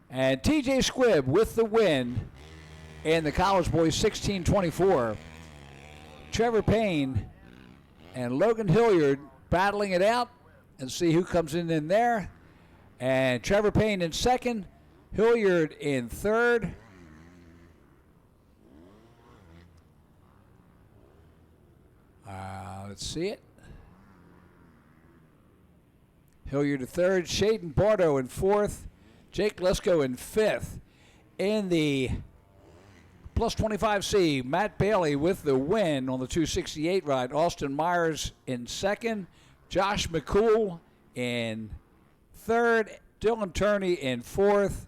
And TJ Squibb with the win in the College Boys 16-24. Trevor Payne and Logan Hilliard battling it out and see who comes in there. And Trevor Payne in second, Hilliard in third. Let's see it. Hilliard to third, Shaden Bardo in fourth, Jake Lesko in fifth. In the plus 25C, Matt Bailey with the win on the 268 ride. Austin Myers in second, Josh McCool in third, Dylan Turney in fourth,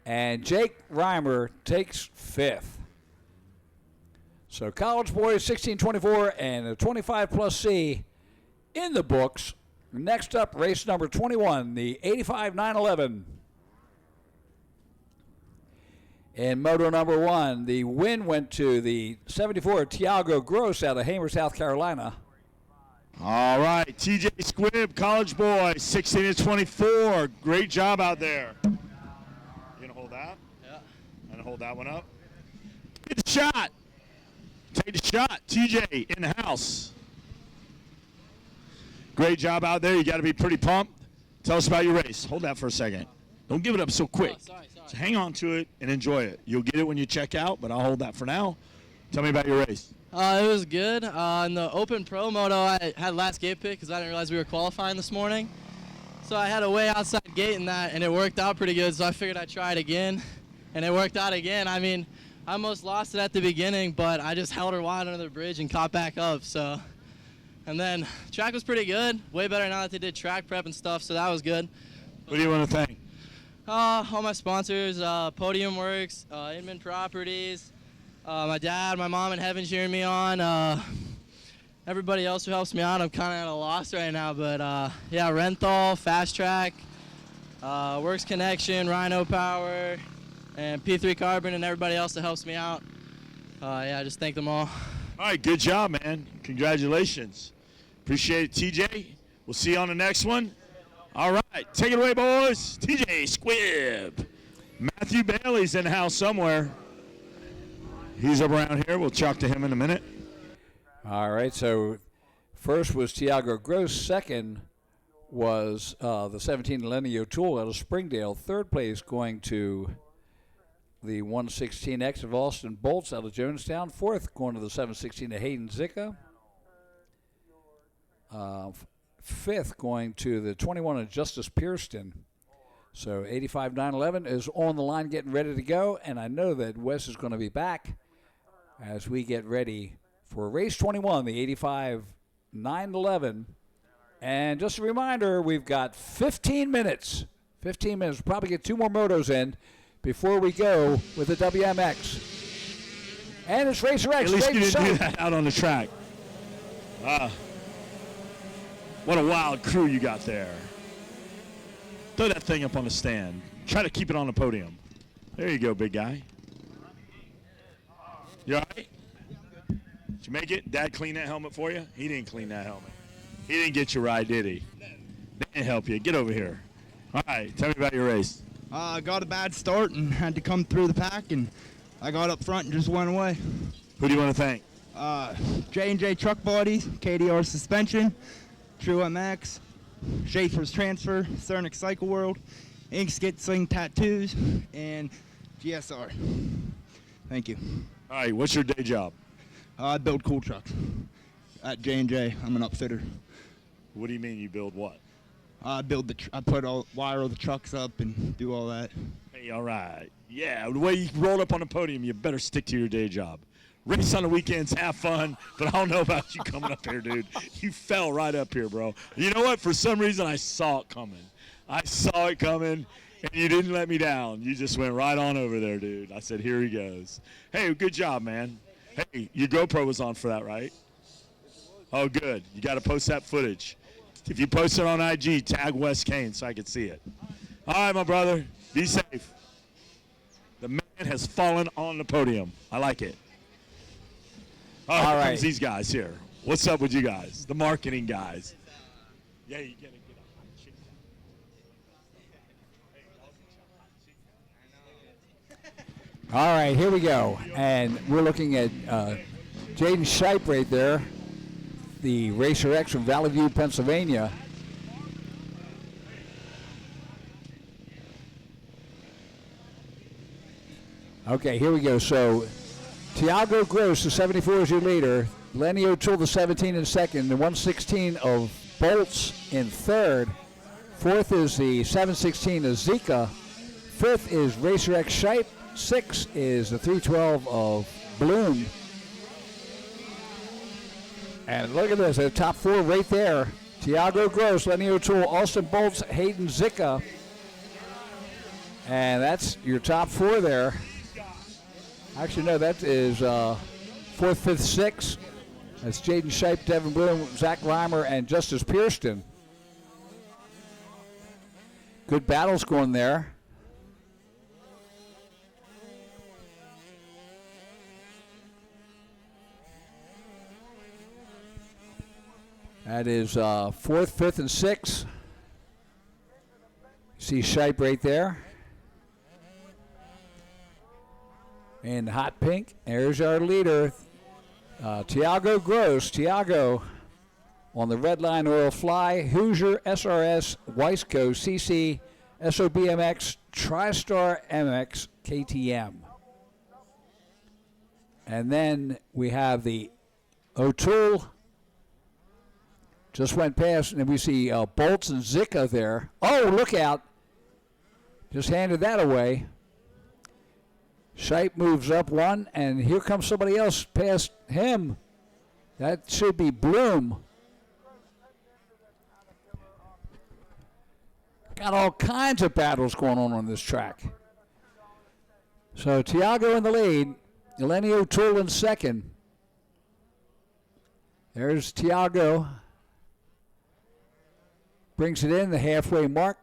and Jake Reimer takes fifth. So College Boys 1624 and a 25 plus C in the books. Next up, race number 21, the 85 911. In moto number 1, the win went to the 74 Tiago Gross out of Hamer, South Carolina. All right, TJ Squibb, College Boy, 16-24. Great job out there. You gonna hold that? Yeah. And hold that one up. Take the shot. Take the shot. TJ in the house. Great job out there. You got to be pretty pumped. Tell us about your race. Hold that for a second. Don't give it up so quick. Oh, sorry. So hang on to it and enjoy it. You'll get it when you check out, but I'll hold that for now. Tell me about your race. It was good. In the Open Pro Moto, I had last gate pick because I didn't realize we were qualifying this morning. So I had a way outside gate in that, and it worked out pretty good, so I figured I'd try it again, and it worked out again. I mean, I almost lost it at the beginning, but I just held her wide under the bridge and caught back up. So, and then track was pretty good, way better now that they did track prep and stuff, so that was good. What do you want to thank? All my sponsors, Podium Works, Inman Properties, my dad, my mom, and Heaven cheering me on. Everybody else who helps me out, I'm kind of at a loss right now, but yeah, Renthal, Fast Track, Works Connection, Rhino Power, and P3 Carbon, and everybody else that helps me out. Yeah, I just thank them all. All right, good job, man. Congratulations. Appreciate it, TJ. We'll see you on the next one. All right, take it away, boys. TJ Squibb. Matthew Bailey's in the house somewhere. He's up around here. We'll talk to him in a minute. All right, so first was Tiago Gross. Second was the 17 Lenny O'Toole out of Springdale. Third place going to the 116X of Austin Bolts out of Jonestown. Fourth going to the 716 of Hayden Zicka. Fifth going to the 21 of Justice Pierston. So 85 911 is on the line getting ready to go, and I know that Wes is going to be back as we get ready for race 21, the 85 911. And just a reminder, we've got 15 minutes. 15 minutes. We'll probably get 2 more motos in before we go with the WMX. And it's Racer X. At least you didn't do that out on the track. What a wild crew you got there. Throw that thing up on the stand. Try to keep it on the podium. There you go, big guy. You all right? Did you make it? Dad clean that helmet for you? He didn't clean that helmet. He didn't get you right, did he? They didn't help you. Get over here. All right, tell me about your race. I got a bad start and had to come through the pack, and I got up front and just went away. Who do you want to thank? J&J Truck Bodies, KDR Suspension, True MX, Schaefer's Transfer, Cernic Cycle World, Ink Skid Sling Tattoos, and GSR. Thank you. All right, what's your day job? I build cool trucks at J&J. I'm an upfitter. What do you mean you build what? I wire all the trucks up and do all that. Hey, all right. Yeah, the way you rolled up on the podium, you better stick to your day job. Race on the weekends, have fun, but I don't know about you coming up here, dude. You fell right up here, bro. You know what? For some reason, I saw it coming. I saw it coming, and you didn't let me down. You just went right on over there, dude. I said, here he goes. Hey, good job, man. Hey, your GoPro was on for that, right? Oh, good. You got to post that footage. If you post it on IG, tag Wes Kane so I can see it. All right, my brother. Be safe. The man has fallen on the podium. I like it. All right. These guys here. What's up with you guys? The marketing guys. Yeah, you get it. All right, here we go. And we're looking at Jaden Shipe right there, the Racer X from Valley View, Pennsylvania. Okay, here we go. So Tiago Gross, the 74 is your leader. Lenny O'Toole, the 17 in second. The 116 of Bolts in third. Fourth is the 716 of Zika. Fifth is Racer X Shipe. Sixth is the 312 of Bloom. And look at this, the top four right there. Tiago Gross, Lenny O'Toole, Austin Bolts, Hayden Zika. And that's your top four there. Actually, no, that is fourth, fifth, sixth. That's Jaden Shipe, Devin Bloom, Zach Reimer, and Justice Pierston. Good battles going there. That is fourth, fifth, and sixth. See Shipe right there. In hot pink, there's our leader, Tiago Gross. Tiago on the Red Line Oil Fly, Hoosier, SRS, Weisco, CC, SOBMX, TriStar MX, KTM. And then we have the O'Toole. Just went past, and we see Bolts and Zika there. Oh, look out. Just handed that away. Shipe moves up one, and here comes somebody else past him. That should be Bloom. Got all kinds of battles going on this track. So Tiago in the lead. Lenny O'Toole in second. There's Tiago. Brings it in, the halfway mark.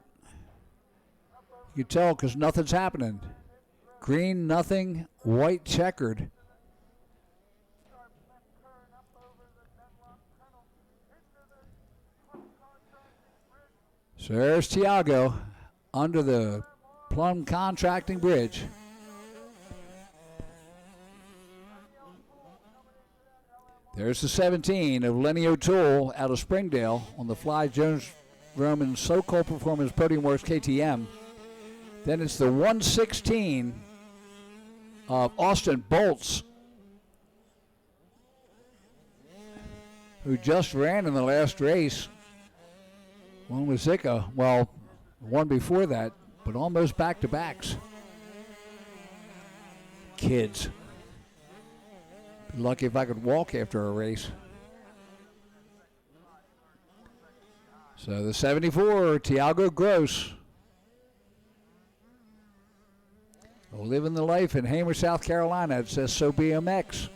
You can tell because nothing's happening. Green, nothing. White, checkered. So there's Tiago under the Plum Contracting Bridge. There's the 17 of Lenny O'Toole out of Springdale on the Fly Jones Roman So-Called Performance Podium Works KTM. Then it's the 116 of Austin Bolts, who just ran in the last race. One with Zika, well, one before that, but almost back-to-backs. Kids. Be lucky if I could walk after a race. So the 74, Tiago Gross. Living the life in Hamer, South Carolina. It says so BMX.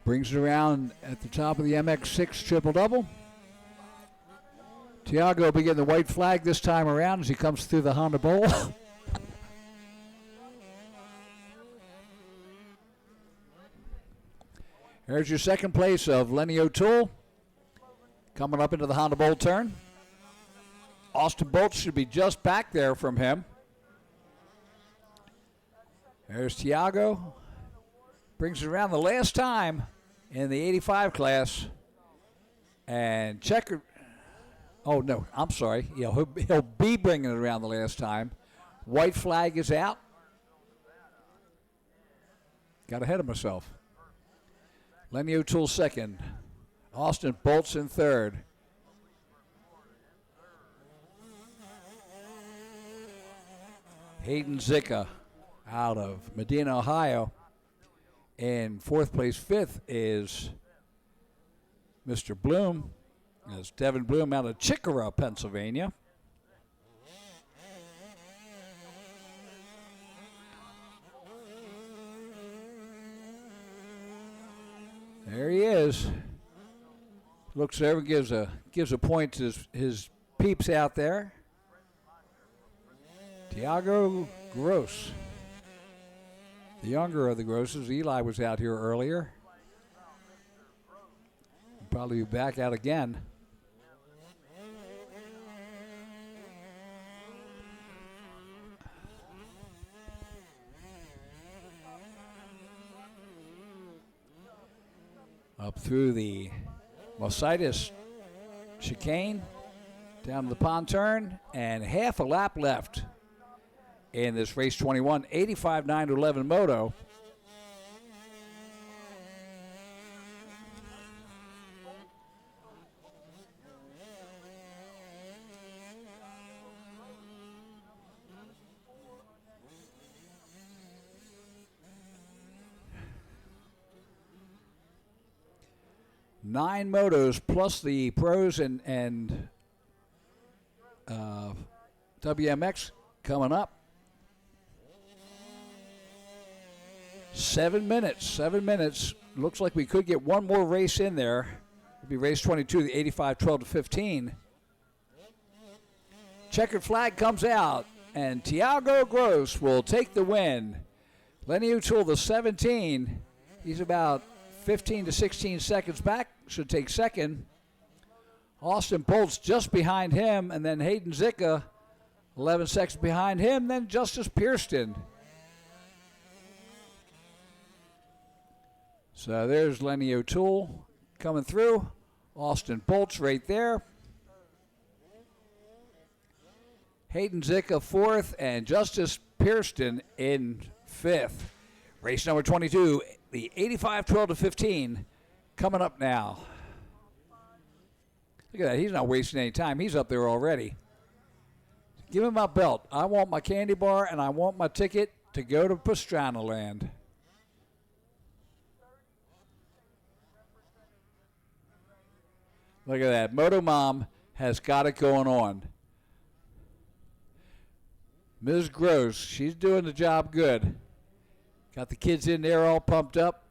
Brings it around at the top of the MX6 triple-double. Tiago will be getting the white flag this time around as he comes through the Honda Bowl. There's your second place of Lenny O'Toole coming up into the Honda Bowl turn. Austin Bolts should be just back there from him. There's Tiago. Brings it around the last time in the 85 class. And Checker. Oh, no, I'm sorry. Yeah, he'll be bringing it around the last time. White flag is out. Got ahead of myself. Lenny O'Toole second. Austin Bolts in third. Hayden Zika out of Medina, Ohio. In fourth place, fifth is Mr. Bloom. That's Devin Bloom out of Chicora, Pennsylvania. There he is. Looks over, gives a point to his peeps out there. Tiago Gross. The younger of the Grosses. Eli was out here earlier. He'll probably be back out again. up through the Mositis chicane, down to the pond turn, and half a lap left in this race 21, 85-9-11 moto. Nine motos plus the pros and WMX coming up. 7 minutes. 7 minutes. Looks like we could get one more race in there. It'll be race 22, the 85-12-15. Checkered flag comes out, and Tiago Gross will take the win. Lenny O'Toole, the 17. He's about 15 to 16 seconds back, should take second. Austin Bolt's just behind him, and then Hayden Zicka 11 seconds behind him, then Justice Pierston. So there's Lenny O'Toole coming through. Austin Bolt's right there. Hayden Zicka fourth, and Justice Pierston in fifth. Race number 22, the 85-12-15, coming up now. Look at that. He's not wasting any time. He's up there already. Give him my belt. I want my candy bar, and I want my ticket to go to Pastrana Land. Look at that. Moto Mom has got it going on. Ms. Gross, she's doing the job good. Got the kids in there all pumped up.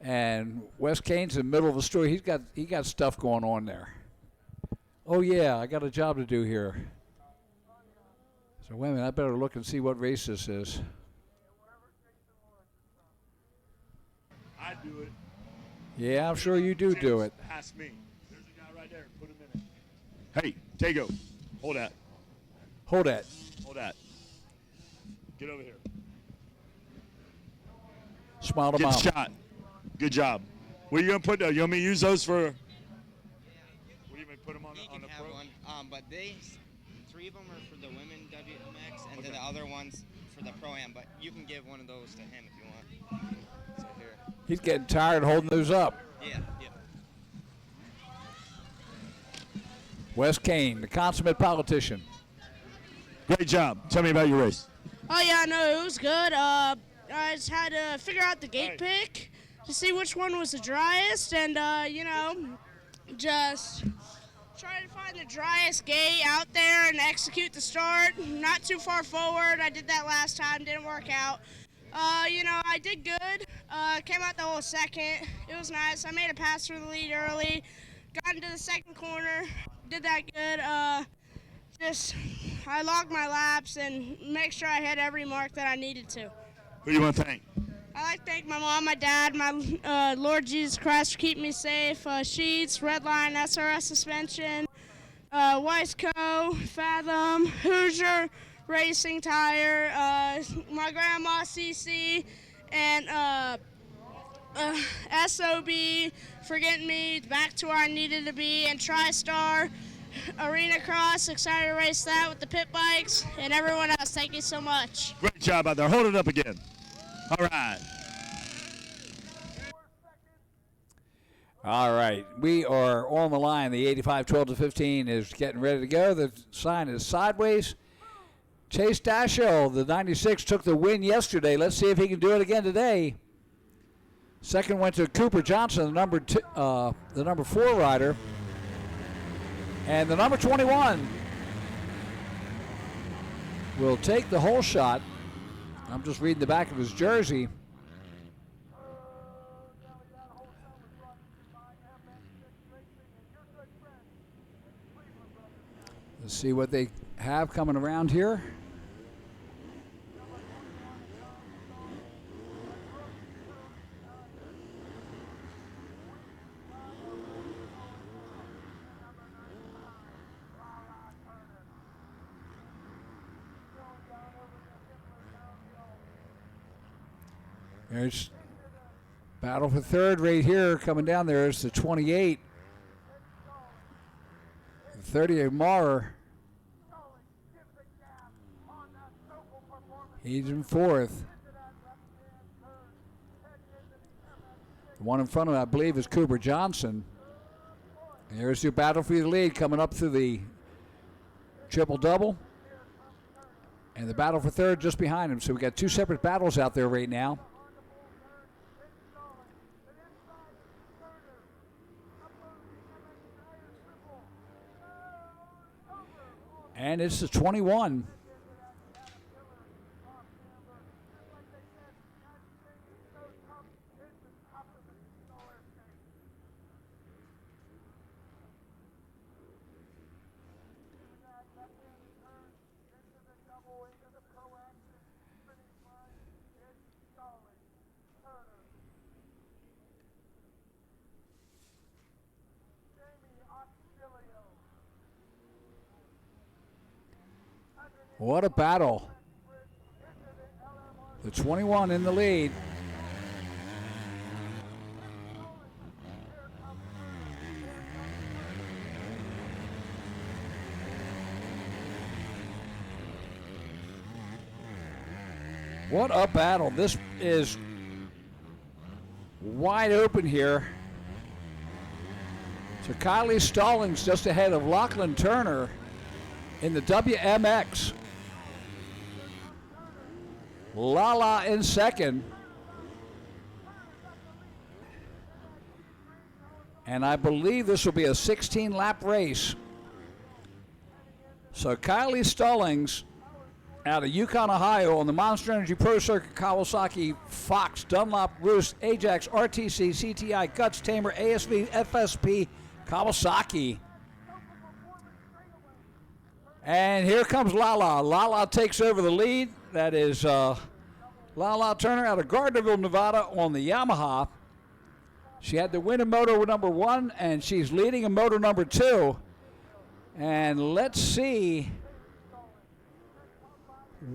And Wes Kane's in the middle of the story. He got stuff going on there. Oh yeah, I got a job to do here. So wait a minute, I better look and see what race this is. I do it. Yeah, I'm sure you do it. Ask me. There's a guy right there. Put him in it. Hey, Tago, hold that. Hold that. Hold that. Get over here. Smile to Get mom. the shot. Good job. What are you going to put there? You want me to use those for? What do you mean, put them on the have pro? one, but three of them are for the women WMX, and Okay. then the other ones for the Pro-Am, but you can give one of those to him if you want. So here. He's getting tired holding those up. Yeah. Wes Kane, the consummate politician. Great job. Tell me about your race. Oh, yeah, no, it was good. I just had to figure out the gate pick to see which one was the driest and, just try to find the driest gate out there and execute the start. Not too far forward. I did that last time. Didn't work out. I did good. Came out the whole second. It was nice. I made a pass through the lead early. Got into the second corner. Did that good. I logged my laps and make sure I hit every mark that I needed to. Who do you want to thank? I like to thank my mom, my dad, my Lord Jesus Christ for keeping me safe. Sheets, Redline, SRS Suspension, Weisco, Fathom, Hoosier, Racing Tire, my grandma CC, and SOB for getting me back to where I needed to be, and TriStar, Arena Cross, excited to race that with the pit bikes, and everyone else, thank you so much. Great job out there. Hold it up again. All right. All right, we are on the line. The 85-12-15 is getting ready to go. The sign is sideways. Chase Dashiell, the 96, took the win yesterday. Let's see if he can do it again today. Second went to Cooper Johnson, the number 4 rider. And the number 21 will take the whole shot. I'm just reading the back of his jersey. Let's see what they have coming around here. There's Battle for third right here. Coming down there is the 28. The 30 of Maurer. He's in fourth. The one in front of him, I believe, is Cooper Johnson. And here's your battle for the lead coming up through the triple-double. And the battle for third just behind him. So we got two separate battles out there right now. And it's the 21. What a battle. The 21 in the lead. What a battle. This is wide open here. So Kylie Stallings just ahead of Lachlan Turner in the WMX. Lala in second. And I believe this will be a 16-lap race. So Kylie Stallings out of Yukon, Ohio on the Monster Energy Pro Circuit, Kawasaki, Fox, Dunlop, Roost, Ajax, RTC, CTI, Guts, Tamer, ASV, FSP, Kawasaki. And here comes Lala. Lala takes over the lead. That is Lala Turner out of Gardnerville, Nevada on the Yamaha. She had to win in moto number 1, and she's leading in moto number 2. And let's see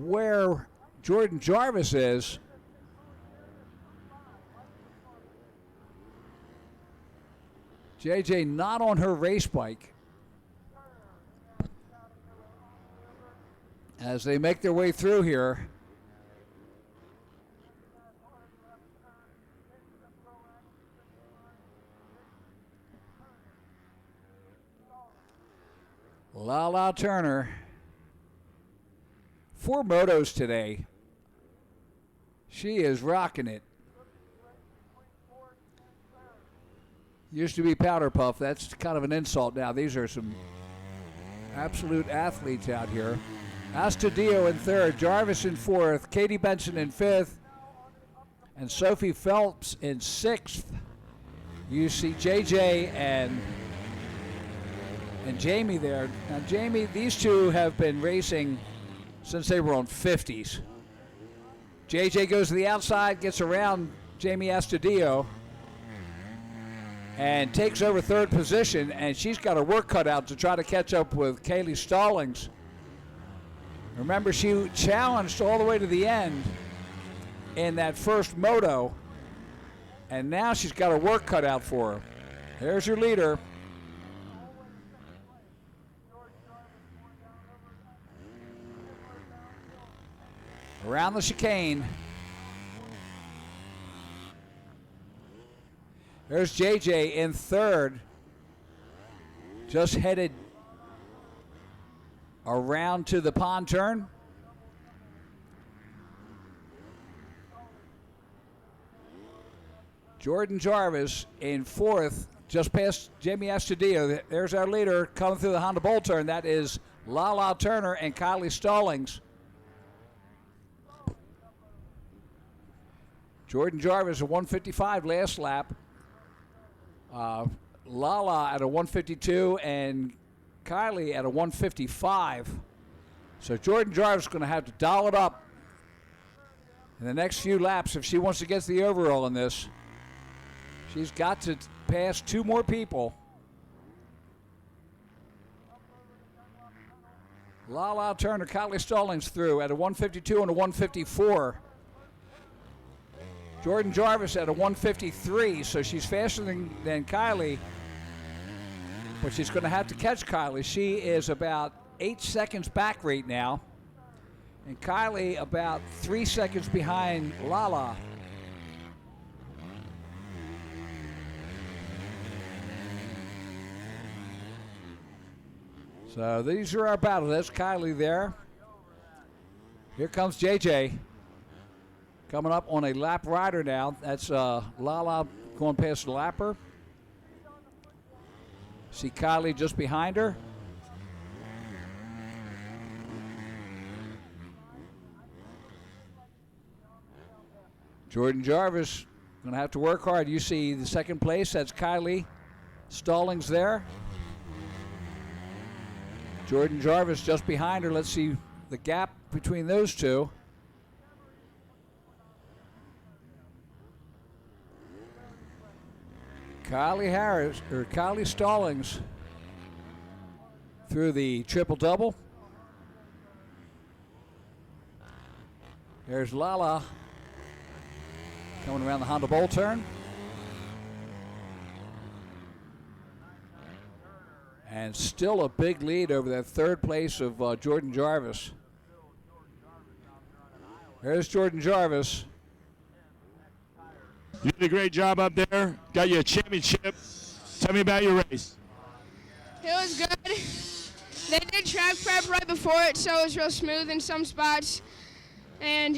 where Jordan Jarvis is. JJ not on her race bike. As they make their way through here. Lala Turner. 4 motos today. She is rocking it. Used to be Powder Puff. That's kind of an insult now. These are some absolute athletes out here. Astudillo in third, Jarvis in fourth, Katie Benson in fifth, and Sophie Phelps in sixth. You see JJ and Jamie there. Now Jamie, these two have been racing since they were on 50s. JJ goes to the outside, gets around Jamie Astudillo, and takes over third position, and she's got her work cut out to try to catch up with Kaylee Stallings. Remember, she challenged all the way to the end in that first moto, and now she's got her work cut out for her. There's your leader. Around the chicane. There's JJ in third. Just headed around to the pond turn. Jordan Jarvis in fourth, just past Jamie Astudillo. There's our leader coming through the Honda Bowl turn. That is Lala Turner and Kylie Stallings. Jordan Jarvis at 155 last lap. Lala at a 152 and Kylie at a 155. So Jordan Jarvis is going to have to dial it up in the next few laps if she wants to get to the overall in this. She's got to pass 2 more people. Lala Turner, Kylie Stallings through at a 152 and a 154. Jordan Jarvis at a 153, so she's faster than Kylie, but she's going to have to catch Kylie. She is about 8 seconds back right now, and Kylie about 3 seconds behind Lala. So these are our battles. That's Kylie there. Here comes JJ. Coming up on a lap rider now. That's Lala going past the lapper. See Kylie just behind her. Jordan Jarvis going to have to work hard. You see the second place. That's Kylie Stallings there. Jordan Jarvis just behind her. Let's see the gap between those two. Kylie Stallings through the triple-double. There's Lala coming around the Honda Bowl turn. And still a big lead over that third place of Jordan Jarvis. There's Jordan Jarvis. You did a great job up there. Got you a championship. Tell me about your race. It was good. They did track prep right before it, so it was real smooth in some spots. And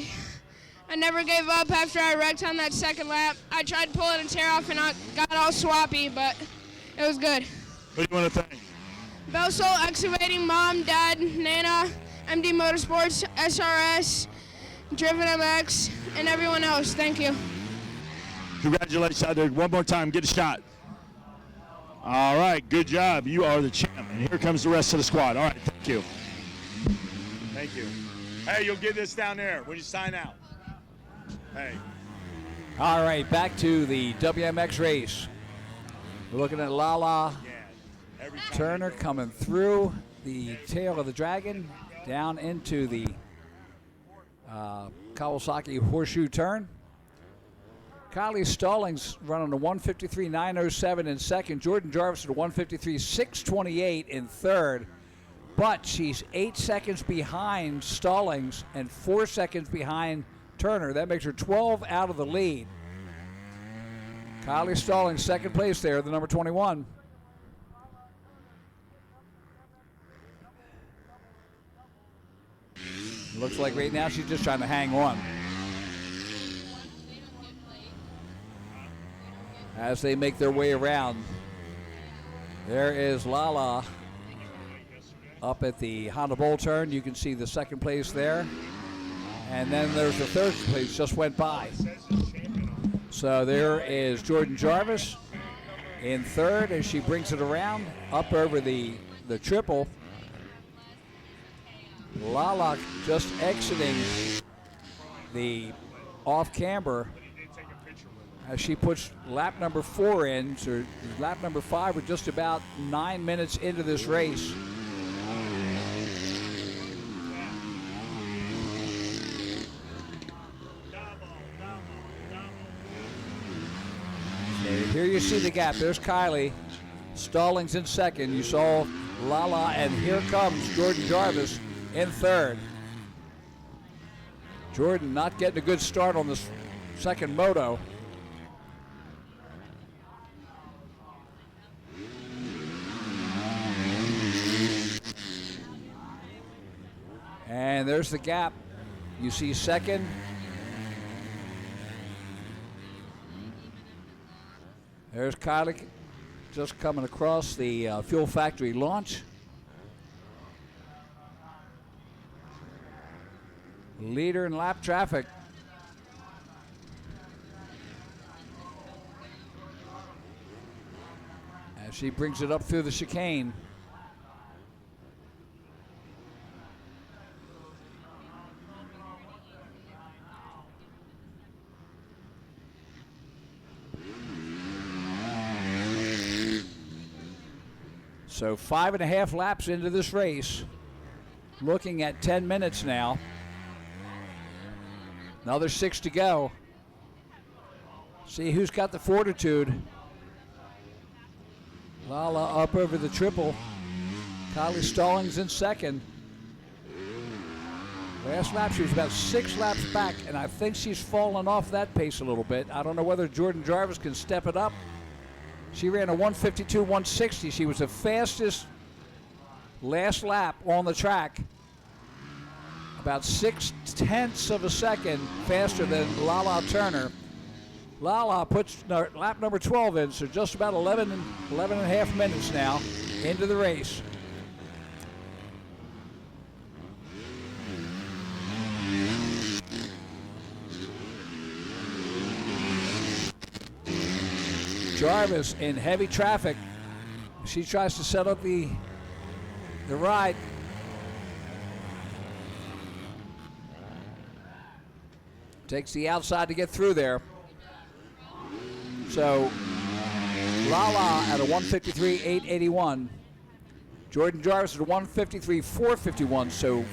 I never gave up after I wrecked on that second lap. I tried pulling a tear off and I got all swappy, but it was good. What do you want to thank? Belsol Excavating, Mom, Dad, Nana, MD Motorsports, SRS, Driven MX, and everyone else. Thank you. Congratulations out there. One more time. Get a shot. All right. Good job. You are the champ. And here comes the rest of the squad. All right. Thank you. Thank you. Hey, you'll get this down there when you sign out. Hey. All right. Back to the WMX race. We're looking at Lala Turner coming through the tail of the Dragon down into the Kawasaki Horseshoe turn. Kylie Stallings running a 153.907 in second. Jordan Jarvis at a 153.628 in third. But she's 8 seconds behind Stallings and 4 seconds behind Turner. That makes her 12 out of the lead. Kylie Stallings, second place there, the number 21. Looks like right now she's just trying to hang on. As they make their way around, there is Lala up at the Honda Bowl turn. You can see the second place there. And then there's the third place just went by. So there is Jordan Jarvis in third as she brings it around up over the triple. Lala just exiting the off camber as she puts lap number 4 in. So lap number 5, we're just about 9 minutes into this race. Here you see the gap. There's Kylie Stallings in second. You saw Lala, and here comes Jordan Jarvis in third. Jordan not getting a good start on this second moto. And there's the gap. You see second. There's Kylie just coming across the Fuel Factory launch. Leader in lap traffic. As she brings it up through the chicane. So 5.5 laps into this race. Looking at 10 minutes now. Another 6 to go. See who's got the fortitude. Lala up over the triple. Kylie Stallings in second. Last lap, she was about 6 laps back, and I think she's fallen off that pace a little bit. I don't know whether Jordan Jarvis can step it up. She ran a 152, 160. She was the fastest last lap on the track. About 0.6 of a second faster than Lala Turner. Lala puts lap number 12 in, so just about 11 and a half minutes now into the race. Jarvis in heavy traffic. She tries to set up the ride. Takes the outside to get through there. So Lala at a 153.881. Jordan Jarvis at a 153.451. So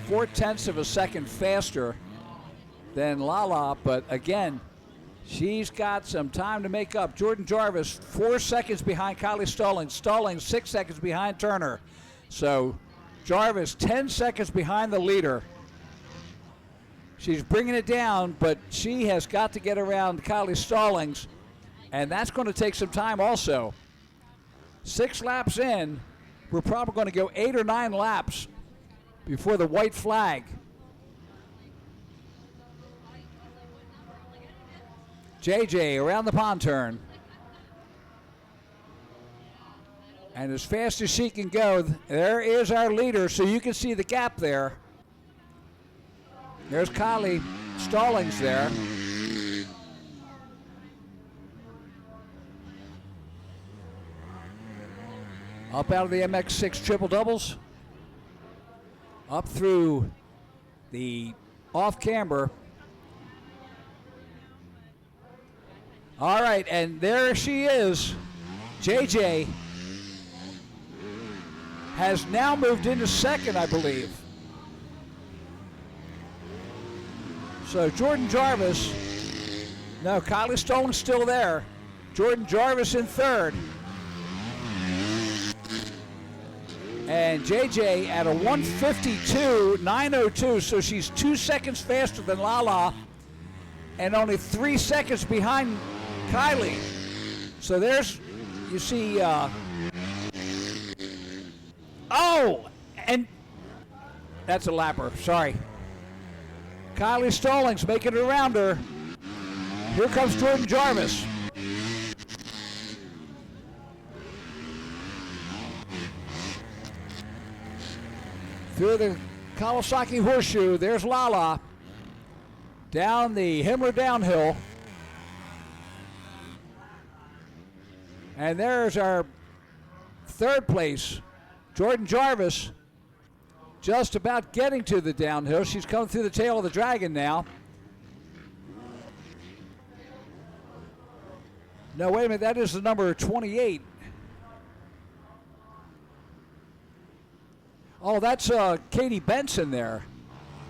4/10 of a second faster than Lala, but again, she's got some time to make up. Jordan Jarvis 4 seconds behind Kylie Stallings. Stallings 6 seconds behind Turner. So Jarvis 10 seconds behind the leader. She's bringing it down, but she has got to get around Kylie Stallings, and that's going to take some time also. 6 laps in, we're probably going to go 8 or 9 laps before the white flag. JJ around the pond turn. And as fast as she can go, there is our leader, so you can see the gap there. There's Kylie Stallings there. Up out of the MX6 triple doubles. Up through the off camber. All right, and there she is. JJ has now moved into second, I believe. So Jordan Jarvis, no, Kylie Stallings still there. Jordan Jarvis in third. And JJ at a 152.902, so she's 2 seconds faster than Lala and only 3 seconds behind Kylie. So there's, you see, oh, and that's a lapper, sorry. Kylie Stallings making it around her. Here comes Jordan Jarvis. Through the Kawasaki Horseshoe, there's Lala. Down the Himmler downhill. And there's our third place, Jordan Jarvis, just about getting to the downhill. She's come through the tail of the dragon now. No, wait a minute, that is the number 28. Oh, that's Katie Benson there.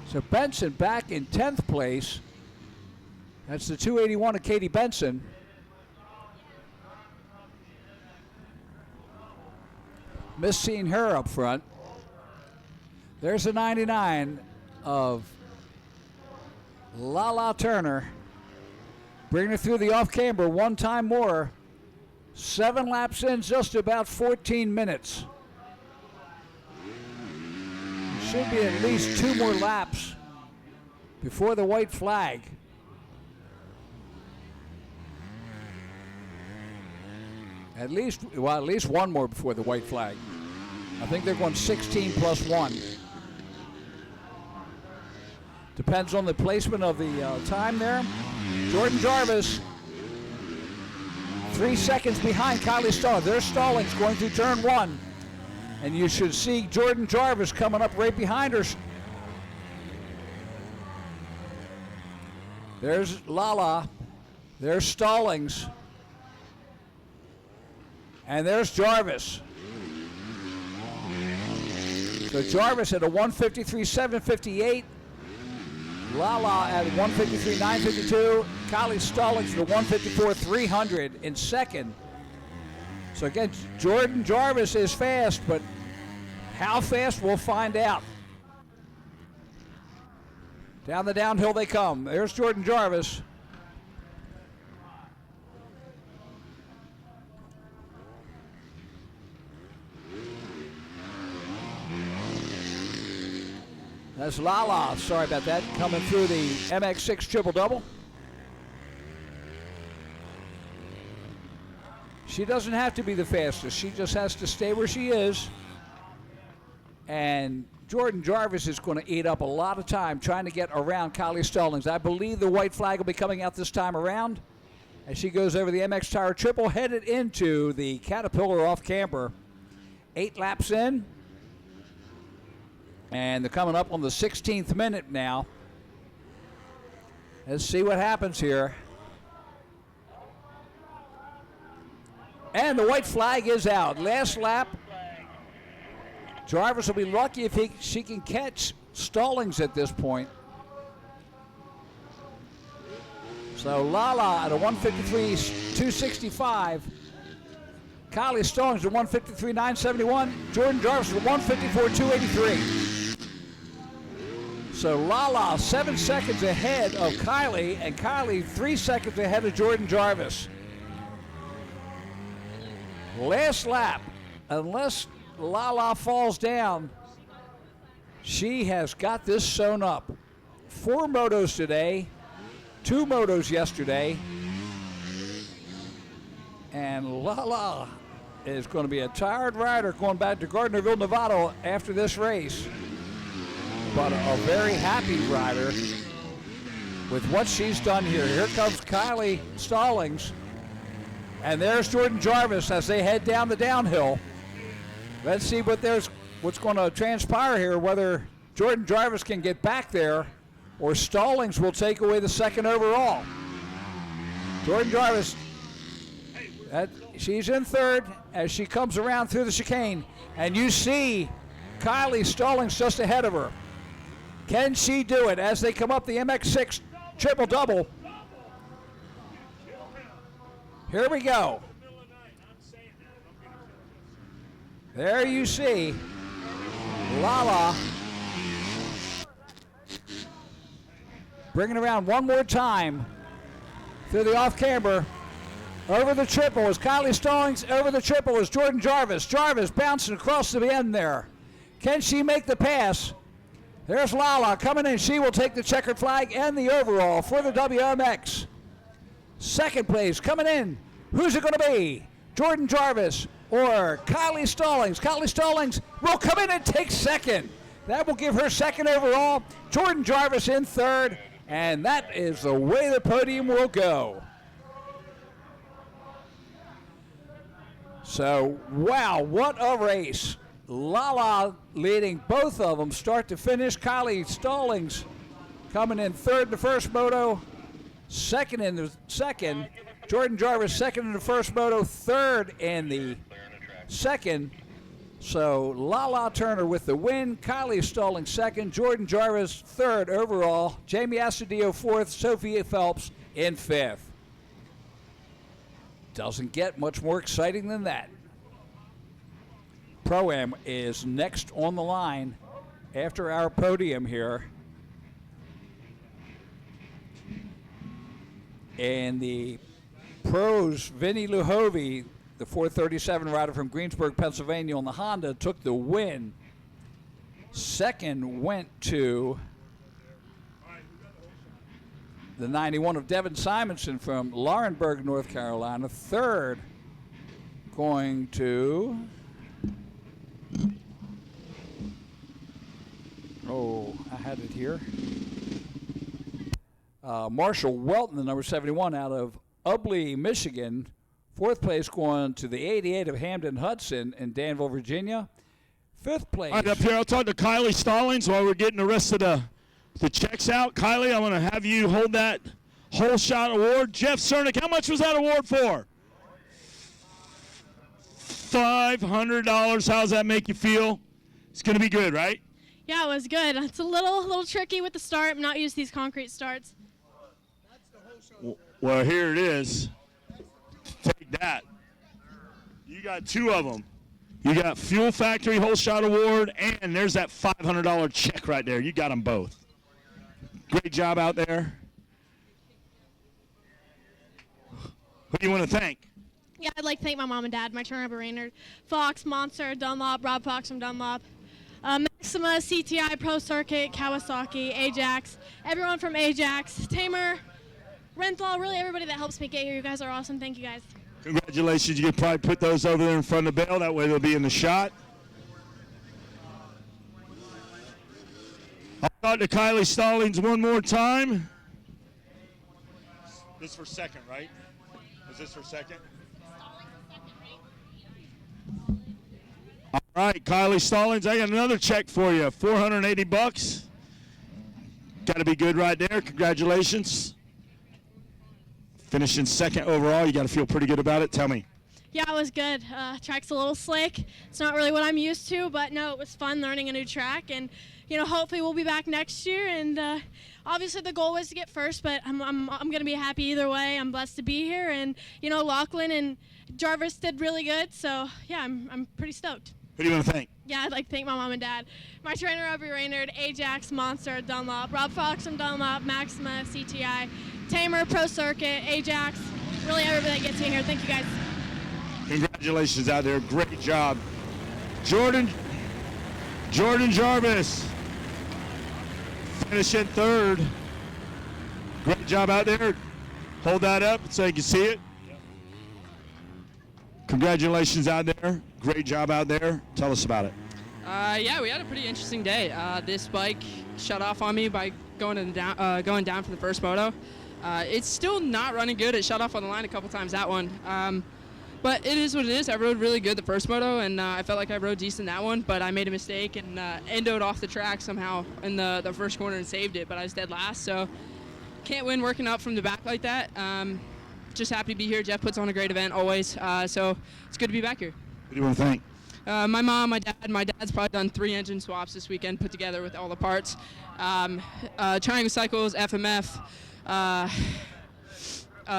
So Benson back in 10th place. That's the 281 of Katie Benson. Missed seeing her up front. There's a 99 of Lala Turner. Bringing her through the off-camber one time more. 7 laps in, just about 14 minutes. Should be at least 2 more laps before the white flag. At least 1 more before the white flag. I think they're going 16 plus 1. Depends on the placement of the time there. Jordan Jarvis, 3 seconds behind Kylie Stallings. There's Stallings going through turn 1. And you should see Jordan Jarvis coming up right behind her. There's Lala. There's Stallings. And there's Jarvis. So Jarvis at a 153.758. Lala at 153.952. Kylie Stallings at 154.300 in second. So again, Jordan Jarvis is fast, but how fast, we'll find out. Down the downhill they come. There's Jordan Jarvis. That's Lala, sorry about that, coming through the MX6 triple-double. She doesn't have to be the fastest. She just has to stay where she is. And Jordan Jarvis is going to eat up a lot of time trying to get around Kylie Stallings. I believe the white flag will be coming out this time around as she goes over the MX Tire Triple, headed into the Caterpillar off camber. 8 laps in. And they're coming up on the 16th minute now. Let's see what happens here. And the white flag is out. Last lap. Jarvis will be lucky if she can catch Stallings at this point. So Lala at a 153.265. Kylie Stallings at 153.971. Jordan Jarvis at 154.283. So Lala 7 seconds ahead of Kylie, and Kylie 3 seconds ahead of Jordan Jarvis. Last lap, unless Lala falls down, she has got this sewn up. 4 motos today, 2 motos yesterday, and Lala is going to be a tired rider going back to Gardnerville, Nevada after this race. But a very happy rider with what she's done here. Here comes Kylie Stallings, and there's Jordan Jarvis as they head down the downhill. Let's see what's going to transpire here, whether Jordan Jarvis can get back there or Stallings will take away the second overall. Jordan Jarvis, she's in third as she comes around through the chicane, and you see Kylie Stallings just ahead of her. Can she do it as they come up the MX6 triple-double? Here we go. There you see Lala bringing around one more time through the off-camber. Over the triple is Kylie Stallings. Over the triple is Jordan Jarvis. Jarvis bouncing across the end there. Can she make the pass? There's Lala coming in. She will take the checkered flag and the overall for the WMX. Second place coming in. Who's it going to be? Jordan Jarvis or Kylie Stallings? Kylie Stallings will come in and take second. That will give her second overall. Jordan Jarvis in third. And that is the way the podium will go. So, wow, what a race. Lala leading both of them start to finish. Kylie Stallings coming in third in the first moto, second in the second. Jordan Jarvis second in the first moto, third in the second. So Lala Turner with the win, Kylie Stallings second, Jordan Jarvis third overall, Jamie Astudillo fourth, Sophia Phelps in fifth. Doesn't get much more exciting than that. Pro-Am is next on the line after our podium here. And the pros, Vinny Luhovi, the 437 rider from Greensburg, Pennsylvania on the Honda, took the win. Second went to the 91 of Devin Simonson from Laurinburg, North Carolina. Third going to... I had it here. Marshall Welton, the number 71 out of Ubley, Michigan. Fourth place going to the 88 of Hamden Hudson in Danville, Virginia. Fifth place. All right, up here, I'll talk to Kylie Stallings while we're getting the rest of the checks out. Kylie, I'm going to have you hold that whole shot award. Jeff Cernick, how much was that award for? $500. How does that make you feel? It's going to be good, right? Yeah, it was good. It's a little tricky with the start. I'm not used to these concrete starts. Well, here it is. Take that. You got 2 of them. You got Fuel Factory Whole Shot Award, and there's that $500 check right there. You got them both. Great job out there. Who do you want to thank? Yeah, I'd like to thank my mom and dad, my trainer, Raynard, Fox, Monster, Dunlop, Rob Fox from Dunlop, Maxima, CTI, Pro Circuit, Kawasaki, Ajax, everyone from Ajax, Tamer, Renthal, really everybody that helps me get here. You guys are awesome. Thank you guys. Congratulations. You can probably put those over there in front of the bell. That way they'll be in the shot. I'll talk to Kylie Stallings one more time. This for second, right? Was this for second? All right, Kylie Stallings, I got another check for you, $480. Got to be good right there. Congratulations. Finishing second overall, you got to feel pretty good about it. Tell me. Yeah, it was good. Track's a little slick. It's not really what I'm used to, but no, it was fun learning a new track. And, you know, hopefully we'll be back next year. And obviously the goal was to get first, but I'm going to be happy either way. I'm blessed to be here. And, you know, Lachlan and Jarvis did really good. So, yeah, I'm pretty stoked. Who do you want to thank? Yeah, I'd like to thank my mom and dad, my trainer, Robbie Raynard, Ajax, Monster, Dunlop, Rob Fox from Dunlop, Maxima, CTI, Tamer, Pro Circuit, Ajax, really everybody that gets me here. Thank you guys. Congratulations out there. Great job. Jordan Jarvis finishing third. Great job out there. Hold that up so you can see it. Congratulations out there. Great job out there. Tell us about it. Yeah, we had a pretty interesting day. This bike shut off on me by going down for the first moto. It's still not running good. It shut off on the line a couple times, that one. But it is what it is. I rode really good the first moto, and I felt like I rode decent that one, but I made a mistake and endoed off the track somehow in the first corner and saved it, but I was dead last, so can't win working up from the back like that. Just happy to be here. Jeff puts on a great event always, so it's good to be back here. Who do you want to thank? My mom, my dad. My dad's probably done 3 engine swaps this weekend, put together with all the parts. Triangle Cycles, FMF,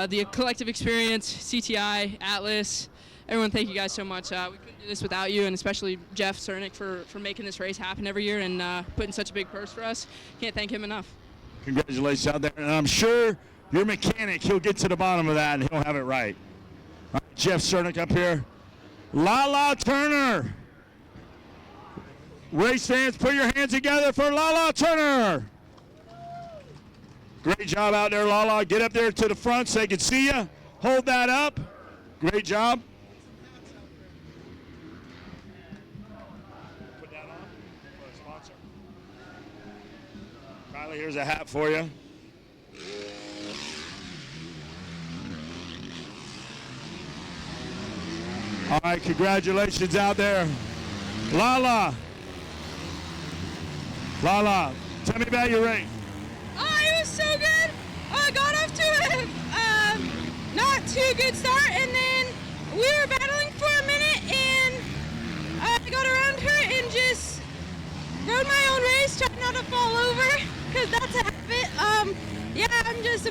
the Collective Experience, CTI, Atlas. Everyone, thank you guys so much. We couldn't do this without you, and especially Jeff Cernick for making this race happen every year and putting such a big purse for us. Can't thank him enough. Congratulations out there, and I'm sure your mechanic, he'll get to the bottom of that and he'll have it right. All right, Jeff Cernick up here. Lala Turner. Race fans, put your hands together for Lala Turner. Great job out there, Lala. Get up there to the front so they can see you. Hold that up. Great job. Put that on for a sponsor. Kylie, here's a hat for you. All right, congratulations out there. Lala, tell me about your race. Oh, it was so good. I got off to a not too good start, and then we were battling for a minute, and I got around her and just rode my own race, tried not to fall over, because that's a habit. Yeah, I'm just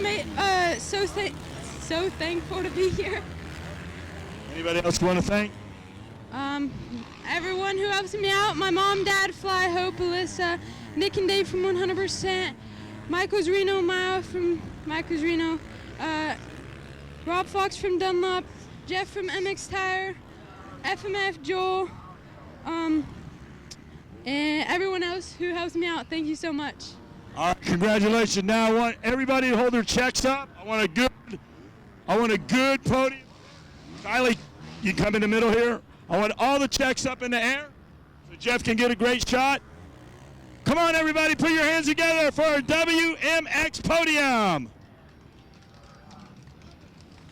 so thankful to be here. Anybody else you want to thank? Everyone who helps me out, my mom, dad, Fly, Hope, Alyssa, Nick and Dave from 100%, Michael's Reno, Maya from Michael's Reno, Rob Fox from Dunlop, Jeff from MX Tire, FMF, Joel, and everyone else who helps me out. Thank you so much. All right, congratulations. Now I want everybody to hold their checks up. I want a good podium. Kylie, you come in the middle here. I want all the checks up in the air so Jeff can get a great shot. Come on, everybody, put your hands together for our WMX podium.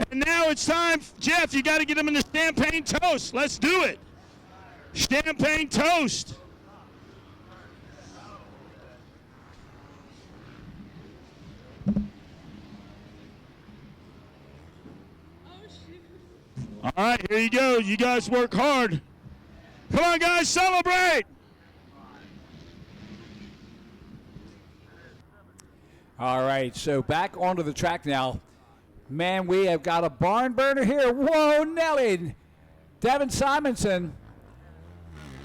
And now it's time, Jeff, you got to get them in the champagne toast. Let's do it. Champagne toast. All right, here you go. You guys work hard. Come on, guys, celebrate. All right, so back onto the track now. Man, we have got a barn burner here. Whoa, Nelly. Devin Simonson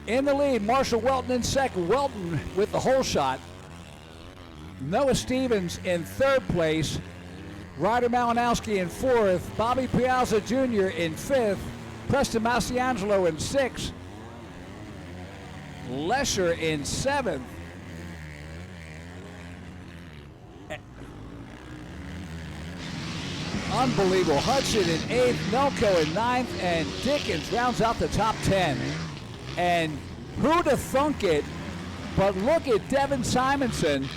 in the lead. Marshall Welton in second. Welton with the hole shot. Noah Stevens in third place. Ryder Malinowski in fourth. Bobby Piazza Jr. in fifth. Preston Masiangelo in sixth. Lesher in seventh. Unbelievable. Hudson in eighth. Melko in ninth. And Dickens rounds out the top 10. And who'd have thunk it? But look at Devin Simonson.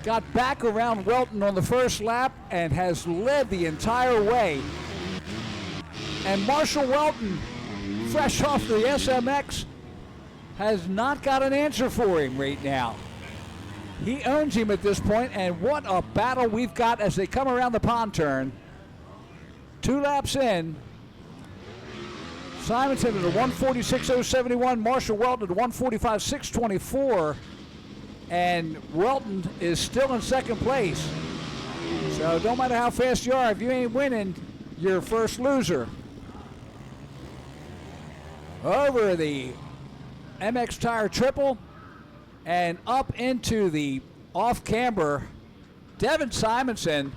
Got back around Welton on the first lap and has led the entire way. And Marshall Welton, fresh off the SMX, has not got an answer for him right now. He owns him at this point, and what a battle we've got as they come around the pond turn. 2 laps in. Simonson at a 146.071, Marshall Welton at a 145.624. And Welton is still in second place. So no matter how fast you are, if you ain't winning, you're first loser. Over the MX Tire Triple and up into the off-camber, Devin Simonson.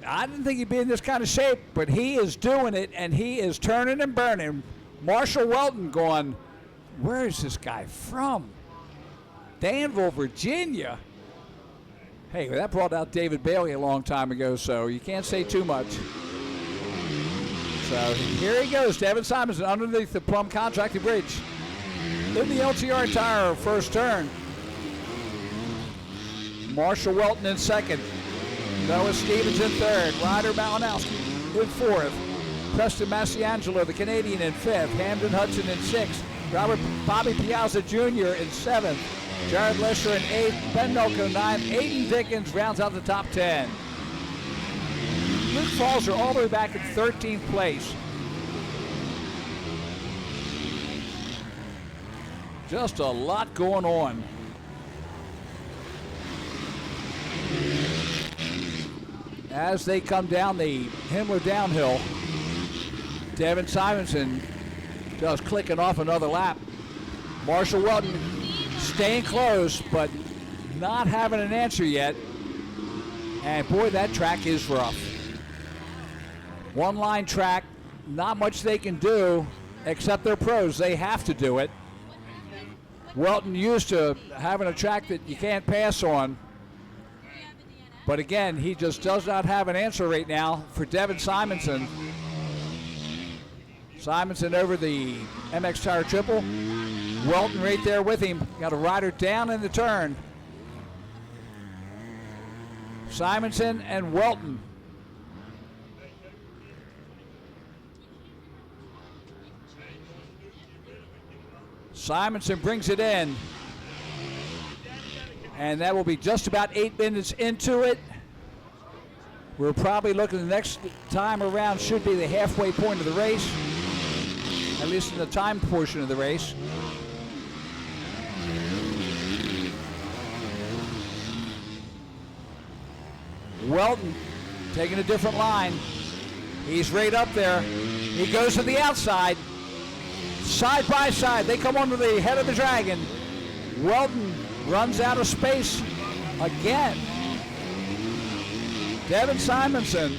I didn't think he'd be in this kind of shape, but he is doing it, and he is turning and burning. Marshall Welton going, where is this guy from? Danville, Virginia. Hey, that brought out David Bailey a long time ago, so you can't say too much. So here he goes, Devin Simonson underneath the Plum Contracting Bridge. In the LTR tire first turn. Marshall Welton in second. Noah Stevens in third. Ryder Malinowski in fourth. Preston Masiangelo, the Canadian, in fifth. Hamden Hudson in sixth. Bobby Piazza Jr. in seventh. Jared Lesher in eighth. Ben Melko ninth. Aiden Dickens rounds out the top 10. Luke Falzer all the way back in 13th place. Just a lot going on. As they come down the Himmler downhill, Devin Simonson just clicking off another lap. Marshall Welton staying close, but not having an answer yet. And boy, that track is rough. One line track, not much they can do, except they're pros. They have to do it. Welton used to having a track that you can't pass on. But again, he just does not have an answer right now for Devin Simonson. Simonson over the MX Tire Triple. Welton right there with him. Got a rider down in the turn. Simonson and Welton. Simonson brings it in. And that will be just about 8 minutes into it. We're probably looking the next time around should be the halfway point of the race, at least in the time portion of the race. Welton taking a different line. He's right up there. He goes to the outside. Side by side, they come onto the head of the dragon. Welton runs out of space again. Devin Simonson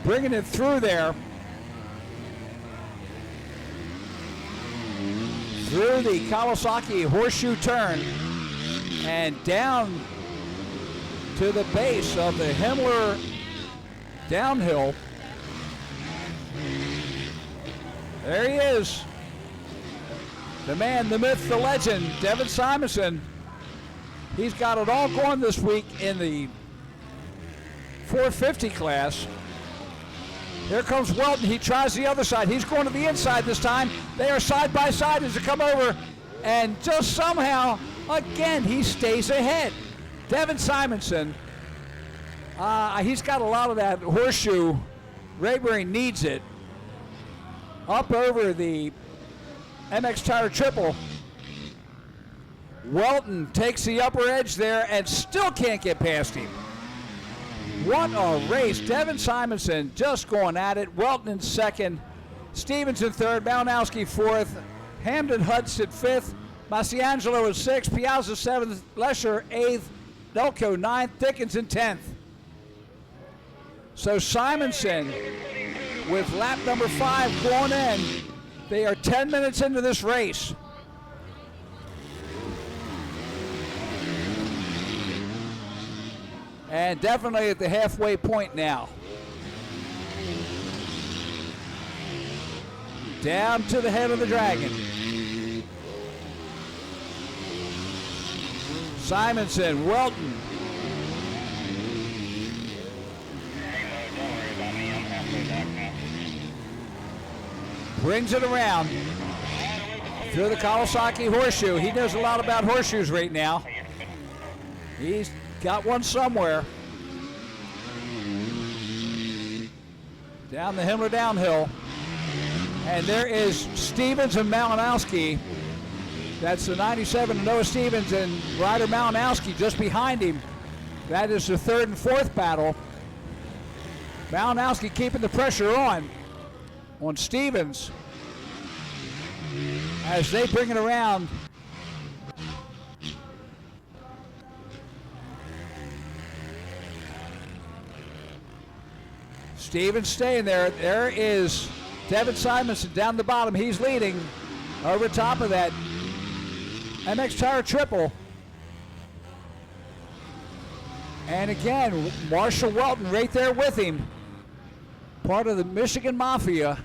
bringing it through there. Through the Kawasaki horseshoe turn and down to the base of the Himmler downhill. There he is. The man, the myth, the legend, Devin Simonson. He's got it all going this week in the 450 class. Here comes Welton. He tries the other side. He's going to the inside this time. They are side by side as they come over. And just somehow, again, he stays ahead. Devin Simonson, he's got a lot of that horseshoe right where he needs it. Up over the MX Tire Triple. Welton takes the upper edge there and still can't get past him. What a race. Devin Simonson just going at it. Welton in second. Stevens in third. Malinowski fourth. Hamden Hudson fifth. Masiangelo in sixth. Piazza seventh. Lesher eighth. Delco ninth. Dickens in 10th. So Simonson with lap number 5 going in. They are 10 minutes into this race. And definitely at the halfway point now. Down to the head of the dragon. Simonson, Welton. Brings it around through the Kawasaki horseshoe. He knows a lot about horseshoes right now. He's got one somewhere. Down the Himmler downhill. And there is Stevens and Malinowski. That's the 97 Noah Stevens and Ryder Malinowski just behind him. That is the third and fourth battle. Malinowski keeping the pressure on Stevens as they bring it around. Stevens staying there. There is Devin Simonson down the bottom. He's leading over top of that MX Tire Triple. And again, Marshall Welton right there with him. Part of the Michigan Mafia.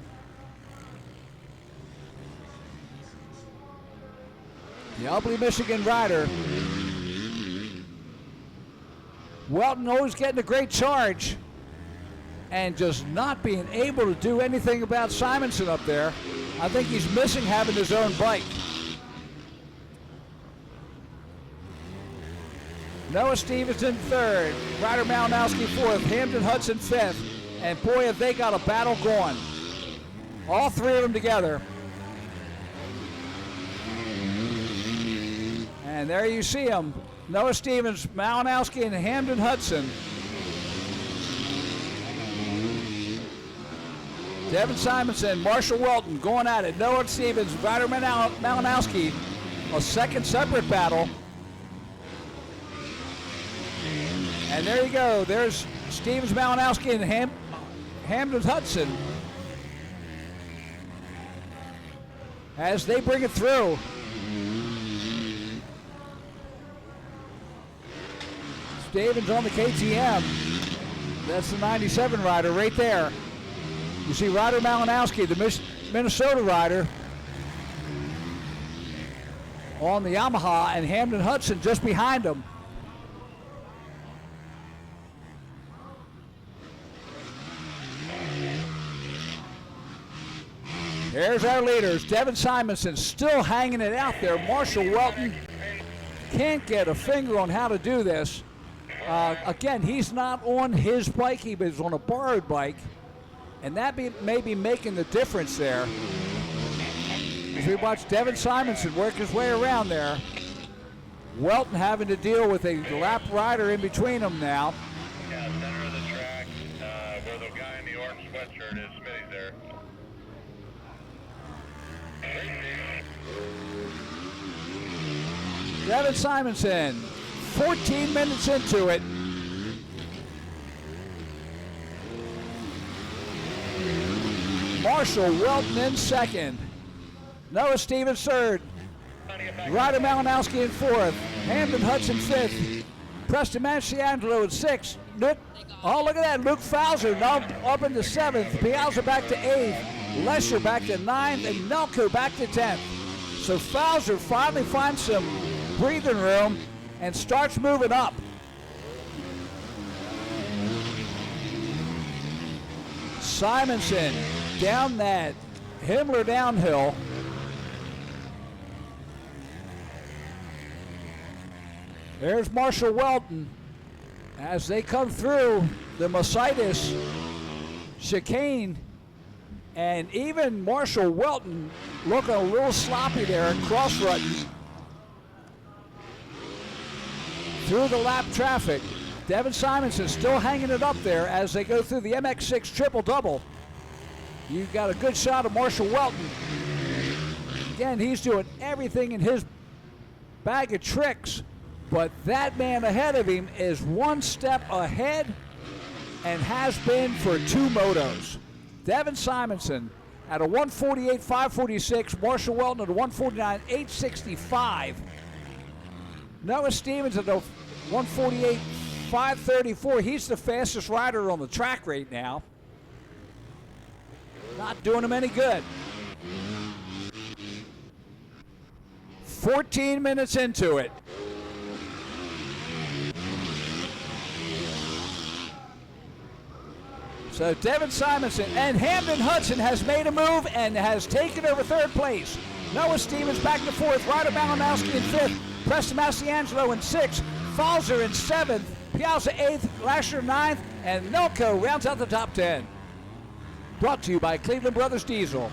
The Albany, Michigan rider. Welton always getting a great charge and just not being able to do anything about Simonson up there. I think he's missing having his own bike. Noah Stevens in third, Ryder Malinowski fourth, Hamden Hudson fifth, and boy, have they got a battle going. All three of them together. And there you see them, Noah Stevens, Malinowski, and Hamden Hudson. Devin Simonson, Marshall Welton going at it. Noah Stevens, Ryder Malinowski, a second separate battle. And there you go. There's Stevens, Malinowski, and Hamden Hudson as they bring it through. Stevens on the KTM. That's the 97 rider right there. You see Ryder Malinowski, the Minnesota rider, on the Yamaha, and Hamden Hudson just behind him. There's our leaders. Devin Simonson still hanging it out there. Marshall Welton can't get a finger on how to do this. Again, he's not on his bike. He was on a borrowed bike. And that may be making the difference there. As we watch Devin Simonson work his way around there. Welton having to deal with a lap rider in between them now. Yeah, center of the track, where the guy in the orange sweatshirt is, Smitty's there. Devin Simonson, 14 minutes into it. Marshall Welton in second. Noah Stevens third. Ryder Malinowski in fourth. Hamden Hudson fifth. Preston Masiangelo in sixth. Oh, look at that. Luke Fowler now up into seventh. Piazza back to eighth. Lesher back to ninth. And Nelko back to 10th. So Fowler finally finds some breathing room and starts moving up. Simonson down that Himmler downhill. There's Marshall Welton as they come through the Mercedes chicane, and even Marshall Welton looking a little sloppy there and cross-rutting. through the lap traffic. Devin Simonson still hanging it up there as they go through the MX6 triple-double. You've got a good shot of Marshall Welton. Again, he's doing everything in his bag of tricks, but that man ahead of him is one step ahead and has been for 2 motos. Devin Simonson at a 148.546, Marshall Welton at a 149.865. Noah Stevens at a 148.534. He's the fastest rider on the track right now. Not doing him any good. 14 minutes into it. So Devin Simonson and Hamden Hudson has made a move and has taken over 3rd place. Noah Stevens back to 4th. Ryder Malinowski in 5th. Preston Masiangelo in 6th. Falzer in 7th. Piazza 8th. Lasher 9th. And Milko rounds out the top 10. Brought to you by Cleveland Brothers Diesel.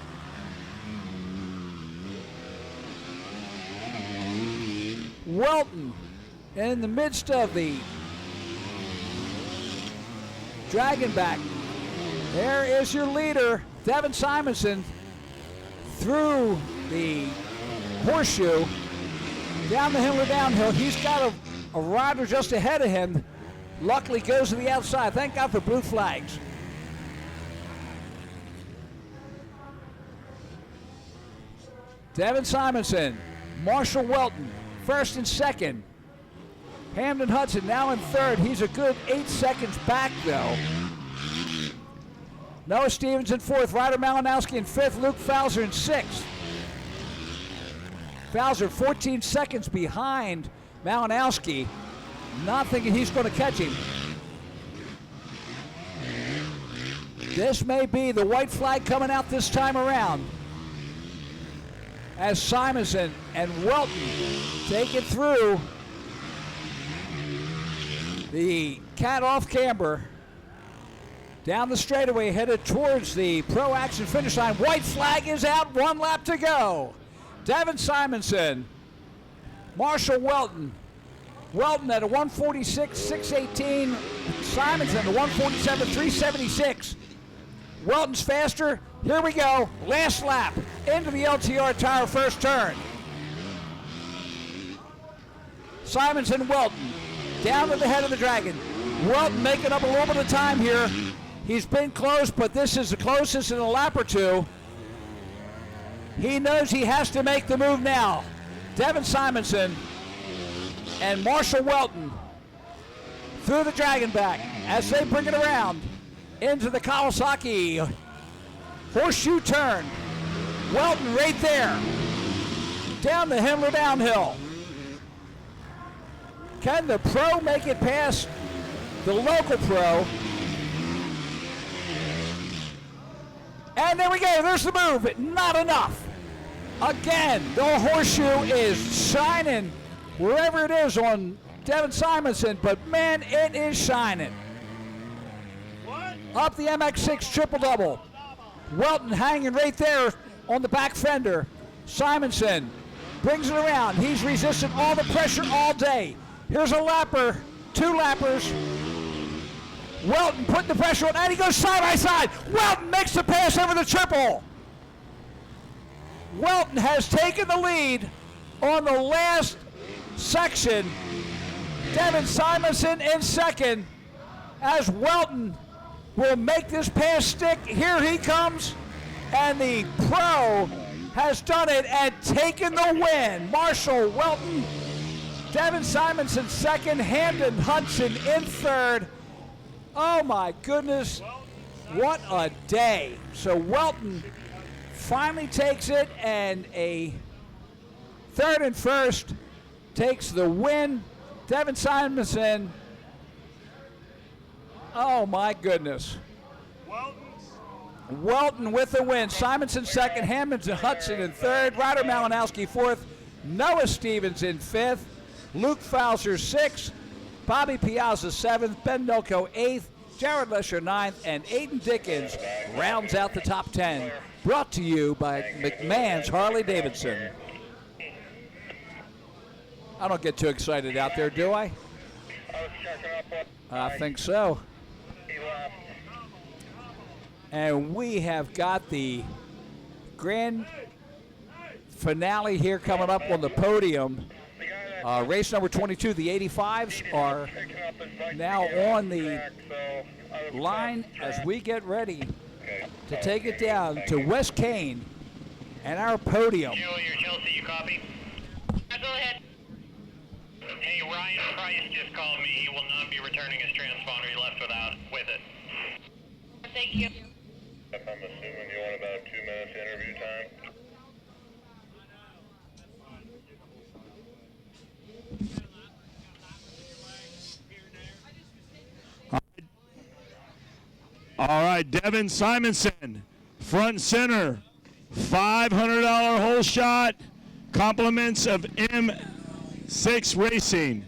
Welton in the midst of the Dragonback. There is your leader, Devin Simonson, through the horseshoe, down the hill or downhill. He's got a rider just ahead of him. Luckily goes to the outside. Thank God for blue flags. Devin Simonson, Marshall Welton, 1st and 2nd. Hamden Hudson now in 3rd. He's a good 8 seconds back, though. Noah Stevens in 4th. Ryder Malinowski in 5th. Luke Falzer in 6th. Falzer 14 seconds behind Malinowski. Not thinking he's going to catch him. This may be the white flag coming out this time around, as Simonson and Welton take it through the cat off camber down the straightaway, headed towards the Pro Action finish line. White flag is out, 1 lap to go. Devin Simonson, Marshall Welton. Welton at a 146.618. Simonson at a 147.376. Welton's faster. Here we go. Last lap into the LTR tire, first turn. Simonson, Welton down to the head of the Dragon. Welton making up a little bit of time here. He's been close, but this is the closest in a lap or two. He knows he has to make the move now. Devin Simonson and Marshall Welton through the Dragonback as they bring it around into the Kawasaki horseshoe turn. Welton right there. Down the Himmler downhill. Can the pro make it past the local pro? And there we go. There's the move. Not enough. Again, the horseshoe is shining wherever it is on Devin Simonson, but man, it is shining. Up the MX6 triple-double. Welton hanging right there on the back fender. Simonson brings it around. He's resisted all the pressure all day. Here's a lapper, 2 lappers. Welton putting the pressure on, and he goes side by side. Welton makes the pass over the triple. Welton has taken the lead on the last section. Devin Simonson in 2nd as Welton will make this pass stick. Here he comes, and the pro has done it and taken the win. Marshall Welton, Devin Simonson 2nd, Hamden Hudson in 3rd. Oh my goodness, what a day. So Welton finally takes it, and a 3rd and 1st takes the win. Devin Simonson, oh my goodness. Welton with the win. Simonson 2nd, Hamden Hudson in 3rd, Ryder Malinowski 4th, Noah Stevens in 5th, Luke Falzer 6th, Bobby Piazza 7th, Ben Milko 8th, Jared Lesher 9th, and Aiden Dickens rounds out the top 10. Brought to you by McMahon's Harley-Davidson. I don't get too excited out there, do I? I think so. And we have got the grand finale here coming up on the podium. Race number 22, the 85s are now on the line as we get ready to take it down to West Kane and our podium. Joe, you're Chelsea, you copy? Go ahead. Hey, Ryan Price just called me. He will not be returning his transponder. He left with it. Thank you. I'm assuming you want about 2 minutes interview time. All right, Devin Simonson, front and center, $500 whole shot, compliments of M6 Racing.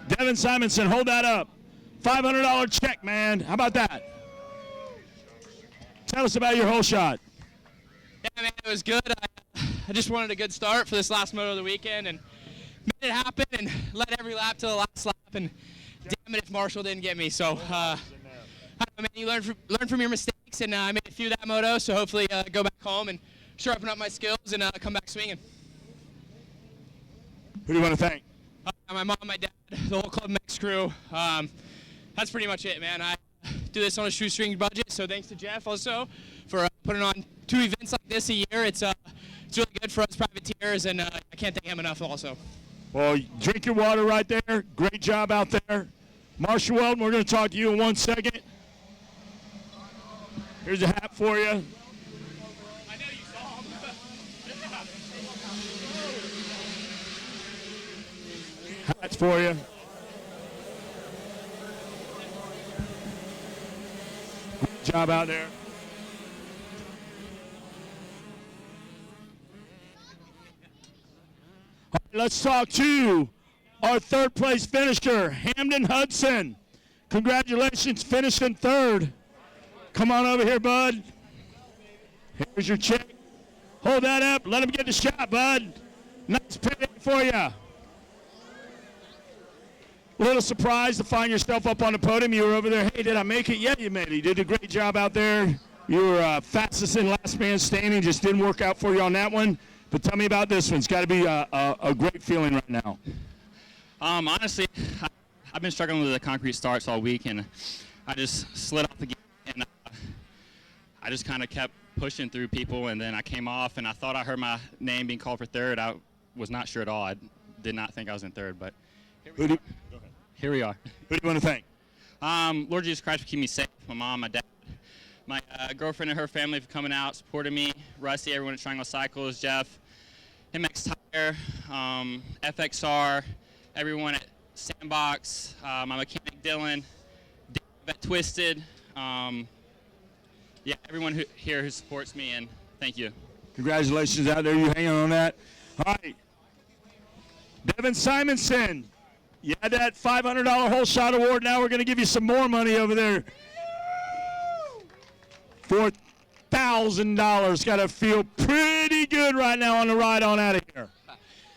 Devin Simonson, hold that up. $500 check, man. How about that? Tell us about your whole shot. Yeah, man, it was good. I just wanted a good start for this last moto of the weekend and made it happen and led every lap to the last lap. And damn it if Marshall didn't get me. So, I don't know, man, you learn from your mistakes, and I made a few that moto. So hopefully, go back home and sharpen up my skills and come back swinging. Who do you want to thank? My mom, my dad, the whole Club Mix crew. That's pretty much it, man. I do this on a shoestring budget, so thanks to Jeff also for putting on 2 events like this a year. It's really good for us privateers, and I can't thank him enough also. Well, drink your water right there. Great job out there. Marshall Weldon, we're going to talk to you in 1 second. Here's a hat for you. I know you saw him. Hats for you. Good job out there. All right, let's talk to our third place finisher, Hamden Hudson. Congratulations, finishing third. Come on over here, bud. Here's your check. Hold that up. Let him get the shot, bud. Nice payday for you. A little surprised to find yourself up on the podium. You were over there. Hey, did I make it? Yeah, you made it. You did a great job out there. You were fastest and last man standing. Just didn't work out for you on that one. But tell me about this one. It's got to be a great feeling right now. Honestly, I've been struggling with the concrete starts all week, and I just slid off the gate, and I just kind of kept pushing through people, and then I came off, and I thought I heard my name being called for third. I was not sure at all. I did not think I was in third, but here we are. Who do you want to thank? Lord Jesus Christ for keeping me safe. My mom, my dad, my girlfriend and her family for coming out, supporting me. Rusty, everyone at Triangle Cycles, Jeff, MX Tire, FXR, everyone at Sandbox, my mechanic Dylan, Dave at Twisted. Yeah, everyone here who supports me, and thank you. Congratulations out there. You hanging on that. All right. Devin Simonson, you had that $500 whole shot award. Now we're going to give you some more money over there. $4,000. Got to feel pretty good right now on the ride on out of here.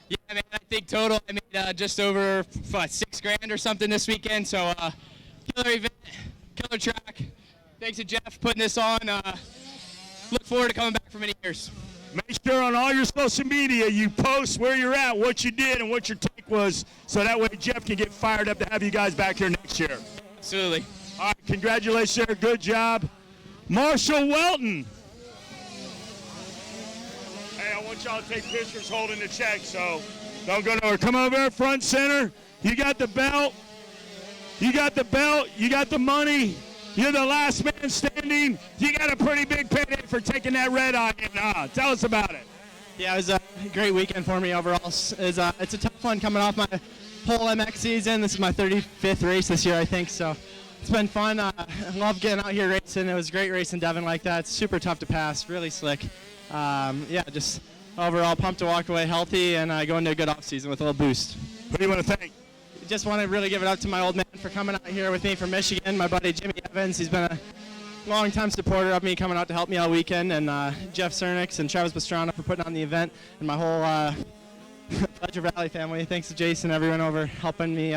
Yeah, man, I think total I made just over $6,000 or something this weekend. So killer event, killer track. Thanks to Jeff putting this on. Look forward to coming back for many years. Make sure on all your social media you post where you're at, what you did, and what your take was, so that way Jeff can get fired up to have you guys back here next year. Absolutely. All right, congratulations, sir. Good job. Marshall Welton. Hey, I want y'all to take pictures holding the check, so don't go nowhere. Come over here, front center. You got the belt. You got the belt. You got the money. You're the last man standing. You got a pretty big payday for taking that red eye. Tell us about it. Yeah, it was a great weekend for me overall. It's a tough one coming off my whole MX season. This is my 35th race this year, I think, so it's been fun. I love getting out here racing. It was great racing Devin like that. It's super tough to pass, really slick. Yeah, just overall pumped to walk away healthy and go into a good off season with a little boost. Who do you want to thank? Just want to really give it up to my old man for coming out here with me from Michigan, my buddy Jimmy Evans. He's been a long-time supporter of me, coming out to help me all weekend, and Jeff Cernix and Travis Pastrana for putting on the event, and my whole Pleasure Valley family. Thanks to Jason, everyone over helping me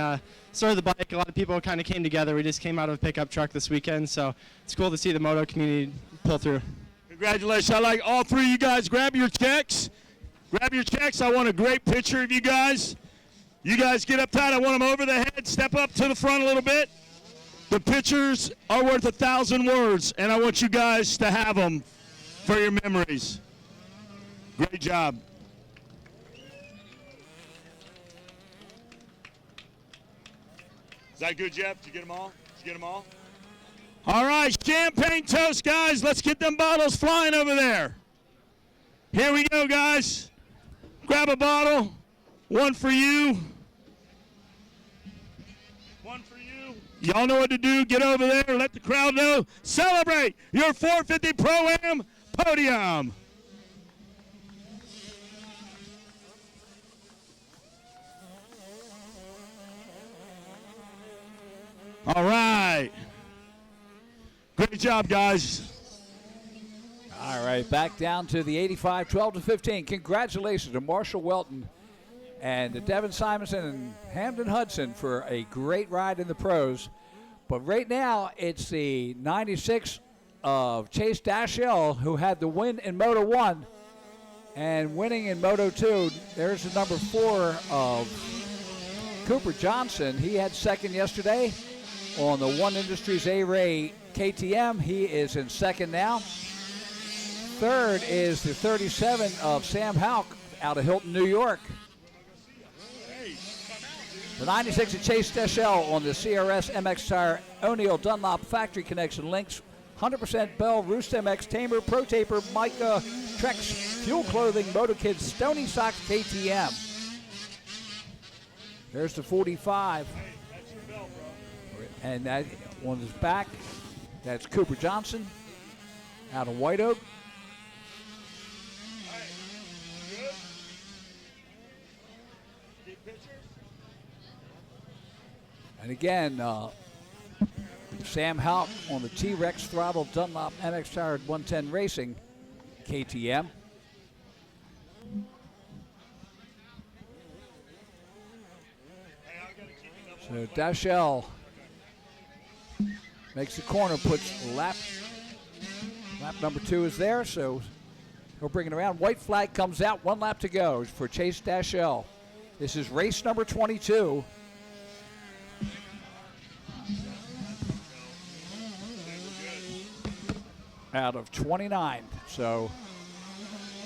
start the bike. A lot of people kind of came together. We just came out of a pickup truck this weekend, so it's cool to see the moto community pull through. Congratulations. I'd like all three of you guys, grab your checks. Grab your checks. I want a great picture of you guys. You guys get up tight. I want them over the head. Step up to the front a little bit. The pictures are worth 1,000 words, and I want you guys to have them for your memories. Great job. Is that good, Jeff? Did you get them all? Did you get them all? All right, champagne toast, guys. Let's get them bottles flying over there. Here we go, guys. Grab a bottle. One for you. One for you. Y'all know what to do. Get over there. Let the crowd know. Celebrate your 450 Pro-Am podium. All right. Great job, guys. All right, back down to the 85, 12-15. Congratulations to Marshall Welton and to Devin Simonson and Hamden Hudson for a great ride in the pros. But right now, it's the 96 of Chase Dashell, who had the win in Moto 1 and winning in Moto 2. There's the number 4 of Cooper Johnson. He had second yesterday on the One Industries A-Ray KTM. He is in second now. Third is the 37 of Sam Houck out of Hilton, New York. The 96 of Chase Dashell on the CRS MX Tire O'Neill Dunlop Factory Connection links. 100% Bell, Roost MX, Tamer, Pro Taper, Mica, Trex, Fuel Clothing, MotoKids, Stony Socks, KTM. There's the 45. And that on his back, that's Cooper Johnson out of White Oak. And again, Sam Houck on the T-Rex Throttle Dunlop MX Tire 110 Racing KTM. So Dashell makes the corner, puts lap number 2 is there, so he'll bring it around. White flag comes out, 1 lap to go for Chase Dashell. This is race number 22. Out of 29. So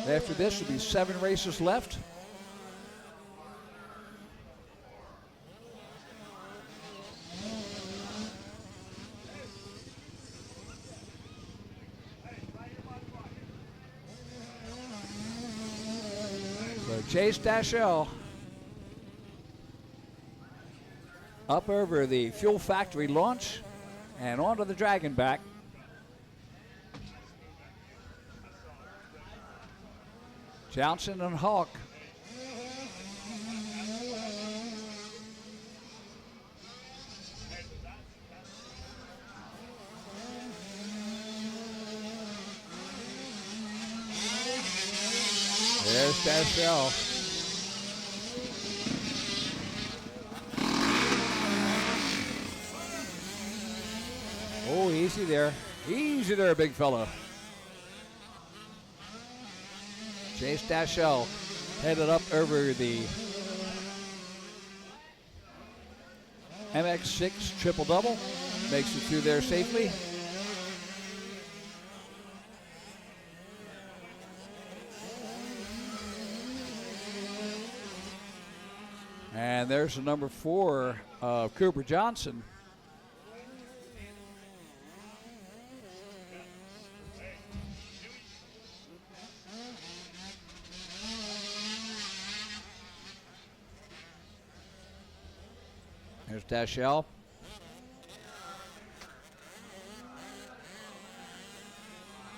after this will be 7 races left. So Chase Dashell up over the Fuel Factory launch and onto the Dragon back. Johnson and Hawk. There's Dashell. Oh, easy there. Easy there, big fella. Chase Dashell headed up over the MX6 triple-double. Makes it through there safely. And there's the number 4 of Cooper Johnson. There's Dashell.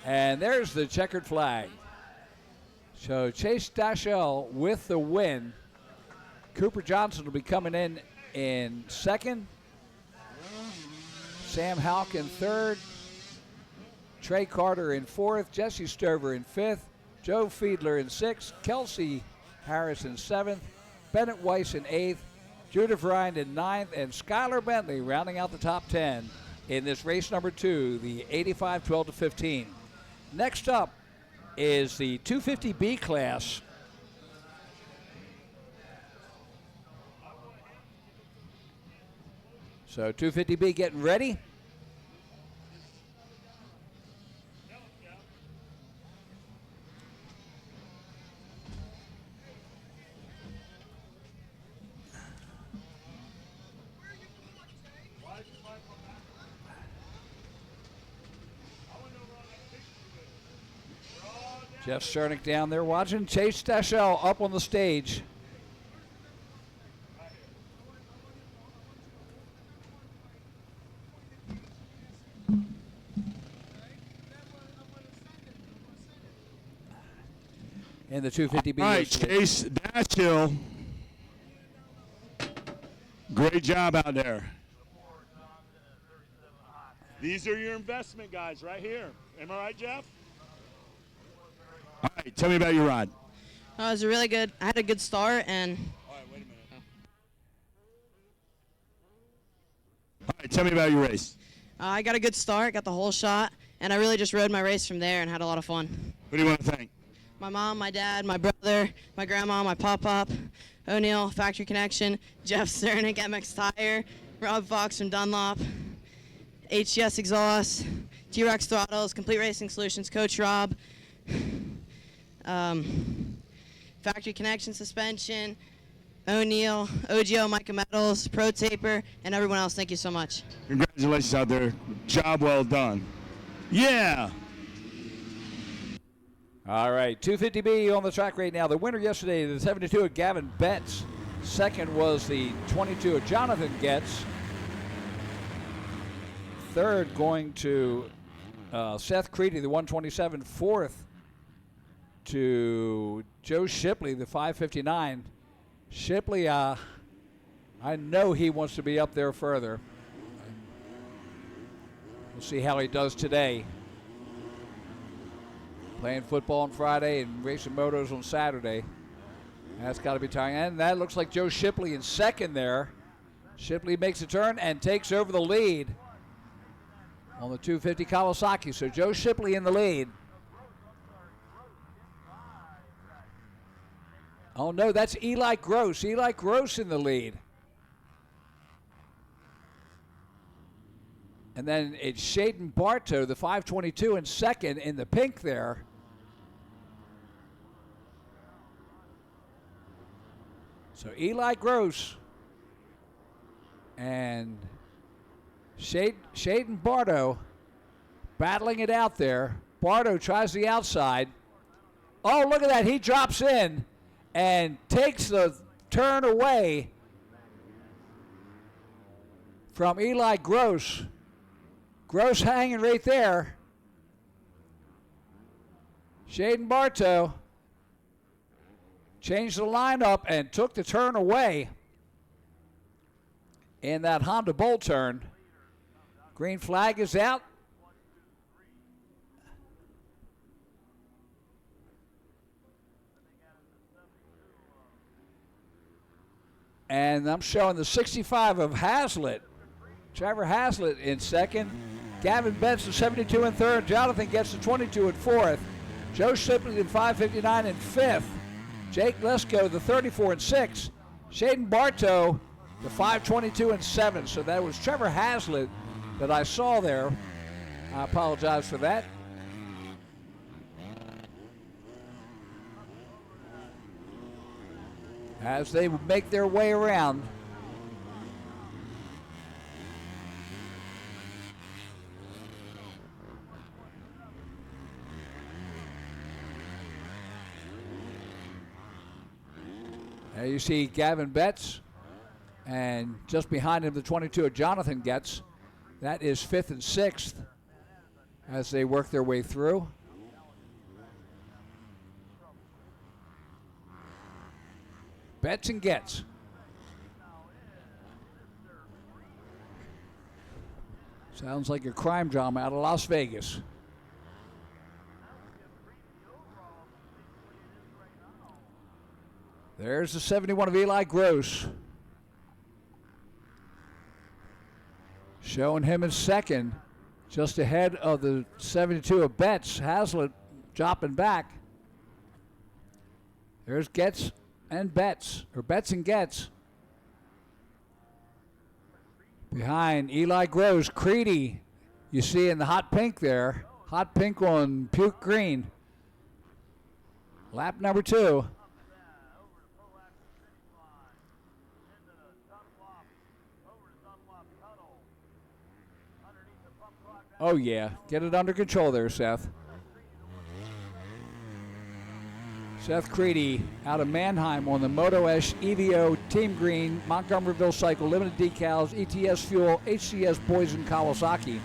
And there's the checkered flag. So Chase Dashell with the win. Cooper Johnson will be coming in second. Sam Houck in third. Trey Carter in fourth. Jesse Stover in fifth. Joe Fiedler in sixth. Kelsey Harris in seventh. Bennett Weiss in 8th, Judith Ryan in 9th, and Skylar Bentley rounding out the top 10 in this race number 2, the 85 12-15. Next up is the 250B class. So 250B getting ready. Jeff Cernick down there watching. Chase Stachel up on the stage. In the 250B. All right, Chase Stachel. Great job out there. These are your investment guys right here. Am I right, Jeff? All right, tell me about your ride. It was really good. I had a good start, and All right, tell me about your race. I got a good start, got the whole shot, and I really just rode my race from there and had a lot of fun. Who do you want to thank? My mom, my dad, my brother, my grandma, my pop-pop, O'Neill, Factory Connection, Jeff Cernick, MX Tire, Rob Fox from Dunlop, HGS Exhaust, T-Rex Throttles, Complete Racing Solutions, Coach Rob, Factory Connection Suspension, O'Neill, OGO, Micah Metals, Pro Taper, and everyone else. Thank you so much. Congratulations out there. Job well done. Yeah. All right, 250B on the track right now. The winner yesterday, the 72 of Gavin Betts. Second was the 22 of Jonathan Getz. Third going to Seth Creedy, the 127. Fourth to Joe Shipley, the 559. Shipley, I know he wants to be up there further. We'll see how he does today. Playing football on Friday and racing motos on Saturday. That's got to be tiring. And that looks like Joe Shipley in second there. Shipley makes a turn and takes over the lead on the 250 Kawasaki. So Joe Shipley in the lead. Oh, no, that's Eli Gross. Eli Gross in the lead. And then it's Shaden Bartow, the 522, in second in the pink there. So Eli Gross and Shaden Bartow battling it out there. Bartow tries the outside. Oh, look at that. He drops in and takes the turn away from Eli Gross. Gross hanging right there. Shaden Bartow changed the lineup and took the turn away in that Honda Bolt turn. Green flag is out. And I'm showing the 65 of Hazlitt. Trevor Hazlitt in second. Gavin Benson, 72 in third. Jonathan gets the 22 in fourth. Joe Shipley in 559 in fifth. Jake Lesko, the 34 in sixth. Shaden Bartow, the 522 in seventh. So that was Trevor Hazlitt that I saw there. I apologize for that. As they make their way around. There you see Gavin Betts, and just behind him the 22 of Jonathan Getz. That is fifth and sixth as they work their way through. Betts and Getz. Sounds like a crime drama out of Las Vegas. There's the 71 of Eli Gross. Showing him in second, just ahead of the 72 of Betts. Hazlitt dropping back. There's Getz and Betts, or Betts and Getz. Behind Eli Gross, Creedy, you see in the hot pink there. Hot pink on puke green. Lap number 2. Oh yeah, get it under control there, Seth. Seth Creedy out of Mannheim on the Moto S EVO Team Green Montgomeryville Cycle Limited Decals ETS Fuel HCS Poison Kawasaki.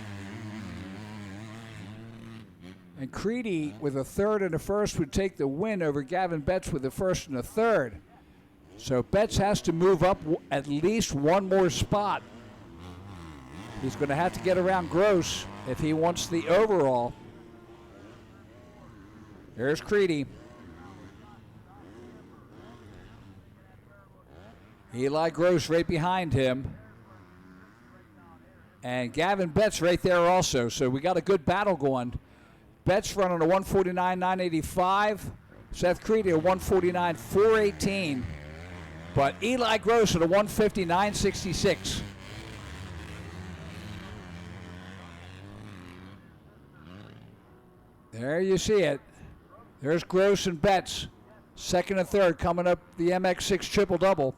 And Creedy with a third and a first would take the win over Gavin Betts with a first and a third. So Betts has to move up at least one more spot. He's going to have to get around Gross if he wants the overall. There's Creedy. Eli Gross right behind him. And Gavin Betts right there also. So we got a good battle going. Betts running a 149.985. Seth Creedy a 149.418. But Eli Gross at a 150.966. There you see it. There's Gross and Betts. Second and third coming up the MX6 triple-double.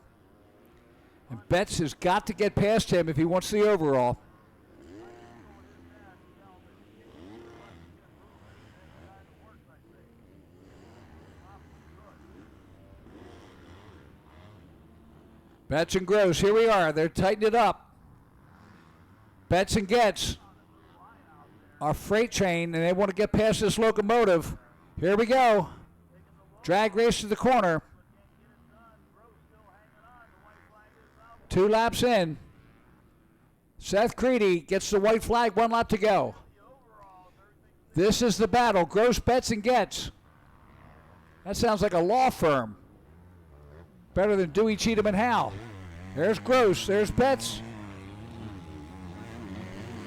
And Betts has got to get past him if he wants the overall. Betts and Gross, here we are. They're tightening it up. Betts and Getz. Our freight train, and they want to get past this locomotive. Here we go. Drag race to the corner. 2 laps in. Seth Creedy gets the white flag, 1 lap to go. This is the battle. Gross, Betts, and Getz. That sounds like a law firm. Better than Dewey, Cheatham, and Howe. There's Gross. There's Betts.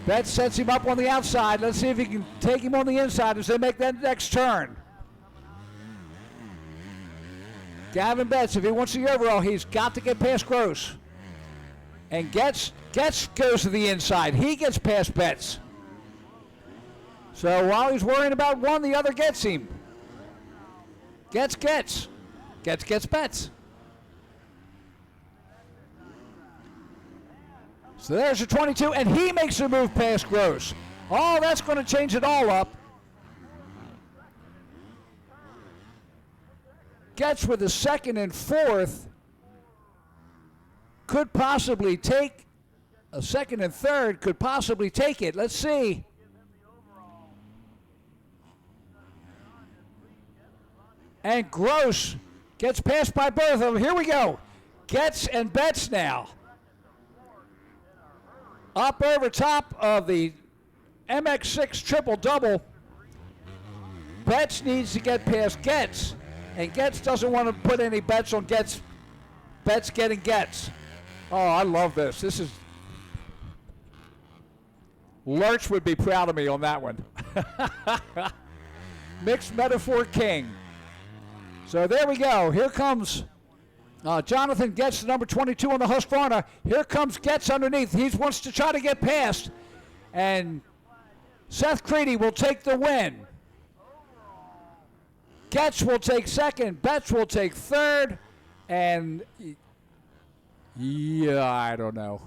Betts sets him up on the outside. Let's see if he can take him on the inside as they make that next turn. Gavin Betts, if he wants the overall, he's got to get past Gross. And Getz goes to the inside. He gets past Betts. So while he's worrying about one, the other gets him. Getz Betts. So there's a 22, and he makes a move past Gross. Oh, that's going to change it all up. Getz with a second and fourth. Could possibly take a second and third, could possibly take it. Let's see. And Gross gets passed by both of them. Here we go. Getz and Betts now. Up over top of the MX6 triple-double. Betts needs to get past Getz. And Getz doesn't want to put any bets on Getz. Betts getting Getz. Oh, I love this. This is... Lurch would be proud of me on that one. Mixed Metaphor King. So there we go. Here comes... Jonathan Getz, the number 22 on the Husqvarna. Here comes Getz underneath. He wants to try to get past. And Seth Creedy will take the win. Getz will take second. Betts will take third. And, yeah, I don't know.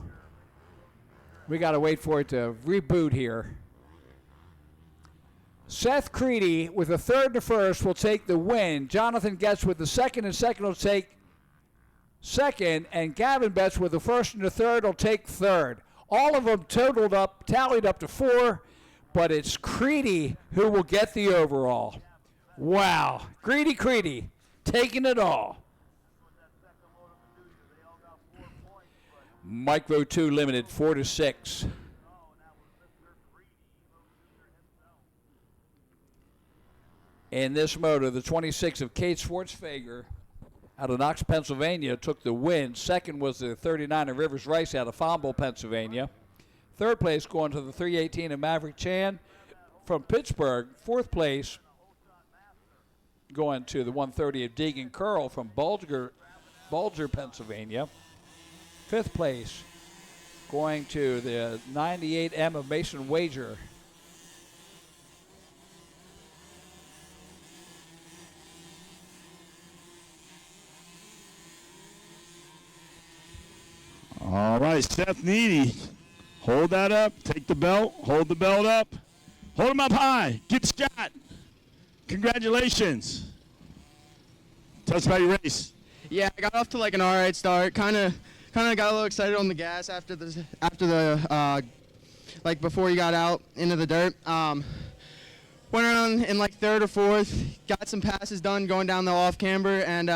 We got to wait for it to reboot here. Seth Creedy with a third and a first will take the win. Jonathan Getz with the second and second will take second, and Gavin Betts with the first and the third will take third. All of them tallied up to 4, but it's Creedy who will get the overall. Wow, Creedy, taking it all. Micro 2 limited, 4-6. In this motor, the 26 of Kate Schwartzfager out of Knox, Pennsylvania, took the win. Second was the 39 of Rivers Rice out of Fonville, Pennsylvania. Third place going to the 318 of Maverick Chan from Pittsburgh. Fourth place going to the 130 of Deegan Curl from Bulger, Pennsylvania. Fifth place going to the 98M of Mason Wager. All right, Seth Needy. Hold that up. Take the belt. Hold the belt up. Hold him up high. Get the shot. Congratulations. Tell us about your race. Yeah, I got off to like an all right start. Kind of got a little excited on the gas after the like before you got out into the dirt. Went around in like third or fourth. Got some passes done going down the off camber and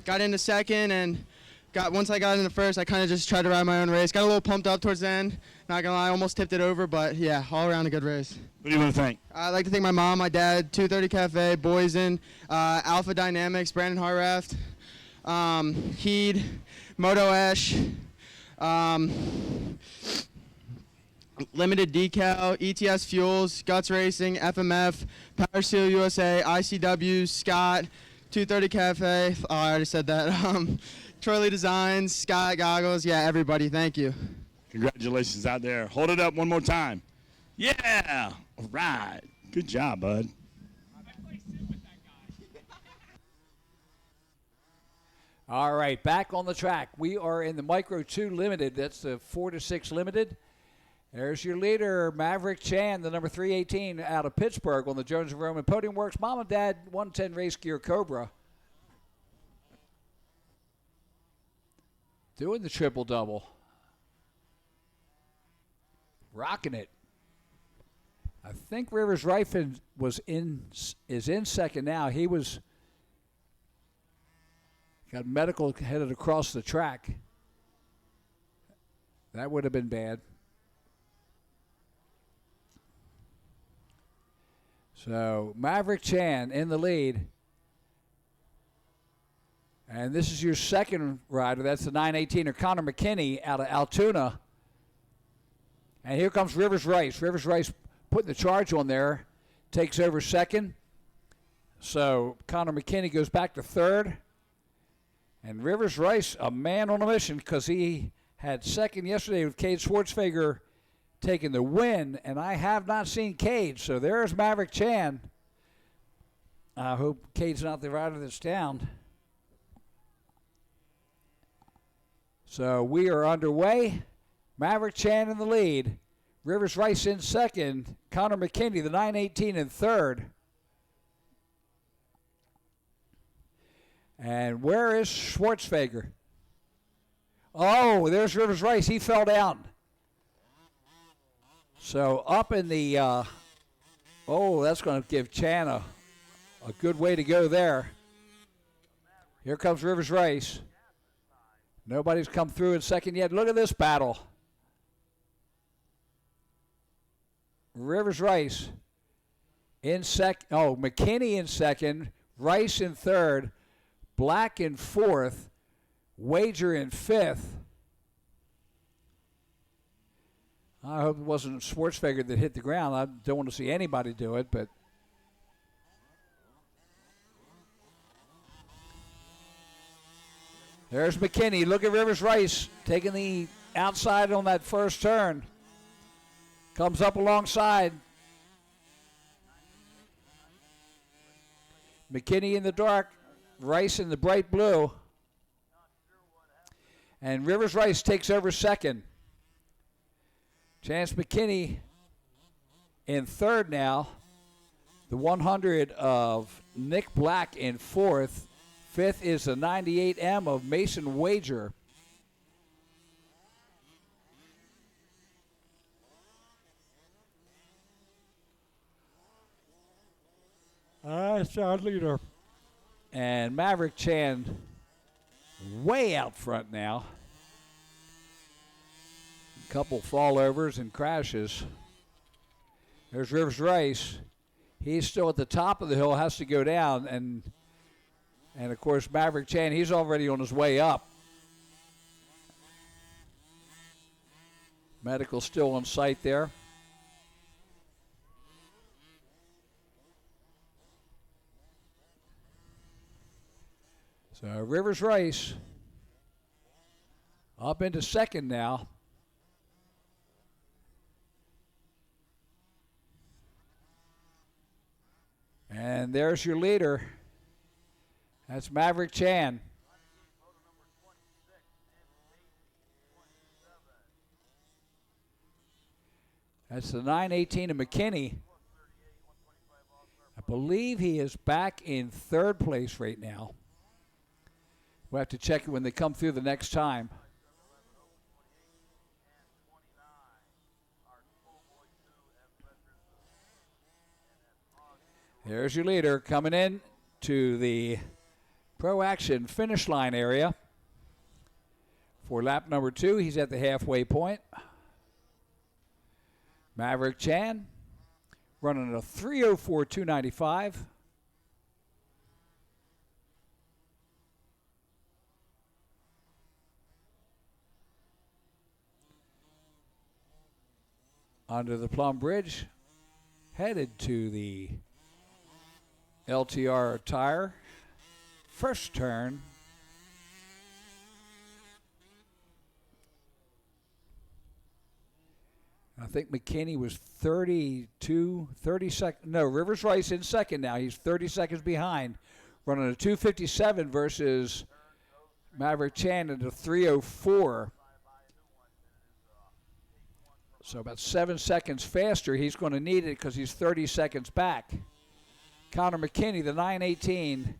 got into second and. Once I got into first, I kind of just tried to ride my own race. Got a little pumped up towards the end. Not gonna lie, almost tipped it over, but yeah, all around a good race. What do you want to thank? I'd like to thank my mom, my dad, 230 Cafe, Boysen, Alpha Dynamics, Brandon Harraft, Heed, Moto Ash, Limited Decal, ETS Fuels, Guts Racing, FMF, Power Seal USA, ICW, Scott, 230 Cafe. Oh, I already said that. Troy Designs, Scott Goggles, yeah, everybody, thank you. Congratulations out there. Hold it up one more time. Yeah, all right. Good job, bud. All right, back on the track. We are in the Micro 2 Limited. That's the 4 to 6 Limited. There's your leader, Maverick Chan, the number 318 out of Pittsburgh on the Jones & Roman Podium Works. Mom and Dad, 110 Race Gear Cobra. Doing the triple-double. Rocking it. I think Rivers Rifen is in second now. He got medical headed across the track. That would have been bad. So Maverick Chan in the lead. And this is your second rider. That's the 918er Connor McKinney out of Altoona. And here comes Rivers Rice. Rivers Rice putting the charge on there. Takes over second. So Connor McKinney goes back to third. And Rivers Rice, a man on a mission because he had second yesterday with Cade Schwartzfeger taking the win. And I have not seen Cade. So there's Maverick Chan. I hope Cade's not the rider that's down. So we are underway. Maverick Chan in the lead. Rivers Rice in second. Connor McKinney, the 918, in third. And where is Schwartzfeger? Oh, there's Rivers Rice. He fell down. So up in the, that's going to give Chan a good way to go there. Here comes Rivers Rice. Nobody's come through in second yet. Look at this battle. Rivers Rice in second. Oh, McKinney in second. Rice in third. Black in fourth. Wager in fifth. I hope it wasn't Schwartzfeger that hit the ground. I don't want to see anybody do it, but. There's McKinney. Look at Rivers Rice taking the outside on that first turn. Comes up alongside. McKinney in the dark. Rice in the bright blue. And Rivers Rice takes over second. Chance McKinney in third now. The 100 of Nick Black in fourth. Fifth is the 98M of Mason Wager. That's our leader. And Maverick Chan way out front now. A couple fallovers and crashes. There's Rivers Rice. He's still at the top of the hill, has to go down, and And, of course, Maverick Chan, he's already on his way up. Medical still on site there. So Rivers Rice up into second now. And there's your leader. That's Maverick Chan. That's the 918 of McKinney. I believe he is back in third place right now. We'll have to check it when they come through the next time. There's your leader coming in to the Pro Action finish line area. For lap number 2, he's at the halfway point. Maverick Chan running a 3:04.295. Under the Plum Bridge, headed to the LTR tire. First turn. I think McKinney was 30 seconds. No, Rivers Rice in second now. He's 30 seconds behind. Running a 2:57 versus Maverick Chan at a 3:04. So about 7 seconds faster. He's going to need it because he's 30 seconds back. Connor McKinney, the 918.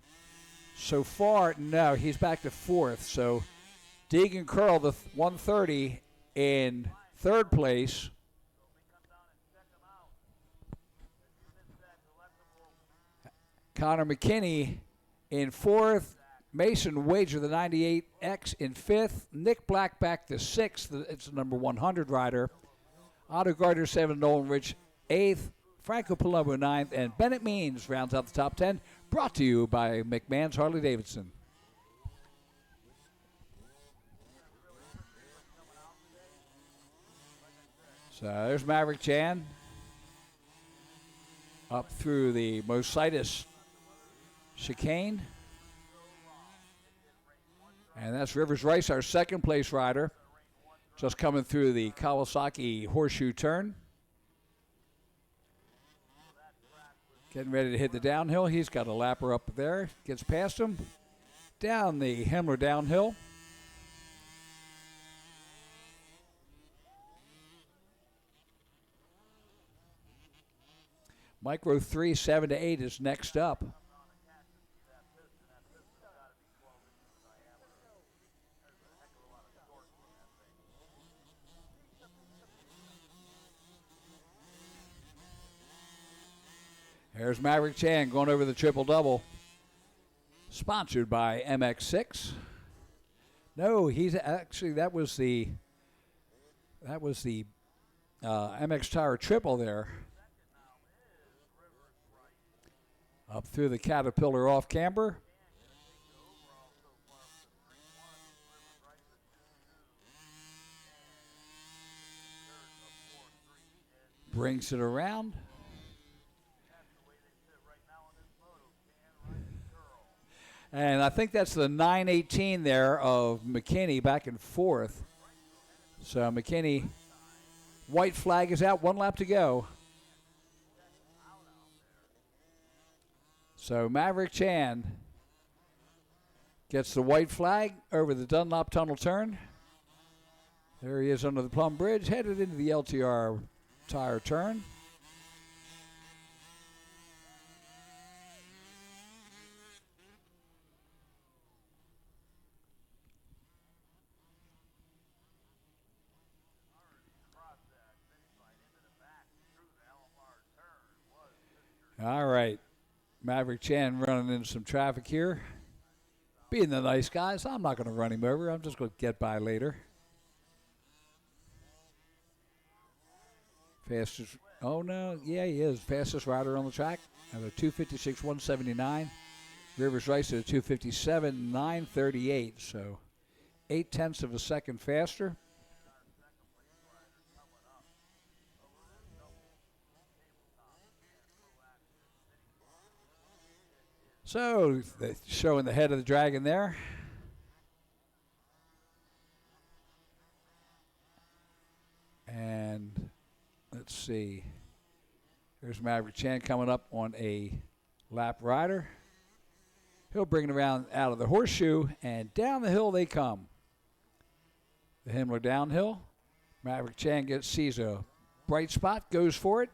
So far, no, he's back to fourth. So Deegan Curl, the 130, in third place. Connor McKinney in fourth. Mason Wager, the 98X, in fifth. Nick Black back to sixth. It's the number 100 rider. Otto Gardner, 7th. Nolan Rich, 8th. Franco Palumbo, 9th. And Bennett Means rounds out the top 10. Brought to you by McMahon's Harley-Davidson. So there's Maverick Chan up through the Mositis chicane. And that's Rivers Rice, our second place rider, just coming through the Kawasaki horseshoe turn. Getting ready to hit the downhill. He's got a lapper up there. Gets past him. Down the Himmler downhill. Micro 3, 7 to 8 is next up. There's Maverick Chan going over the triple-double. Sponsored by MX6. No, he's actually, that was the MX Tire triple there. Up through the Caterpillar off camber. Brings it around. And I think that's the 918 there of McKinney back and forth. So McKinney, white flag is out, 1 lap to go. So Maverick Chan gets the white flag over the Dunlop Tunnel turn. There he is under the Plum Bridge, headed into the LTR tire turn. All right, Maverick Chan running into some traffic here. Being the nice guy, so I'm not going to run him over. I'm just going to get by later. Fastest, oh no, yeah, he is. Fastest rider on the track at a 2:56.179. Rivers Rice at a 2:57, 9:38, so 0.8 of a second faster. So showing the head of the dragon there. And let's see. There's Maverick Chan coming up on a lap rider. He'll bring it around out of the horseshoe, and down the hill they come. The Himmler downhill. Maverick Chan sees a bright spot, goes for it.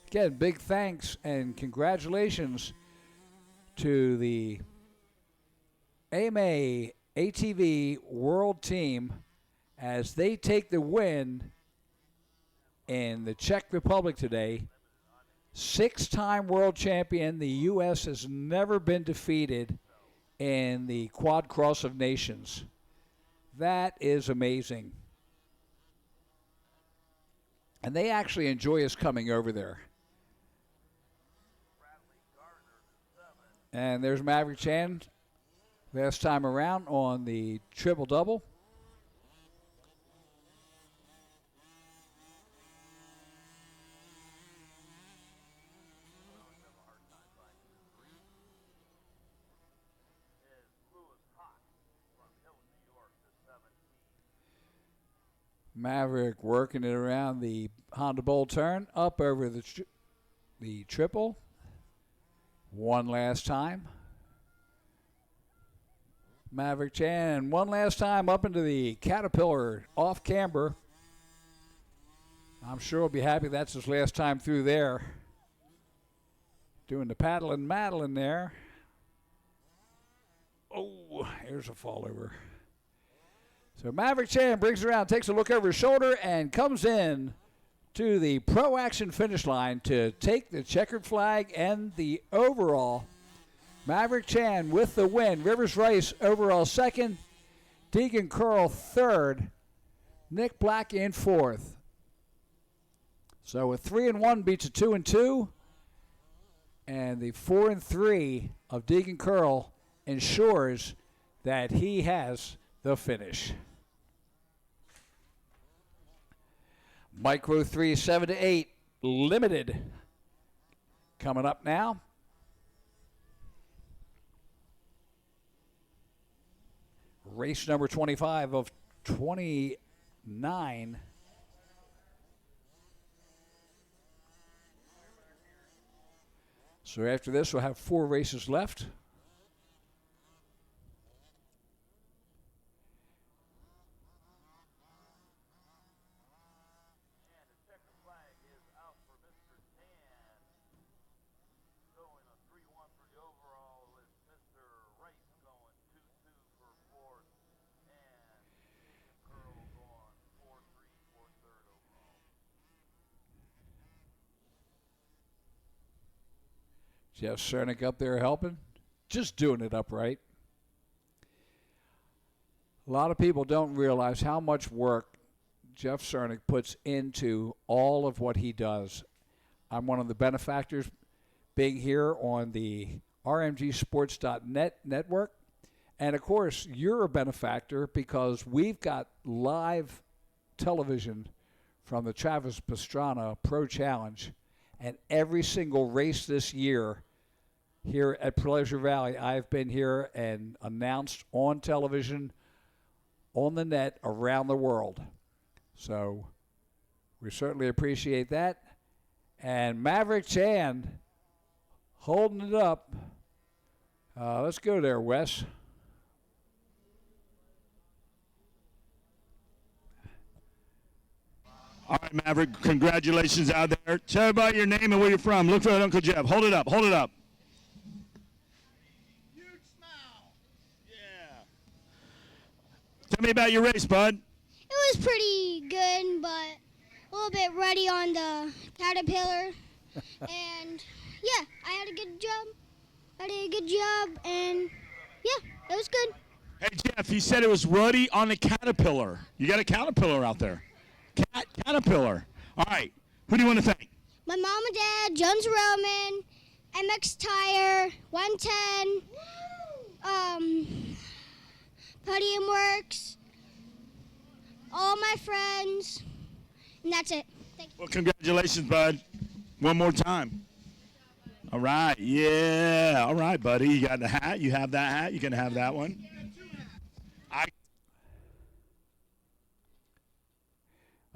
Again, big thanks and congratulations to the AMA ATV World Team as they take the win in the Czech Republic today. 6-time world champion. The U.S. has never been defeated in the Quad Cross of Nations. That is amazing. And they actually enjoy us coming over there. And there's Maverick Chan last time around on the triple-double. Maverick working it around the Honda Bowl turn, up over the triple. One last time. Maverick Chan, one last time up into the Caterpillar off camber. I'm sure he'll be happy that's his last time through there. Doing the paddling Madeline there. Oh, here's a fall over. So Maverick Chan brings it around, takes a look over his shoulder, and comes in to the Pro Action finish line to take the checkered flag and the overall. Maverick Chan with the win. Rivers Rice overall second. Deegan Curl third. Nick Black in fourth. So a 3-1 beats a 2-2. And the 4-3 of Deegan Curl ensures that he has the finish. Micro 3, 7-8, limited. Coming up now. Race number 25 of 29. So after this, we'll have 4 races left. Jeff Cernick up there helping, just doing it upright. A lot of people don't realize how much work Jeff Cernick puts into all of what he does. I'm one of the benefactors being here on the rmgsports.net network. And, of course, you're a benefactor because we've got live television from the Travis Pastrana Pro Challenge. And every single race this year here at Pleasure Valley, I've been here and announced on television, on the net, around the world. So we certainly appreciate that. And Maverick Chan holding it up. Let's go there, Wes. All right, Maverick, congratulations out there. Tell everybody your name and where you're from. Look for that Uncle Jeff. Hold it up. Hold it up. Huge smile. Yeah. Tell me about your race, bud. It was pretty good, but a little bit ruddy on the Caterpillar. And, yeah, I had a good job. And, yeah, it was good. Hey, Jeff, he said it was ruddy on the Caterpillar. You got a Caterpillar out there. Caterpillar. All right. Who do you want to thank? My mom and dad, Jones Roman, MX Tire, 110, Podium Works, all my friends, and that's it. Thank you. Well, congratulations, bud. One more time. All right. Yeah. All right, buddy. You got the hat. You have that hat. You can have that one.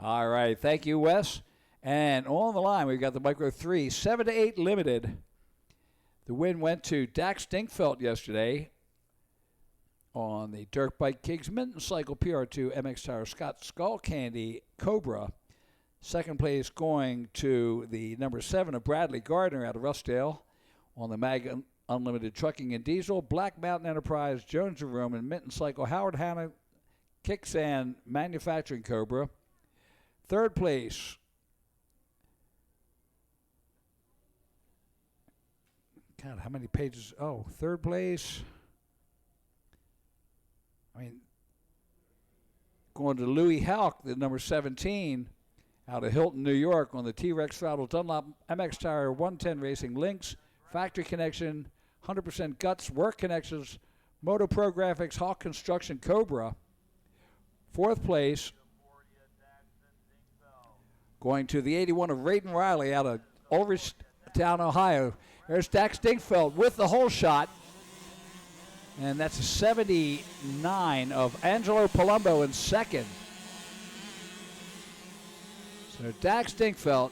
All right, thank you, Wes. And on the line, we've got the Micro 3, 7-8 limited. The win went to Dax Dinkfeld yesterday on the Dirt Bike Kings Minton Cycle PR2 MX Tire Scott Skull Candy Cobra. Second place going to the number 7 of Bradley Gardner out of Roughdale on the Mag Unlimited Trucking and Diesel. Black Mountain Enterprise, Jones and Roman, Minton Cycle, Howard Hanna, Kicksand Manufacturing Cobra. Third place, God, how many pages? Oh, third place. Going to Louis Halk, the number 17, out of Hilton, New York, on the T-Rex Throttle Dunlop MX Tire 110 Racing Links, Factory Connection, 100% Guts, Work Connections, Moto Pro Graphics, Hawk Construction Cobra. Fourth place, going to the 81 of Rayton Riley out of Ulrich Town, Ohio. There's Dax Dinkfeld with the whole shot. And that's a 79 of Angelo Palumbo in second. So Dax Dinkfeld.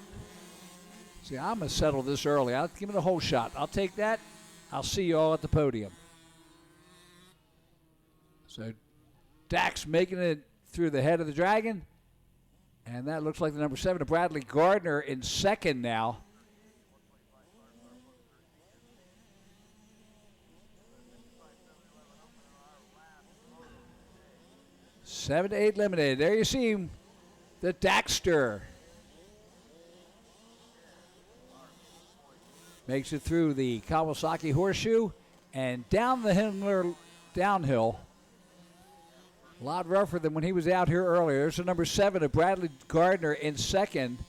See, I'm going to settle this early. I'll give me the whole shot. I'll take that. I'll see you all at the podium. So Dax making it through the head of the dragon. And that looks like the number 7 of Bradley Gardner in second now. Seven to 8 limited. There you see him, the Daxter. Makes it through the Kawasaki Horseshoe and down the Himmler downhill. A lot rougher than when he was out here earlier. There's the number 7 of Bradley Gardner in second.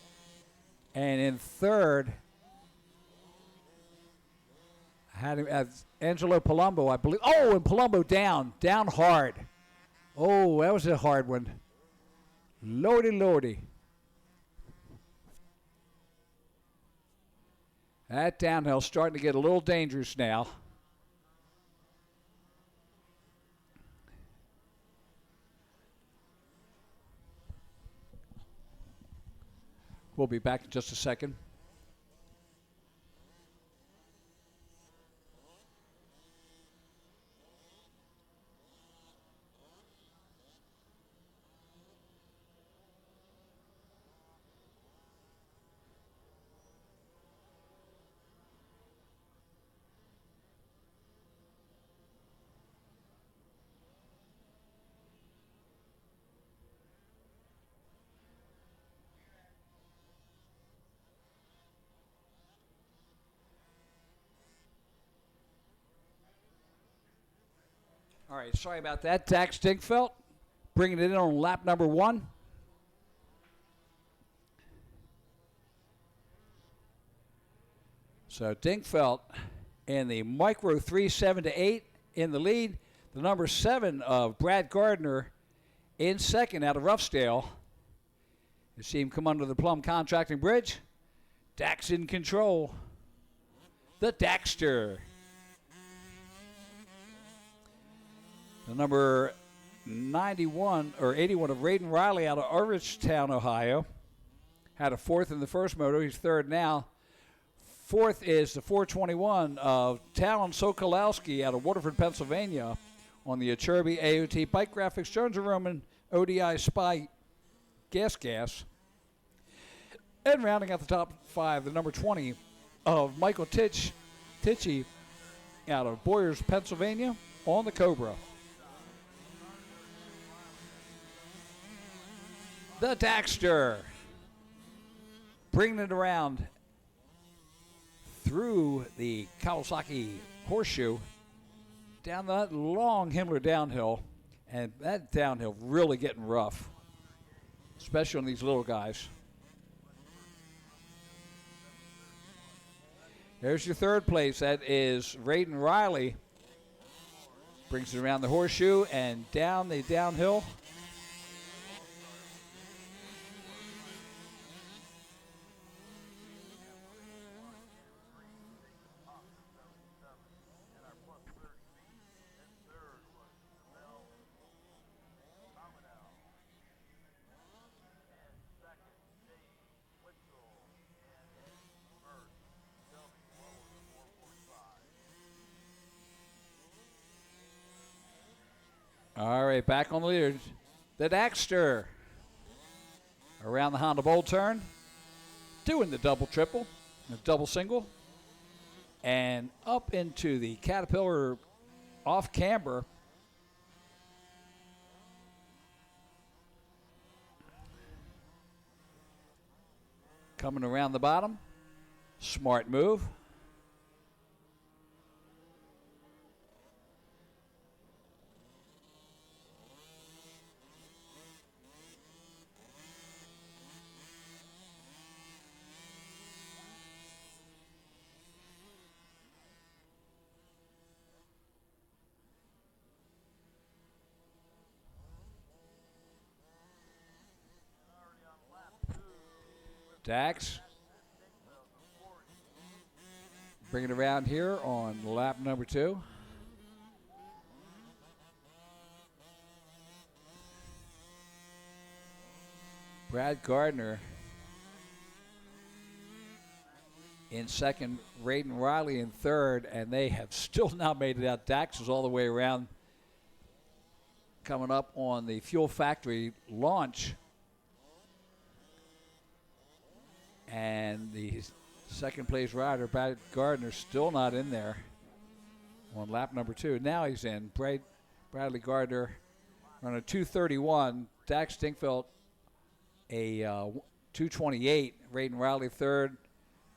And in third, had him as Angelo Palumbo, I believe. Oh, and Palumbo down hard. Oh, that was a hard one. Lordy, lordy. That downhill starting to get a little dangerous now. We'll be back in just a second. All right, sorry about that. Dax Dinkfeld bringing it in on lap number 1. So Dinkfeld in the Micro 3, 7 to 8 in the lead. The number 7 of Brad Gardner in second out of Roughdale. You see him come under the Plum Contracting Bridge. Dax in control. The Daxter. The number 91 or 81 of Rayden Riley out of Ulrichtown, Ohio. Had a fourth in the first moto. He's third now. Fourth is the 421 of Talon Sokolowski out of Waterford, Pennsylvania on the Achirby AOT Bike Graphics Jones & Roman ODI Spy Gas. And rounding out the top 5, the number 20 of Michael Tichy out of Boyers, Pennsylvania on the Cobra. The Daxter bringing it around through the Kawasaki Horseshoe down that long Himmler downhill, and that downhill really getting rough, especially on these little guys. There's your third place. That is Raiden Riley. Brings it around the horseshoe and down the downhill. All right, back on the leader. The Daxter around the Honda Bowl turn, doing the double triple, the double single, and up into the Caterpillar off camber. Coming around the bottom, smart move. Dax bring it around here on lap number 2. Brad Gardner in second, Raiden Riley in third, and they have still not made it out. Dax is all the way around, coming up on the Fuel Factory launch. And the second place rider, Brad Gardner, still not in there on lap number 2. Now he's in. Bradley Gardner on a 2:31. Dax Dingfeldt a 2:28. Raiden Riley third.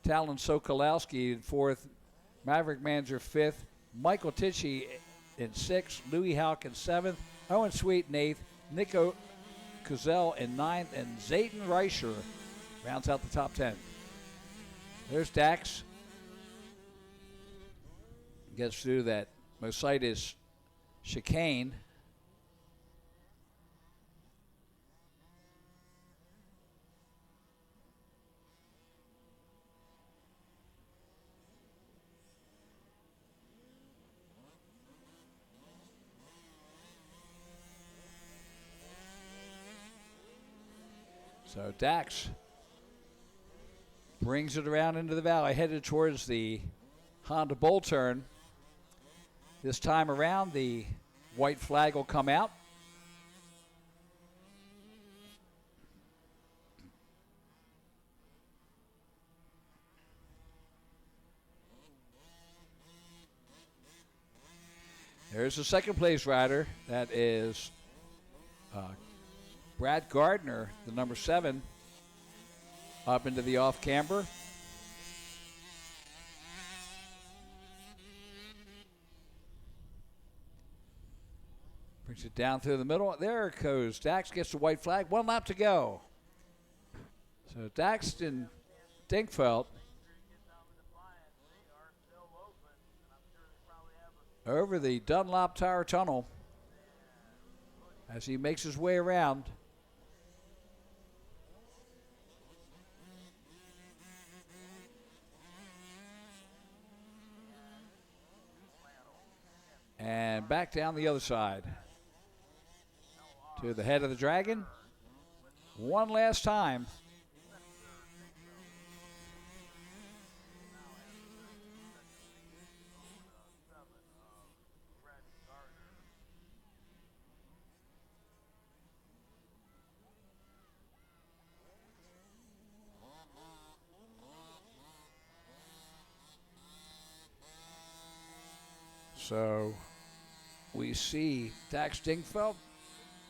Talon Sokolowski in fourth. Maverick Manzer fifth. Michael Tichy in sixth. Louis Houck in seventh. Owen Sweet in eighth. Nico Kuzel in ninth. And Zayden Reicher rounds out the top 10. There's Dax. Gets through that Mositis chicane. So Dax brings it around into the valley, headed towards the Honda Bowl turn. This time around, the white flag will come out. There's the second place rider. That is Brad Gardner, the number 7, up into the off camber. Brings it down through the middle. There it goes. Dax gets the white flag. 1 lap to go. So Daxton Dingfeldt over the Dunlop Tower Tunnel as he makes his way around. And back down the other side to the head of the dragon. One last time. So we see Dax Dingfeldt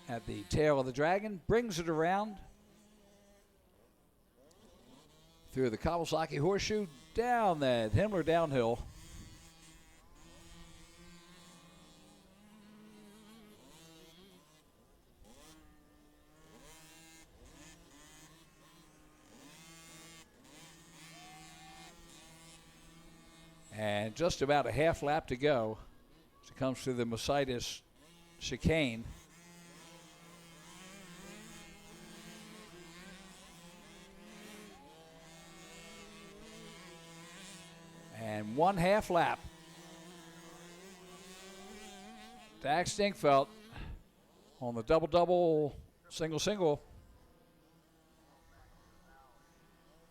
at the tail of the dragon, brings it around through the Kawasaki horseshoe, down that Himmler downhill. And just about a half lap to go as it comes through the Mercedes chicane. And 1/2 lap. Dax Dinkfeld on the double-double, single-single.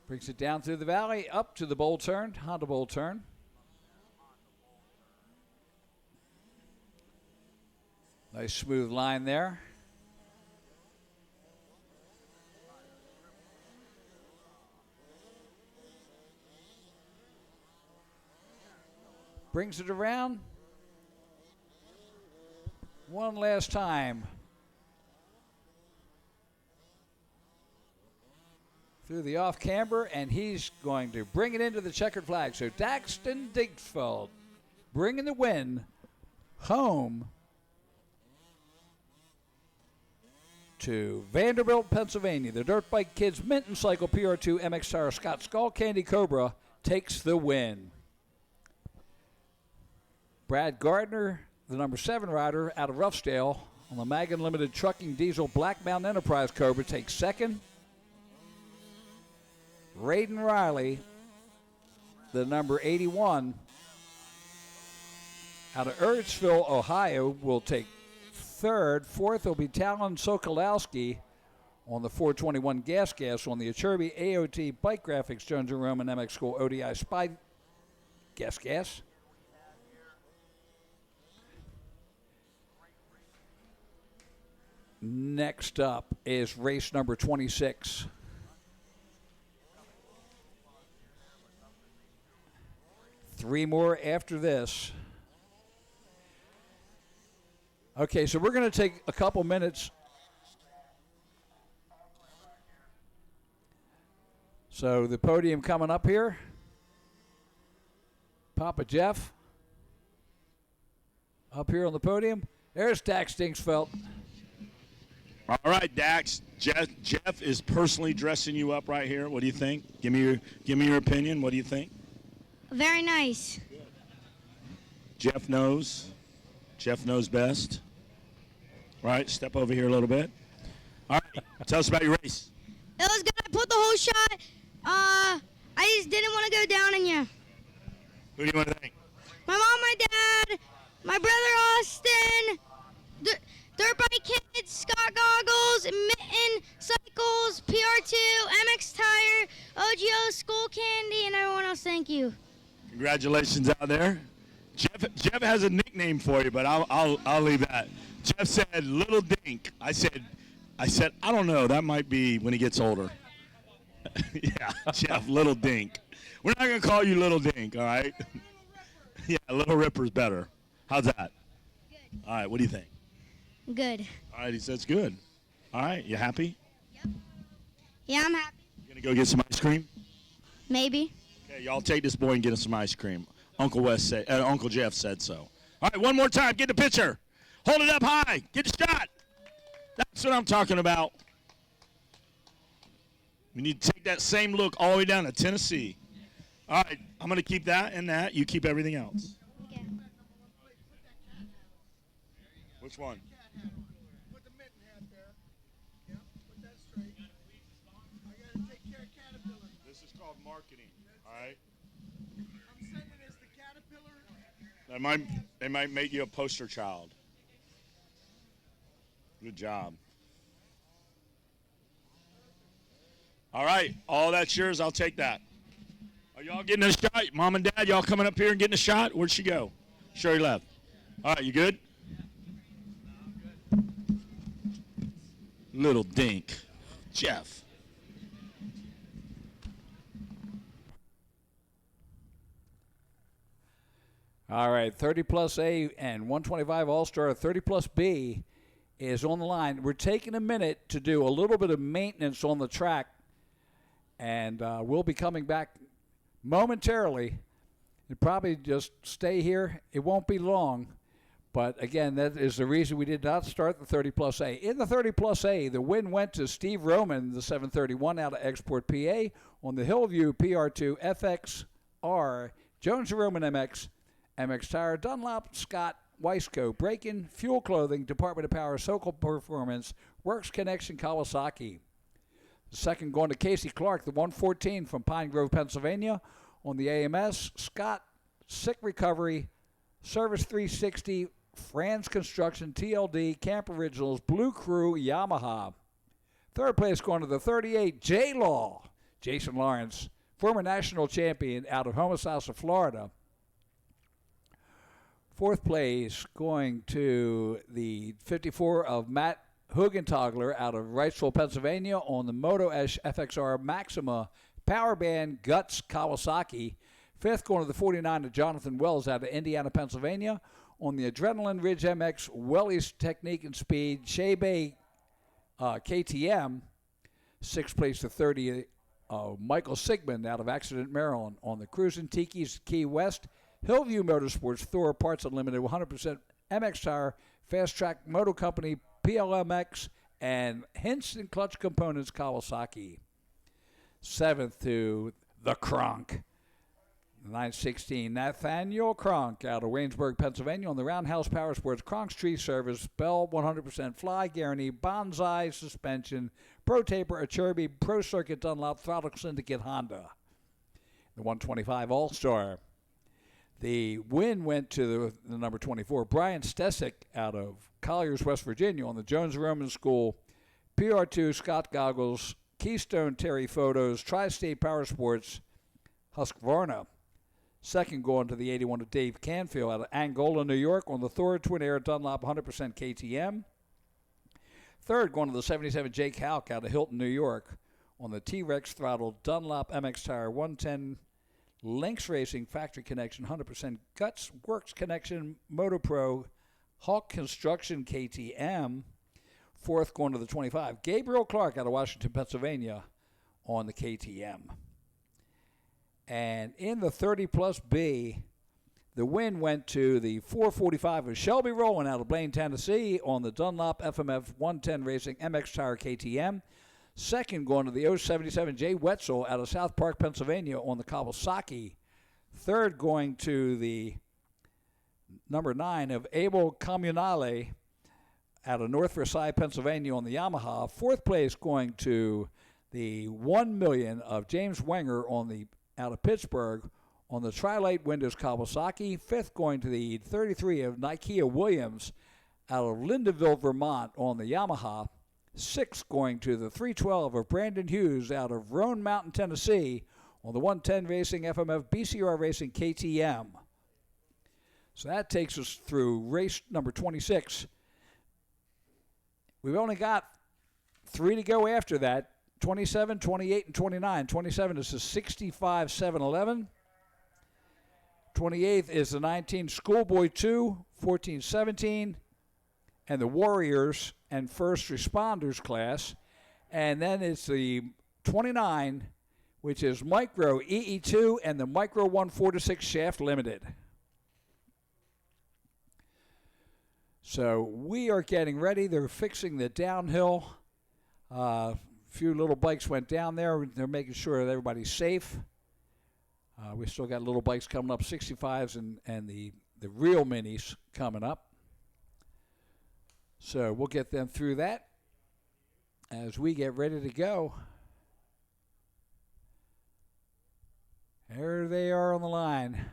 Brings it down through the valley, up to the bowl turn, Honda bowl turn. Nice smooth line there. Brings it around. One last time. Through the off camber, and he's going to bring it into the checkered flag. So Daxton Dinkfeld bringing the win home to Vanderbilt, Pennsylvania. The Dirt Bike Kids Minton Cycle PR2 MX Tire Scott Skull Candy Cobra takes the win. Brad Gardner, the number 7 rider out of Roughdale on the Magan Limited Trucking Diesel Black Mountain Enterprise Cobra, takes second. Raiden Riley, the number 81 out of Uritsville, Ohio, will take third. Fourth will be Talon Sokolowski on the 421 Gas on the Achirby AOT Bike Graphics Jones & Roman MX School ODI Spy Gas. Next up is race number 26. Three more after this. Okay, so we're going to take a couple minutes. So the podium coming up here. Papa Jeff up here on the podium. There's Dax Dinkfeld. All right, Dax. Jeff is personally dressing you up right here. What do you think? Give me your opinion. What do you think? Very nice. Jeff knows. Jeff knows best. All right, step over here a little bit. All right, tell us about your race. It was good. I put the whole shot. I just didn't want to go down on you. Who do you want to thank? My mom, my dad, my brother Austin, Dirt Bike Kids, Scott Goggles, Mitten Cycles, PR2, MX Tire, OGO School Candy, and everyone else. Thank you. Congratulations out there. Jeff has a nickname for you, but I'll leave that. Jeff said Little Dink. I said I don't know. That might be when he gets older. Yeah, Jeff, Little Dink. We're not gonna call you Little Dink, all right? Yeah, Little Ripper's better. How's that? Good. All right, what do you think? Good. All right, he says good. All right, you happy? Yep. Yeah, I'm happy. You gonna go get some ice cream? Maybe. Okay, y'all take this boy and get him some ice cream. Uncle Jeff said so. All right, one more time. Get the picture. Hold it up high. Get the shot. That's what I'm talking about. We need to take that same look all the way down to Tennessee. All right, I'm going to keep that and that. You keep everything else. Okay. Which one? Put the mitten hat there. Yep, put that straight. I got to take care of Caterpillar. This is called marketing, all right? I'm sending this to Caterpillar. They might make you a poster child. Good job. All right, all that's yours. I'll take that. Are y'all getting a shot? Mom and Dad, y'all coming up here and getting a shot? Where'd she go? Sherry left. All right, you good? Little Dink. Jeff. All right, 30 plus A and 125 All-Star 30 plus B is on the line. We're taking a minute to do a little bit of maintenance on the track, and we'll be coming back momentarily. And probably just stay here. It won't be long. But, again, that is the reason we did not start the 30 plus A. In the 30 plus A, the win went to Steve Roman, the 731 out of Export, PA, on the Hillview PR2 FXR Jones Roman MX, MX Tire, Dunlop, Scott, Weisco, Breakin, Fuel Clothing, Department of Power, Sokol Performance, Works Connection, Kawasaki. The second going to Casey Clark, the 114 from Pine Grove, Pennsylvania. On the AMS, Scott, Sick Recovery, Service 360, Franz Construction, TLD, Camp Originals, Blue Crew, Yamaha. Third place going to the 38, J-Law, Jason Lawrence, former national champion out of Homosassa, Florida. Fourth place going to the 54 of Matt Hugentagler out of Wrightsville, Pennsylvania on the Moto S FXR Maxima Power Band Guts Kawasaki. Fifth going to the 49 of Jonathan Wells out of Indiana, Pennsylvania on the Adrenaline Ridge MX Welly's Technique and Speed Shea Bay KTM. Sixth place to 30 Michael Sigmund out of Accident, Maryland on the Cruisin' Tiki's Key West. Hillview Motorsports, Thor Parts Unlimited, 100% MX Tire, Fast Track Moto Company, PLMX, and Hinson Clutch Components, Kawasaki. Seventh to the Kronk, 916, Nathaniel Kronk out of Waynesburg, Pennsylvania on the Roundhouse Power Sports, Kronk's Tree Service, Bell 100% Fly Guarantee, Bonsai Suspension, Pro Taper, Achirby, Pro Circuit Dunlop, Throttle Syndicate Honda. The 125 All-Star. The win went to the number 24, Brian Stesick out of Colliers, West Virginia on the Jones Roman School, PR2 Scott Goggles, Keystone Terry Photos, Tri-State Power Sports, Husqvarna. Second going to the 81 of Dave Canfield out of Angola, New York on the Thor Twin Air Dunlop 100% KTM. Third going to the 77 Jake Halk out of Hilton, New York on the T-Rex Throttle Dunlop MX Tire 110 Lynx Racing Factory Connection 100% Guts Works Connection MotoPro Hawk Construction KTM. Fourth going to the 25 Gabriel Clark out of Washington, Pennsylvania on the KTM. And in the 30 plus B, the win went to the 445 of Shelby Rowland out of Blaine, Tennessee on the Dunlop FMF 110 Racing MX Tire KTM. Second going to the 077 Jay Wetzel out of South Park, Pennsylvania on the Kawasaki. Third going to the number 9 of Abel Comunale out of North Versailles, Pennsylvania on the Yamaha. Fourth place going to the 1 million of James Wenger out of Pittsburgh on the Tri-Light Windows Kawasaki. Fifth going to the 33 of Nikea Williams out of Lindenville, Vermont on the Yamaha. Sixth going to the 312 of Brandon Hughes out of Roan Mountain, Tennessee on the 110 Racing FMF BCR Racing KTM. So that takes us through race number 26. We've only got 3 to go after that, 27, 28, and 29. 27 is the 65 711. 28th is the 19 Schoolboy 2, 14 17, and the Warriors and First Responders class. And then it's the 29, which is Micro EE2 and the Micro 1 4-6 Shaft Limited. So we are getting ready. They're fixing the downhill. A few little bikes went down there. They're making sure that everybody's safe. We still got little bikes coming up, 65s and the real minis coming up. So we'll get them through that as we get ready to go. There they are on the line.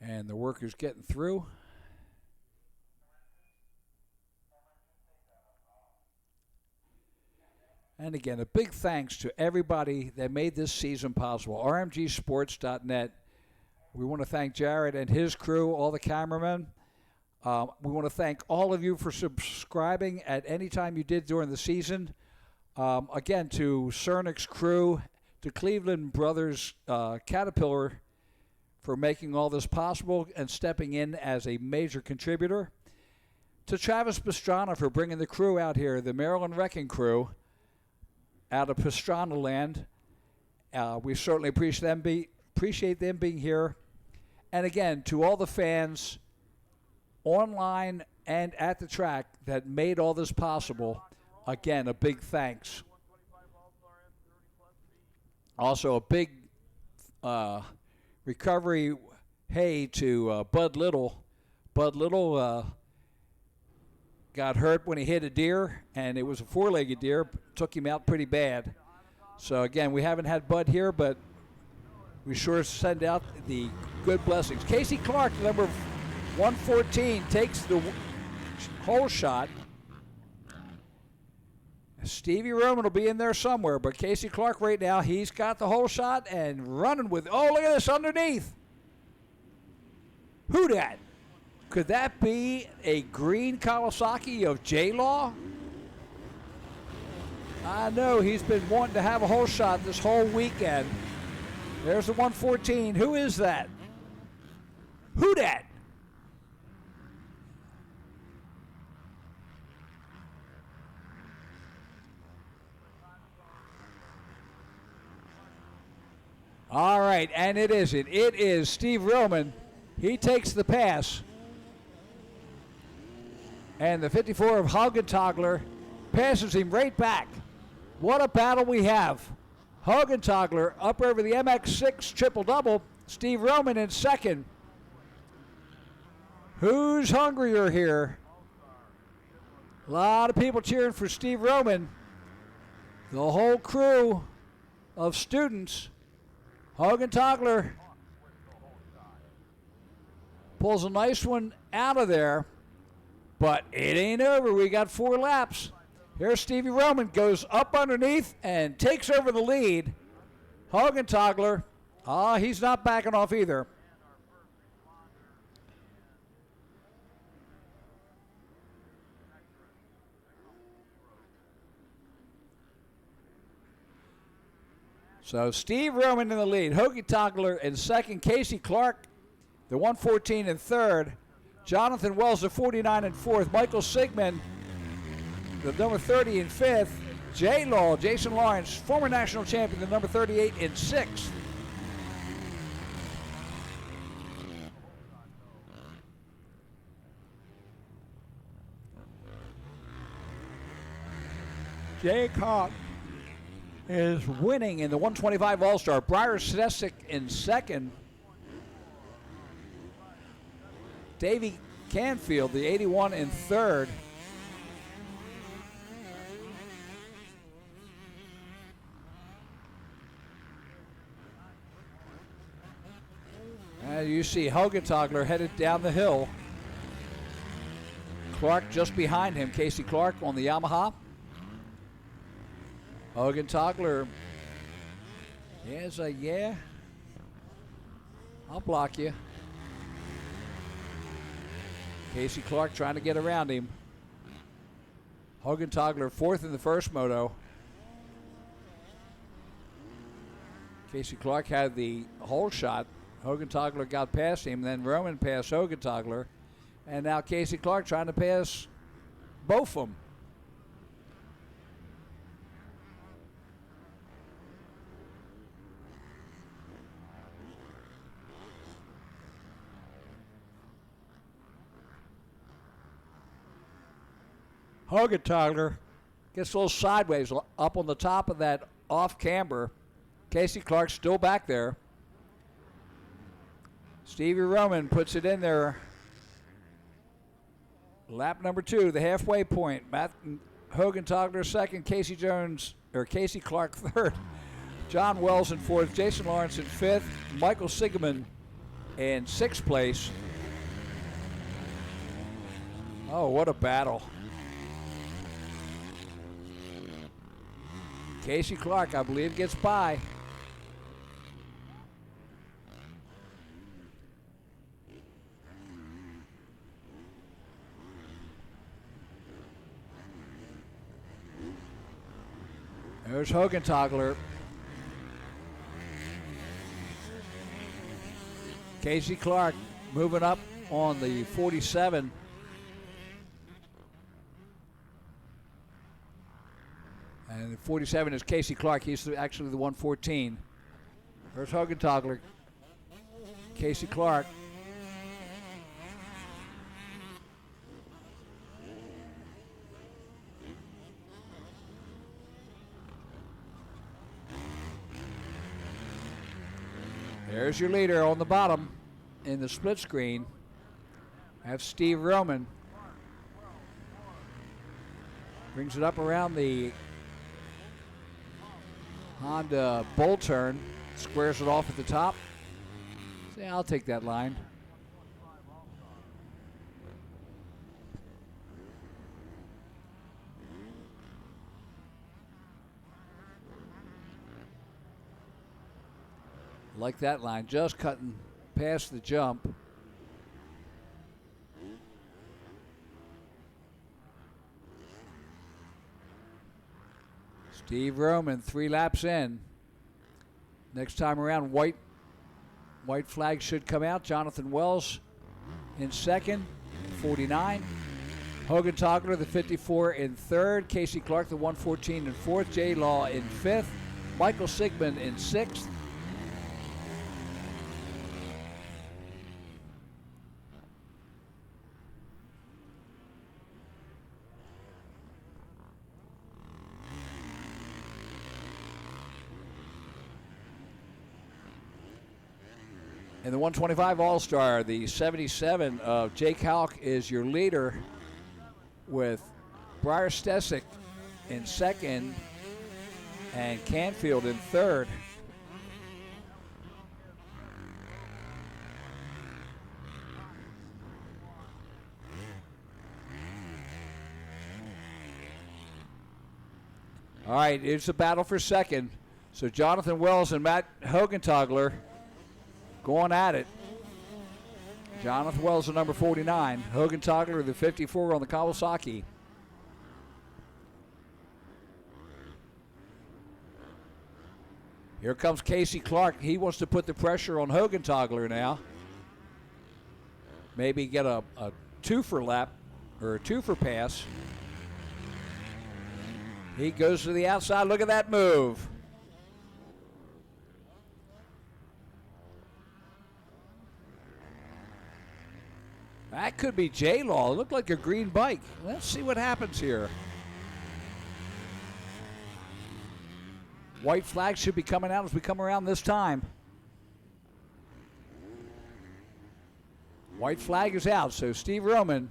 And the workers getting through. And again, a big thanks to everybody that made this season possible. RMGsports.net. We want to thank Jared and his crew, all the cameramen. We want to thank all of you for subscribing at any time you did during the season. Again, to Cernic's crew, to Cleveland Brothers Caterpillar for making all this possible and stepping in as a major contributor. To Travis Pastrana for bringing the crew out here, the Maryland Wrecking Crew out of Pastrana land. We certainly appreciate them being here. And again, to all the fans online and at the track that made all this possible, again, a big thanks. Also, a big recovery hey to Bud Little. Bud Little got hurt when he hit a deer, and it was a four-legged deer. Took him out pretty bad. So, again, we haven't had Bud here, but we sure send out the good blessings. Casey Clark, number 114, takes the hole shot. Stevie Roman will be in there somewhere, but Casey Clark right now, he's got the hole shot and running with, oh, look at this underneath. Who dat? Could that be a green Kawasaki of J-Law? I know he's been wanting to have a hole shot this whole weekend. There's the 114. Who is that? Who dat? All right, and it isn't. It is Steve Roman. He takes the pass. And the 54 of Haugenthaler passes him right back. What a battle we have. Haugenthaler up over the MX6 triple-double. Steve Roman in second. Who's hungrier here? A lot of people cheering for Steve Roman. The whole crew of students. Haugenthaler pulls a nice one out of there, but it ain't over. We got 4 laps. Here's Stevie Roman, goes up underneath and takes over the lead. Haugenthaler, he's not backing off either. So Steve Roman in the lead. Haugenthaler in second. Casey Clark, the 114 in third. Jonathan Wells, the 49 in fourth. Michael Sigmund, the number 30 in fifth. J-Law, Jason Lawrence, former national champion, the number 38 in sixth. Jay Cobb is winning in the 125 All-Star. Briar Stesic in second. Davey Canfield, the 81 in third. And you see Haugenthaler headed down the hill. Clark just behind him. Casey Clark on the Yamaha. Haugenthaler is a yeah. I'll block you. Casey Clark trying to get around him. Haugenthaler fourth in the first moto. Casey Clark had the hole shot. Haugenthaler got past him, then Roman passed Haugenthaler, and now Casey Clark trying to pass both of them. Haugenthaler gets a little sideways up on the top of that off camber. Casey Clark still back there. Stevie Roman puts it in there. Lap number 2, the halfway point. Matt Haugenthaler second, Casey Clark third. John Wells in fourth, Jason Lawrence in fifth, Michael Sigmund in sixth place. Oh, what a battle. Casey Clark, I believe, gets by. There's Haugenthaler. Casey Clark moving up on the 47. And 47 is Casey Clark. He's actually the 114. There's Haugenthaler. Casey Clark. There's your leader on the bottom in the split screen. That's Steve Roman. Brings it up around the Honda bull turn. Squares it off at the top. Say, I'll take that line. Like that line, just cutting past the jump. Steve Roman, 3 laps in. Next time around, white flag should come out. Jonathan Wells in second, 49. Hogan Togler, the 54, in third. Casey Clark, the 114, in fourth. Jay Law in fifth. Michael Sigmund in sixth. In the 125 All-Star, the 77 of Jake Houck is your leader, with Briar Stesick in second and Canfield in third. All right, it's a battle for second. So Jonathan Wells and Matt Hogentogler going at it. Jonathan Wells, the number 49. Hogentogler, the 54 on the Kawasaki. Here comes Casey Clark. He wants to put the pressure on Hogentogler now. Maybe get a two-for lap or a two-for pass. He goes to the outside. Look at that move. That could be J-Law. It looked like a green bike. Let's see what happens here. White flag should be coming out as we come around this time. White flag is out, so Steve Roman,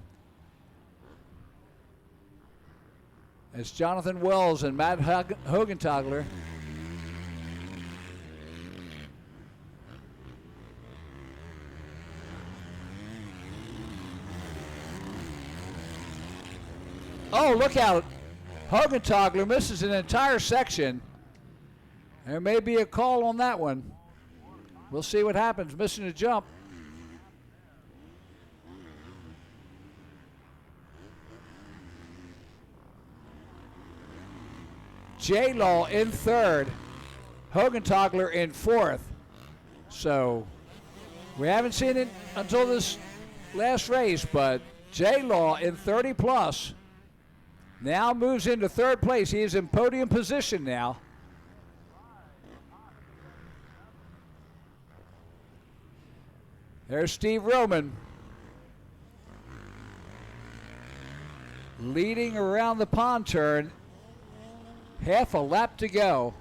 as Jonathan Wells and Matt Hogentogler. Oh, look out. Hogentogler misses an entire section. There may be a call on that one. We'll see what happens. Missing a jump. J-Law in third. Hogentogler in fourth. So we haven't seen it until this last race, but J-Law in 30 plus now moves into third place. He is in podium position now. There's Steve Roman leading around the pond turn. Half a lap to go.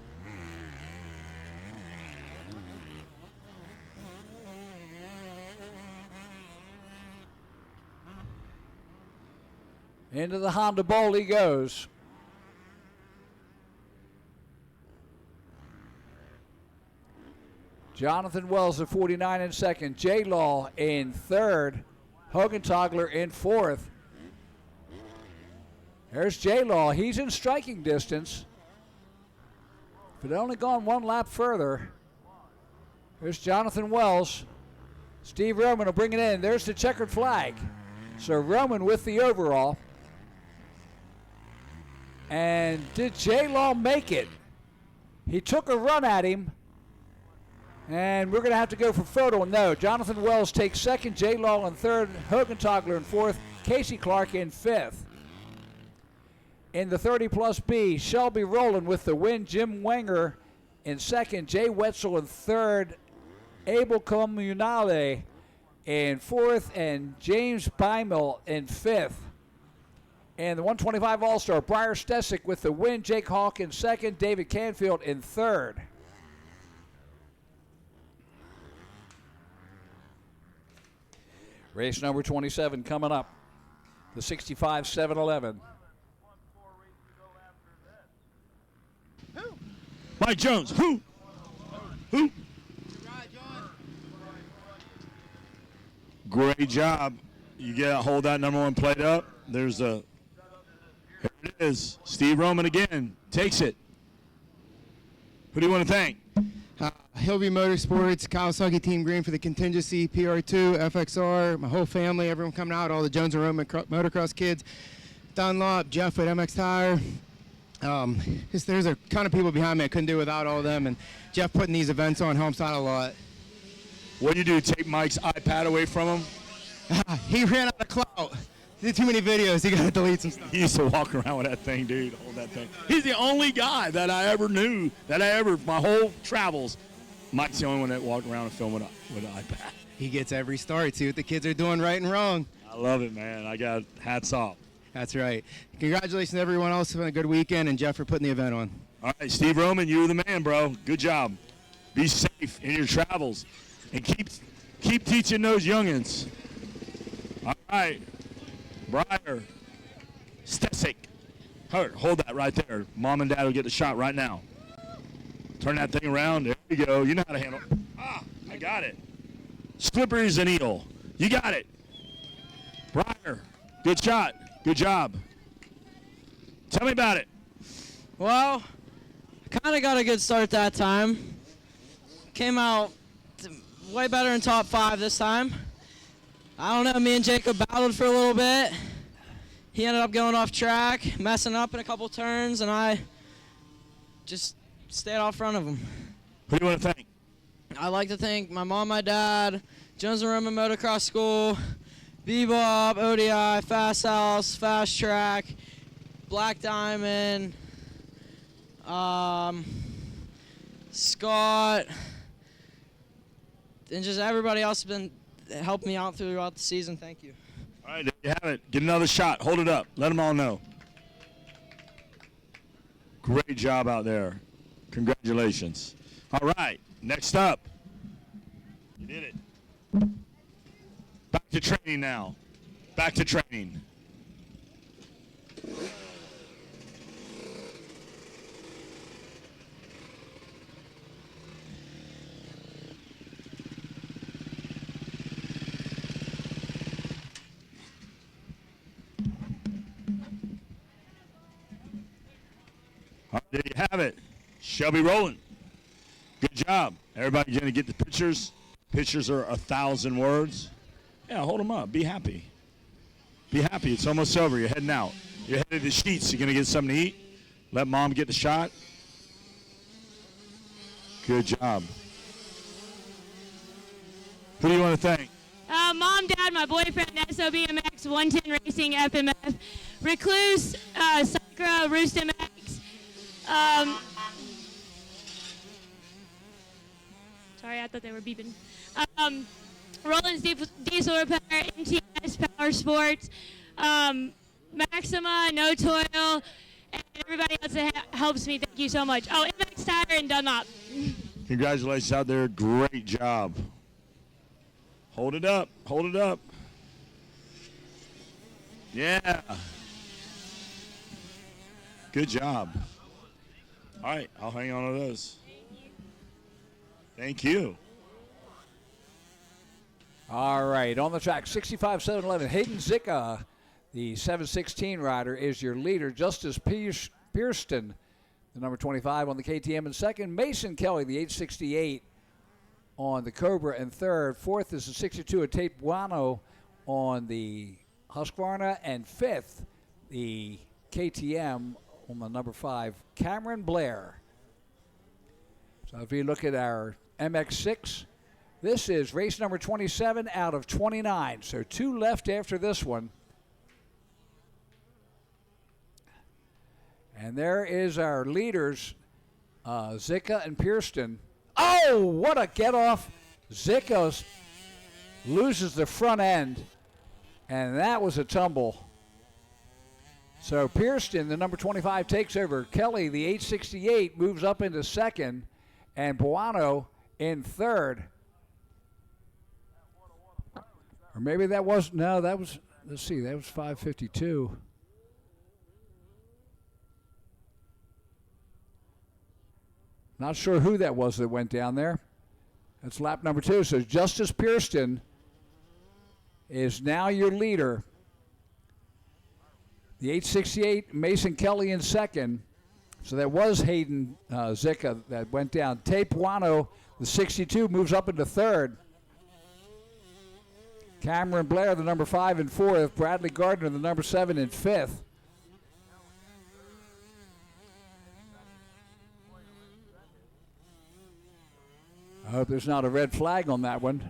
Into the Honda Bowl he goes. Jonathan Wells at 49 in second. J-Law in third. Hogentogler in fourth. There's J-Law. He's in striking distance. If it had only gone one lap further. There's Jonathan Wells. Steve Roman will bring it in. There's the checkered flag. So Roman with the overall. And did J-Law make it? He took a run at him. And we're going to have to go for photo. No, Jonathan Wells takes second, J-Law in third, Hogentogler in fourth, Casey Clark in fifth. In the 30 plus B, Shelby Rowland with the win, Jim Wenger in second, Jay Wetzel in third, Abel Comunale in fourth, and James Beimel in fifth. And the 125 All-Star, Briar Stesick with the win, Jake Hawk in second, David Canfield in third. Race number 27 coming up. The 65 711. Mike Jones. Who? Great job. You hold that number 1 plate up. Here it is. Steve Roman again. Takes it. Who do you want to thank? Hillview Motorsports, Kawasaki Team Green for the contingency, PR2, FXR, my whole family, everyone coming out, all the Jones and Roman motocross kids, Dunlop, Jeff at MX Tire. There's a ton of people behind me I couldn't do without all of them, and Jeff putting these events on helps out a lot. What do you do, take Mike's iPad away from him? He ran out of clout. He did too many videos. He got to delete some stuff. He used to walk around with that thing, dude, hold that thing. He's the only guy that I ever knew, my whole travels, Mike's the only one that walked around and filmed with an iPad. He gets every start, see what the kids are doing right and wrong. I love it, man. I got hats off. That's right. Congratulations to everyone else for a good weekend, and Jeff for putting the event on. All right, Steve Roman, you're the man, bro. Good job. Be safe in your travels, and keep teaching those youngins. All right, Breyer, Stesic. Hold that right there. Mom and Dad will get the shot right now. Turn that thing around. There you go. You know how to handle it. I got it. Slippery as an eel. You got it. Breyer, good shot. Good job. Tell me about it. Well, I kind of got a good start that time. Came out way better in top 5 this time. I don't know, me and Jacob battled for a little bit. He ended up going off track, messing up in a couple turns, and I just stayed off front of him. Who do you want to thank? I'd like to thank my mom, my dad, Jones and Roman Motocross School, Bebop, ODI, Fast House, Fast Track, Black Diamond, Scott, and just everybody else has been helping me out throughout the season. Thank you. All right, there you have it. Get another shot. Hold it up. Let them all know. Great job out there. Congratulations. All right, next up. You did it. Back to training now. Back to training. All right, there you have it. Shelby Rowland. Good job. Everybody's going to get the pictures. Pictures are 1,000 words. Yeah, hold them up. Be happy. Be happy. It's almost over. You're heading out. You're headed to the sheets. You're going to get something to eat. Let Mom get the shot. Good job. Who do you want to thank? Mom, Dad, my boyfriend, SOBMX, 110 Racing, FMF, Recluse, Sacra, Roost MX. Sorry, I thought they were beeping. Roland's Diesel Repair, MTS Power Sports, Maxima, No Toil, and everybody else that helps me. Thank you so much. Oh, MX Tire and Dunlop. Congratulations out there. Great job. Hold it up. Hold it up. Yeah. Good job. All right, I'll hang on to those. Thank you. All right, on the track, 65 711. Hayden Zicka, the 716 rider, is your leader. Justice Pierston, the number 25 on the KTM in second. Mason Kelly, the 868 on the Cobra in third. Fourth is the 62 of Tate Buono on the Husqvarna. And fifth, the KTM on the number 5, Cameron Blair. So if you look at our MX6, this is race number 27 out of 29. So 2 left after this one. And there is our leaders, Zicka and Pierston. Oh, what a get off. Zicka loses the front end, and that was a tumble. So Pierston, the number 25, takes over. Kelly, the 868, moves up into second, and Buono in third. Or maybe that was, no, that was, let's see, that was 5:52. Not sure who that was that went down there. That's lap number 2. So Justice Pearston is now your leader. The 868, Mason Kelly in second. So that was Hayden Zicka that went down. Tapuano, the 62, moves up into third. Cameron Blair, the number 5 in fourth. Bradley Gardner, the number 7 in fifth. I hope there's not a red flag on that one.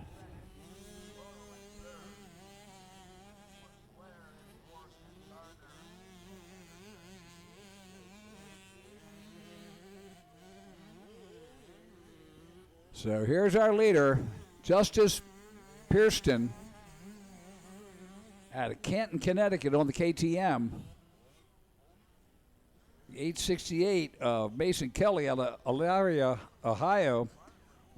So here's our leader, Justice Pearston, out of Canton, Connecticut on the KTM. 868 of Mason Kelly out of Elyria, Ohio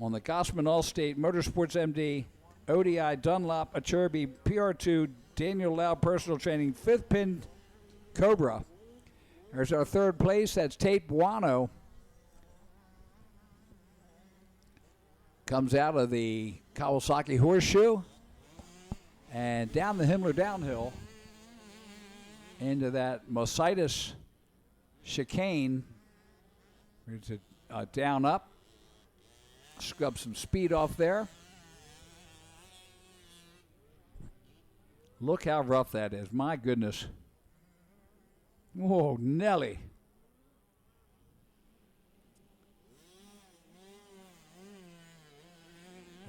on the Gossman Allstate Motorsports MD, ODI Dunlop, Achirby, PR2, Daniel Lau Personal Training, 5th pin Cobra. There's our third place, that's Tate Buono. Comes out of the Kawasaki Horseshoe and down the Himmler downhill into that Mositis chicane. It's a down up. Scrub some speed off there. Look how rough that is. My goodness. Whoa, Nelly.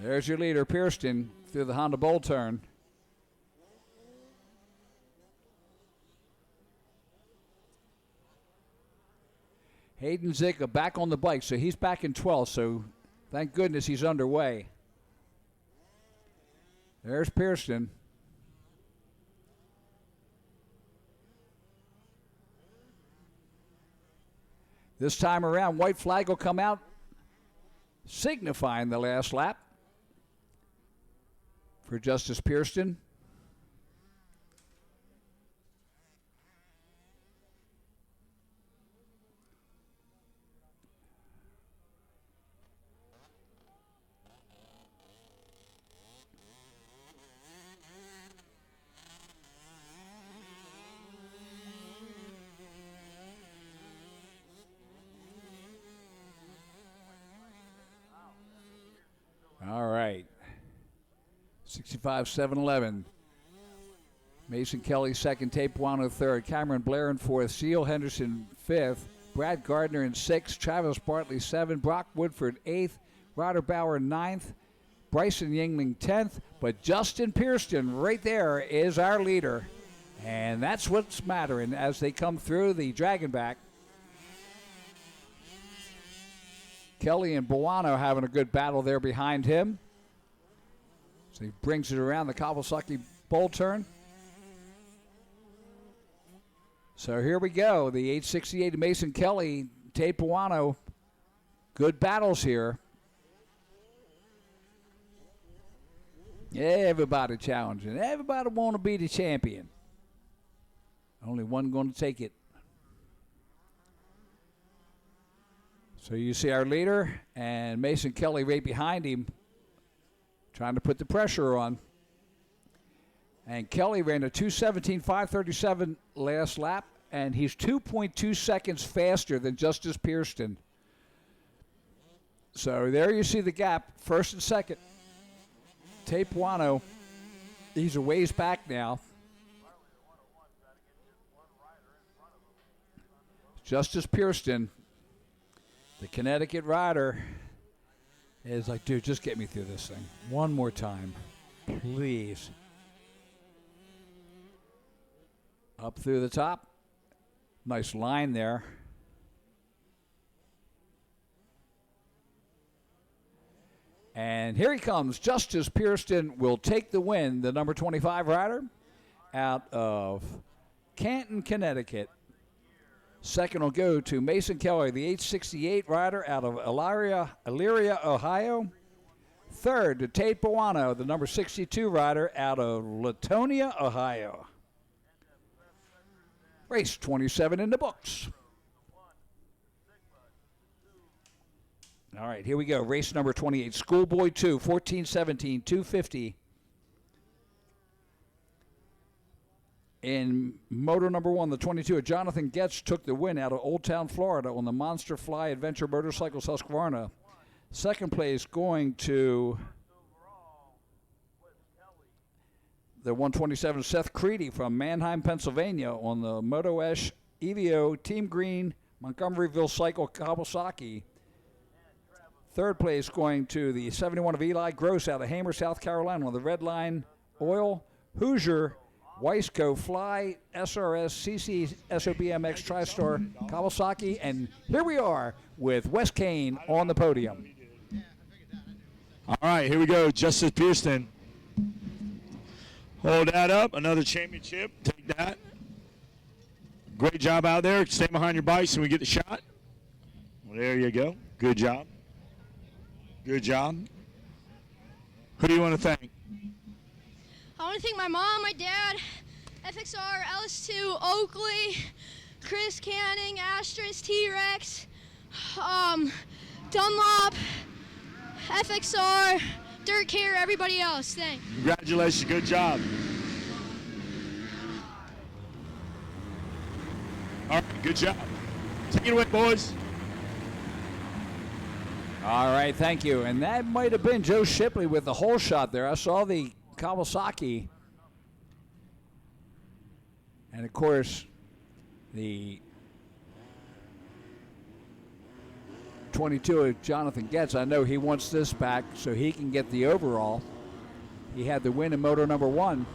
There's your leader, Pearston, through the Honda Bowl turn. Hayden Zicka back on the bike, so he's back in 12th, so thank goodness he's underway. There's Pearston. This time around, white flag will come out, signifying the last lap for Justice Pearston. All right. 65-7-11. Mason Kelly second, Tate Buono third, Cameron Blair in fourth, Seal Henderson fifth, Brad Gardner in sixth, Travis Bartley seventh, Brock Woodford eighth, Ryder Bauer ninth, Bryson Yingling 10th, but Justin Pearston right there is our leader. And that's what's mattering as they come through the Dragonback. Kelly and Buono having a good battle there behind him. So he brings it around the Kawasaki Bowl turn. So here we go. The 868 Mason Kelly, Tate Buono. Good battles here. Everybody challenging. Everybody want to be the champion. Only one going to take it. So you see our leader and Mason Kelly right behind him, trying to put the pressure on. And Kelly ran a 2:17.537 last lap, and he's 2.2 seconds faster than Justice Pearston. So there you see the gap, first and second. Tate Buono, he's a ways back now. Justice Pearston, the Connecticut rider, is like, dude, just get me through this thing one more time, please. Up through the top. Nice line there. And here he comes. Justice Pearston will take the win, the number 25 rider out of Canton, Connecticut. Second will go to Mason Kelly, the 868 rider out of Elyria, Ohio. third to Tate Buono, the number 62 rider out of Latonia, Ohio. Race 27 in the books. All right, here we go. Race number 28. Schoolboy 2, 14-17, 250. In moto number 1, the 22 of Jonathan Getz took the win out of Old Town, Florida on the Monster Fly Adventure Motorcycles Husqvarna. Second place going to the 127 Seth Creedy from Manheim, Pennsylvania on the Moto Esh EVO Team Green Montgomeryville Cycle Kawasaki. Third place going to the 71 of Eli Gross out of Hamer, South Carolina on the Red Line Oil Hoosier Weisco Fly SRS CC SOBMX TriStar Kawasaki. And here we are with Wes Kane on the podium. All right, here we go. Justice Pearson. Hold that up. Another championship. Take that. Great job out there. Stay behind your bikes and we get the shot. Well, there you go. Good job. Good job. Who do you want to thank? I want to thank my mom, my dad, FXR, LS2, Oakley, Chris Canning, Astros, T-Rex, Dunlop, FXR, Dirt Care, everybody else. Thanks. Congratulations. Good job. All right, good job. Take it away, boys. All right, thank you. And that might have been Joe Shipley with the whole shot there. I saw the Kawasaki. And, of course, the 22 of Jonathan Getz, I know he wants this back so he can get the overall. He had the win in moto number 1.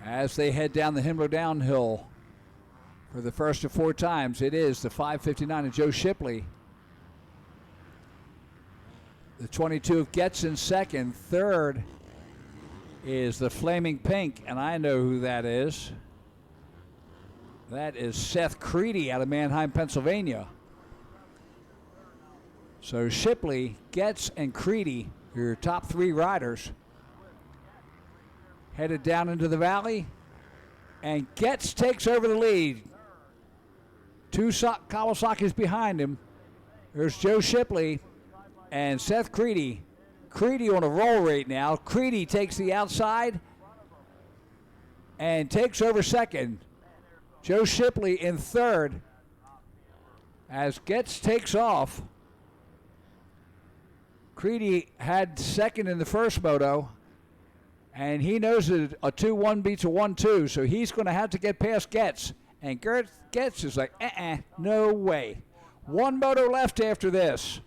As they head down the Himmler downhill for the first of 4 times, it is the 5:59 of Joe Shipley. The 22 of Getz in second. Third is the Flaming Pink, and I know who that is. That is Seth Creedy out of Manheim, Pennsylvania. So Shipley, Getz, and Creedy are your top 3 riders. Headed down into the valley, and Getz takes over the lead. 2 Kawasaki's behind him. There's Joe Shipley and Seth Creedy. Creedy on a roll right now. Creedy takes the outside and takes over second. Joe Shipley in third as Getz takes off. Creedy had second in the first moto. And he knows that a 2-1 beats a 1-2, so he's going to have to get past Getz. And Getz is like, no way. 1 moto left after this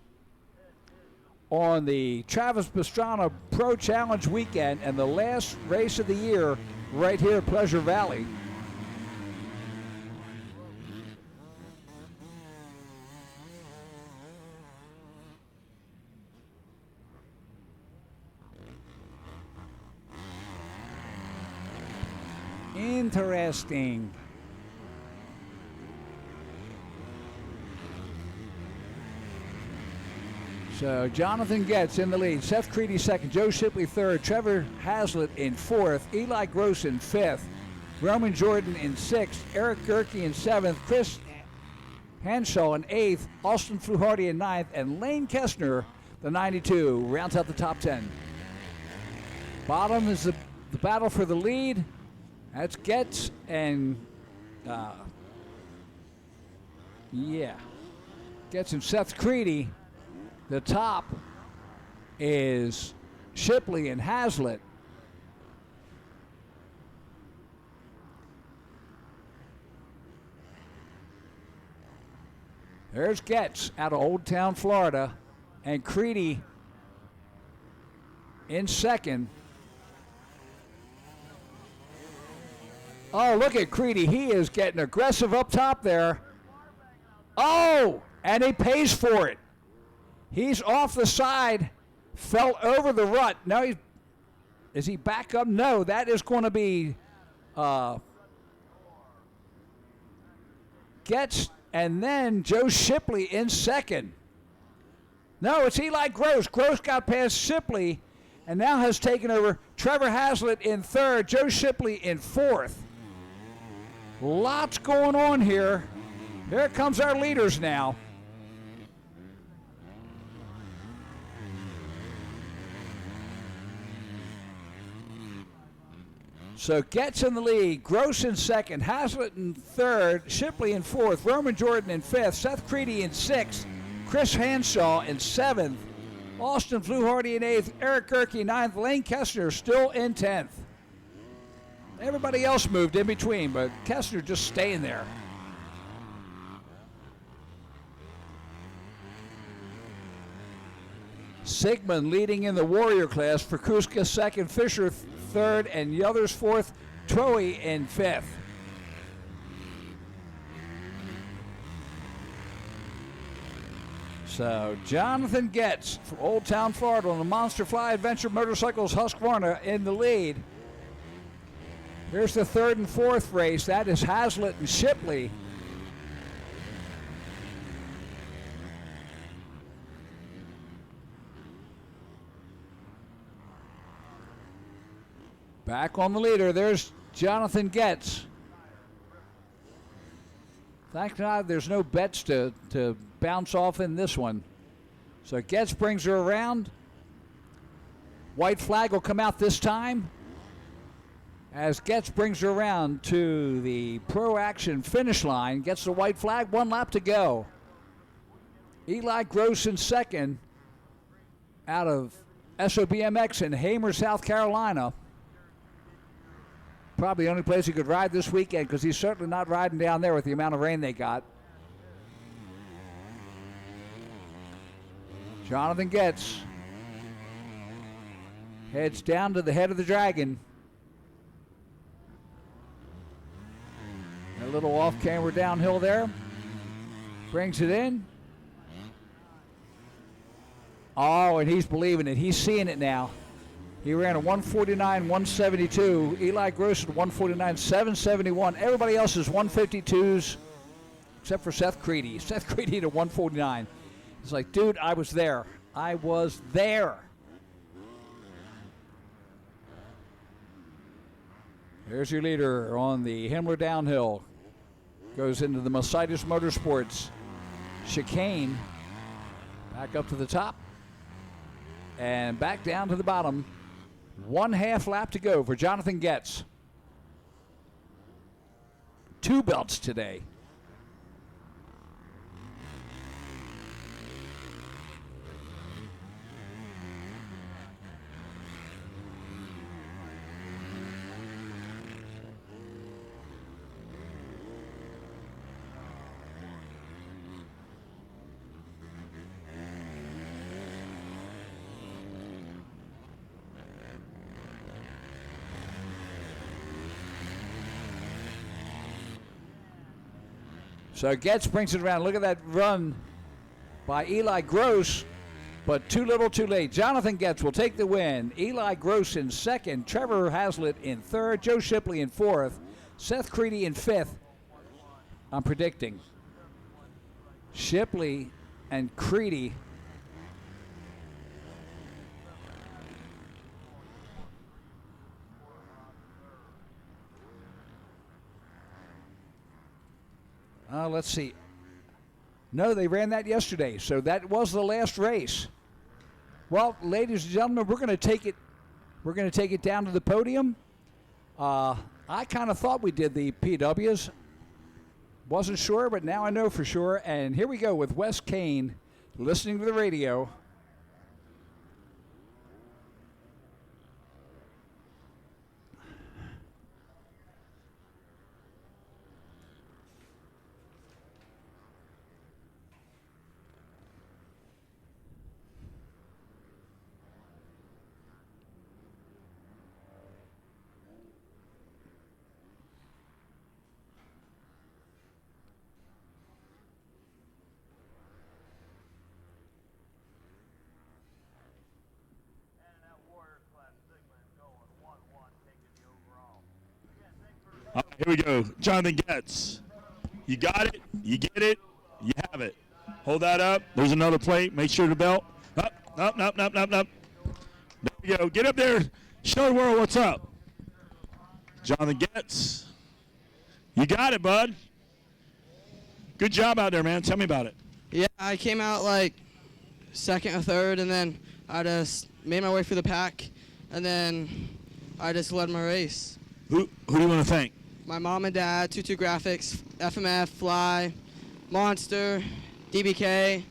on the Travis Pastrana Pro Challenge weekend and the last race of the year right here at Pleasure Valley. Interesting. So Jonathan Getz in the lead. Seth Creedy second. Joe Shipley third. Trevor Hazlitt in fourth. Eli Gross in fifth. Roman Jordan in sixth. Eric Gerke in seventh. Chris Hanshaw in eighth. Austin Fluharty in ninth. And Lane Kestner, the 92, rounds out the top 10. Bottom is the battle for the lead. That's Getz and, Getz and Seth Creedy. The top is Shipley and Hazlitt. There's Getz out of Old Town, Florida, and Creedy in second. Oh, look at Creedy. He is getting aggressive up top there. Oh, and he pays for it. He's off the side, fell over the rut. Now is he back up? No, that is going to be Getz, and then Joe Shipley in second. No, it's Eli Gross. Gross got past Shipley and now has taken over. Trevor Hazlitt in third, Joe Shipley in fourth. Lots going on here. Here comes our leaders now. So Getz in the lead, Gross in second, Hazlitt in third, Shipley in fourth, Roman Jordan in fifth, Seth Creedy in sixth, Chris Hanshaw in seventh, Austin Fluharty in eighth, Eric Gerke ninth, Lane Kessler still in 10th. Everybody else moved in between, but Kessler just staying there. Sigmund leading in the Warrior class, Frakuska second, Fisher third, and Yothers fourth, Troe in fifth. So Jonathan Getz from Old Town, Florida on the Monster Fly Adventure Motorcycles Husqvarna in the lead. Here's the third and fourth race. That is Hazlitt and Shipley. Back on the leader, there's Jonathan Getz. Thank God there's no bets to bounce off in this one. So Getz brings her around. White flag will come out this time as Getz brings her around to the Pro Action finish line. Gets the white flag, 1 lap to go. Eli Gross in second out of SOBMX in Hamer, South Carolina. Probably the only place he could ride this weekend because he's certainly not riding down there with the amount of rain they got. Jonathan Getz heads down to the head of the Dragon. A little off-camera downhill there. Brings it in. Oh, and he's believing it. He's seeing it now. He ran a 149.172. Eli Gross at 149.771. Everybody else is 152s except for Seth Creedy. Seth Creedy to 149. It's like, dude, I was there. I was there. Here's your leader on the Himmler downhill. Goes into the Mercedes Motorsports chicane. Back up to the top. And back down to the bottom. 1/2 lap to go for Jonathan Getz. 2 belts today. So Getz brings it around. Look at that run by Eli Gross, but too little too late. Jonathan Getz will take the win. Eli Gross in second, Trevor Hazlitt in third, Joe Shipley in fourth, Seth Creedy in fifth. I'm predicting Shipley and Creedy let's see. No, they ran that yesterday, so that was the last race. Well, ladies and gentlemen, we're going to take it. We're going to take it down to the podium. I kind of thought we did the PWs. Wasn't sure, but now I know for sure. And here we go with Wes Kane, listening to the radio. All right, here we go. Jonathan Getz. You got it. You get it. You have it. Hold that up. There's another plate. Make sure the belt. Up. There you go. Get up there. Show the world what's up. Jonathan Getz. You got it, bud. Good job out there, man. Tell me about it. Yeah, I came out like second or third, and then I just made my way through the pack, and then I just led my race. Who do you want to thank? My mom and dad, 22 Graphics, FMF, Fly, Monster, DBK,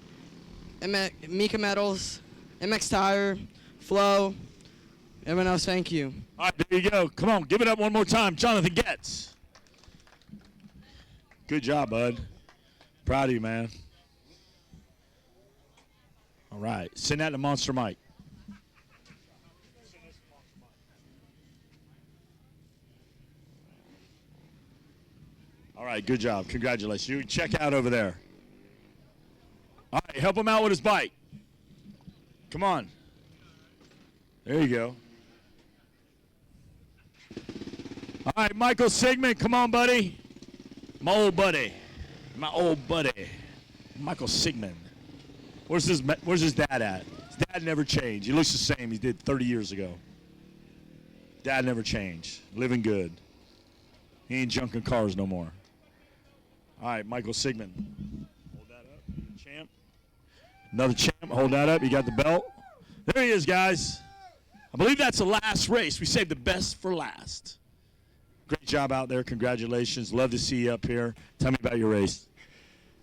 Mika Metals, MX Tire, Flow. Everyone else, thank you. All right, there you go. Come on, give it up one more time. Jonathan Getz. Good job, bud. Proud of you, man. All right, send that to Monster Mike. All right, good job. Congratulations. You check out over there. All right, help him out with his bike. Come on. There you go. All right, Michael Sigmund, come on, buddy. My old buddy, Michael Sigmund. Where's his dad at? His dad never changed. He looks the same he did 30 years ago. Dad never changed. Living good. He ain't junking cars no more. All right, Michael Sigmund. Hold that up, champ. Another champ, hold that up. You got the belt. There he is, guys. I believe that's the last race. We saved the best for last. Great job out there. Congratulations. Love to see you up here. Tell me about your race.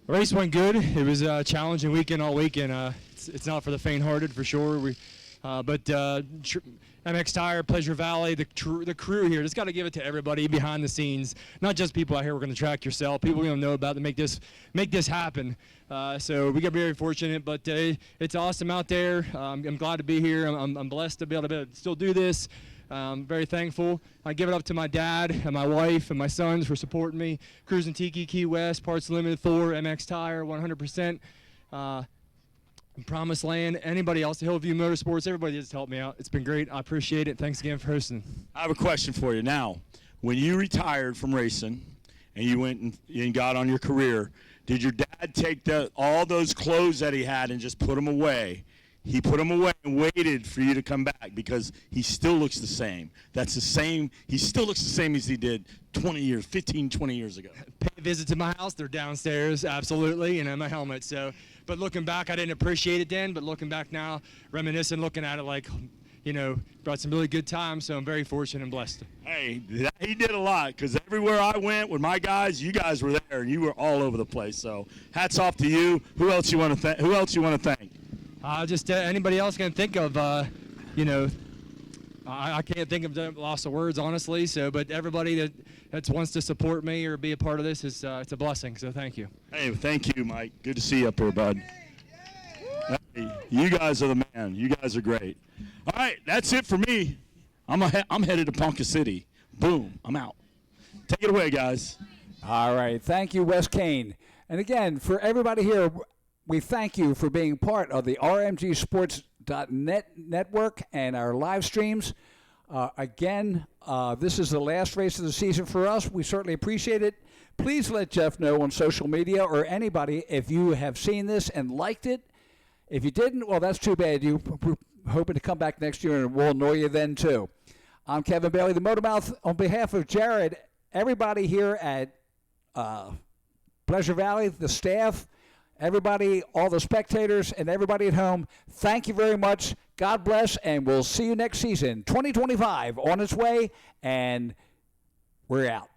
The race went good. It was a challenging weekend all weekend. It's not for the faint-hearted for sure. But MX Tire, Pleasure Valley, the crew here, just got to give it to everybody behind the scenes. Not just people out here working the track yourself. People we don't know about to make this happen. So we got very fortunate, but it's awesome out there. I'm glad to be here. I'm blessed to be able to still do this. Very thankful. I give it up to my dad and my wife and my sons for supporting me. Cruising Tiki, Key West, Parts Limited, Thor, MX Tire, 100%. Promised Land, anybody else, Hillview Motorsports, everybody just helped me out. It's been great. I appreciate it. Thanks again for hosting. I have a question for you. Now, when you retired from racing and you went and got on your career, did your dad take all those clothes that he had and just put them away? He put them away and waited for you to come back because he still looks the same. That's the same. He still looks the same as he did 20 years ago. Pay a visit to my house. They're downstairs, absolutely, and my helmet. So, but looking back, I didn't appreciate it then. But looking back now, reminiscing, looking at it like, brought some really good times. So I'm very fortunate and blessed. Hey, he did a lot because everywhere I went with my guys, you guys were there and you were all over the place. So hats off to you. Who else you want to thank? Just anybody else can think of, I can't think of lots of words, honestly. So, but everybody that wants to support me or be a part of this it's a blessing. So, thank you. Hey, thank you, Mike. Good to see you up here, bud. Hey, you guys are the man. You guys are great. All right, that's it for me. I'm headed to Ponca City. Boom, I'm out. Take it away, guys. All right, thank you, Wes Kane. And again, for everybody here, we thank you for being part of the RMGsports.net network and our live streams. Again, this is the last race of the season for us. We certainly appreciate it. Please let Jeff know on social media or anybody if you have seen this and liked it. If you didn't, well, that's too bad. We're hoping to come back next year, and we'll annoy you then, too. I'm Kevin Bailey, the Motormouth. On behalf of Jared, everybody here at Pleasure Valley, the staff, everybody, all the spectators, and everybody at home, thank you very much. God bless, and we'll see you next season. 2025 on its way, and we're out.